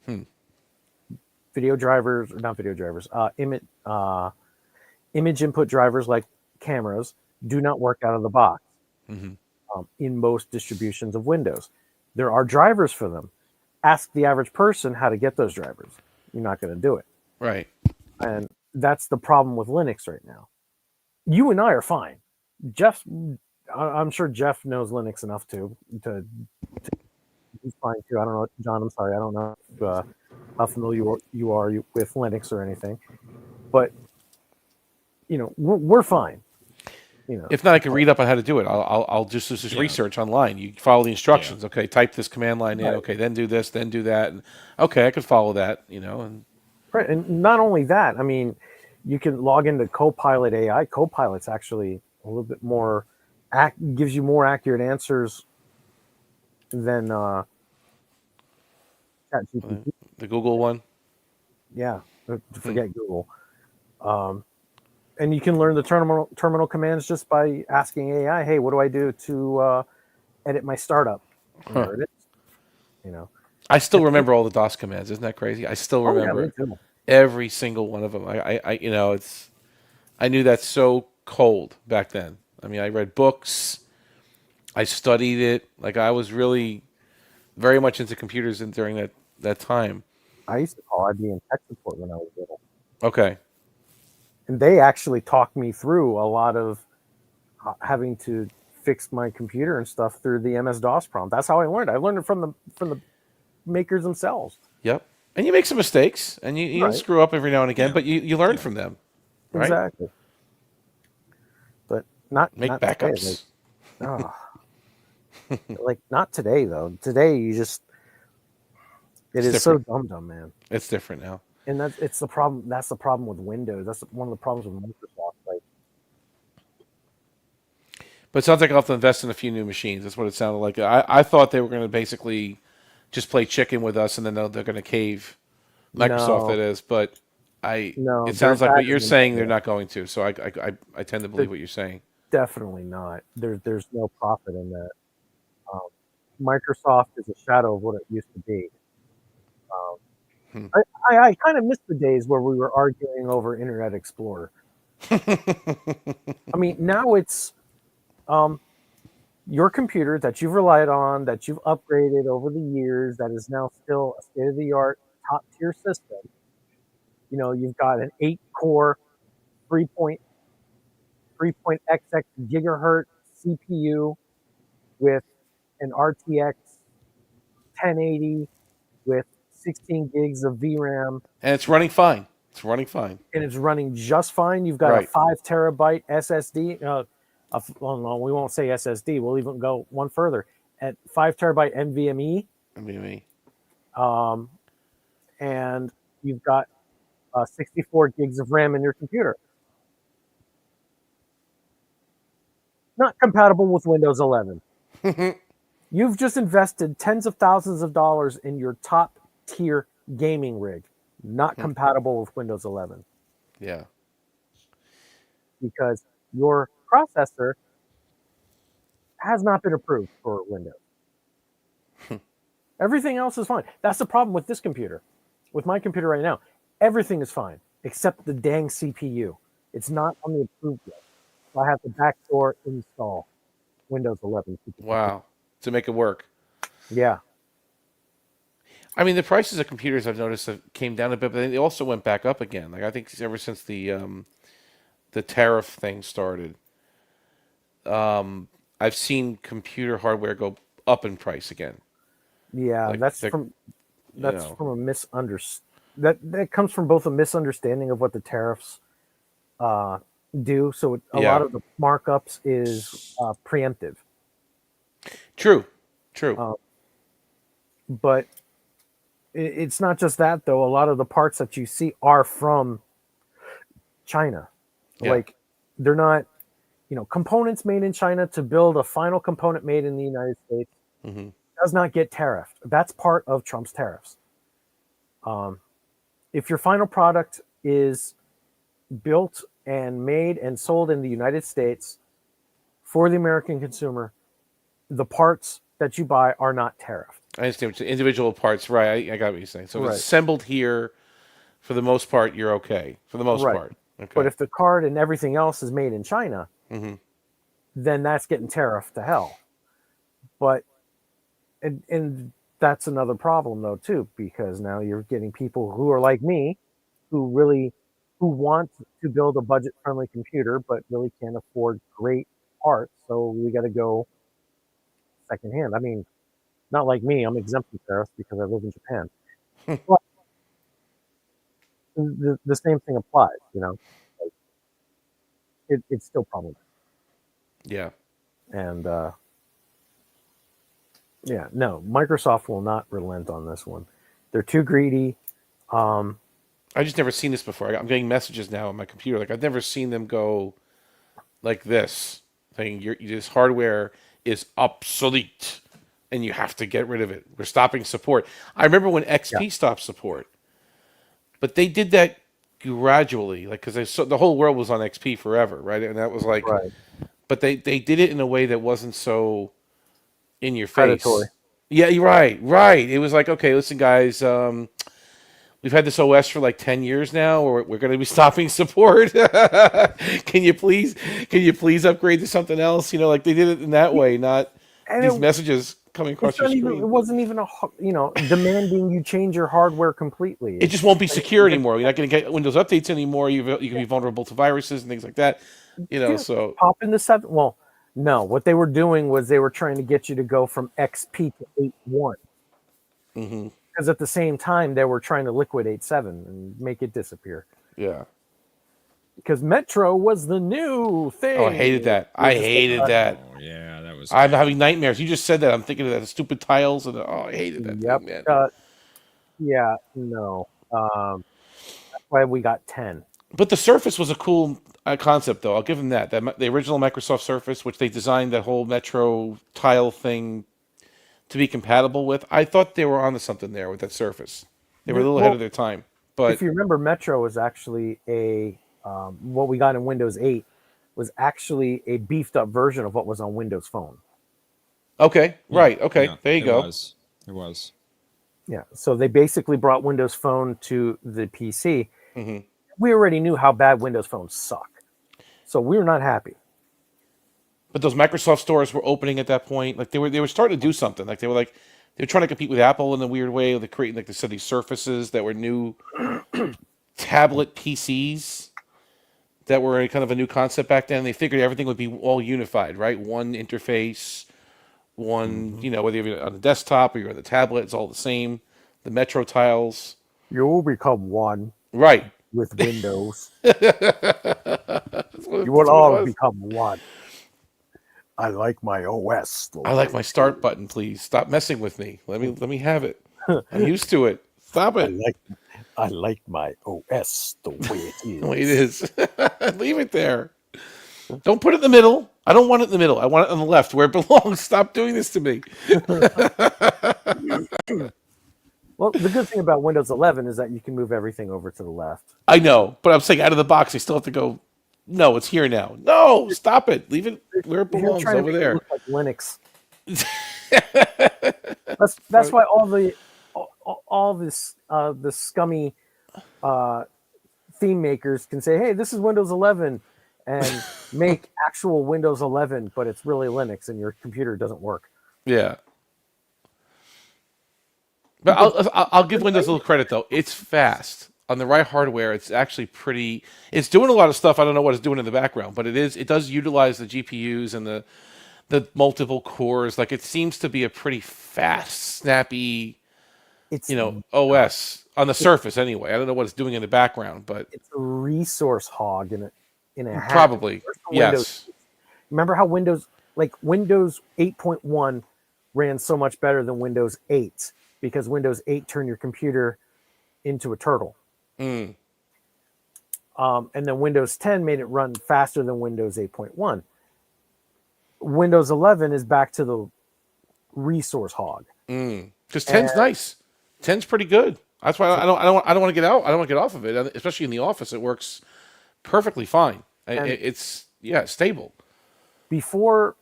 now. Video drivers, or not video drivers, image input drivers like cameras do not work out of the box in most distributions of Windows. There are drivers for them. Ask the average person how to get those drivers. You're not going to do it. Right. And that's the problem with Linux right now. You and I are fine. Jeff, I'm sure Jeff knows Linux enough to he's fine too. I don't know, John. I'm sorry, I don't know how familiar you are with Linux or anything, but we're fine. If not, I can read up on how to do it. I'll just do this research online. You follow the instructions. Okay, type this command line in. Right. Okay, then do this, then do that. And okay, I can follow that. And right. And not only that, I mean, you can log into Copilot AI. Copilot's actually a little bit more gives you more accurate answers than ChatGPT. the Google one. Yeah, forget Google. And you can learn the terminal commands just by asking AI, "Hey, what do I do to edit my startup?" And there it is. I still remember all the DOS commands. Isn't that crazy? I still remember every single one of them. I knew that so cold back then. I mean, I read books. I studied it. Like I was really very much into computers during that time. I used to call IBM tech support when I was little. Okay. And they actually talked me through a lot of having to fix my computer and stuff through the MS-DOS prompt. That's how I learned. I learned it from the makers themselves. Yep. And you make some mistakes, and you screw up every now and again, but you learn from them. Right? Exactly. But not backups. Today, like not today though. Today you just it's is different. So dumb, man. It's different now. And it's the problem. That's the problem with Windows. That's one of the problems with Microsoft. Like, but it sounds like I'll have to invest in a few new machines. That's what it sounded like. I thought they were going to basically just play chicken with us, and then they're going to cave. Microsoft, that is. But it sounds like what you're saying they're not going to. So I tend to believe what you're saying. Definitely not. There's no profit in that. Microsoft is a shadow of what it used to be. I kind of miss the days where we were arguing over Internet Explorer. I mean, now it's your computer that you've relied on, that you've upgraded over the years, that is now still a state-of-the-art, top-tier system. You've got an 8-core, 3.xx gigahertz CPU with an RTX 1080 with 16 gigs of VRAM. And it's running fine. And it's running just fine. You've got a 5 terabyte SSD. Well, no, we won't say SSD. We'll even go one further. At 5 terabyte NVMe. And you've got 64 gigs of RAM in your computer. Not compatible with Windows 11. You've just invested tens of thousands of dollars in your top tier gaming rig. Not compatible with Windows 11. Yeah. Because your processor has not been approved for Windows. Everything else is fine. That's the problem with this computer. With my computer right now, everything is fine except the dang CPU. It's not on the approved list. So I have to backdoor install Windows 11. Wow. To make it work. Yeah. I mean, the prices of computers I've noticed came down a bit, but they also went back up again. Like I think ever since the tariff thing started, I've seen computer hardware go up in price again. Yeah, like that's from a misunderstanding. That comes from both a misunderstanding of what the tariffs do. So a lot of the markups is preemptive. True. But it's not just that, though. A lot of the parts that you see are from China. Yeah. Like, they're not, components made in China to build a final component made in the United States does not get tariffed. That's part of Trump's tariffs. If your final product is built and made and sold in the United States for the American consumer, the parts that you buy are not tariffed. I understand what individual parts, right? I got what you're saying. So if it's assembled here, for the most part, you're okay. For the most part. Okay. But if the card and everything else is made in China, then that's getting tariffed to hell. But, and that's another problem, though, too, because now you're getting people who are like me, who really who want to build a budget-friendly computer but really can't afford great parts, so we got to go secondhand. I mean, not like me, I'm exempt from tariffs because I live in Japan. But the same thing applies, Like, it's still problematic. Yeah. And yeah, no, Microsoft will not relent on this one. They're too greedy. I just never seen this before. I'm getting messages now on my computer. Like I've never seen them go like this, saying this hardware is obsolete and you have to get rid of it. We're stopping support. I remember when XP stopped support, but they did that gradually, like because the whole world was on XP forever, right? And that was like, right. But they did it in a way that wasn't so in your face. Predatory. Yeah, you're right. Right. It was like, okay, listen, guys. We've had this OS for like 10 years now, or we're going to be stopping support. Can you please upgrade to something else? Like they did it in that way, not these messages coming across your screen. It wasn't even demanding you change your hardware completely. It just won't be secure anymore. You're not going to get Windows updates anymore. You can be vulnerable to viruses and things like that. So pop into 7. Well, no, what they were doing was they were trying to get you to go from XP to 8.1. Mm-hmm. Because at the same time, they were trying to liquidate 7 and make it disappear. Yeah. Because Metro was the new thing. Oh, I hated that. I hated that. Oh, yeah, that was... I'm having nightmares. You just said that. I'm thinking of that stupid tiles. And I hated that thing, man. Yeah, no. That's why we got 10. But the Surface was a cool concept, though. I'll give them that. The original Microsoft Surface, which they designed that whole Metro tile thing to be compatible with. I thought they were onto something there with that Surface. They were a little ahead of their time. But if you remember, Metro was actually what we got in Windows 8 was actually a beefed up version of what was on Windows Phone. Okay, right. Okay, yeah, there you go. It was. Yeah, so they basically brought Windows Phone to the PC. Mm-hmm. We already knew how bad Windows phones suck, so we were not happy. But those Microsoft stores were opening at that point. Like they were starting to do something. Like they were trying to compete with Apple in a weird way. They're creating, like they said, these Surfaces that were new tablet PCs that were kind of a new concept back then. They figured everything would be all unified, right? One interface, one, whether you're on the desktop or you're on the tablet, it's all the same. The Metro tiles. You'll become one. Right. With Windows. You will all become one. I like my OS. I like my start button, please. Stop messing with me. Let me have it. I'm used to it. Stop it. I like my OS the way it is. The way it is. Leave it there. Don't put it in the middle. I don't want it in the middle. I want it on the left where it belongs. Stop doing this to me. Well, the good thing about Windows 11 is that you can move everything over to the left. I know, but I'm saying out of the box, they still have to go, no, it's here now. No, stop it. Leave it where it belongs, over there. It look like Linux. That's why all the scummy theme makers can say, hey, this is Windows 11, and make actual Windows 11, but it's really Linux, and your computer doesn't work. Yeah. But I'll give Windows a little credit, though. It's fast. On the right hardware, it's actually pretty... It's doing a lot of stuff. I don't know what it's doing in the background, but it does utilize the GPUs and the multiple cores. Like, it seems to be a pretty fast, snappy, OS. On the surface, anyway. I don't know what it's doing in the background, but... It's a resource hog in a probably, yes. Remember how Windows 8.1 ran so much better than Windows 8? Because Windows 8 turned your computer into a turtle. Mm. And then Windows 10 made it run faster than Windows 8.1. Windows 11 is back to the resource hog. Because 10's nice. 10's pretty good. That's why I don't want to get out. I don't want to get off of it, especially in the office. It works perfectly fine. It's stable. Before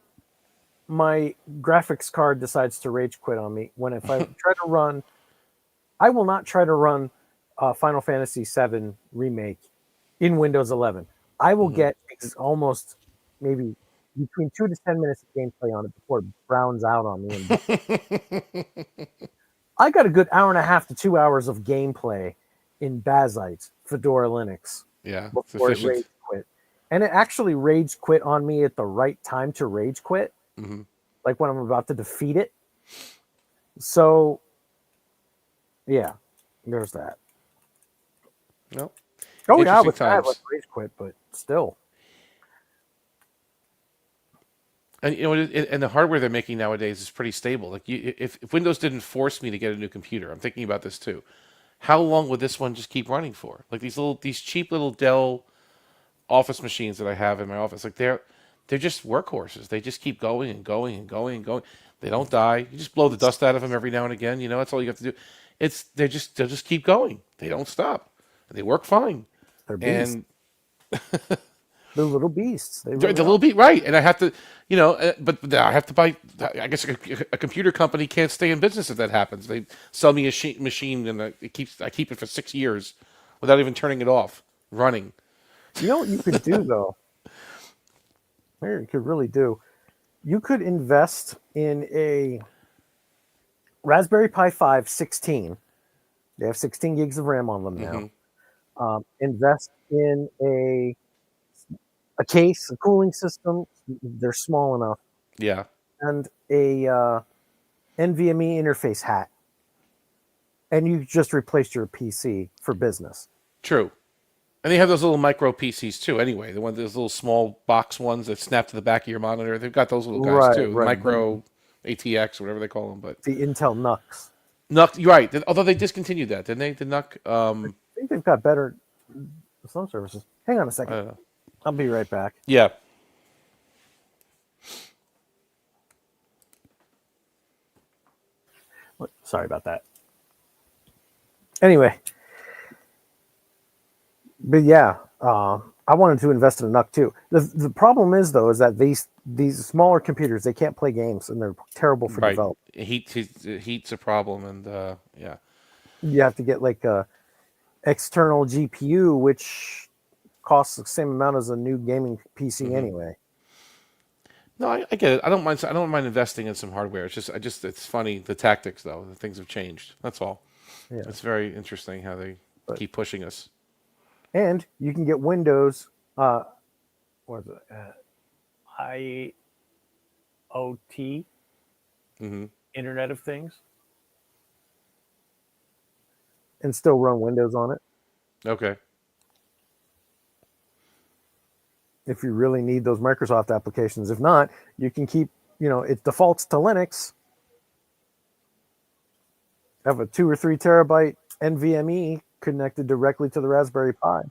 my graphics card decides to rage quit on me, if I try to run, I will not try to run Final Fantasy VII Remake in Windows 11. I will get almost maybe between 2 to 10 minutes of gameplay on it before it browns out on me. I got a good hour and a half to 2 hours of gameplay in Bazite Fedora Linux. Yeah, it's before it efficient. rage quit. And it actually rage quit on me at the right time to rage quit, like when I'm about to defeat it. So, yeah, there's that. No. Oh yeah, I Interesting was mad when times. rage quit, but still. And you know, and the hardware they're making nowadays is pretty stable. Like, if Windows didn't force me to get a new computer, I'm thinking about this too. How long would this one just keep running for? Like these cheap little Dell office machines that I have in my office, like they're just workhorses. They just keep going and going and going and going. They don't die. You just blow the dust out of them every now and again. You know, that's all you have to do. They'll just keep going. They don't stop. And they work fine. They're beasts. And They're little beasts. They the really little are. beat right, and I have to, but I have to buy. I guess a computer company can't stay in business if that happens. They sell me a machine, and I keep it for 6 years without even turning it off, running. You know what you could do though? Here, you could really do. You could invest in a Raspberry Pi 5 16. They have 16 gigs of RAM on them now. Invest in a case, a cooling system. They're small enough. Yeah. And a NVMe interface hat. And you just replaced your PC for business. True. And they have those little micro PCs too. Anyway, those little small box ones that snap to the back of your monitor. They've got those little guys too. Right. Micro ATX, whatever they call them. But the Intel NUCs. NUC, you're right. Although they discontinued that, didn't they? The NUC. I think they've got better some services. Hang on a second. I'll be right back. Yeah. Sorry about that. Anyway, but yeah, I wanted to invest in a NUC too. The problem is though is that these smaller computers, they can't play games and they're terrible for development. Heat's a problem, and yeah. You have to get like a external GPU, which costs the same amount as a new gaming PC anyway. No, I get it. I don't mind investing in some hardware. It's funny the tactics though. The things have changed. That's all. Yeah. It's very interesting how they keep pushing us. And you can get Windows. What is it? IoT, Internet of Things, and still run Windows on it. Okay. If you really need those Microsoft applications. If not, you can keep, it defaults to Linux. Have a 2 or 3 terabyte NVMe connected directly to the Raspberry Pi.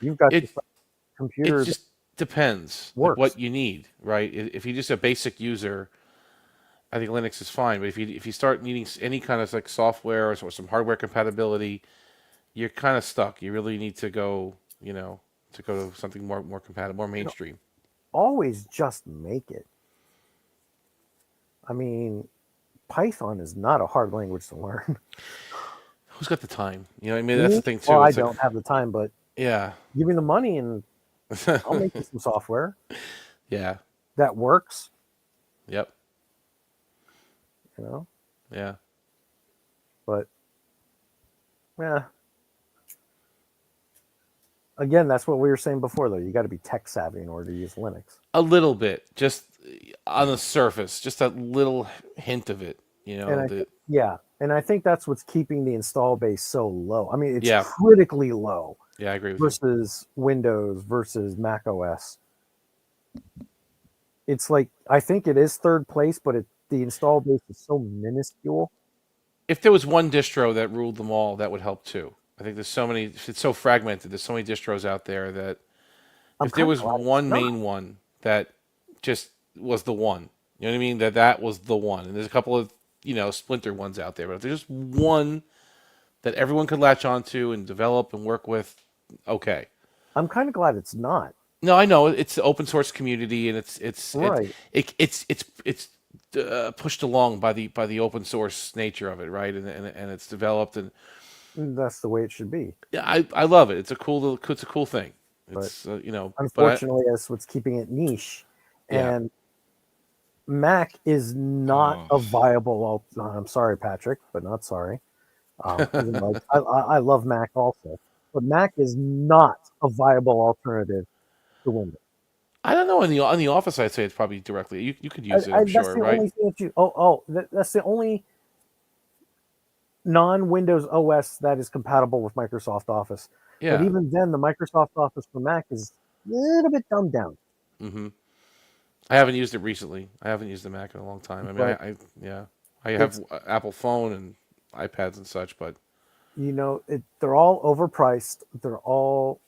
You've got this computer. It just depends what you need, right? If you're just a basic user, I think Linux is fine. But if you start needing any kind of like software or some hardware compatibility, you're kind of stuck. You really need to go, to something more compatible, more mainstream. Always just make it. I mean, Python is not a hard language to learn. Who's got the time? I mean, that's the thing too. Well, I don't have the time, but yeah, give me the money and I'll make you some software. Yeah, that works. Yep. Yeah. But yeah. Again, that's what we were saying before, though. You got to be tech savvy in order to use Linux. A little bit, just on the surface, just that little hint of it, And I think that's what's keeping the install base so low. I mean, it's Yeah. critically low. Yeah, I agree with versus Windows versus Mac OS. It's like, I think it is third place, but the install base is so minuscule. If there was one distro that ruled them all, that would help too. I think there's so many. It's so fragmented. There's so many distros out there that if there was one main one that just was the one, you know what I mean? That was the one. And there's a couple of splinter ones out there, but if there's just one that everyone could latch onto and develop and work with, okay. I'm kind of glad it's not. No, I know it's the open source community, and it's right. It's pushed along by the open source nature of it, right? And it's developed, and that's the way it should be. Yeah, I love it. It's a cool thing. It's unfortunately, that's what's keeping it niche, and Mac is not a viable. I'm sorry, Patrick, but not sorry. I love Mac also. but Mac is not a viable alternative to Windows. I don't know. On the Office, I'd say it's probably directly. You could use it. I'm That's sure, the right? only thing that that's the only non-Windows OS that is compatible with Microsoft Office. Yeah. But even then, the Microsoft Office for Mac is a little bit dumbed down. Mm-hmm. I haven't used it recently. I haven't used the Mac in a long time. I mean, I have Apple phone and iPads and such, but they're all overpriced. They're all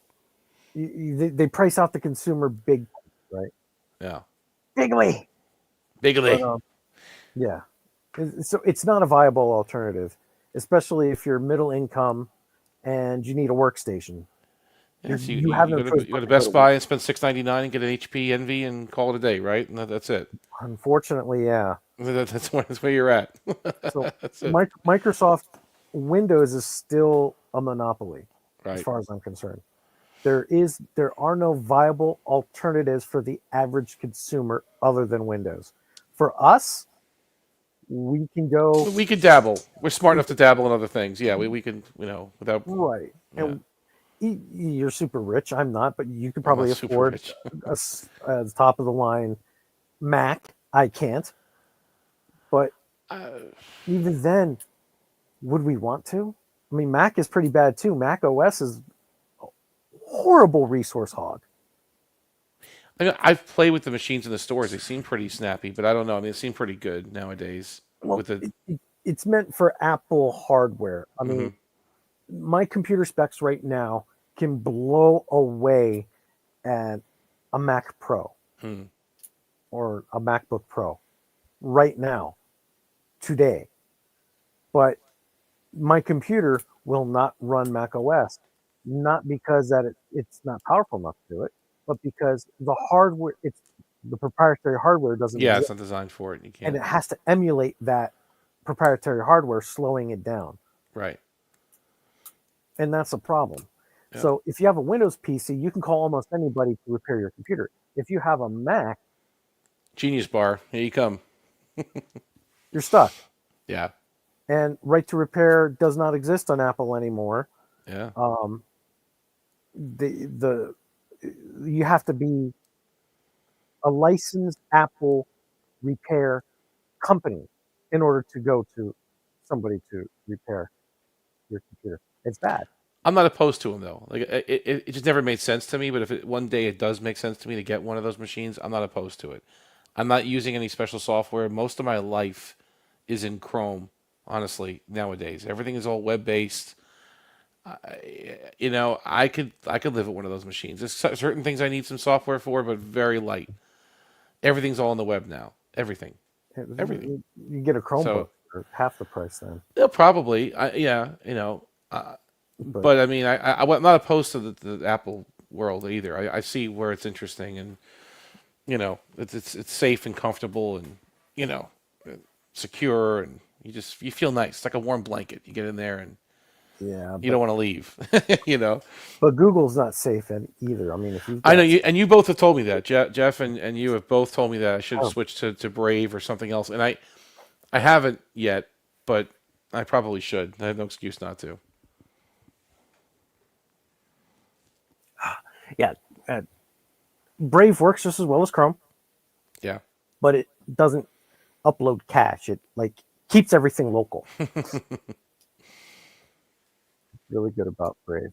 they price out the consumer big, right? Yeah, bigly. But, yeah, so it's not a viable alternative, especially if you're middle income and you need a workstation. Yeah, so You have no choice. you go to Best Buy and spend $6.99 and get an HP Envy and call it a day, right? And that's it. Unfortunately, yeah. That's where you're at. So That's it. Microsoft Windows is still a monopoly, as Right. far as I'm concerned. There are no viable alternatives for the average consumer other than Windows. For us, we can go. We could dabble. We're smart enough to dabble in other things. Yeah, we can, without. Right. Yeah. And you're super rich. I'm not, but you could I'm probably not super afford rich. a top of the line Mac. I can't. But even then, would we want to? I mean, Mac is pretty bad too. Mac OS is a horrible resource hog. I mean, I've played with the machines in the stores. They seem pretty snappy, but I don't know. I mean, they seem pretty good nowadays. Well, with the it's meant for Apple hardware. I mean, my computer specs right now can blow away at a Mac Pro or a MacBook Pro right now, today. But my computer will not run Mac OS, not because it's not powerful enough to do it, but because the hardware, the proprietary hardware doesn't it's exist, not designed for it. You can't. and it has to emulate that proprietary hardware, slowing it down. Right. And that's a problem. Yeah. So if you have a Windows PC, you can call almost anybody to repair your computer. If you have a Mac, Genius Bar, here you come. you're stuck. Yeah. And right to repair does not exist on Apple anymore. Yeah. You have to be a licensed Apple repair company in order to go to somebody to repair your computer. It's bad. I'm not opposed to them though. Like it just never made sense to me. But if one day it does make sense to me to get one of those machines, I'm not opposed to it. I'm not using any special software. Most of my life is in Chrome. Honestly, nowadays everything is all web based. I could live with one of those machines. There's certain things I need some software for, but very light. Everything's all on the web now. Everything. You get a Chromebook for half the price then. Yeah, probably. But I mean, I'm not opposed to the Apple world either. I see where it's interesting, and it's safe and comfortable, and secure, and you feel nice. It's like a warm blanket. You get in there, and you don't want to leave. But Google's not safe either. I mean, if you, I know you, and you both have told me that. Jeff and you have both told me that I should have switched to Brave or something else, and I haven't yet, but I probably should. I have no excuse not to. Yeah, Brave works just as well as Chrome. Yeah, but it doesn't upload cache. It keeps everything local. Really good about Brave.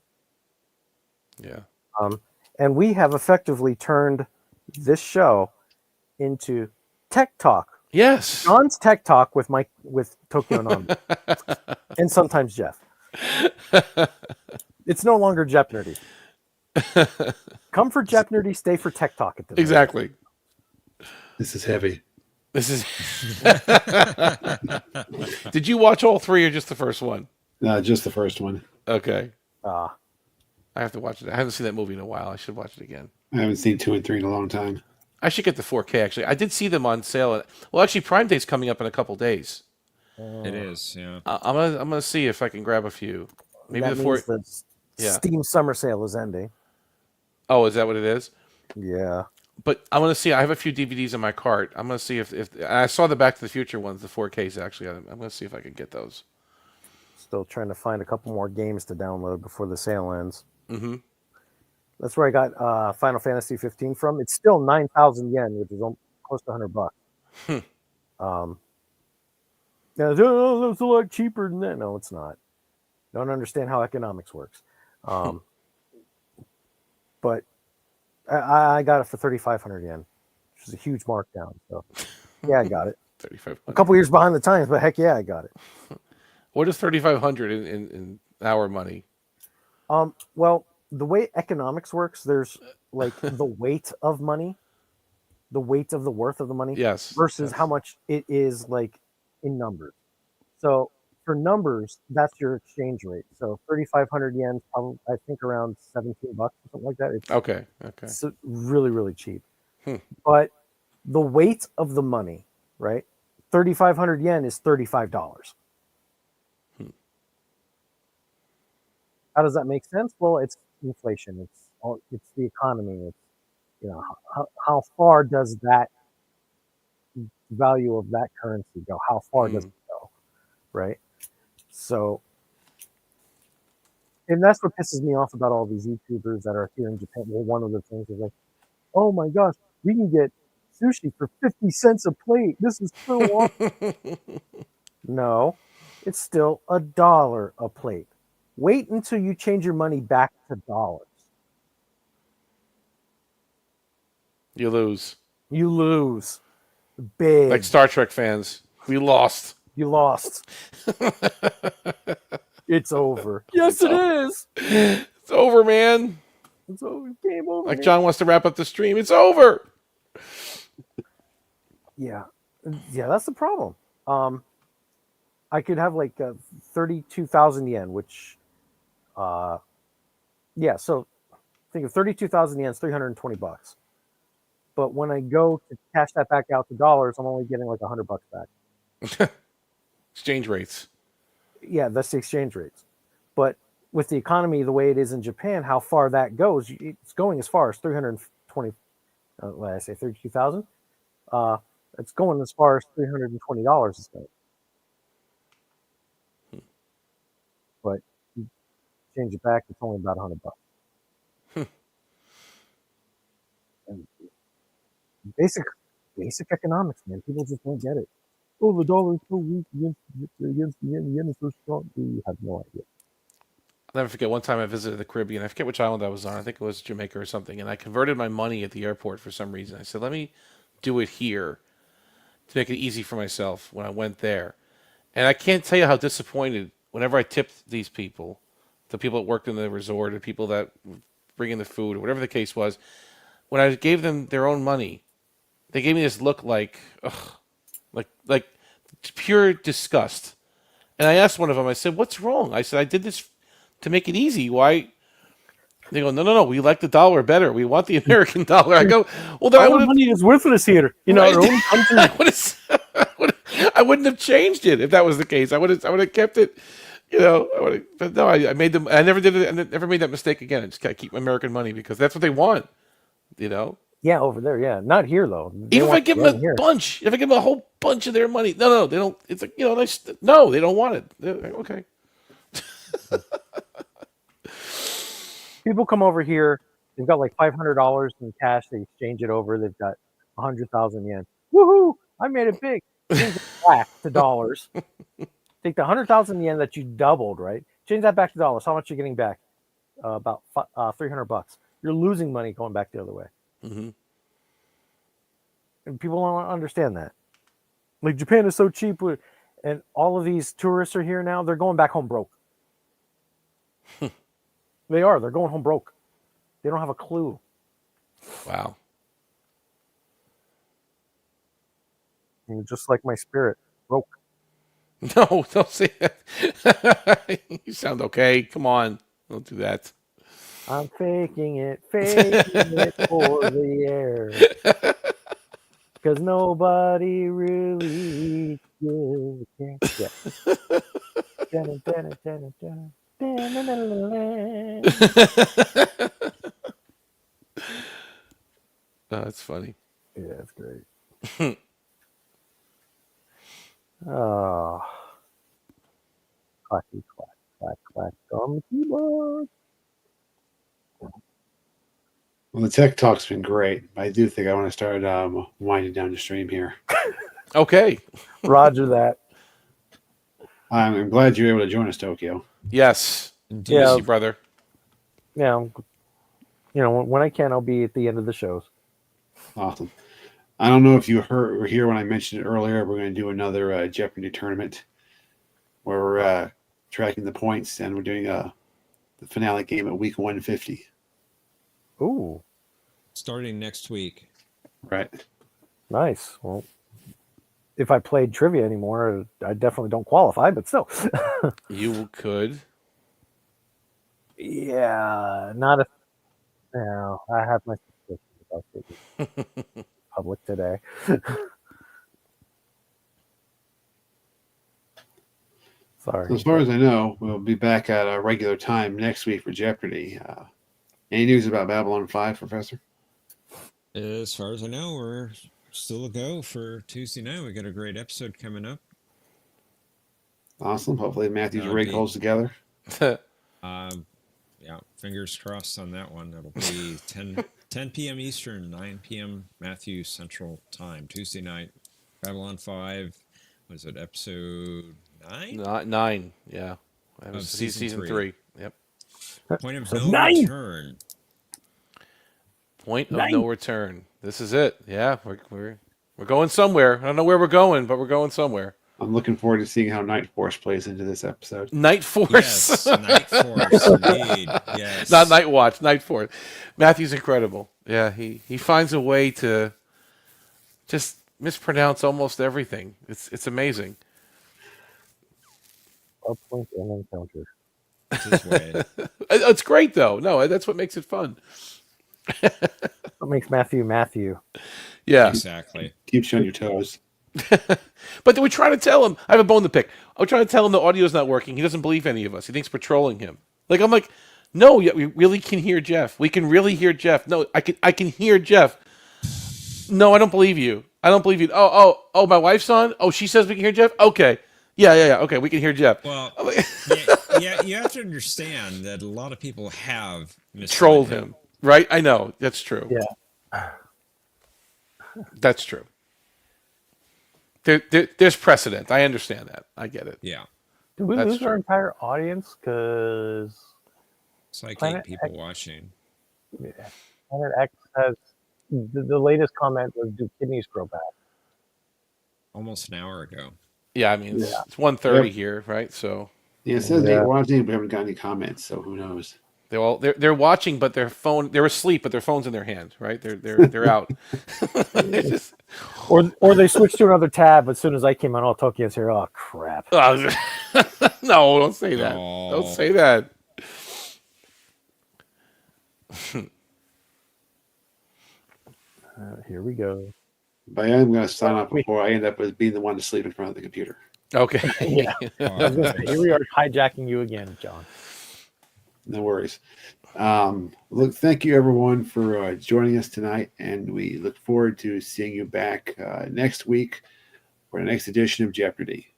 Yeah. And we have effectively turned this show into Tech Talk. Yes. John's Tech Talk with Tokyo Nami. And sometimes Jeff. It's no longer Jeopnerdy. Come for Jeopnerdy, stay for Tech Talk at the Exactly. This is heavy. This is. Did you watch all three or just the first one? Just the first one. Okay. I have to watch it. I haven't seen that movie in a while. I should watch it again. I haven't seen 2 and 3 in a long time. I should get the 4K, actually. I did see them on sale. Well, actually, Prime Day's coming up in a couple days. It is, yeah. I'm gonna see if I can grab a few. Maybe that the 4. means the Steam Summer Sale is ending. Oh, is that what it is? Yeah. But I'm gonna see. I have a few DVDs in my cart. I'm gonna see if I saw the Back to the Future ones, the 4Ks. Actually, I'm gonna see if I can get those. Still trying to find a couple more games to download before the sale ends. Mm-hmm. That's where I got Final Fantasy 15 from. It's still 9,000 yen, which is close to $100. Yeah, it's a lot cheaper than that. No, it's not. Don't understand how economics works. But I got it for 3,500 yen, which is a huge markdown. So yeah, I got it. 3,500. A couple years behind the times, but heck yeah, I got it. What is 3,500 in our money? Well, the way economics works, there's like the weight of money, the weight of the worth of the money, Yes, versus how much it is like in numbers. So for numbers, that's your exchange rate. So 3,500 yen, probably I think around $17 or something like that. It's Okay. It's really, really cheap. Hmm. But the weight of the money, right? 3,500 yen is $35. How does that make sense? Well, it's inflation. It's the economy. It's how far does that value of that currency go? How far does it go? Right? So, and that's what pisses me off about all these YouTubers that are here in Japan. Well, one of the things is like, oh my gosh, we can get sushi for 50 cents a plate. This is so awesome. No, it's still $1 a plate. Wait until you change your money back to dollars. You lose. You lose. Big. Like Star Trek fans. We lost. You lost. It's over. Yes, it is. It's over, man. It's over. Game over. Like John wants to wrap up the stream. It's over. Yeah, that's the problem. I could have like 32,000 yen, which, yeah. So think of 32,000 yen is $320. But when I go to cash that back out to dollars, I'm only getting like $100 back. Exchange rates. Yeah, that's the exchange rates. But with the economy the way it is in Japan, how far that goes, it's going as far as 320. What did I say, 32,000? It's going as far as $320. It's going. But you change it back, it's only about $100. And basic economics, man. People just don't get it. Oh, the dollar is so weak against the yen. The yen is so strong. You have no idea. I'll never forget one time I visited the Caribbean. I forget which island I was on. I think it was Jamaica or something. And I converted my money at the airport for some reason. I said, let me do it here to make it easy for myself when I went there. And I can't tell you how disappointed whenever I tipped these people, the people that worked in the resort, the people that bring in the food, or whatever the case was, when I gave them their own money, they gave me this look like, ugh, like pure disgust. And I asked one of them, I said, what's wrong? I said, I did this to make it easy. Why? They go, no. We like the dollar better. We want the American dollar. I go, well, then our money is worthless here. In our own country. I wouldn't have changed it if that was the case. I would have kept it. But no, I made them. I never did it. I never made that mistake again. I just gotta keep American money because that's what they want. Yeah, over there. Yeah, not here though. Even if I give them a bunch, if I give them a whole bunch of their money, no, they don't. It's like no, they don't want it. Okay. People come over here. They've got like $500 in cash. They exchange it over. They've got 100,000 yen. Woohoo! I made it big. Change it back to dollars. Take the 100,000 yen that you doubled, right? Change that back to dollars. How much are you getting back? About $300. You're losing money going back the other way. Mm-hmm. And people don't understand that. Like Japan is so cheap, and all of these tourists are here now. They're going back home broke. They are. They're going home broke. They don't have a clue. Wow. And just like my spirit, broke. No, don't say that. You sound okay. Come on. Don't do that. I'm faking it for the air. Because nobody really gives a care. That's funny. Yeah, that's great. Oh, Clack, clack, clack on the keyboard. Well, the tech talk's been great. I do think I want to start winding down the stream here. Okay. Roger that. I'm glad you're able to join us, Tokyo. Yes. Yeah. Miss you, brother. Yeah. When I can, I'll be at the end of the shows. Awesome. I don't know if you were here when I mentioned it earlier. We're going to do another Jeopardy tournament where we're tracking the points, and we're doing the finale game at week 150. Ooh. Starting next week. Right. Nice. Well, if I played trivia anymore, I definitely don't qualify, but still. You could. Yeah, not if. No, I have my suspicions about it. Public today. Sorry. So as far as I know, we'll be back at a regular time next week for Jeopardy. Any news about Babylon 5, Professor? As far as I know, we're still a go for Tuesday night. We got a great episode coming up. Awesome. Hopefully Matthew's rig holds together. Yeah, fingers crossed on that one. It'll be 10 p.m. Eastern, 9 p.m. Matthew Central Time. Tuesday night, Babylon 5. Was it episode 9? 9, yeah. That was season 3. Yep. Point of no return. Point of no return. This is it. Yeah, we're going somewhere. I don't know where we're going, but we're going somewhere. I'm looking forward to seeing how Night Force plays into this episode. Night Force. Yes, Night Force, indeed. Yes. Not Night Watch, Night Force. Matthew's incredible. Yeah, he finds a way to just mispronounce almost everything. It's amazing. Uplink and encounter. It's great though. No, that's what makes it fun. What makes Matthew? Yeah, exactly. Keeps you on your toes. But we're trying to tell him. I have a bone to pick. I'm trying to tell him the audio's not working. He doesn't believe any of us. He thinks we're trolling him. I'm like, no, we really can hear Jeff. We can really hear Jeff. No, I can hear Jeff. No, I don't believe you. I don't believe you. Oh, my wife's on? Oh, she says we can hear Jeff? Okay. Yeah. Okay, we can hear Jeff. Well, yeah, you have to understand that a lot of people have trolled him. Right? I know. That's true. Yeah. That's true. There's precedent. I understand that. I get it. Yeah. Did we lose our entire audience? Because it's like 8 people watching. Yeah. Planet X has the latest comment was, "Do kidneys grow back?" Almost an hour ago. Yeah, I mean it's 1:30 here, right? So yeah, it says they're watching, but we haven't got any comments, so who knows? They're watching, but they're asleep, but their phone's in their hand, right? They're out. Or they switched to another tab. As soon as I came on, all Tokyo's here. Oh crap! No, don't say that. Aww. Don't say that. Here we go. But I'm going to sign off before I end up as being the one to sleep in front of the computer. Okay. Yeah. I was gonna say, here we are hijacking you again, John. No worries. Look, thank you everyone for joining us tonight, and we look forward to seeing you back next week for the next edition of Jeopardy.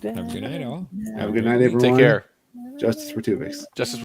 Have a good night, all. Have a good night, everyone. Take care. Justice for Tuvix. Justice.